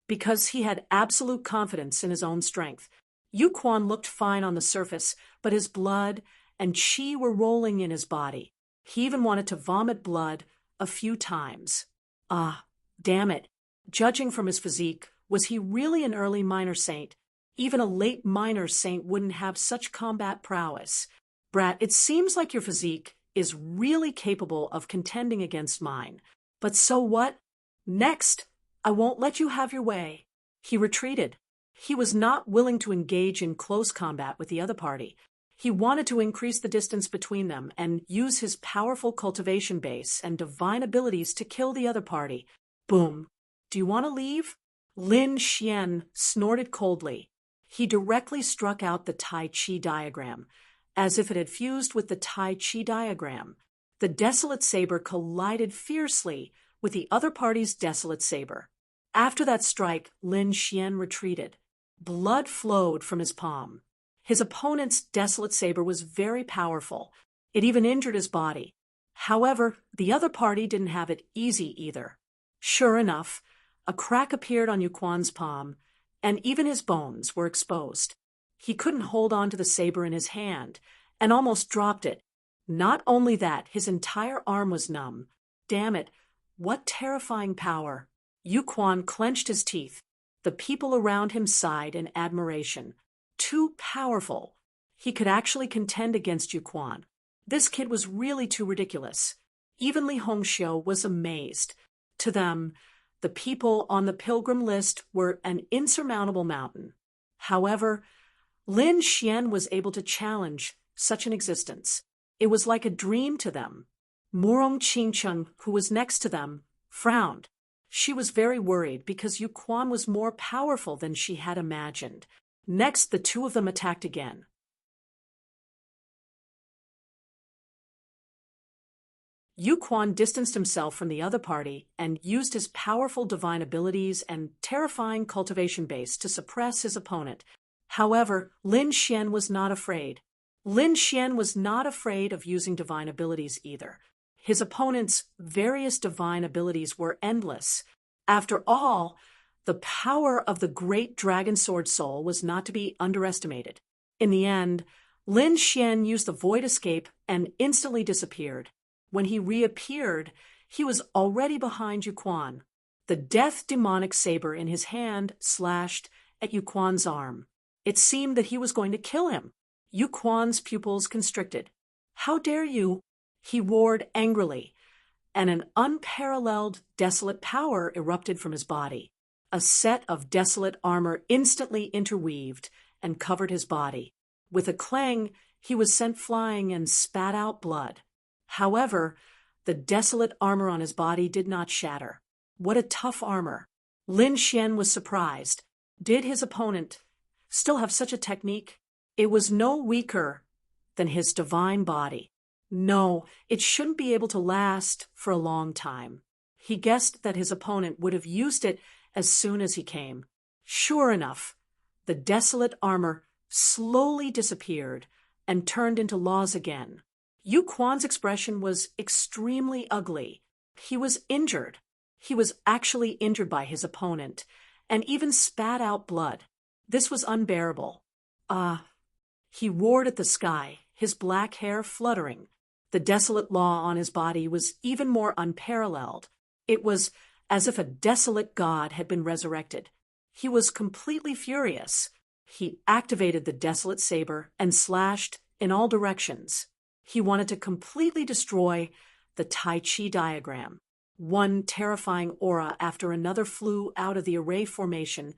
because he had absolute confidence in his own strength. Yu Quan looked fine on the surface, but his blood and qi were rolling in his body. He even wanted to vomit blood a few times. Ah, damn it. Judging from his physique, was he really an early minor saint? Even a late minor saint wouldn't have such combat prowess. Brat, it seems like your physique is really capable of contending against mine. But so what? Next, I won't let you have your way. He retreated. He was not willing to engage in close combat with the other party. He wanted to increase the distance between them and use his powerful cultivation base and divine abilities to kill the other party. Boom. Do you want to leave? Lin Xian snorted coldly. He directly struck out the Tai Chi diagram, as if it had fused with the Tai Chi diagram. The desolate saber collided fiercely with the other party's desolate saber. After that strike, Lin Xian retreated. Blood flowed from his palm. His opponent's desolate saber was very powerful. It even injured his body. However, the other party didn't have it easy either. Sure enough, a crack appeared on Yu Quan's palm, and even his bones were exposed. He couldn't hold on to the saber in his hand, and almost dropped it. Not only that, his entire arm was numb. Damn it, what terrifying power! Yu Quan clenched his teeth. The people around him sighed in admiration. Too powerful. He could actually contend against Yu Quan. This kid was really too ridiculous. Even Li Hongxiu was amazed. To them, the people on the pilgrim list were an insurmountable mountain. However, Lin Xian was able to challenge such an existence. It was like a dream to them. Murong Qingcheng, who was next to them, frowned. She was very worried because Yu Quan was more powerful than she had imagined. Next, the two of them attacked again. Yu Quan distanced himself from the other party and used his powerful divine abilities and terrifying cultivation base to suppress his opponent. However, Lin Xian was not afraid. Lin Xian was not afraid of using divine abilities either. His opponent's various divine abilities were endless. After all, the power of the great dragon sword soul was not to be underestimated. In the end, Lin Xian used the void escape and instantly disappeared. When he reappeared, he was already behind Yu Quan. The death demonic saber in his hand slashed at Yu Quan's arm. It seemed that he was going to kill him. Yu Quan's pupils constricted. How dare you? He roared angrily, and an unparalleled desolate power erupted from his body. A set of desolate armor instantly interweaved and covered his body. With a clang, he was sent flying and spat out blood. However, the desolate armor on his body did not shatter. What a tough armor! Lin Xian was surprised. Did his opponent still have such a technique? It was no weaker than his divine body. No, it shouldn't be able to last for a long time. He guessed that his opponent would have used it as soon as he came. Sure enough, the desolate armor slowly disappeared and turned into laws again. Yu Quan's expression was extremely ugly. He was injured. He was actually injured by his opponent, and even spat out blood. This was unbearable. He roared at the sky, his black hair fluttering. The desolate law on his body was even more unparalleled. It was as if a desolate god had been resurrected. He was completely furious. He activated the desolate saber and slashed in all directions. He wanted to completely destroy the Tai Chi diagram. One terrifying aura after another flew out of the array formation,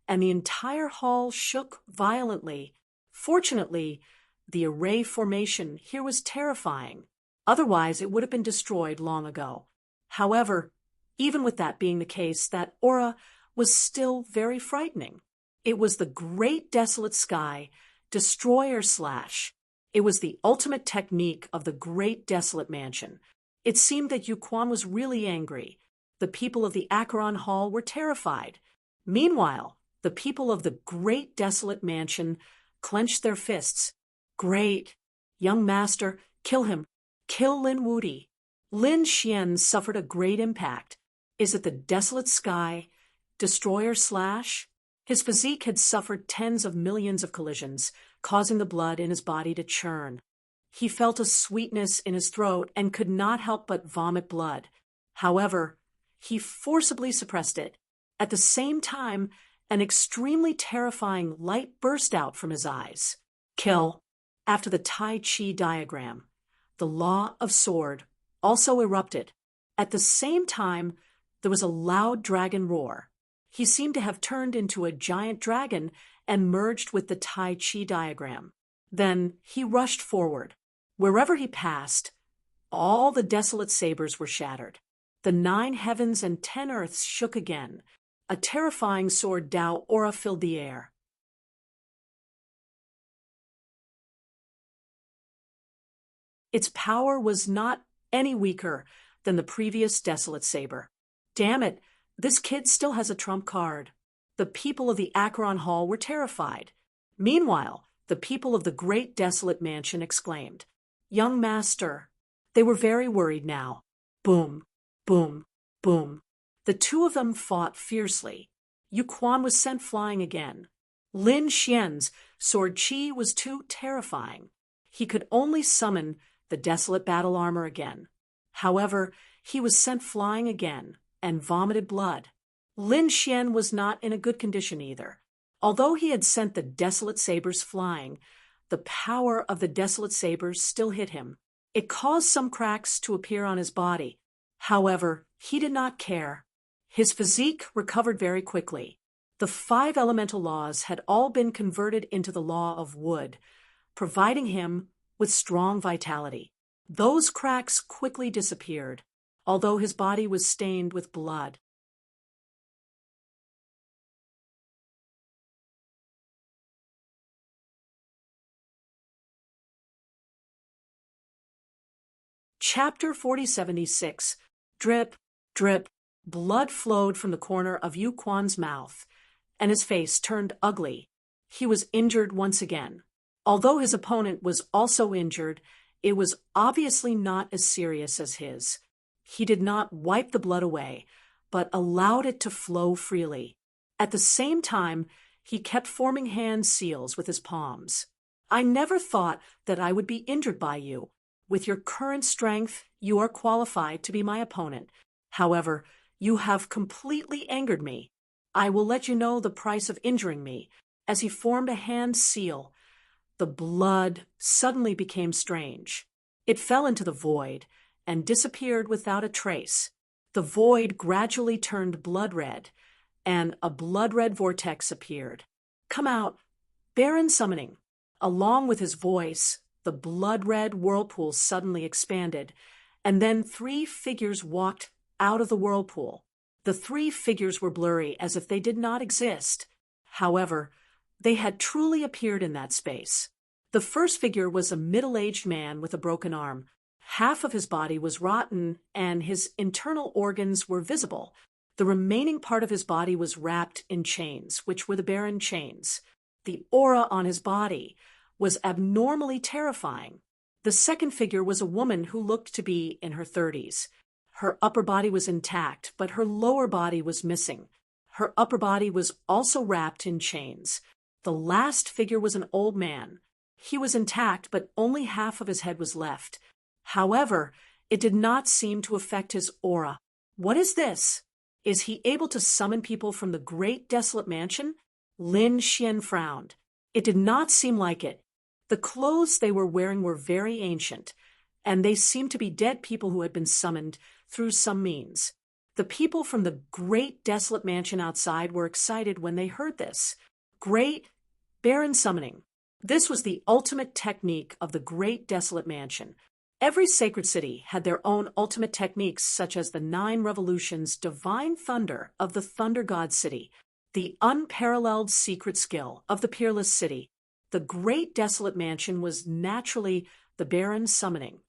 and the entire hall shook violently. Fortunately, the array formation here was terrifying. Otherwise, it would have been destroyed long ago. However, even with that being the case, that aura was still very frightening. It was the great desolate sky, destroyer slash. It was the ultimate technique of the great desolate mansion. It seemed that Yu Quan was really angry. The people of the Acheron Hall were terrified. Meanwhile, the people of the great desolate mansion clenched their fists. Great! Young master, kill him. Kill Lin Wudi. Lin Xian suffered a great impact. Is it the desolate sky? Destroyer slash? His physique had suffered tens of millions of collisions, causing the blood in his body to churn. He felt a sweetness in his throat and could not help but vomit blood. However, he forcibly suppressed it. At the same time, an extremely terrifying light burst out from his eyes. Kill. After the Tai Chi diagram, the law of sword also erupted. At the same time, there was a loud dragon roar. He seemed to have turned into a giant dragon and merged with the Tai Chi diagram. Then he rushed forward. Wherever he passed, all the desolate sabers were shattered. The 9 heavens and 10 earths shook again. A terrifying sword Dao aura filled the air. Its power was not any weaker than the previous desolate saber. Damn it, this kid still has a trump card. The people of the Acheron Hall were terrified. Meanwhile, the people of the great desolate mansion exclaimed, "Young master." They were very worried now. Boom, boom, boom. The two of them fought fiercely. Yu Quan was sent flying again. Lin Xian's sword chi was too terrifying. He could only summon the desolate battle armor again. However, he was sent flying again and vomited blood. Lin Xian was not in a good condition either. Although he had sent the desolate sabers flying, the power of the desolate sabers still hit him. It caused some cracks to appear on his body. However, he did not care. His physique recovered very quickly. The 5 elemental laws had all been converted into the law of wood, providing him with strong vitality. Those cracks quickly disappeared, although his body was stained with blood. Chapter 4076. Drip, drip, blood flowed from the corner of Yu Quan's mouth, and his face turned ugly. He was injured once again. Although his opponent was also injured, it was obviously not as serious as his. He did not wipe the blood away, but allowed it to flow freely. At the same time, he kept forming hand seals with his palms. "I never thought that I would be injured by you. With your current strength, you are qualified to be my opponent. However, you have completely angered me. I will let you know the price of injuring me." As he formed a hand seal, the blood suddenly became strange. It fell into the void and disappeared without a trace. The void gradually turned blood red, and a blood-red vortex appeared. "Come out, Baron summoning." Along with his voice, the blood-red whirlpool suddenly expanded, and then 3 figures walked out of the whirlpool. The 3 figures were blurry, as if they did not exist. However, they had truly appeared in that space. The first figure was a middle-aged man with a broken arm. Half of his body was rotten, and his internal organs were visible. The remaining part of his body was wrapped in chains, which were the Baron chains. The aura on his body was abnormally terrifying. The second figure was a woman who looked to be in her 30s. Her upper body was intact, but her lower body was missing. Her upper body was also wrapped in chains. The last figure was an old man. He was intact, but only half of his head was left. However, it did not seem to affect his aura. What is this? Is he able to summon people from the great desolate mansion? Lin Xian frowned. It did not seem like it. The clothes they were wearing were very ancient, and they seemed to be dead people who had been summoned through some means. The people from the great desolate mansion outside were excited when they heard this. Great Baron summoning. This was the ultimate technique of the great desolate mansion. Every sacred city had their own ultimate techniques, such as the 9 revolutions divine thunder of the Thunder God City, the unparalleled secret skill of the Peerless City. The great desolate mansion was naturally the Baron summoning.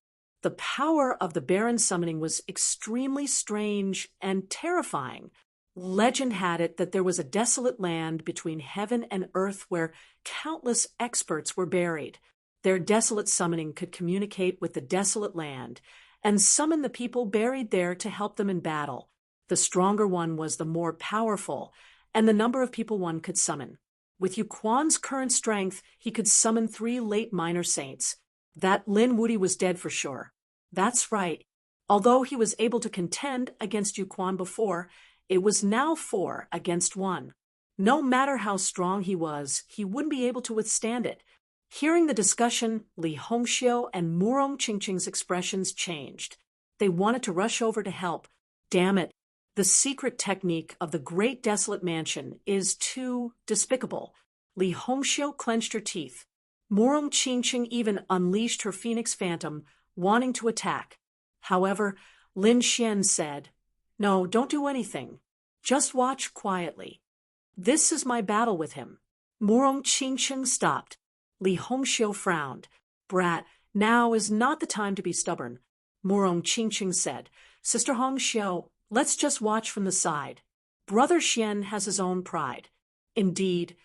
The power of the Baron summoning was extremely strange and terrifying. Legend had it that there was a desolate land between heaven and earth where countless experts were buried. Their desolate summoning could communicate with the desolate land and summon the people buried there to help them in battle. The stronger one was the more powerful, and the number of people one could summon. With Yuquan's current strength, he could summon 3 late minor saints. That Lin Wuti was dead for sure. That's right. Although he was able to contend against Yuquan before, it was now 4 against 1. No matter how strong he was, he wouldn't be able to withstand it. Hearing the discussion, Li Hongxiu and Murong Qingqing's expressions changed. They wanted to rush over to help. Damn it. The secret technique of the great desolate mansion is too despicable. Li Hongxiu clenched her teeth. Murong Qingqing even unleashed her phoenix phantom, wanting to attack. However, Lin Xian said, "No, don't do anything. Just watch quietly. This is my battle with him." Murong Qingqing stopped. Li Hongxiu frowned. "Brat, now is not the time to be stubborn." Murong Qingqing said, "Sister Hongxiu, let's just watch from the side. Brother Xian has his own pride." Indeed,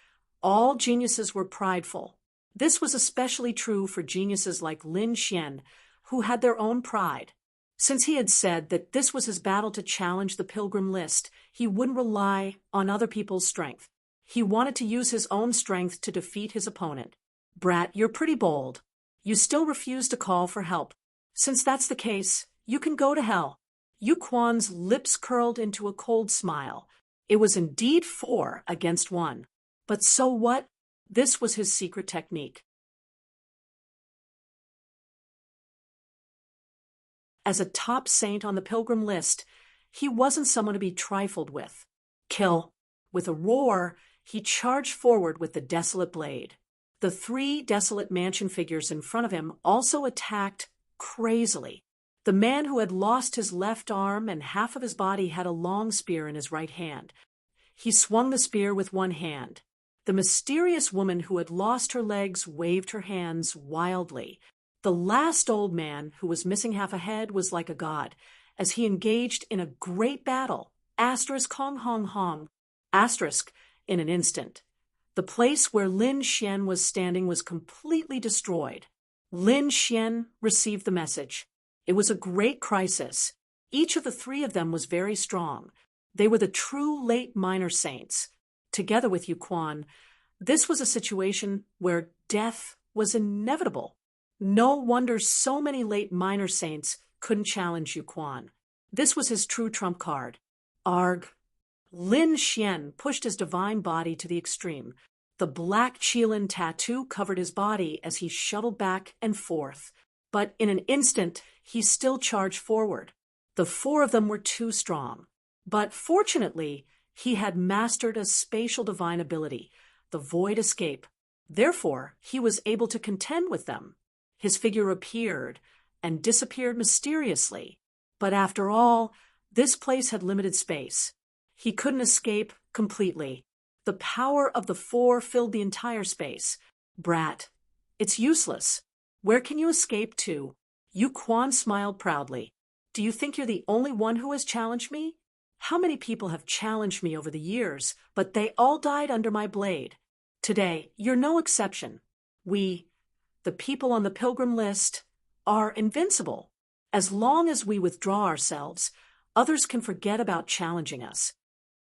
all geniuses were prideful. This was especially true for geniuses like Lin Xian, who had their own pride. Since he had said that this was his battle to challenge the pilgrim list, he wouldn't rely on other people's strength. He wanted to use his own strength to defeat his opponent. "Brat, you're pretty bold. You still refuse to call for help. Since that's the case, you can go to hell." Yuquan's lips curled into a cold smile. It was indeed 4 against 1. But so what? This was his secret technique. As a top saint on the pilgrim list, he wasn't someone to be trifled with. Kill. With a roar, he charged forward with the desolate blade. The 3 desolate mansion figures in front of him also attacked crazily. The man who had lost his left arm and half of his body had a long spear in his right hand. He swung the spear with one hand. The mysterious woman who had lost her legs waved her hands wildly. The last old man, who was missing half a head, was like a god, as he engaged in a great battle. Asterisk hong hong hong. Asterisk in an instant. The place where Lin Xian was standing was completely destroyed. Lin Xian received the message. It was a great crisis. Each of the 3 of them was very strong. They were the true late minor saints. Together with Yuquan, this was a situation where death was inevitable. No wonder so many late minor saints couldn't challenge Yuquan. This was his true trump card. Arg. Lin Xian pushed his divine body to the extreme. The black Qilin tattoo covered his body as he shuttled back and forth. But in an instant, he still charged forward. The 4 of them were too strong. But fortunately, he had mastered a spatial divine ability, the void escape. Therefore, he was able to contend with them. His figure appeared and disappeared mysteriously. But after all, this place had limited space. He couldn't escape completely. The power of the 4 filled the entire space. Brat, it's useless. Where can you escape to? Yuquan smiled proudly. Do you think you're the only one who has challenged me? How many people have challenged me over the years, but they all died under my blade. Today, you're no exception. We, the people on the pilgrim list, are invincible. As long as we withdraw ourselves, others can forget about challenging us.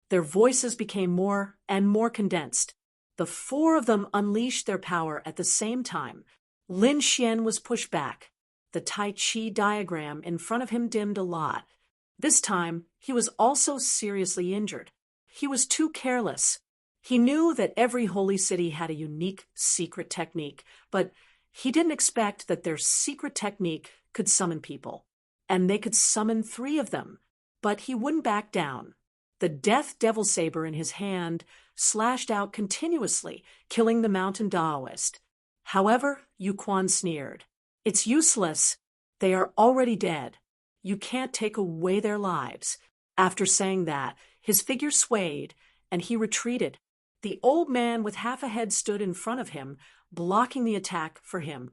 Their voices became more and more condensed. The four of them unleashed their power at the same time. Lin Xian was pushed back. The Tai Chi diagram in front of him dimmed a lot. This time, he was also seriously injured. He was too careless. He knew that every holy city had a unique secret technique, but he didn't expect that their secret technique could summon people. And they could summon 3 of them. But he wouldn't back down. The death devil saber in his hand slashed out continuously, killing the mountain Taoist. However, Yu Quan sneered. It's useless. They are already dead. You can't take away their lives. After saying that, his figure swayed, and he retreated. The old man with half a head stood in front of him, blocking the attack for him.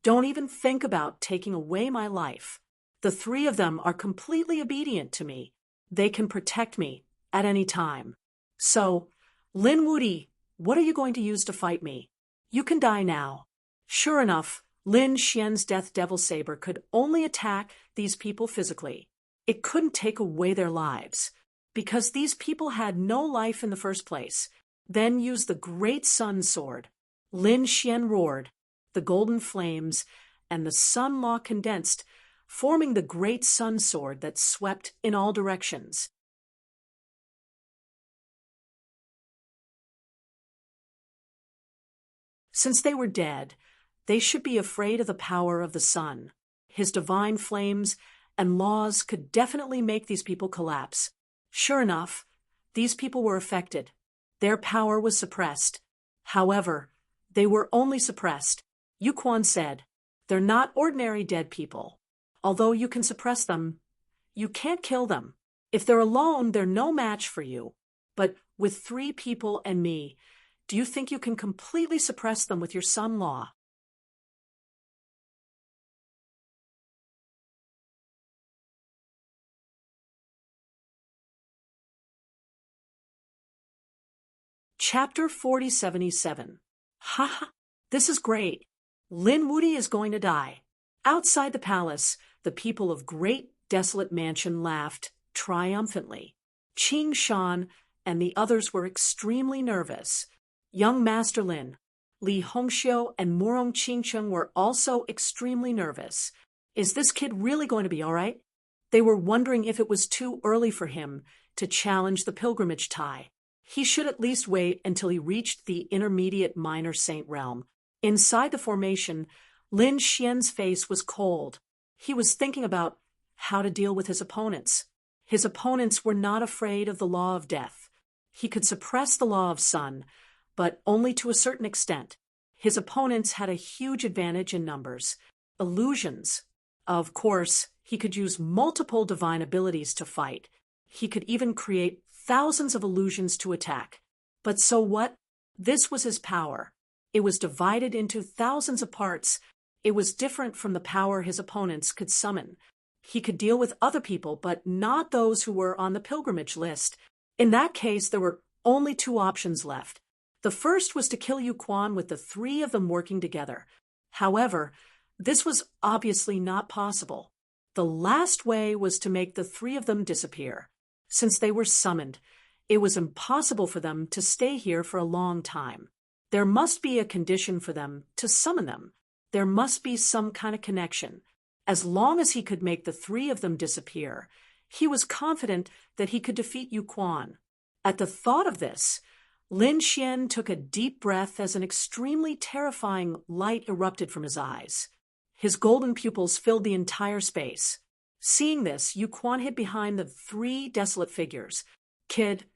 Don't even think about taking away my life. The 3 of them are completely obedient to me. They can protect me at any time. So, Lin Wudi, what are you going to use to fight me? You can die now. Sure enough, Lin Xian's death devil saber could only attack these people physically. It couldn't take away their lives, because these people had no life in the first place. Then use the great sun sword. Lin Xian roared. The golden flames and the sun law condensed, forming the great sun sword that swept in all directions. Since they were dead, they should be afraid of the power of the sun. His divine flames and laws could definitely make these people collapse. Sure enough, these people were affected. Their power was suppressed. However, they were only suppressed. Yu Quan said, they're not ordinary dead people. Although you can suppress them, you can't kill them. If they're alone, they're no match for you. But with 3 people and me, do you think you can completely suppress them with your sun law? Chapter 4077. Haha, this is great. Lin Wudi is going to die. Outside the palace, the people of Great Desolate Mansion laughed triumphantly. Qing Shan and the others were extremely nervous. Young Master Lin, Li Hongxiu, and Murong Qingcheng were also extremely nervous. Is this kid really going to be all right? They were wondering if it was too early for him to challenge the pilgrimage tie. He should at least wait until he reached the intermediate minor saint realm. Inside the formation, Lin Xian's face was cold. He was thinking about how to deal with his opponents. His opponents were not afraid of the law of death. He could suppress the law of sun, but only to a certain extent. His opponents had a huge advantage in numbers. Illusions. Of course, he could use multiple divine abilities to fight. He could even create thousands of illusions to attack. But so what? This was his power. It was divided into thousands of parts. It was different from the power his opponents could summon. He could deal with other people, but not those who were on the pilgrimage list. In that case, there were only 2 options left. The first was to kill Yu Quan with the 3 of them working together. However, this was obviously not possible. The last way was to make the 3 of them disappear. Since they were summoned, it was impossible for them to stay here for a long time. There must be a condition for them to summon them. There must be some kind of connection. As long as he could make the 3 of them disappear, he was confident that he could defeat Yu Quan. At the thought of this, Lin Xian took a deep breath as an extremely terrifying light erupted from his eyes. His golden pupils filled the entire space. Seeing this, Yu Quan hid behind the 3 desolate figures. Kid,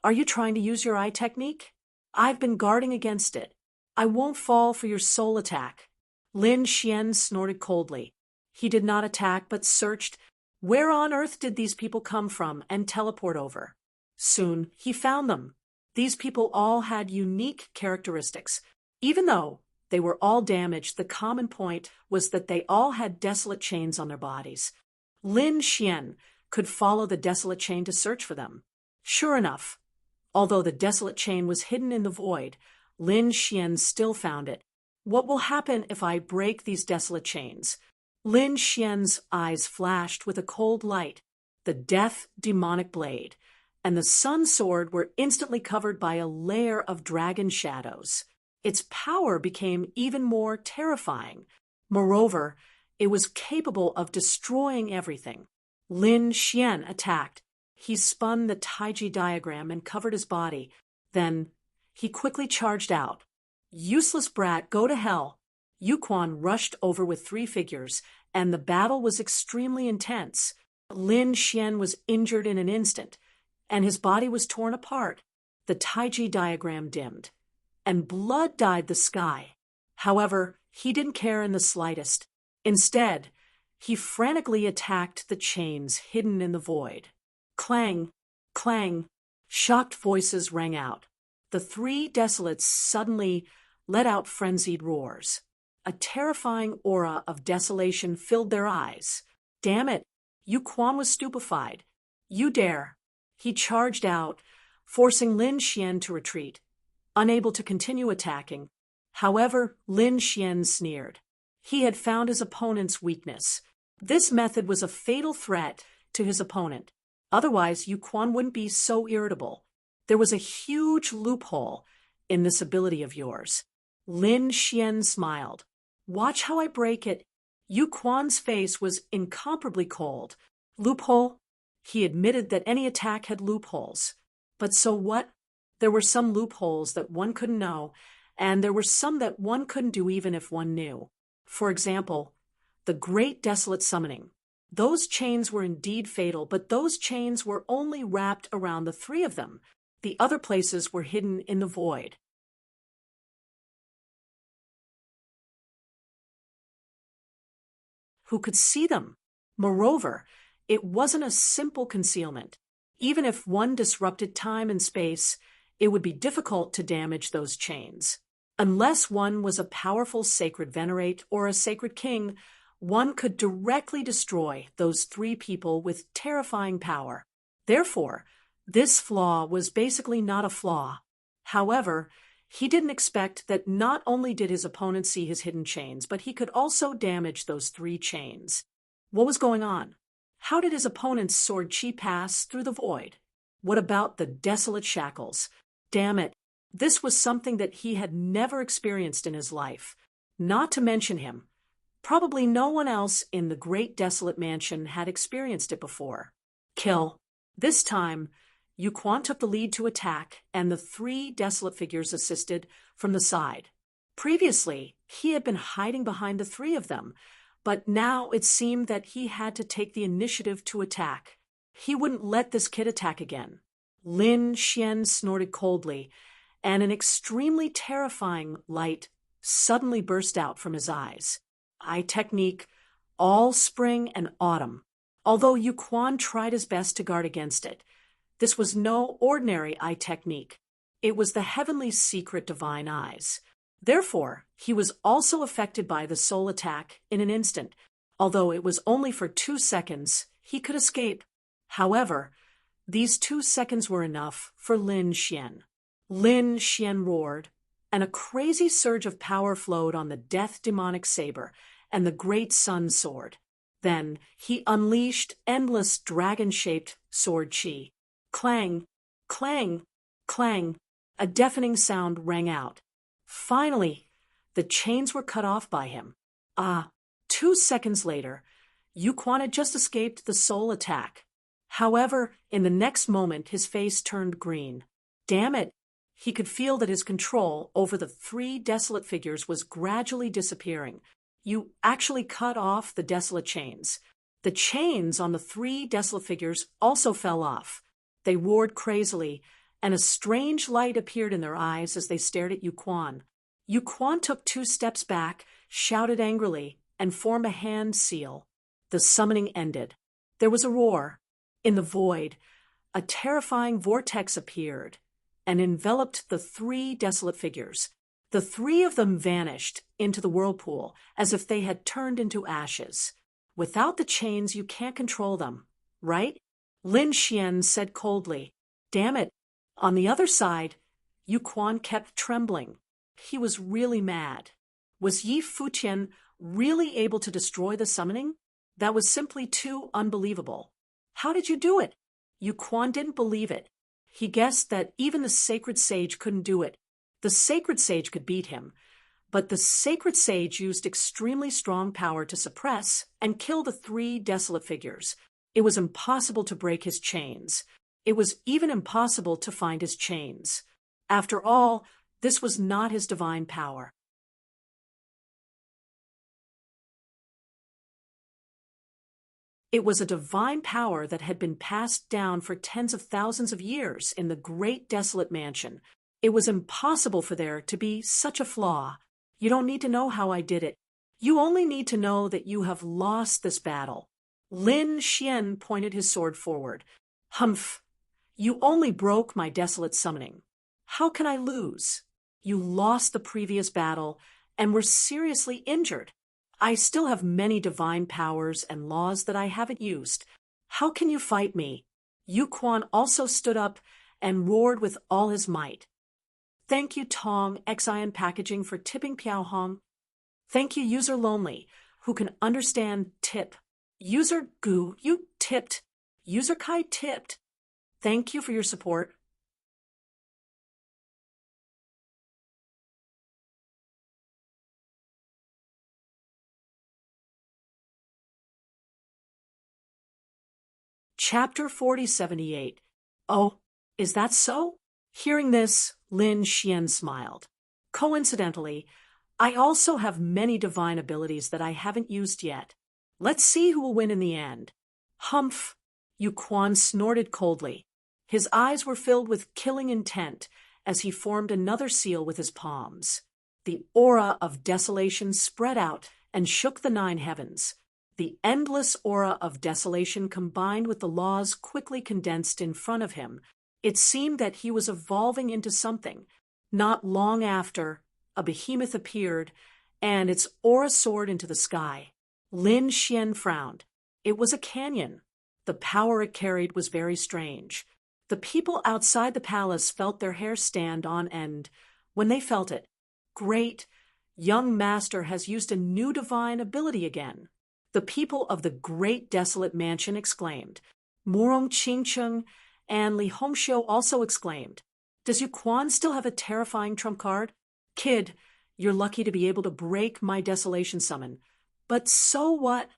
are you trying to use your eye technique? I've been guarding against it. I won't fall for your soul attack. Lin Xian snorted coldly. He did not attack, but searched. Where on earth did these people come from and teleport over? Soon, he found them. These people all had unique characteristics. Even though they were all damaged, the common point was that they all had desolate chains on their bodies. Lin Xian could follow the desolate chain to search for them. Sure enough, although the desolate chain was hidden in the void, Lin Xian still found it. What will happen if I break these desolate chains? Lin Xian's eyes flashed with a cold light. The death demonic blade and the sun sword were instantly covered by a layer of dragon shadows. Its power became even more terrifying. Moreover, it was capable of destroying everything. Lin Xian attacked. He spun the Taiji diagram and covered his body. Then he quickly charged out. Useless brat, go to hell. Yu Quan rushed over with 3 figures, and the battle was extremely intense. Lin Xian was injured in an instant, and his body was torn apart. The Taiji diagram dimmed, and blood dyed the sky. However, he didn't care in the slightest. Instead, he frantically attacked the chains hidden in the void. Clang, clang, shocked voices rang out. The 3 desolates suddenly let out frenzied roars. A terrifying aura of desolation filled their eyes. Damn it! Yu Quan was stupefied. You dare! He charged out, forcing Lin Xian to retreat, unable to continue attacking. However, Lin Xian sneered. He had found his opponent's weakness. This method was a fatal threat to his opponent. Otherwise, Yu Quan wouldn't be so irritable. There was a huge loophole in this ability of yours. Lin Xian smiled. Watch how I break it. Yu Quan's face was incomparably cold. Loophole? He admitted that any attack had loopholes. But so what? There were some loopholes that one couldn't know, and there were some that one couldn't do even if one knew. For example, the Great Desolate Summoning. Those chains were indeed fatal, but those chains were only wrapped around the 3 of them. The other places were hidden in the void. Who could see them? Moreover, it wasn't a simple concealment. Even if one disrupted time and space, it would be difficult to damage those chains. Unless one was a powerful sacred venerate or a sacred king, one could directly destroy those 3 people with terrifying power. Therefore, this flaw was basically not a flaw. However, he didn't expect that not only did his opponent see his hidden chains, but he could also damage those 3 chains. What was going on? How did his opponent's sword chi pass through the void? What about the desolate shackles? Damn it, this was something that he had never experienced in his life. Not to mention him. Probably no one else in the Great Desolate Mansion had experienced it before. Kill. This time, Yu Quan took the lead to attack, and the 3 desolate figures assisted from the side. Previously, he had been hiding behind the 3 of them, but now it seemed that he had to take the initiative to attack. He wouldn't let this kid attack again. Lin Xian snorted coldly, and an extremely terrifying light suddenly burst out from his eyes. Eye technique, all spring and autumn. Although Yu Quan tried his best to guard against it, this was no ordinary eye technique. It was the heavenly secret divine eyes. Therefore, he was also affected by the soul attack in an instant. Although it was only for 2 seconds, he could escape. However, these 2 seconds were enough for Lin Xian. Lin Xian roared, and a crazy surge of power flowed on the death demonic saber and the great sun sword. Then he unleashed endless dragon-shaped sword chi. Clang, clang, clang. A deafening sound rang out. Finally, the chains were cut off by him. 2 seconds later, Yu Quan had just escaped the soul attack. However, in the next moment, his face turned green. Damn it! He could feel that his control over the 3 desolate figures was gradually disappearing. You actually cut off the desolate chains. The chains on the 3 desolate figures also fell off. They roared crazily, and a strange light appeared in their eyes as they stared at Yu Quan. Yu Quan took 2 steps back, shouted angrily, and formed a hand seal. The summoning ended. There was a roar. In the void, a terrifying vortex appeared and enveloped the 3 desolate figures. The 3 of them vanished into the whirlpool as if they had turned into ashes. Without the chains, you can't control them, right? Lin Xian said coldly. Damn it. On the other side, Yu Quan kept trembling. He was really mad. Was Yi Fuqian really able to destroy the summoning? That was simply too unbelievable. How did you do it? Yu Quan didn't believe it. He guessed that even the sacred sage couldn't do it. The sacred sage could beat him, but the sacred sage used extremely strong power to suppress and kill the three desolate figures. It was impossible to break his chains. It was even impossible to find his chains. After all, this was not his divine power. It was a divine power that had been passed down for tens of thousands of years in the great desolate mansion. It was impossible for there to be such a flaw. You don't need to know how I did it. You only need to know that you have lost this battle. Lin Xian pointed his sword forward. Humph! You only broke my desolate summoning. How can I lose? You lost the previous battle and were seriously injured. I still have many divine powers and laws that I haven't used. How can you fight me? Yu Quan also stood up and roared with all his might. Thank you, Tong Xian Packaging, for tipping Piao Hong. Thank you, User Lonely, who can understand tip. User Gu, you tipped. User Kai tipped. Thank you for your support. Chapter 4078. Oh, is that so? Hearing this, Lin Xian smiled. Coincidentally, I also have many divine abilities that I haven't used yet. Let's see who will win in the end. Humph! Yu Quan snorted coldly. His eyes were filled with killing intent as he formed another seal with his palms. The aura of desolation spread out and shook the 9 heavens. The endless aura of desolation combined with the laws quickly condensed in front of him. It seemed that he was evolving into something. Not long after, a behemoth appeared, and its aura soared into the sky. Lin Xian frowned. It was a canyon. The power it carried was very strange. The people outside the palace felt their hair stand on end when they felt it. Great! Young master has used a new divine ability again. The people of the great desolate mansion exclaimed. Murong Qingcheng and Li Hongxiu also exclaimed. Does Yu Quan still have a terrifying trump card? Kid, you're lucky to be able to break my desolation summon. But so what?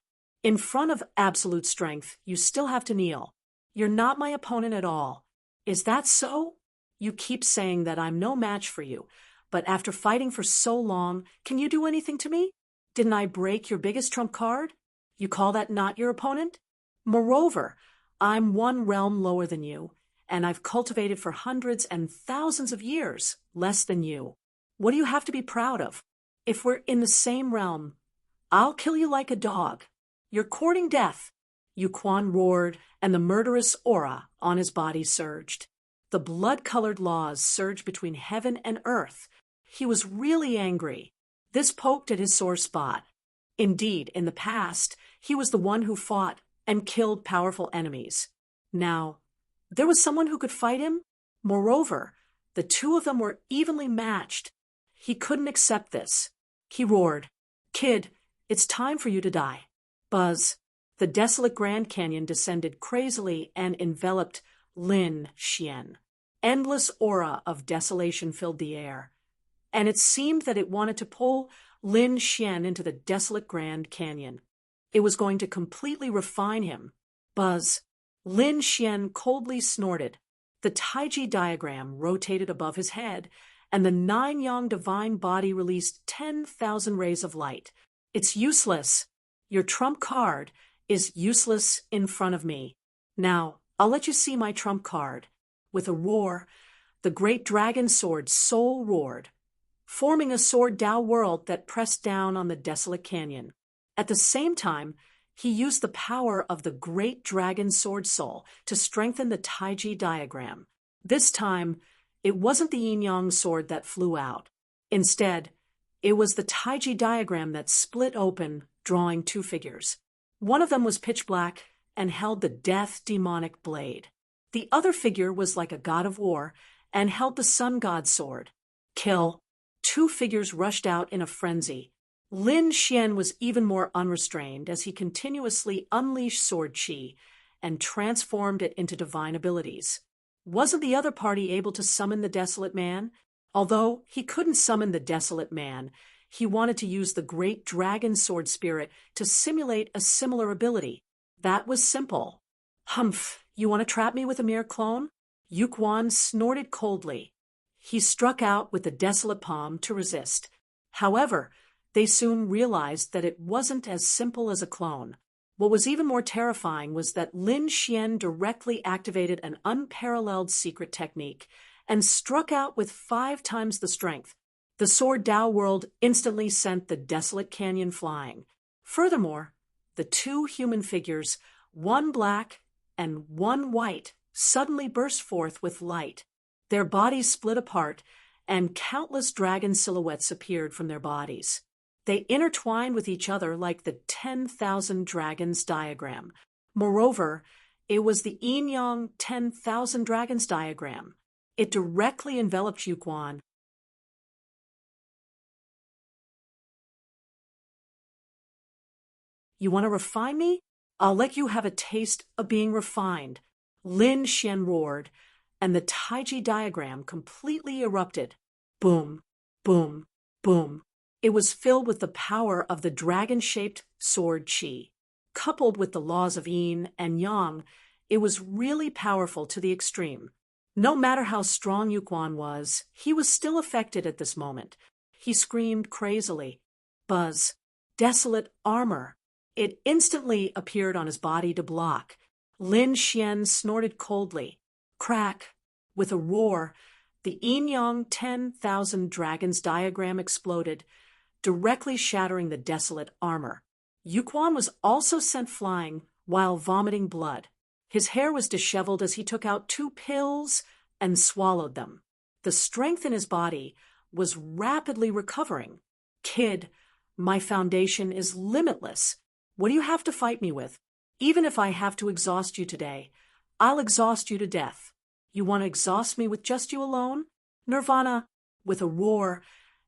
In front of absolute strength, you still have to kneel. You're not my opponent at all. Is that so? You keep saying that I'm no match for you, but after fighting for so long, can you do anything to me? Didn't I break your biggest trump card? You call that not your opponent? Moreover, I'm one realm lower than you, and I've cultivated for hundreds and thousands of years less than you. What do you have to be proud of? If we're in the same realm, I'll kill you like a dog. You're courting death. Yu Quan roared, and the murderous aura on his body surged. The blood-colored laws surged between heaven and earth. He was really angry. This poked at his sore spot. Indeed, in the past, he was the one who fought and killed powerful enemies. Now, there was someone who could fight him? Moreover, the two of them were evenly matched. He couldn't accept this. He roared, Kid, it's time for you to die. Buzz. The desolate Grand Canyon descended crazily and enveloped Lin Xian. Endless aura of desolation filled the air, and it seemed that it wanted to pull Lin Xian into the desolate Grand Canyon. It was going to completely refine him. Buzz. Lin Xian coldly snorted. The Taiji diagram rotated above his head, and the 9-yang divine body released 10,000 rays of light. It's useless. Your trump card is useless in front of me. Now, I'll let you see my trump card. With a roar, the great dragon sword soul roared, forming a sword Tao world that pressed down on the desolate canyon. At the same time, he used the power of the great dragon sword soul to strengthen the Taiji diagram. This time, it wasn't the yin-yang sword that flew out. Instead, it was the Taiji diagram that split open, drawing two figures. One of them was pitch black, and held the death demonic blade. The other figure was like a god of war and held the sun god's sword. Kill. Two figures rushed out in a frenzy. Lin Xian was even more unrestrained as he continuously unleashed sword chi and transformed it into divine abilities. Wasn't the other party able to summon the Desolate Man? Although he couldn't summon the Desolate Man, he wanted to use the great dragon sword spirit to simulate a similar ability. That was simple. Humph, you want to trap me with a mere clone? Yuquan snorted coldly. He struck out with the Desolate Palm to resist. However, they soon realized that it wasn't as simple as a clone. What was even more terrifying was that Lin Xian directly activated an unparalleled secret technique and struck out with 5 times the strength. The sword Dao World instantly sent the desolate canyon flying. Furthermore, the 2 human figures, one black and one white, suddenly burst forth with light. Their bodies split apart, and countless dragon silhouettes appeared from their bodies. They intertwined with each other like the 10,000 dragons diagram. Moreover, it was the yin-yang 10,000 dragons diagram. It directly enveloped Yuquan. You want to refine me? I'll let you have a taste of being refined. Lin Xian roared, and the Taiji diagram completely erupted. Boom, boom, boom. It was filled with the power of the dragon-shaped sword chi. Coupled with the laws of yin and yang, it was really powerful to the extreme. No matter how strong Yuquan was, he was still affected at this moment. He screamed crazily. Buzz. Desolate armor. It instantly appeared on his body to block. Lin Xian snorted coldly. Crack. With a roar, the yin-yang 10,000 dragons diagram exploded, directly shattering the desolate armor. Yuquan was also sent flying while vomiting blood. His hair was disheveled as he took out 2 pills and swallowed them. The strength in his body was rapidly recovering. Kid, my foundation is limitless. What do you have to fight me with? Even if I have to exhaust you today, I'll exhaust you to death. You want to exhaust me with just you alone? Nirvana, with a roar,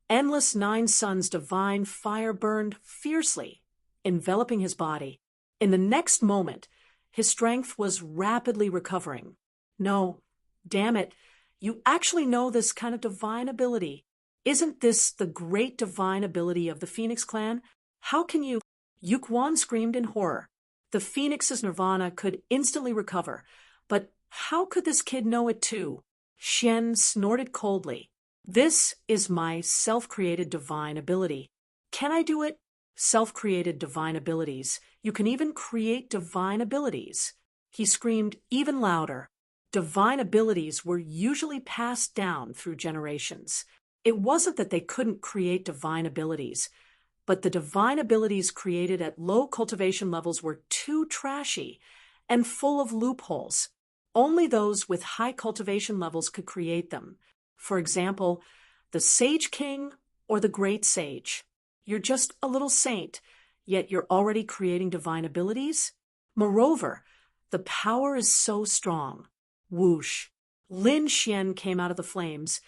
endless 9 suns divine fire burned fiercely, enveloping his body. In the next moment, his strength was rapidly recovering. No, damn it, you actually know this kind of divine ability. Isn't this the great divine ability of the Phoenix clan? How can you? Yuquan screamed in horror. The Phoenix's nirvana could instantly recover, but how could this kid know it too? Xian snorted coldly. This is my self-created divine ability. Can I do it? Self-created divine abilities. You can even create divine abilities. He screamed even louder. Divine abilities were usually passed down through generations. It wasn't that they couldn't create divine abilities, but the divine abilities created at low cultivation levels were too trashy and full of loopholes. Only those with high cultivation levels could create them. For example, the Sage King or the Great Sage. You're just a little saint, yet you're already creating divine abilities? Moreover, the power is so strong. Whoosh. Lin Xian came out of the flames,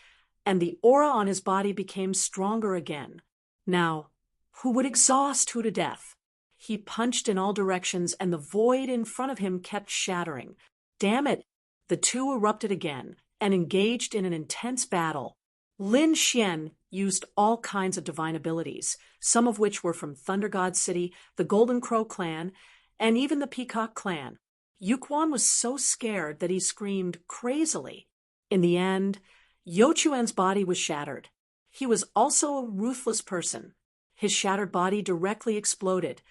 and the aura on his body became stronger again. Now, who would exhaust who to death? He punched in all directions, and the void in front of him kept shattering. Damn it! The two erupted again and engaged in an intense battle. Lin Xian used all kinds of divine abilities, some of which were from Thunder God City, the Golden Crow clan, and even the Peacock clan. Yuquan was so scared that he screamed crazily. In the end, Youchuan's body was shattered. He was also a ruthless person. His shattered body directly exploded,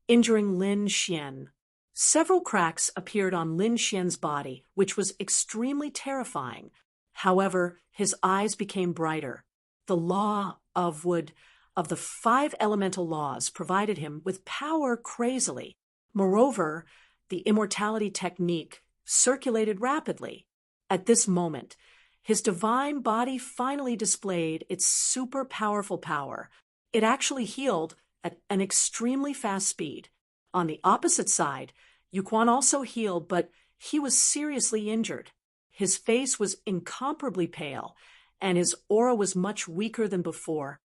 injuring Lin Xian. Several cracks appeared on Lin Xian's body, which was extremely terrifying. However, his eyes became brighter. The law of the 5 elemental laws provided him with power crazily. Moreover, the immortality technique circulated rapidly. At this moment, his divine body finally displayed its super powerful power. It actually healed at an extremely fast speed. On the opposite side, Yuquan also healed, but he was seriously injured. His face was incomparably pale, and his aura was much weaker than before.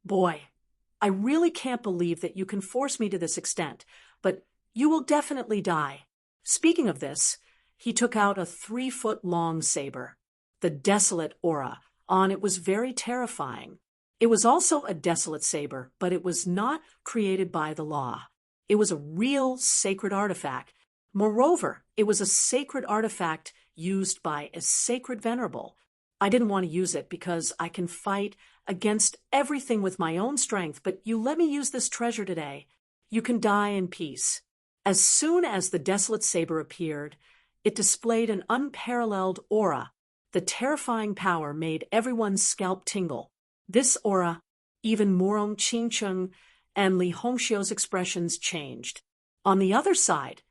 Boy, I really can't believe that you can force me to this extent, but you will definitely die. Speaking of this, he took out a 3-foot-long saber. The desolate aura on it was very terrifying. It was also a desolate saber, but it was not created by the law. It was a real sacred artifact. Moreover, it was a sacred artifact used by a sacred venerable. I didn't want to use it because I can fight against everything with my own strength, but you let me use this treasure today. You can die in peace. As soon as the desolate saber appeared, it displayed an unparalleled aura. The terrifying power made everyone's scalp tingle. This aura, even Morong Qingcheng and Li Hongxiu's expressions changed. On the other side,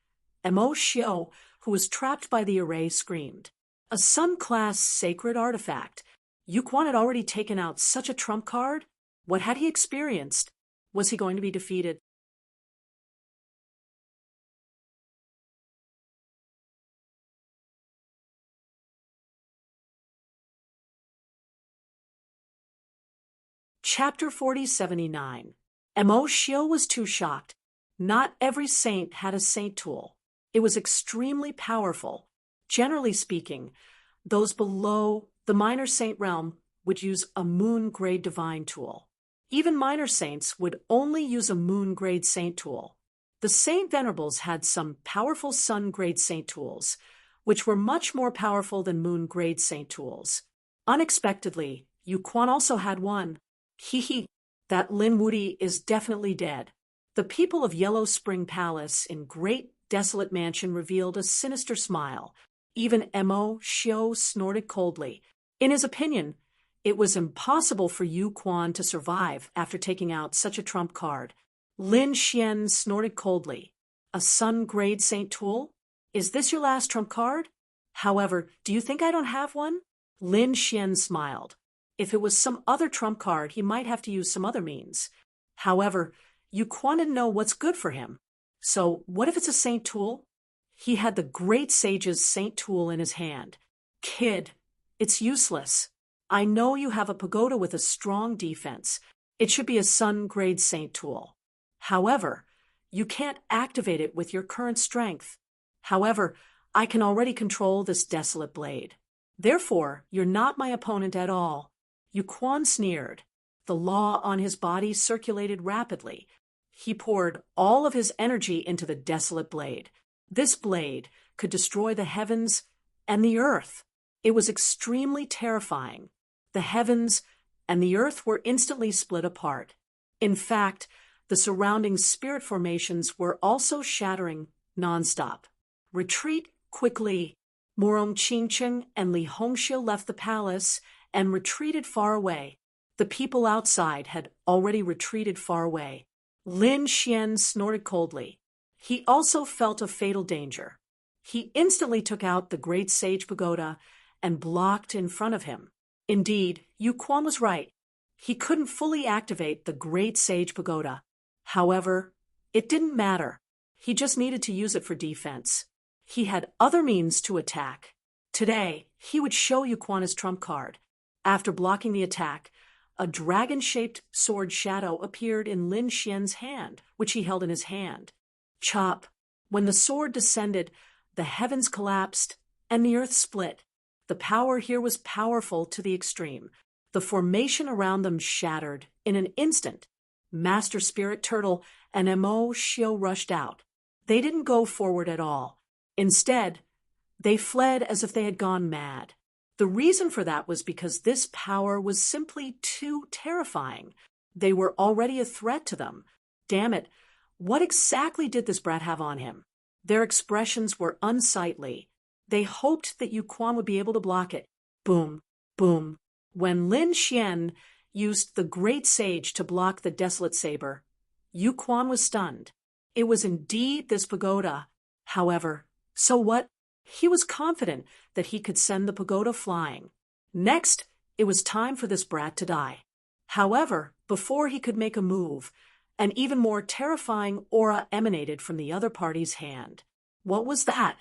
Mo Xiu, who was trapped by the array, screamed. A Sun-class sacred artifact. Yuquan had already taken out such a trump card? What had he experienced? Was he going to be defeated? Chapter 4079. Mo Xiu was too shocked. Not every saint had a saint tool. It was extremely powerful. Generally speaking, those below the minor saint realm would use a moon-grade divine tool. Even minor saints would only use a moon-grade saint tool. The saint venerables had some powerful sun-grade saint tools, which were much more powerful than moon-grade saint tools. Unexpectedly, Yuquan also had one. Hee, that Lin Wudi is definitely dead. The people of Yellow Spring Palace in Great Desolate Mansion revealed a sinister smile. Even Mo Xiu snorted coldly. In his opinion, it was impossible for Yuquan to survive after taking out such a trump card. Lin Xian snorted coldly. A sun-grade saint tool? Is this your last trump card? However, do you think I don't have one? Lin Xian smiled. If it was some other trump card, he might have to use some other means. However, Yuquan didn't know what's good for him. So what if it's a saint tool? He had the great sage's saint tool in his hand. Kid, it's useless. I know you have a pagoda with a strong defense. It should be a sun-grade saint tool. However, you can't activate it with your current strength. However, I can already control this desolate blade. Therefore, you're not my opponent at all. Yuquan sneered. The law on his body circulated rapidly. He poured all of his energy into the desolate blade. This blade could destroy the heavens and the earth. It was extremely terrifying. The heavens and the earth were instantly split apart. In fact, the surrounding spirit formations were also shattering nonstop. Retreat quickly. Morong Qingcheng and Li Hongxiu left the palace and retreated far away. The people outside had already retreated far away. Lin Xian snorted coldly. He also felt a fatal danger. He instantly took out the great sage pagoda and blocked in front of him. Indeed, Yuquan was right. He couldn't fully activate the great sage pagoda. However, it didn't matter. He just needed to use it for defense. He had other means to attack. Today, he would show Yuquan his trump card. After blocking the attack, a dragon-shaped sword shadow appeared in Lin Xian's hand, which he held in his hand. Chop! When the sword descended, the heavens collapsed and the earth split. The power here was powerful to the extreme. The formation around them shattered in an instant. Master Spirit Turtle and Mo Xiu rushed out. They didn't go forward at all. Instead, they fled as if they had gone mad. The reason for that was because this power was simply too terrifying. They were already a threat to them. Damn it, what exactly did this brat have on him? Their expressions were unsightly. They hoped that Yuquan would be able to block it. Boom, boom. When Lin Xian used the great sage to block the desolate saber, Yuquan was stunned. It was indeed this pagoda. However, so what? He was confident that he could send the pagoda flying. Next, it was time for this brat to die. However, before he could make a move, an even more terrifying aura emanated from the other party's hand. What was that?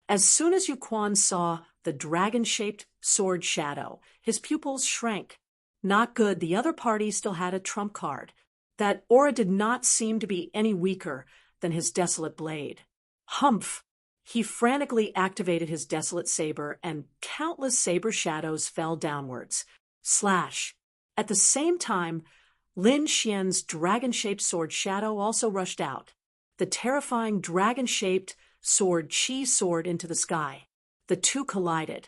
As soon as Yuquan saw the dragon-shaped sword shadow, his pupils shrank. Not good, the other party still had a trump card. That aura did not seem to be any weaker than his desolate blade. Humph! He frantically activated his desolate saber, and countless saber shadows fell downwards. Slash! At the same time, Lin Xian's dragon-shaped sword shadow also rushed out. The terrifying dragon-shaped sword Qi soared into the sky. The two collided,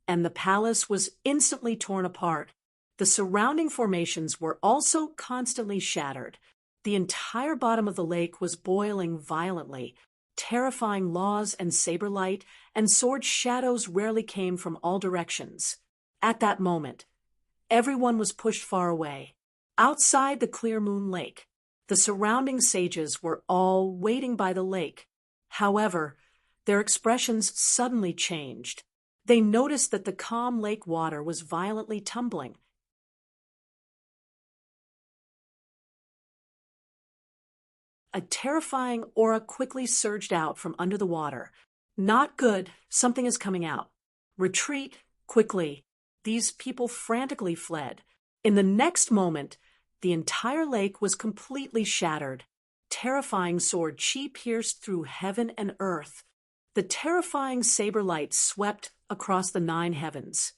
and the palace was instantly torn apart. The surrounding formations were also constantly shattered. The entire bottom of the lake was boiling violently. Terrifying laws and saber light and sword shadows rarely came from all directions. At that moment, everyone was pushed far away. Outside the clear moon lake, the surrounding sages were all waiting by the lake. However, their expressions suddenly changed. They noticed that the calm lake water was violently tumbling. A terrifying aura quickly surged out from under the water. Not good, something is coming out. Retreat, quickly. These people frantically fled. In the next moment, the entire lake was completely shattered. Terrifying sword Qi pierced through heaven and earth. The terrifying saber light swept across the 9 heavens.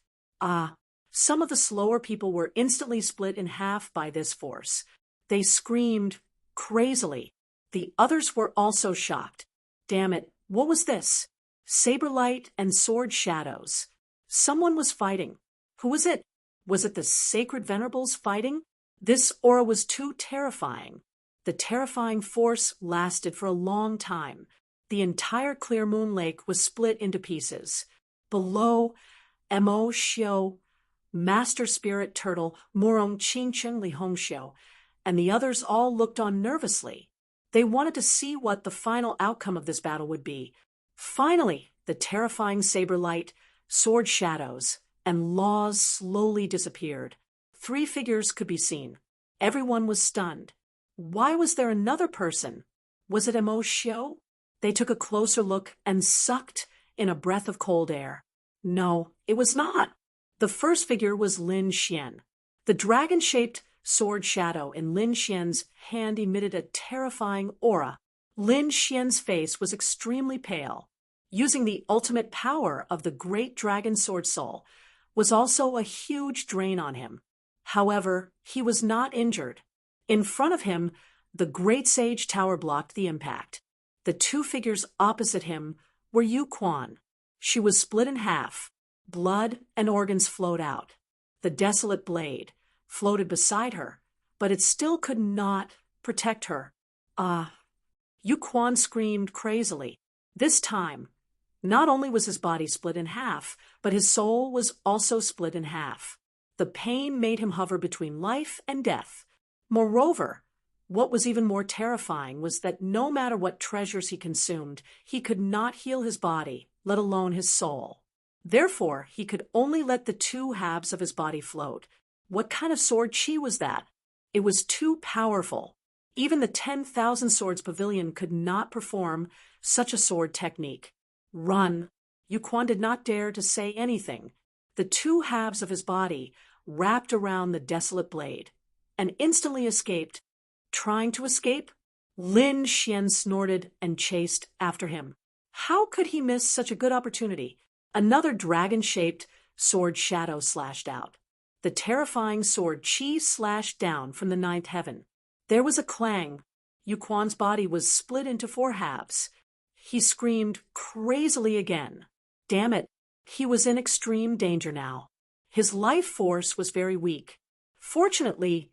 Some of the slower people were instantly split in half by this force. They screamed crazily. The others were also shocked. Damn it, what was this? Saber light and sword shadows. Someone was fighting. Who was it? Was it the sacred venerables fighting? This aura was too terrifying. The terrifying force lasted for a long time. The entire clear moon lake was split into pieces. Below, Mo Xiu, Master Spirit Turtle, Murong Qingcheng Li Hongxiu, and the others all looked on nervously. They wanted to see what the final outcome of this battle would be. Finally, the terrifying saber light, sword shadows, and laws slowly disappeared. 3 figures could be seen. Everyone was stunned. Why was there another person? Was it Mo Xiu? They took a closer look and sucked in a breath of cold air. No, it was not. The first figure was Lin Xian. The dragon-shaped sword shadow in Lin Xian's hand emitted a terrifying aura. Lin Xian's face was extremely pale. Using the ultimate power of the great dragon sword soul was also a huge drain on him. However, he was not injured. In front of him, the great sage tower blocked the impact. The 2 figures opposite him were Yuquan. She was split in half. Blood and organs flowed out. The desolate blade floated beside her, but it still could not protect her. Yuquan screamed crazily. This time, not only was his body split in half, but his soul was also split in half. The pain made him hover between life and death. Moreover, what was even more terrifying was that no matter what treasures he consumed, he could not heal his body, let alone his soul. Therefore, he could only let the 2 halves of his body float. What kind of sword Qi was that? It was too powerful. Even the 10,000 Swords Pavilion could not perform such a sword technique. Run! Yuquan did not dare to say anything. The 2 halves of his body wrapped around the desolate blade and instantly escaped. Trying to escape, Lin Xian snorted and chased after him. How could he miss such a good opportunity? Another dragon-shaped sword shadow slashed out. The terrifying sword Qi slashed down from the 9th heaven. There was a clang. Yuquan's body was split into 4 halves. He screamed crazily again. Damn it, he was in extreme danger now. His life force was very weak. Fortunately,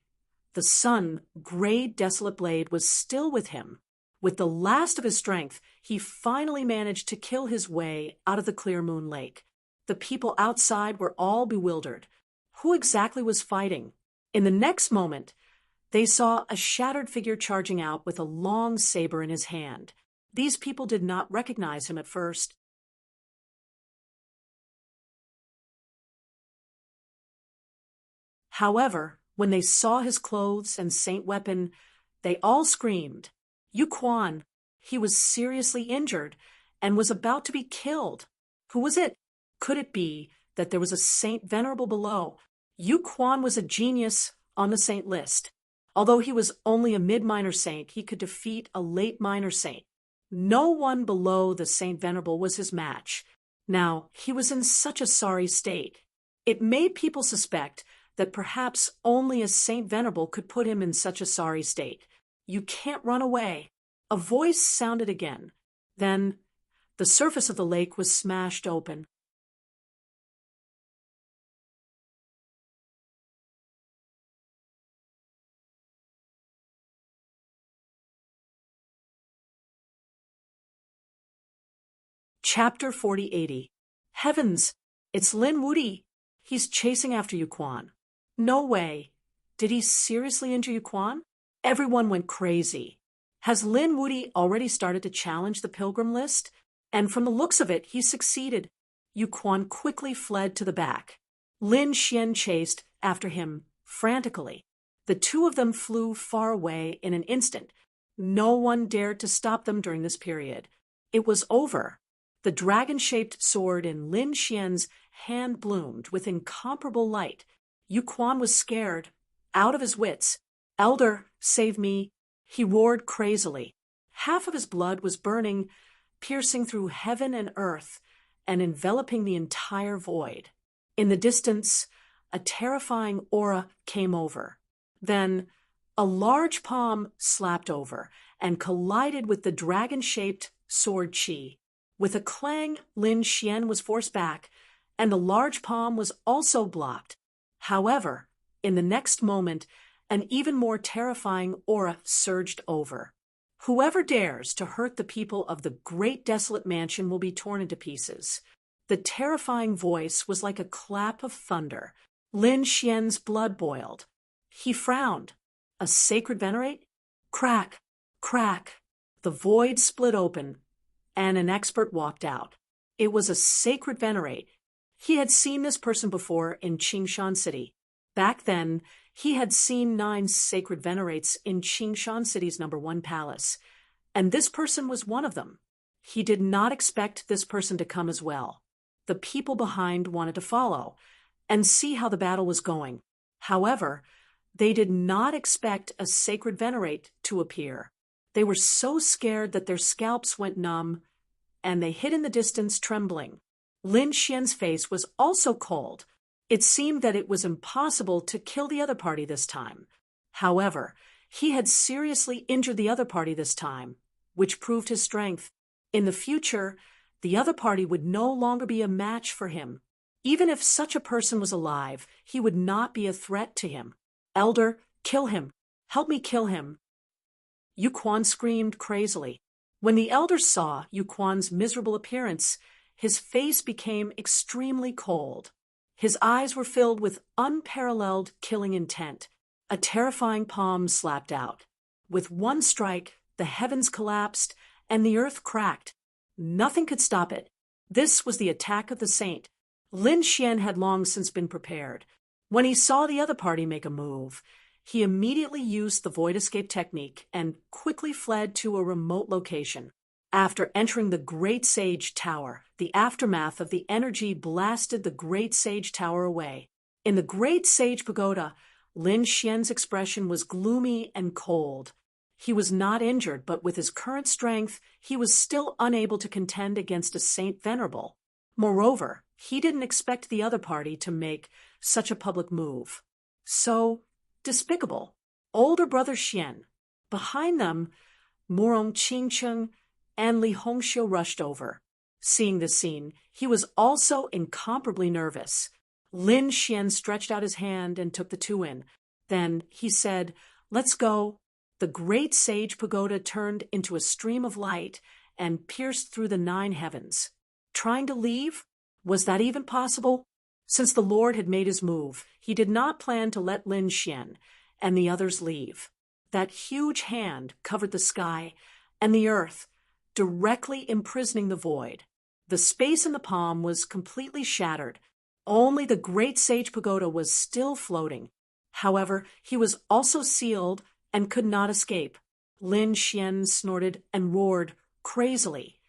the sun, gray, desolate blade was still with him. With the last of his strength, he finally managed to kill his way out of the clear moon lake. The people outside were all bewildered. Who exactly was fighting? In the next moment, they saw a shattered figure charging out with a long saber in his hand. These people did not recognize him at first. However, When they saw his clothes and saint weapon, they all screamed. Yu Quan, he was seriously injured and was about to be killed. Who was it? Could it be that there was a saint venerable below? Yu Quan was a genius on the saint list. Although he was only a mid-minor saint, he could defeat a late minor saint. No one below the saint venerable was his match. Now, he was in such a sorry state. It made people suspect that perhaps only a saint venerable could put him in such a sorry state. You can't run away. A voice sounded again. Then, the surface of the lake was smashed open. Chapter 4080. Heavens! It's Lin Wuti. He's chasing after Yu Quan. No way. Did he seriously injure Yu Quan? Everyone went crazy. Has Lin Wuti already started to challenge the pilgrim list? And from the looks of it, he succeeded. Yu Quan quickly fled to the back. Lin Xian chased after him frantically. The two of them flew far away in an instant. No one dared to stop them during this period. It was over. The dragon-shaped sword in Lin Xian's hand bloomed with incomparable light. Yu Quan was scared, out of his wits. "Elder, save me!" he roared crazily. Half of his blood was burning, piercing through heaven and earth, and enveloping the entire void. In the distance, a terrifying aura came over. Then, a large palm slapped over and collided with the dragon-shaped sword chi. With a clang, Lin Xian was forced back, and the large palm was also blocked. However, in the next moment, an even more terrifying aura surged over. Whoever dares to hurt the people of the great desolate mansion will be torn into pieces. The terrifying voice was like a clap of thunder. Lin Xian's blood boiled. He frowned. A sacred venerate? Crack, crack. The void split open, and an expert walked out. It was a sacred venerate. He had seen this person before in Qingshan City. Back then, he had seen 9 sacred venerates in Qingshan City's #1 palace, and this person was one of them. He did not expect this person to come as well. The people behind wanted to follow and see how the battle was going. However, they did not expect a sacred venerate to appear. They were so scared that their scalps went numb, and they hid in the distance trembling. Lin Xian's face was also cold. It seemed that it was impossible to kill the other party this time. However, he had seriously injured the other party this time, which proved his strength. In the future, the other party would no longer be a match for him. Even if such a person was alive, he would not be a threat to him. "Elder, kill him. Help me kill him." Yu Quan screamed crazily. When the elder saw Yu Quan's miserable appearance, his face became extremely cold. His eyes were filled with unparalleled killing intent. A terrifying palm slapped out. With one strike, the heavens collapsed and the earth cracked. Nothing could stop it. This was the attack of the saint. Lin Xian had long since been prepared. When he saw the other party make a move, he immediately used the void escape technique and quickly fled to a remote location. After entering the Great Sage Tower, the aftermath of the energy blasted the Great Sage Tower away. In the Great Sage Pagoda, Lin Xian's expression was gloomy and cold. He was not injured, but with his current strength, he was still unable to contend against a Saint Venerable. Moreover, he didn't expect the other party to make such a public move. So despicable. Older brother Xian. Behind them, Murong Qingcheng and Li Hongxiu rushed over. Seeing this scene, he was also incomparably nervous. Lin Xian stretched out his hand and took the two in. Then he said, "Let's go." The Great Sage Pagoda turned into a stream of light and pierced through the 9 heavens. Trying to leave? Was that even possible? Since the Lord had made his move, he did not plan to let Lin Xian and the others leave. That huge hand covered the sky and the earth, directly imprisoning the void. The space in the palm was completely shattered. Only the Great Sage Pagoda was still floating. However, he was also sealed and could not escape. Lin Xian snorted and roared crazily.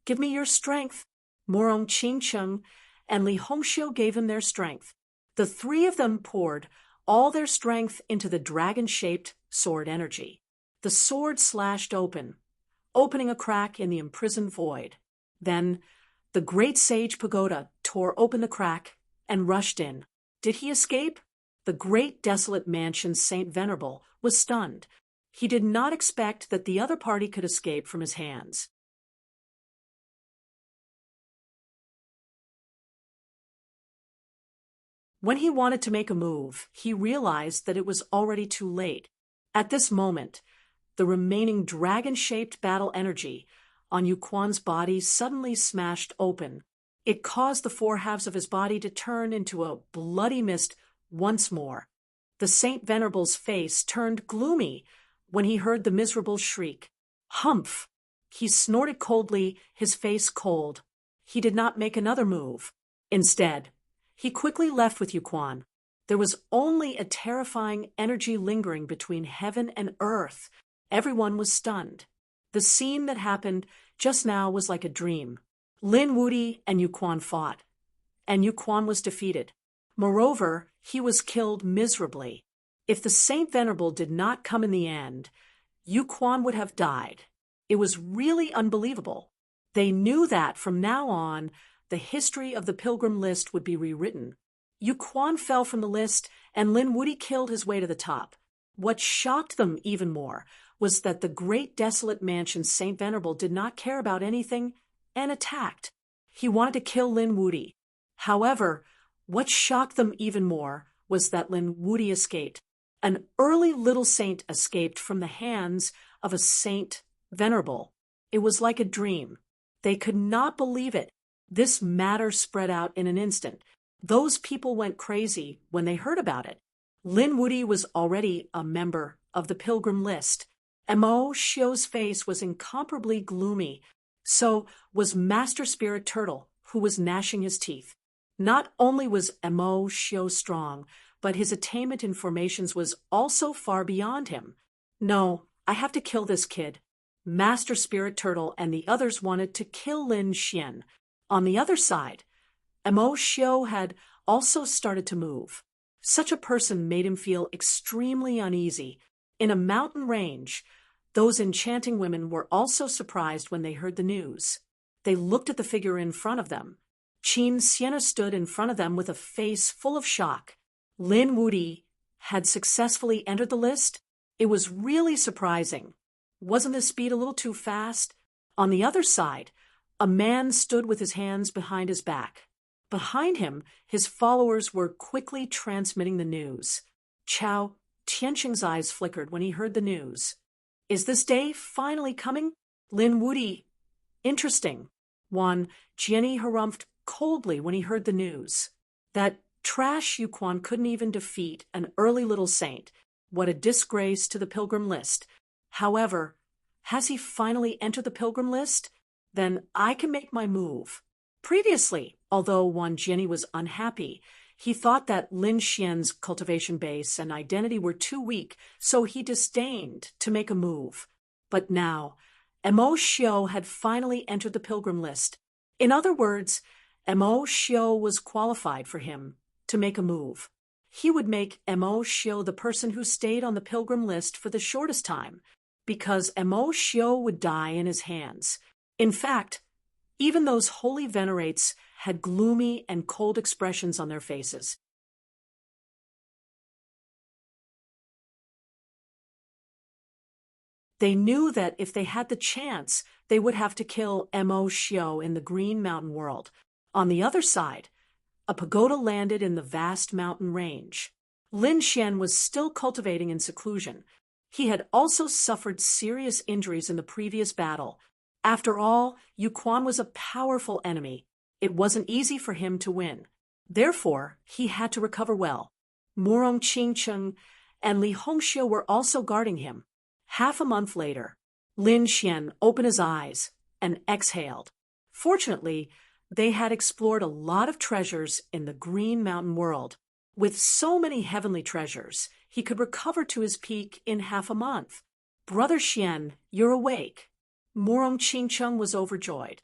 "Give me your strength." Morong Qingcheng and Li Hongxiu gave him their strength. The three of them poured all their strength into the dragon-shaped sword energy. The sword slashed open, opening a crack in the imprisoned void. Then, the great sage pagoda tore open the crack and rushed in. Did he escape? The great desolate mansion Saint Venerable was stunned. He did not expect that the other party could escape from his hands. When he wanted to make a move, he realized that it was already too late. At this moment, the remaining dragon-shaped battle energy on Yu Quan's body suddenly smashed open. It caused the four halves of his body to turn into a bloody mist once more. The Saint Venerable's face turned gloomy when he heard the miserable shriek. "Humph!" He snorted coldly, his face cold. He did not make another move. Instead, he quickly left with Yu Quan. There was only a terrifying energy lingering between heaven and earth. Everyone was stunned. The scene that happened just now was like a dream. Lin Wuti and Yu Quan fought, and Yu Quan was defeated. Moreover, he was killed miserably. If the Saint Venerable did not come in the end, Yu Quan would have died. It was really unbelievable. They knew that from now on, the history of the pilgrim list would be rewritten. Yu Quan fell from the list, and Lin Wuti killed his way to the top. What shocked them even more was that the great desolate mansion Saint Venerable did not care about anything and attacked. He wanted to kill Lin Wuti. However, what shocked them even more was that Lin Wuti escaped. An early little saint escaped from the hands of a Saint Venerable. It was like a dream. They could not believe it. This matter spread out in an instant. Those people went crazy when they heard about it. Lin Wuti was already a member of the pilgrim list. Mo Xiu's face was incomparably gloomy. So was Master Spirit Turtle, who was gnashing his teeth. Not only was Mo Xiu strong, but his attainment in formations was also far beyond him. "No, I have to kill this kid." Master Spirit Turtle and the others wanted to kill Lin Xian. On the other side, Mo Xiu had also started to move. Such a person made him feel extremely uneasy. In a mountain range, those enchanting women were also surprised when they heard the news. They looked at the figure in front of them. Qin Sienna stood in front of them with a face full of shock. Lin Wuti had successfully entered the list. It was really surprising. Wasn't the speed a little too fast? On the other side, a man stood with his hands behind his back. Behind him, his followers were quickly transmitting the news. Chao Tianqing's eyes flickered when he heard the news. "Is this day finally coming?" Lin Wuti. "Interesting." Wan Jianyi harumphed coldly when he heard the news. That trash Yu Quan couldn't even defeat an early little saint. What a disgrace to the pilgrim list. However, has he finally entered the pilgrim list? Then I can make my move. Previously, although Wan Jianyi was unhappy, he thought that Lin Xian's cultivation base and identity were too weak, so he disdained to make a move. But now, Mo Xiu had finally entered the pilgrim list. In other words, Mo Xiu was qualified for him to make a move. He would make Mo Xiu the person who stayed on the pilgrim list for the shortest time, because Mo Xiu would die in his hands. In fact, even those holy venerates had gloomy and cold expressions on their faces. They knew that if they had the chance, they would have to kill Mo Xiu in the Green Mountain world. On the other side, a pagoda landed in the vast mountain range. Lin Xian was still cultivating in seclusion. He had also suffered serious injuries in the previous battle. After all, Yu Quan was a powerful enemy. It wasn't easy for him to win. Therefore, he had to recover well. Morong Qingcheng and Li Hongxiu were also guarding him. Half a month later, Lin Xian opened his eyes and exhaled. Fortunately, they had explored a lot of treasures in the Green Mountain world. With so many heavenly treasures, he could recover to his peak in half a month. Brother Xian, you're awake. Morong Qingcheng was overjoyed.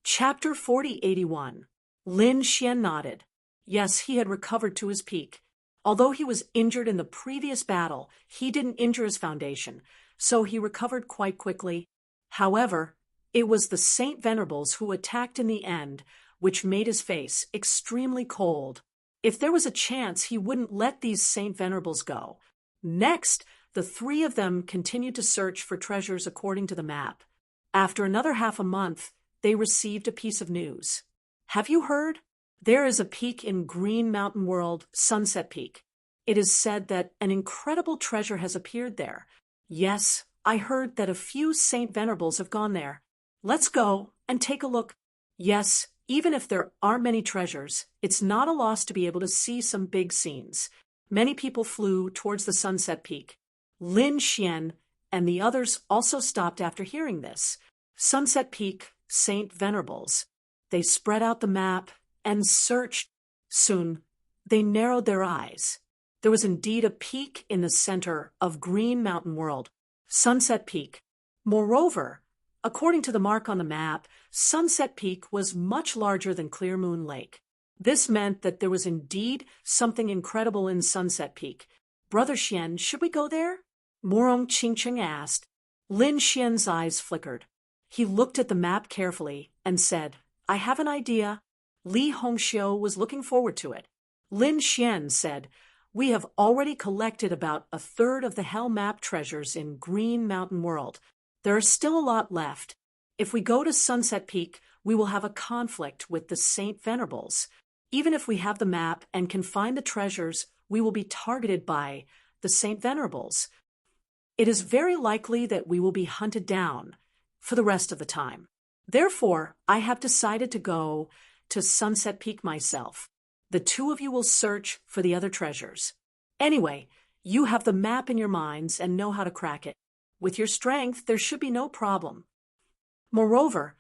Chapter 4081. Lin Xian nodded. Yes, he had recovered to his peak. Although he was injured in the previous battle, he didn't injure his foundation, so he recovered quite quickly. However, it was the Saint Venerables who attacked in the end, which made his face extremely cold. If there was a chance, he wouldn't let these Saint Venerables go. Next, the three of them continued to search for treasures according to the map. After another half a month, they received a piece of news. Have you heard? There is a peak in Green Mountain World, Sunset Peak. It is said that an incredible treasure has appeared there. Yes, I heard that a few Saint Venerables have gone there. Let's go and take a look. Yes, even if there aren't many treasures, it's not a loss to be able to see some big scenes. Many people flew towards the Sunset Peak. Lin Xian and the others also stopped after hearing this. Sunset Peak, Saint Venerables. They spread out the map and searched. Soon, they narrowed their eyes. There was indeed a peak in the center of Green Mountain World, Sunset Peak. Moreover, according to the mark on the map, Sunset Peak was much larger than Clear Moon Lake. This meant that there was indeed something incredible in Sunset Peak. Brother Xian, should we go there? Morong Qingcheng asked. Lin Xian's eyes flickered. He looked at the map carefully and said, I have an idea. Li Hongxiu was looking forward to it. Lin Xian said, we have already collected about a third of the Hell Map treasures in Green Mountain World. There are still a lot left. If we go to Sunset Peak, we will have a conflict with the Saint Venerables. Even if we have the map and can find the treasures, we will be targeted by the Saint Venerables. It is very likely that we will be hunted down for the rest of the time. Therefore, I have decided to go to Sunset Peak myself. The two of you will search for the other treasures. Anyway, you have the map in your minds and know how to crack it. With your strength, there should be no problem. Moreover,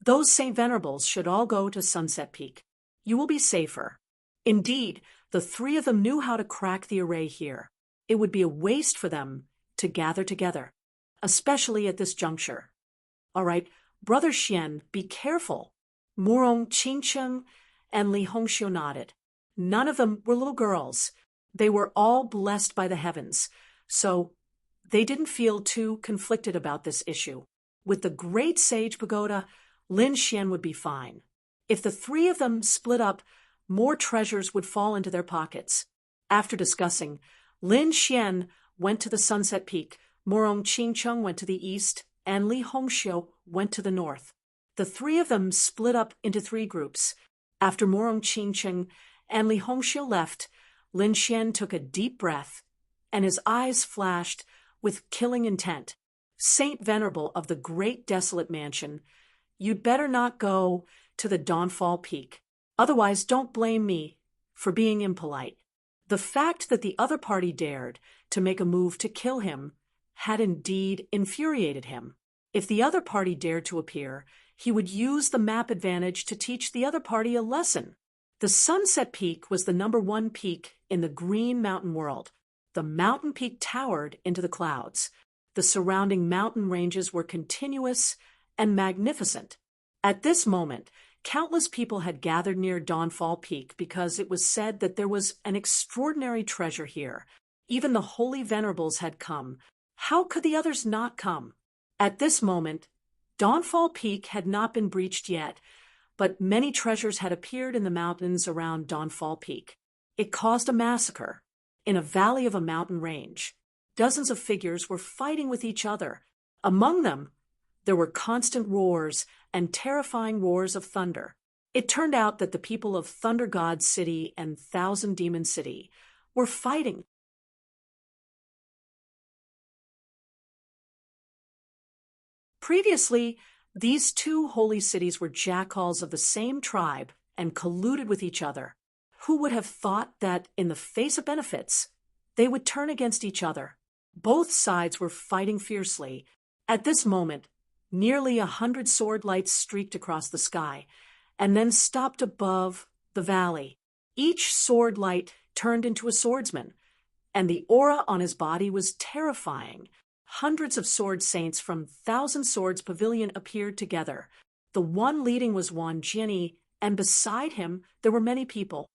those Saint Venerables should all go to Sunset Peak. You will be safer. Indeed, the three of them knew how to crack the array here. It would be a waste for them to gather together, especially at this juncture. All right, Brother Xian, be careful. Morong Qingcheng and Li Hongxiu nodded. None of them were little girls. They were all blessed by the heavens, so they didn't feel too conflicted about this issue. With the great sage pagoda, Lin Xian would be fine. If the three of them split up, more treasures would fall into their pockets. After discussing, Lin Xian went to the Sunset Peak, Morong Qingcheng went to the east, and Li Hongxiu went to the north. The three of them split up into three groups. After Morong Qingcheng and Li Hongxiu left, Lin Xian took a deep breath, and his eyes flashed with killing intent. Saint Venerable of the great desolate mansion, you'd better not go to the Dawnfall Peak. Otherwise, don't blame me for being impolite. The fact that the other party dared to make a move to kill him had indeed infuriated him. If the other party dared to appear, he would use the map advantage to teach the other party a lesson. The Sunset Peak was the #1 peak in the Green Mountain World. The mountain peak towered into the clouds. The surrounding mountain ranges were continuous and magnificent. At this moment, countless people had gathered near Dawnfall Peak because it was said that there was an extraordinary treasure here. Even the holy venerables had come. How could the others not come? At this moment, Dawnfall Peak had not been breached yet, but many treasures had appeared in the mountains around Dawnfall Peak. It caused a massacre in a valley of a mountain range. Dozens of figures were fighting with each other. Among them, there were constant roars and terrifying roars of thunder. It turned out that the people of Thunder God City and Thousand Demon City were fighting. Previously, these two holy cities were jackals of the same tribe and colluded with each other. Who would have thought that in the face of benefits, they would turn against each other? Both sides were fighting fiercely. At this moment, nearly 100 sword lights streaked across the sky, and then stopped above the valley. Each sword light turned into a swordsman, and the aura on his body was terrifying. Hundreds of sword saints from Thousand Swords Pavilion appeared together. The one leading was Wan Jiani, and beside him there were many people.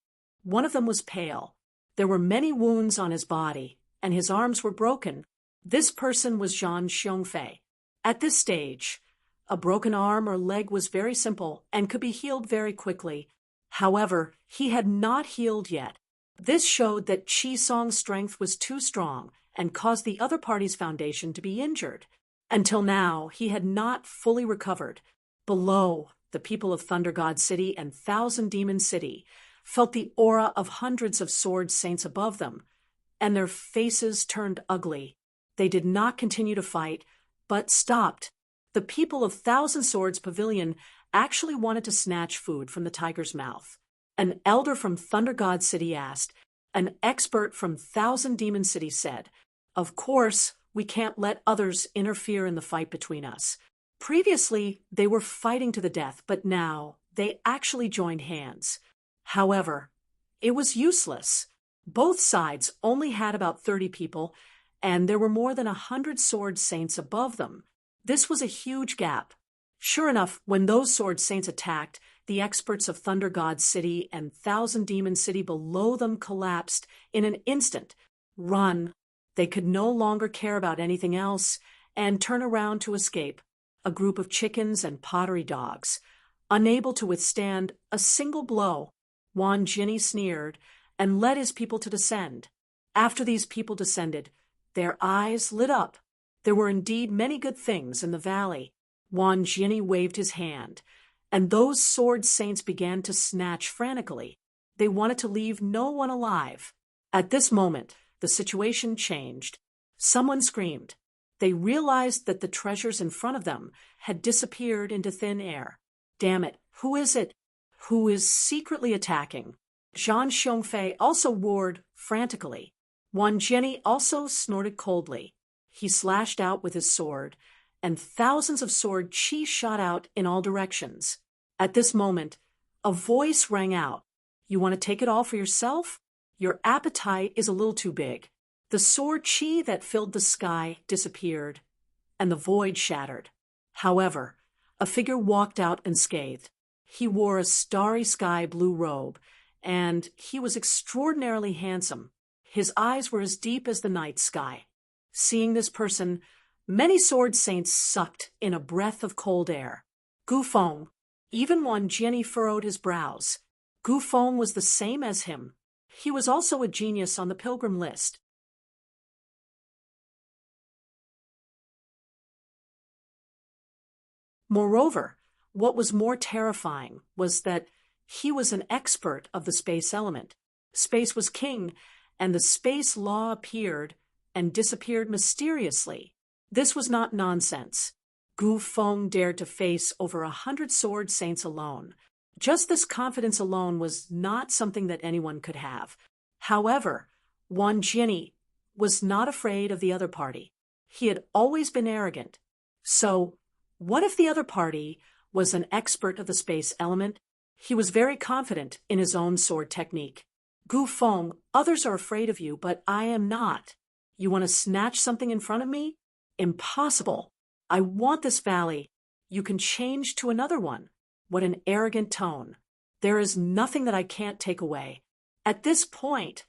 One of them was pale. There were many wounds on his body, and his arms were broken. This person was Zhang Xiongfei. At this stage, a broken arm or leg was very simple and could be healed very quickly. However, he had not healed yet. This showed that Qi Song's strength was too strong and caused the other party's foundation to be injured. Until now, he had not fully recovered. Below, the people of Thunder God City and Thousand Demon City felt the aura of hundreds of sword saints above them, and their faces turned ugly. They did not continue to fight, but stopped. The people of Thousand Swords Pavilion actually wanted to snatch food from the tiger's mouth. An elder from Thunder God City asked. An expert from Thousand Demon City said, "Of course, we can't let others interfere in the fight between us." Previously, they were fighting to the death, but now they actually joined hands. However, it was useless. Both sides only had about 30 people, and there were more than 100 sword saints above them. This was a huge gap. Sure enough, when those sword saints attacked, the experts of Thunder God City and Thousand Demon City below them collapsed in an instant. Run. They could no longer care about anything else and turn around to escape. A group of chickens and pottery dogs. Unable to withstand a single blow, Wan Jiani sneered and led his people to descend. After these people descended, their eyes lit up. There were indeed many good things in the valley. Wan Jiani waved his hand, and those sword saints began to snatch frantically. They wanted to leave no one alive. At this moment, the situation changed. Someone screamed. They realized that the treasures in front of them had disappeared into thin air. Damn it, who is it? Who is secretly attacking? Zhang Xiongfei also roared frantically. Wan Jiani also snorted coldly. He slashed out with his sword, and thousands of sword qi shot out in all directions. At this moment, a voice rang out. "You want to take it all for yourself? Your appetite is a little too big." The sword qi that filled the sky disappeared, and the void shattered. However, a figure walked out unscathed. He wore a starry sky blue robe, and he was extraordinarily handsome. His eyes were as deep as the night sky. Seeing this person, many sword saints sucked in a breath of cold air. Gufeng. Even Wan Jiani furrowed his brows. Gufeng was the same as him. He was also a genius on the pilgrim list. Moreover, what was more terrifying was that he was an expert of the space element. Space was king, and the space law appeared and disappeared mysteriously. This was not nonsense. Gufeng dared to face over 100 sword saints alone. Just this confidence alone was not something that anyone could have. However, Wan Jiani was not afraid of the other party. He had always been arrogant. So, what if the other party was an expert of the space element? He was very confident in his own sword technique. Gufeng, others are afraid of you, but I am not. You want to snatch something in front of me? Impossible. I want this valley. You can change to another one. What an arrogant tone. There is nothing that I can't take away. At this point,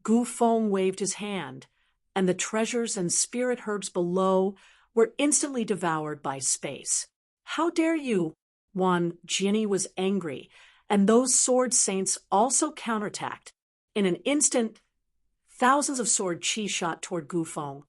Gufeng waved his hand, and the treasures and spirit herbs below were instantly devoured by space. How dare you? Wan Jiani was angry, and those sword saints also counterattacked. In an instant, thousands of sword qi shot toward Gufeng.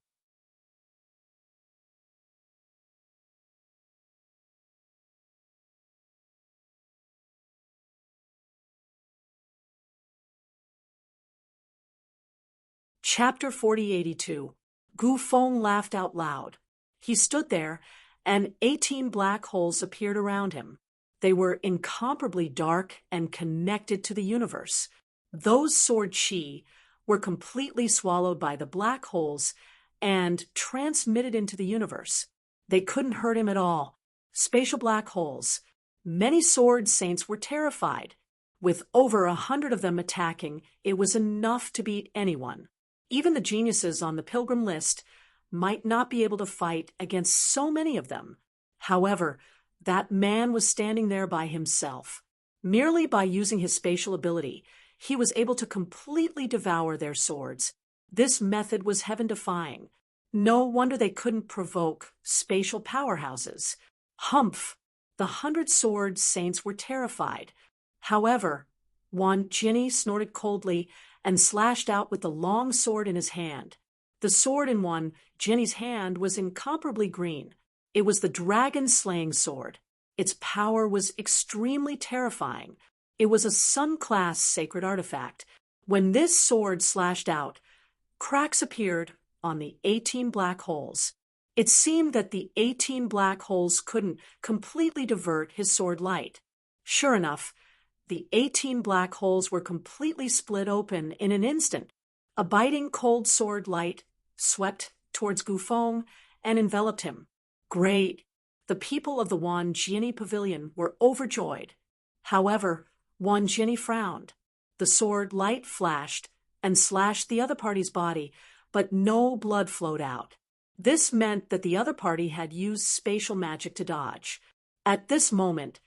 Chapter 4082. Gufeng laughed out loud. He stood there, and 18 black holes appeared around him. They were incomparably dark and connected to the universe. Those sword qi were completely swallowed by the black holes, and transmitted into the universe. They couldn't hurt him at all. Spatial black holes. Many sword saints were terrified. With over 100 of them attacking, it was enough to beat anyone. Even the geniuses on the pilgrim list might not be able to fight against so many of them. However, that man was standing there by himself. Merely by using his spatial ability, he was able to completely devour their swords. This method was heaven-defying. No wonder they couldn't provoke spatial powerhouses. Humph! The 100 sword saints were terrified. However, Wan Jinni snorted coldly and slashed out with the long sword in his hand. The sword in Wan Jinni's hand was incomparably green. It was the dragon-slaying sword. Its power was extremely terrifying. It was a sun-class sacred artifact. When this sword slashed out, cracks appeared on the 18 black holes. It seemed that the 18 black holes couldn't completely divert his sword light. Sure enough, the 18 black holes were completely split open in an instant. A biting cold sword light swept towards Gufeng and enveloped him. Great! The people of the Wan Jinni pavilion were overjoyed. However, Wan Jinni frowned. The sword light flashed and slashed the other party's body, but no blood flowed out. This meant that the other party had used spatial magic to dodge. At this moment,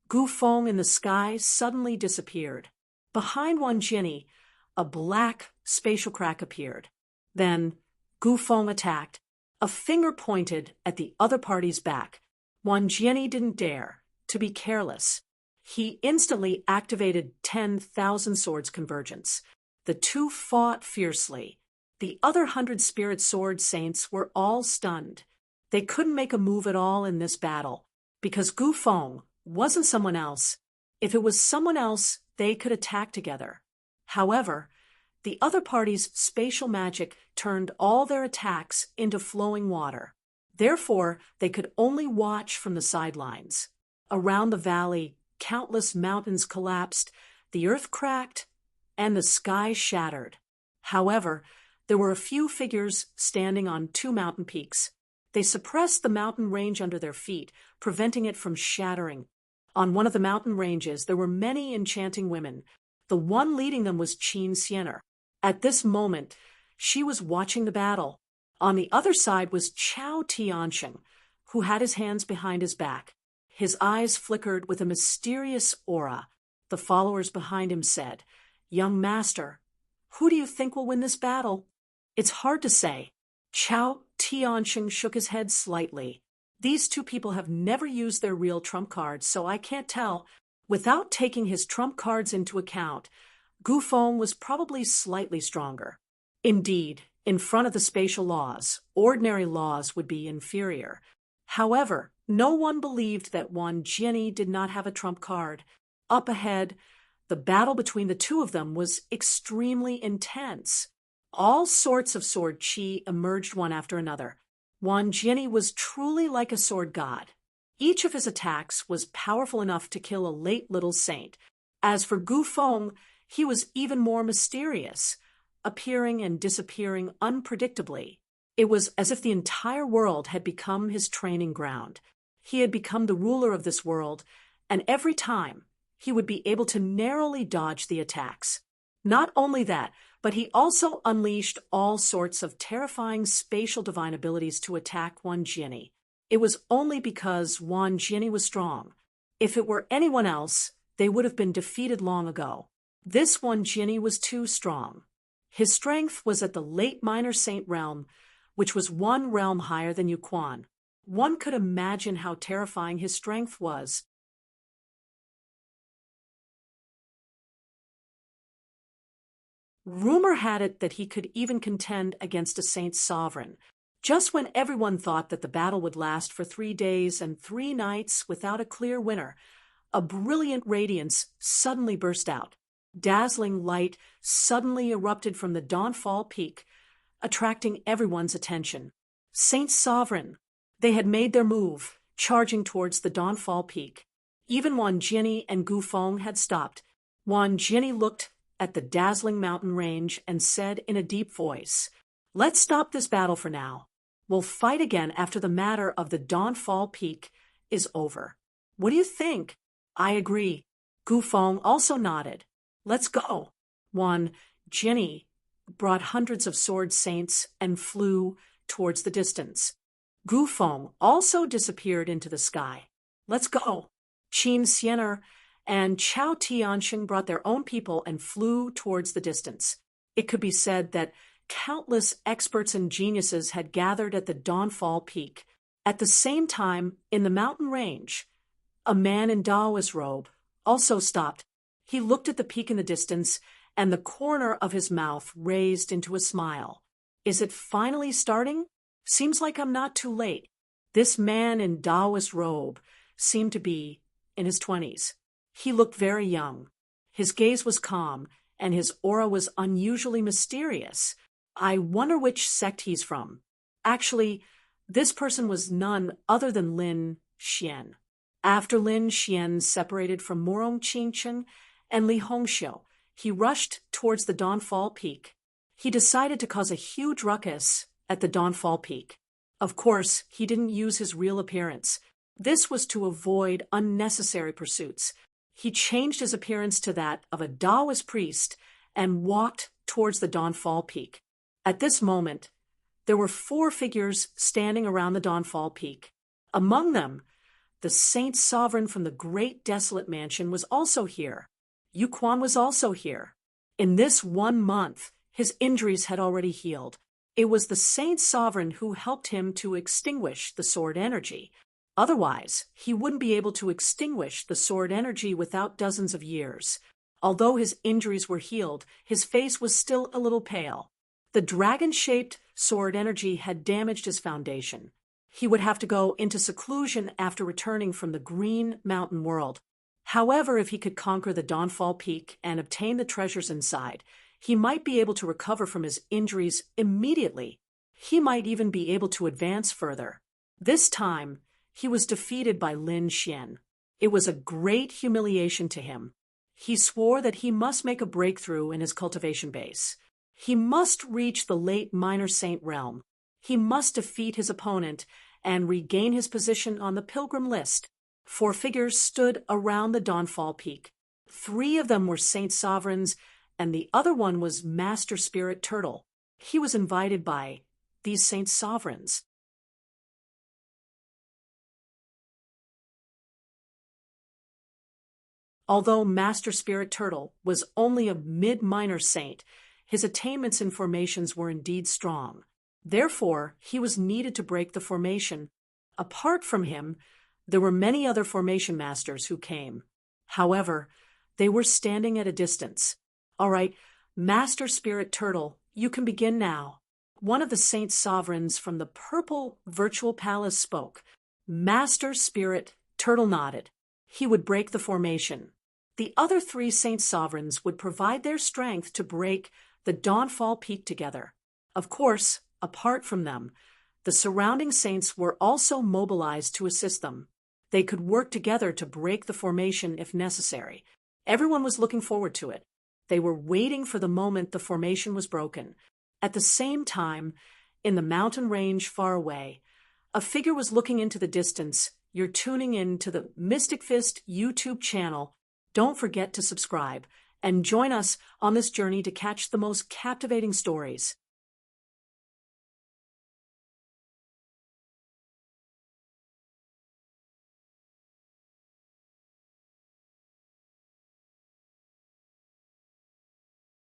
Gufeng in the sky suddenly disappeared. Behind Wan Jinni, a black spatial crack appeared. Then, Gufeng attacked. A finger pointed at the other party's back. Wan Jinni didn't dare to be careless. He instantly activated 10,000 swords convergence. The two fought fiercely. The other 100 spirit sword saints were all stunned. They couldn't make a move at all in this battle, because Gufeng wasn't someone else. If it was someone else, they could attack together. However, the other party's spatial magic turned all their attacks into flowing water. Therefore, they could only watch from the sidelines. Around the valley, countless mountains collapsed, the earth cracked, and the sky shattered. However, there were a few figures standing on 2 mountain peaks. They suppressed the mountain range under their feet, preventing it from shattering. On one of the mountain ranges, there were many enchanting women. The one leading them was Qin Xiener. At this moment, she was watching the battle. On the other side was Chao Tianxing, who had his hands behind his back. His eyes flickered with a mysterious aura. The followers behind him said, "Young master, who do you think will win this battle?" "It's hard to say." Chao Tianxing shook his head slightly. "These two people have never used their real trump cards, so I can't tell." Without taking his trump cards into account, Gufeng was probably slightly stronger. Indeed, in front of the spatial laws, ordinary laws would be inferior. However, no one believed that Wan Jinni did not have a trump card. Up ahead, the battle between the two of them was extremely intense. All sorts of sword chi emerged one after another. Wan Jinni was truly like a sword god. Each of his attacks was powerful enough to kill a late little saint. As for Gufeng, he was even more mysterious, appearing and disappearing unpredictably. It was as if the entire world had become his training ground. He had become the ruler of this world, and every time he would be able to narrowly dodge the attacks. Not only that, but he also unleashed all sorts of terrifying spatial divine abilities to attack Wan Jinni. It was only because Wan Jinni was strong. If it were anyone else, they would have been defeated long ago. This Wan Jinni was too strong. His strength was at the late minor saint realm, which was 1 realm higher than Yuquan. One could imagine how terrifying his strength was. Rumor had it that he could even contend against a saint's sovereign. Just when everyone thought that the battle would last for 3 days and 3 nights without a clear winner, a brilliant radiance suddenly burst out. Dazzling light suddenly erupted from the Dawnfall Peak, attracting everyone's attention. Saint Sovereign! They had made their move, charging towards the Dawnfall Peak. Even Wan Jinni and Gufeng had stopped. Wan Jinni looked at the dazzling mountain range and said in a deep voice, Let's stop this battle for now. We'll fight again after the matter of the Dawnfall Peak is over. What do you think? I agree. Gufeng also nodded. Let's go. 1. Jinny brought hundreds of sword saints and flew towards the distance. Gufeng also disappeared into the sky. Let's go. Qin Xiener and Chao Tianxing brought their own people and flew towards the distance. It could be said that countless experts and geniuses had gathered at the Dawnfall Peak. At the same time, in the mountain range, a man in Daoist robe also stopped. He looked at the peak in the distance, and the corner of his mouth raised into a smile. Is it finally starting? Seems like I'm not too late. This man in Daoist robe seemed to be in his 20s. He looked very young. His gaze was calm, and his aura was unusually mysterious. I wonder which sect he's from. Actually, this person was none other than Lin Xian. After Lin Xian separated from Morong Qingchen and Li Hongxiu, he rushed towards the Dawnfall Peak. He decided to cause a huge ruckus at the Dawnfall Peak. Of course, he didn't use his real appearance. This was to avoid unnecessary pursuits. He changed his appearance to that of a Daoist priest and walked towards the Dawnfall Peak. At this moment, there were 4 figures standing around the Dawnfall Peak. Among them, the Saint Sovereign from the Great Desolate Mansion was also here. Yu Quan was also here. In this 1 month, his injuries had already healed. It was the Saint Sovereign who helped him to extinguish the sword energy. Otherwise, he wouldn't be able to extinguish the sword energy without dozens of years. Although his injuries were healed, his face was still a little pale. The dragon-shaped sword energy had damaged his foundation. He would have to go into seclusion after returning from the Green Mountain world. However, if he could conquer the Dawnfall Peak and obtain the treasures inside, he might be able to recover from his injuries immediately. He might even be able to advance further. This time, he was defeated by Lin Xian. It was a great humiliation to him. He swore that he must make a breakthrough in his cultivation base. He must reach the late Minor Saint realm. He must defeat his opponent and regain his position on the pilgrim list. 4 figures stood around the Dawnfall Peak. 3 of them were Saint Sovereigns, and the other one was Master Spirit Turtle. He was invited by these Saint Sovereigns. Although Master Spirit Turtle was only a mid-minor saint, his attainments in formations were indeed strong. Therefore, he was needed to break the formation. Apart from him, there were many other formation masters who came. However, they were standing at a distance. All right, Master Spirit Turtle, you can begin now. One of the Saint Sovereigns from the Purple Virtual Palace spoke. Master Spirit Turtle nodded. He would break the formation. The other 3 Saint Sovereigns would provide their strength to break the Dawnfall Peak together. Of course, apart from them, the surrounding saints were also mobilized to assist them. They could work together to break the formation if necessary. Everyone was looking forward to it. They were waiting for the moment the formation was broken. At the same time, in the mountain range far away, a figure was looking into the distance. You're tuning in to the Mystic Fist YouTube channel. Don't forget to subscribe and join us on this journey to catch the most captivating stories.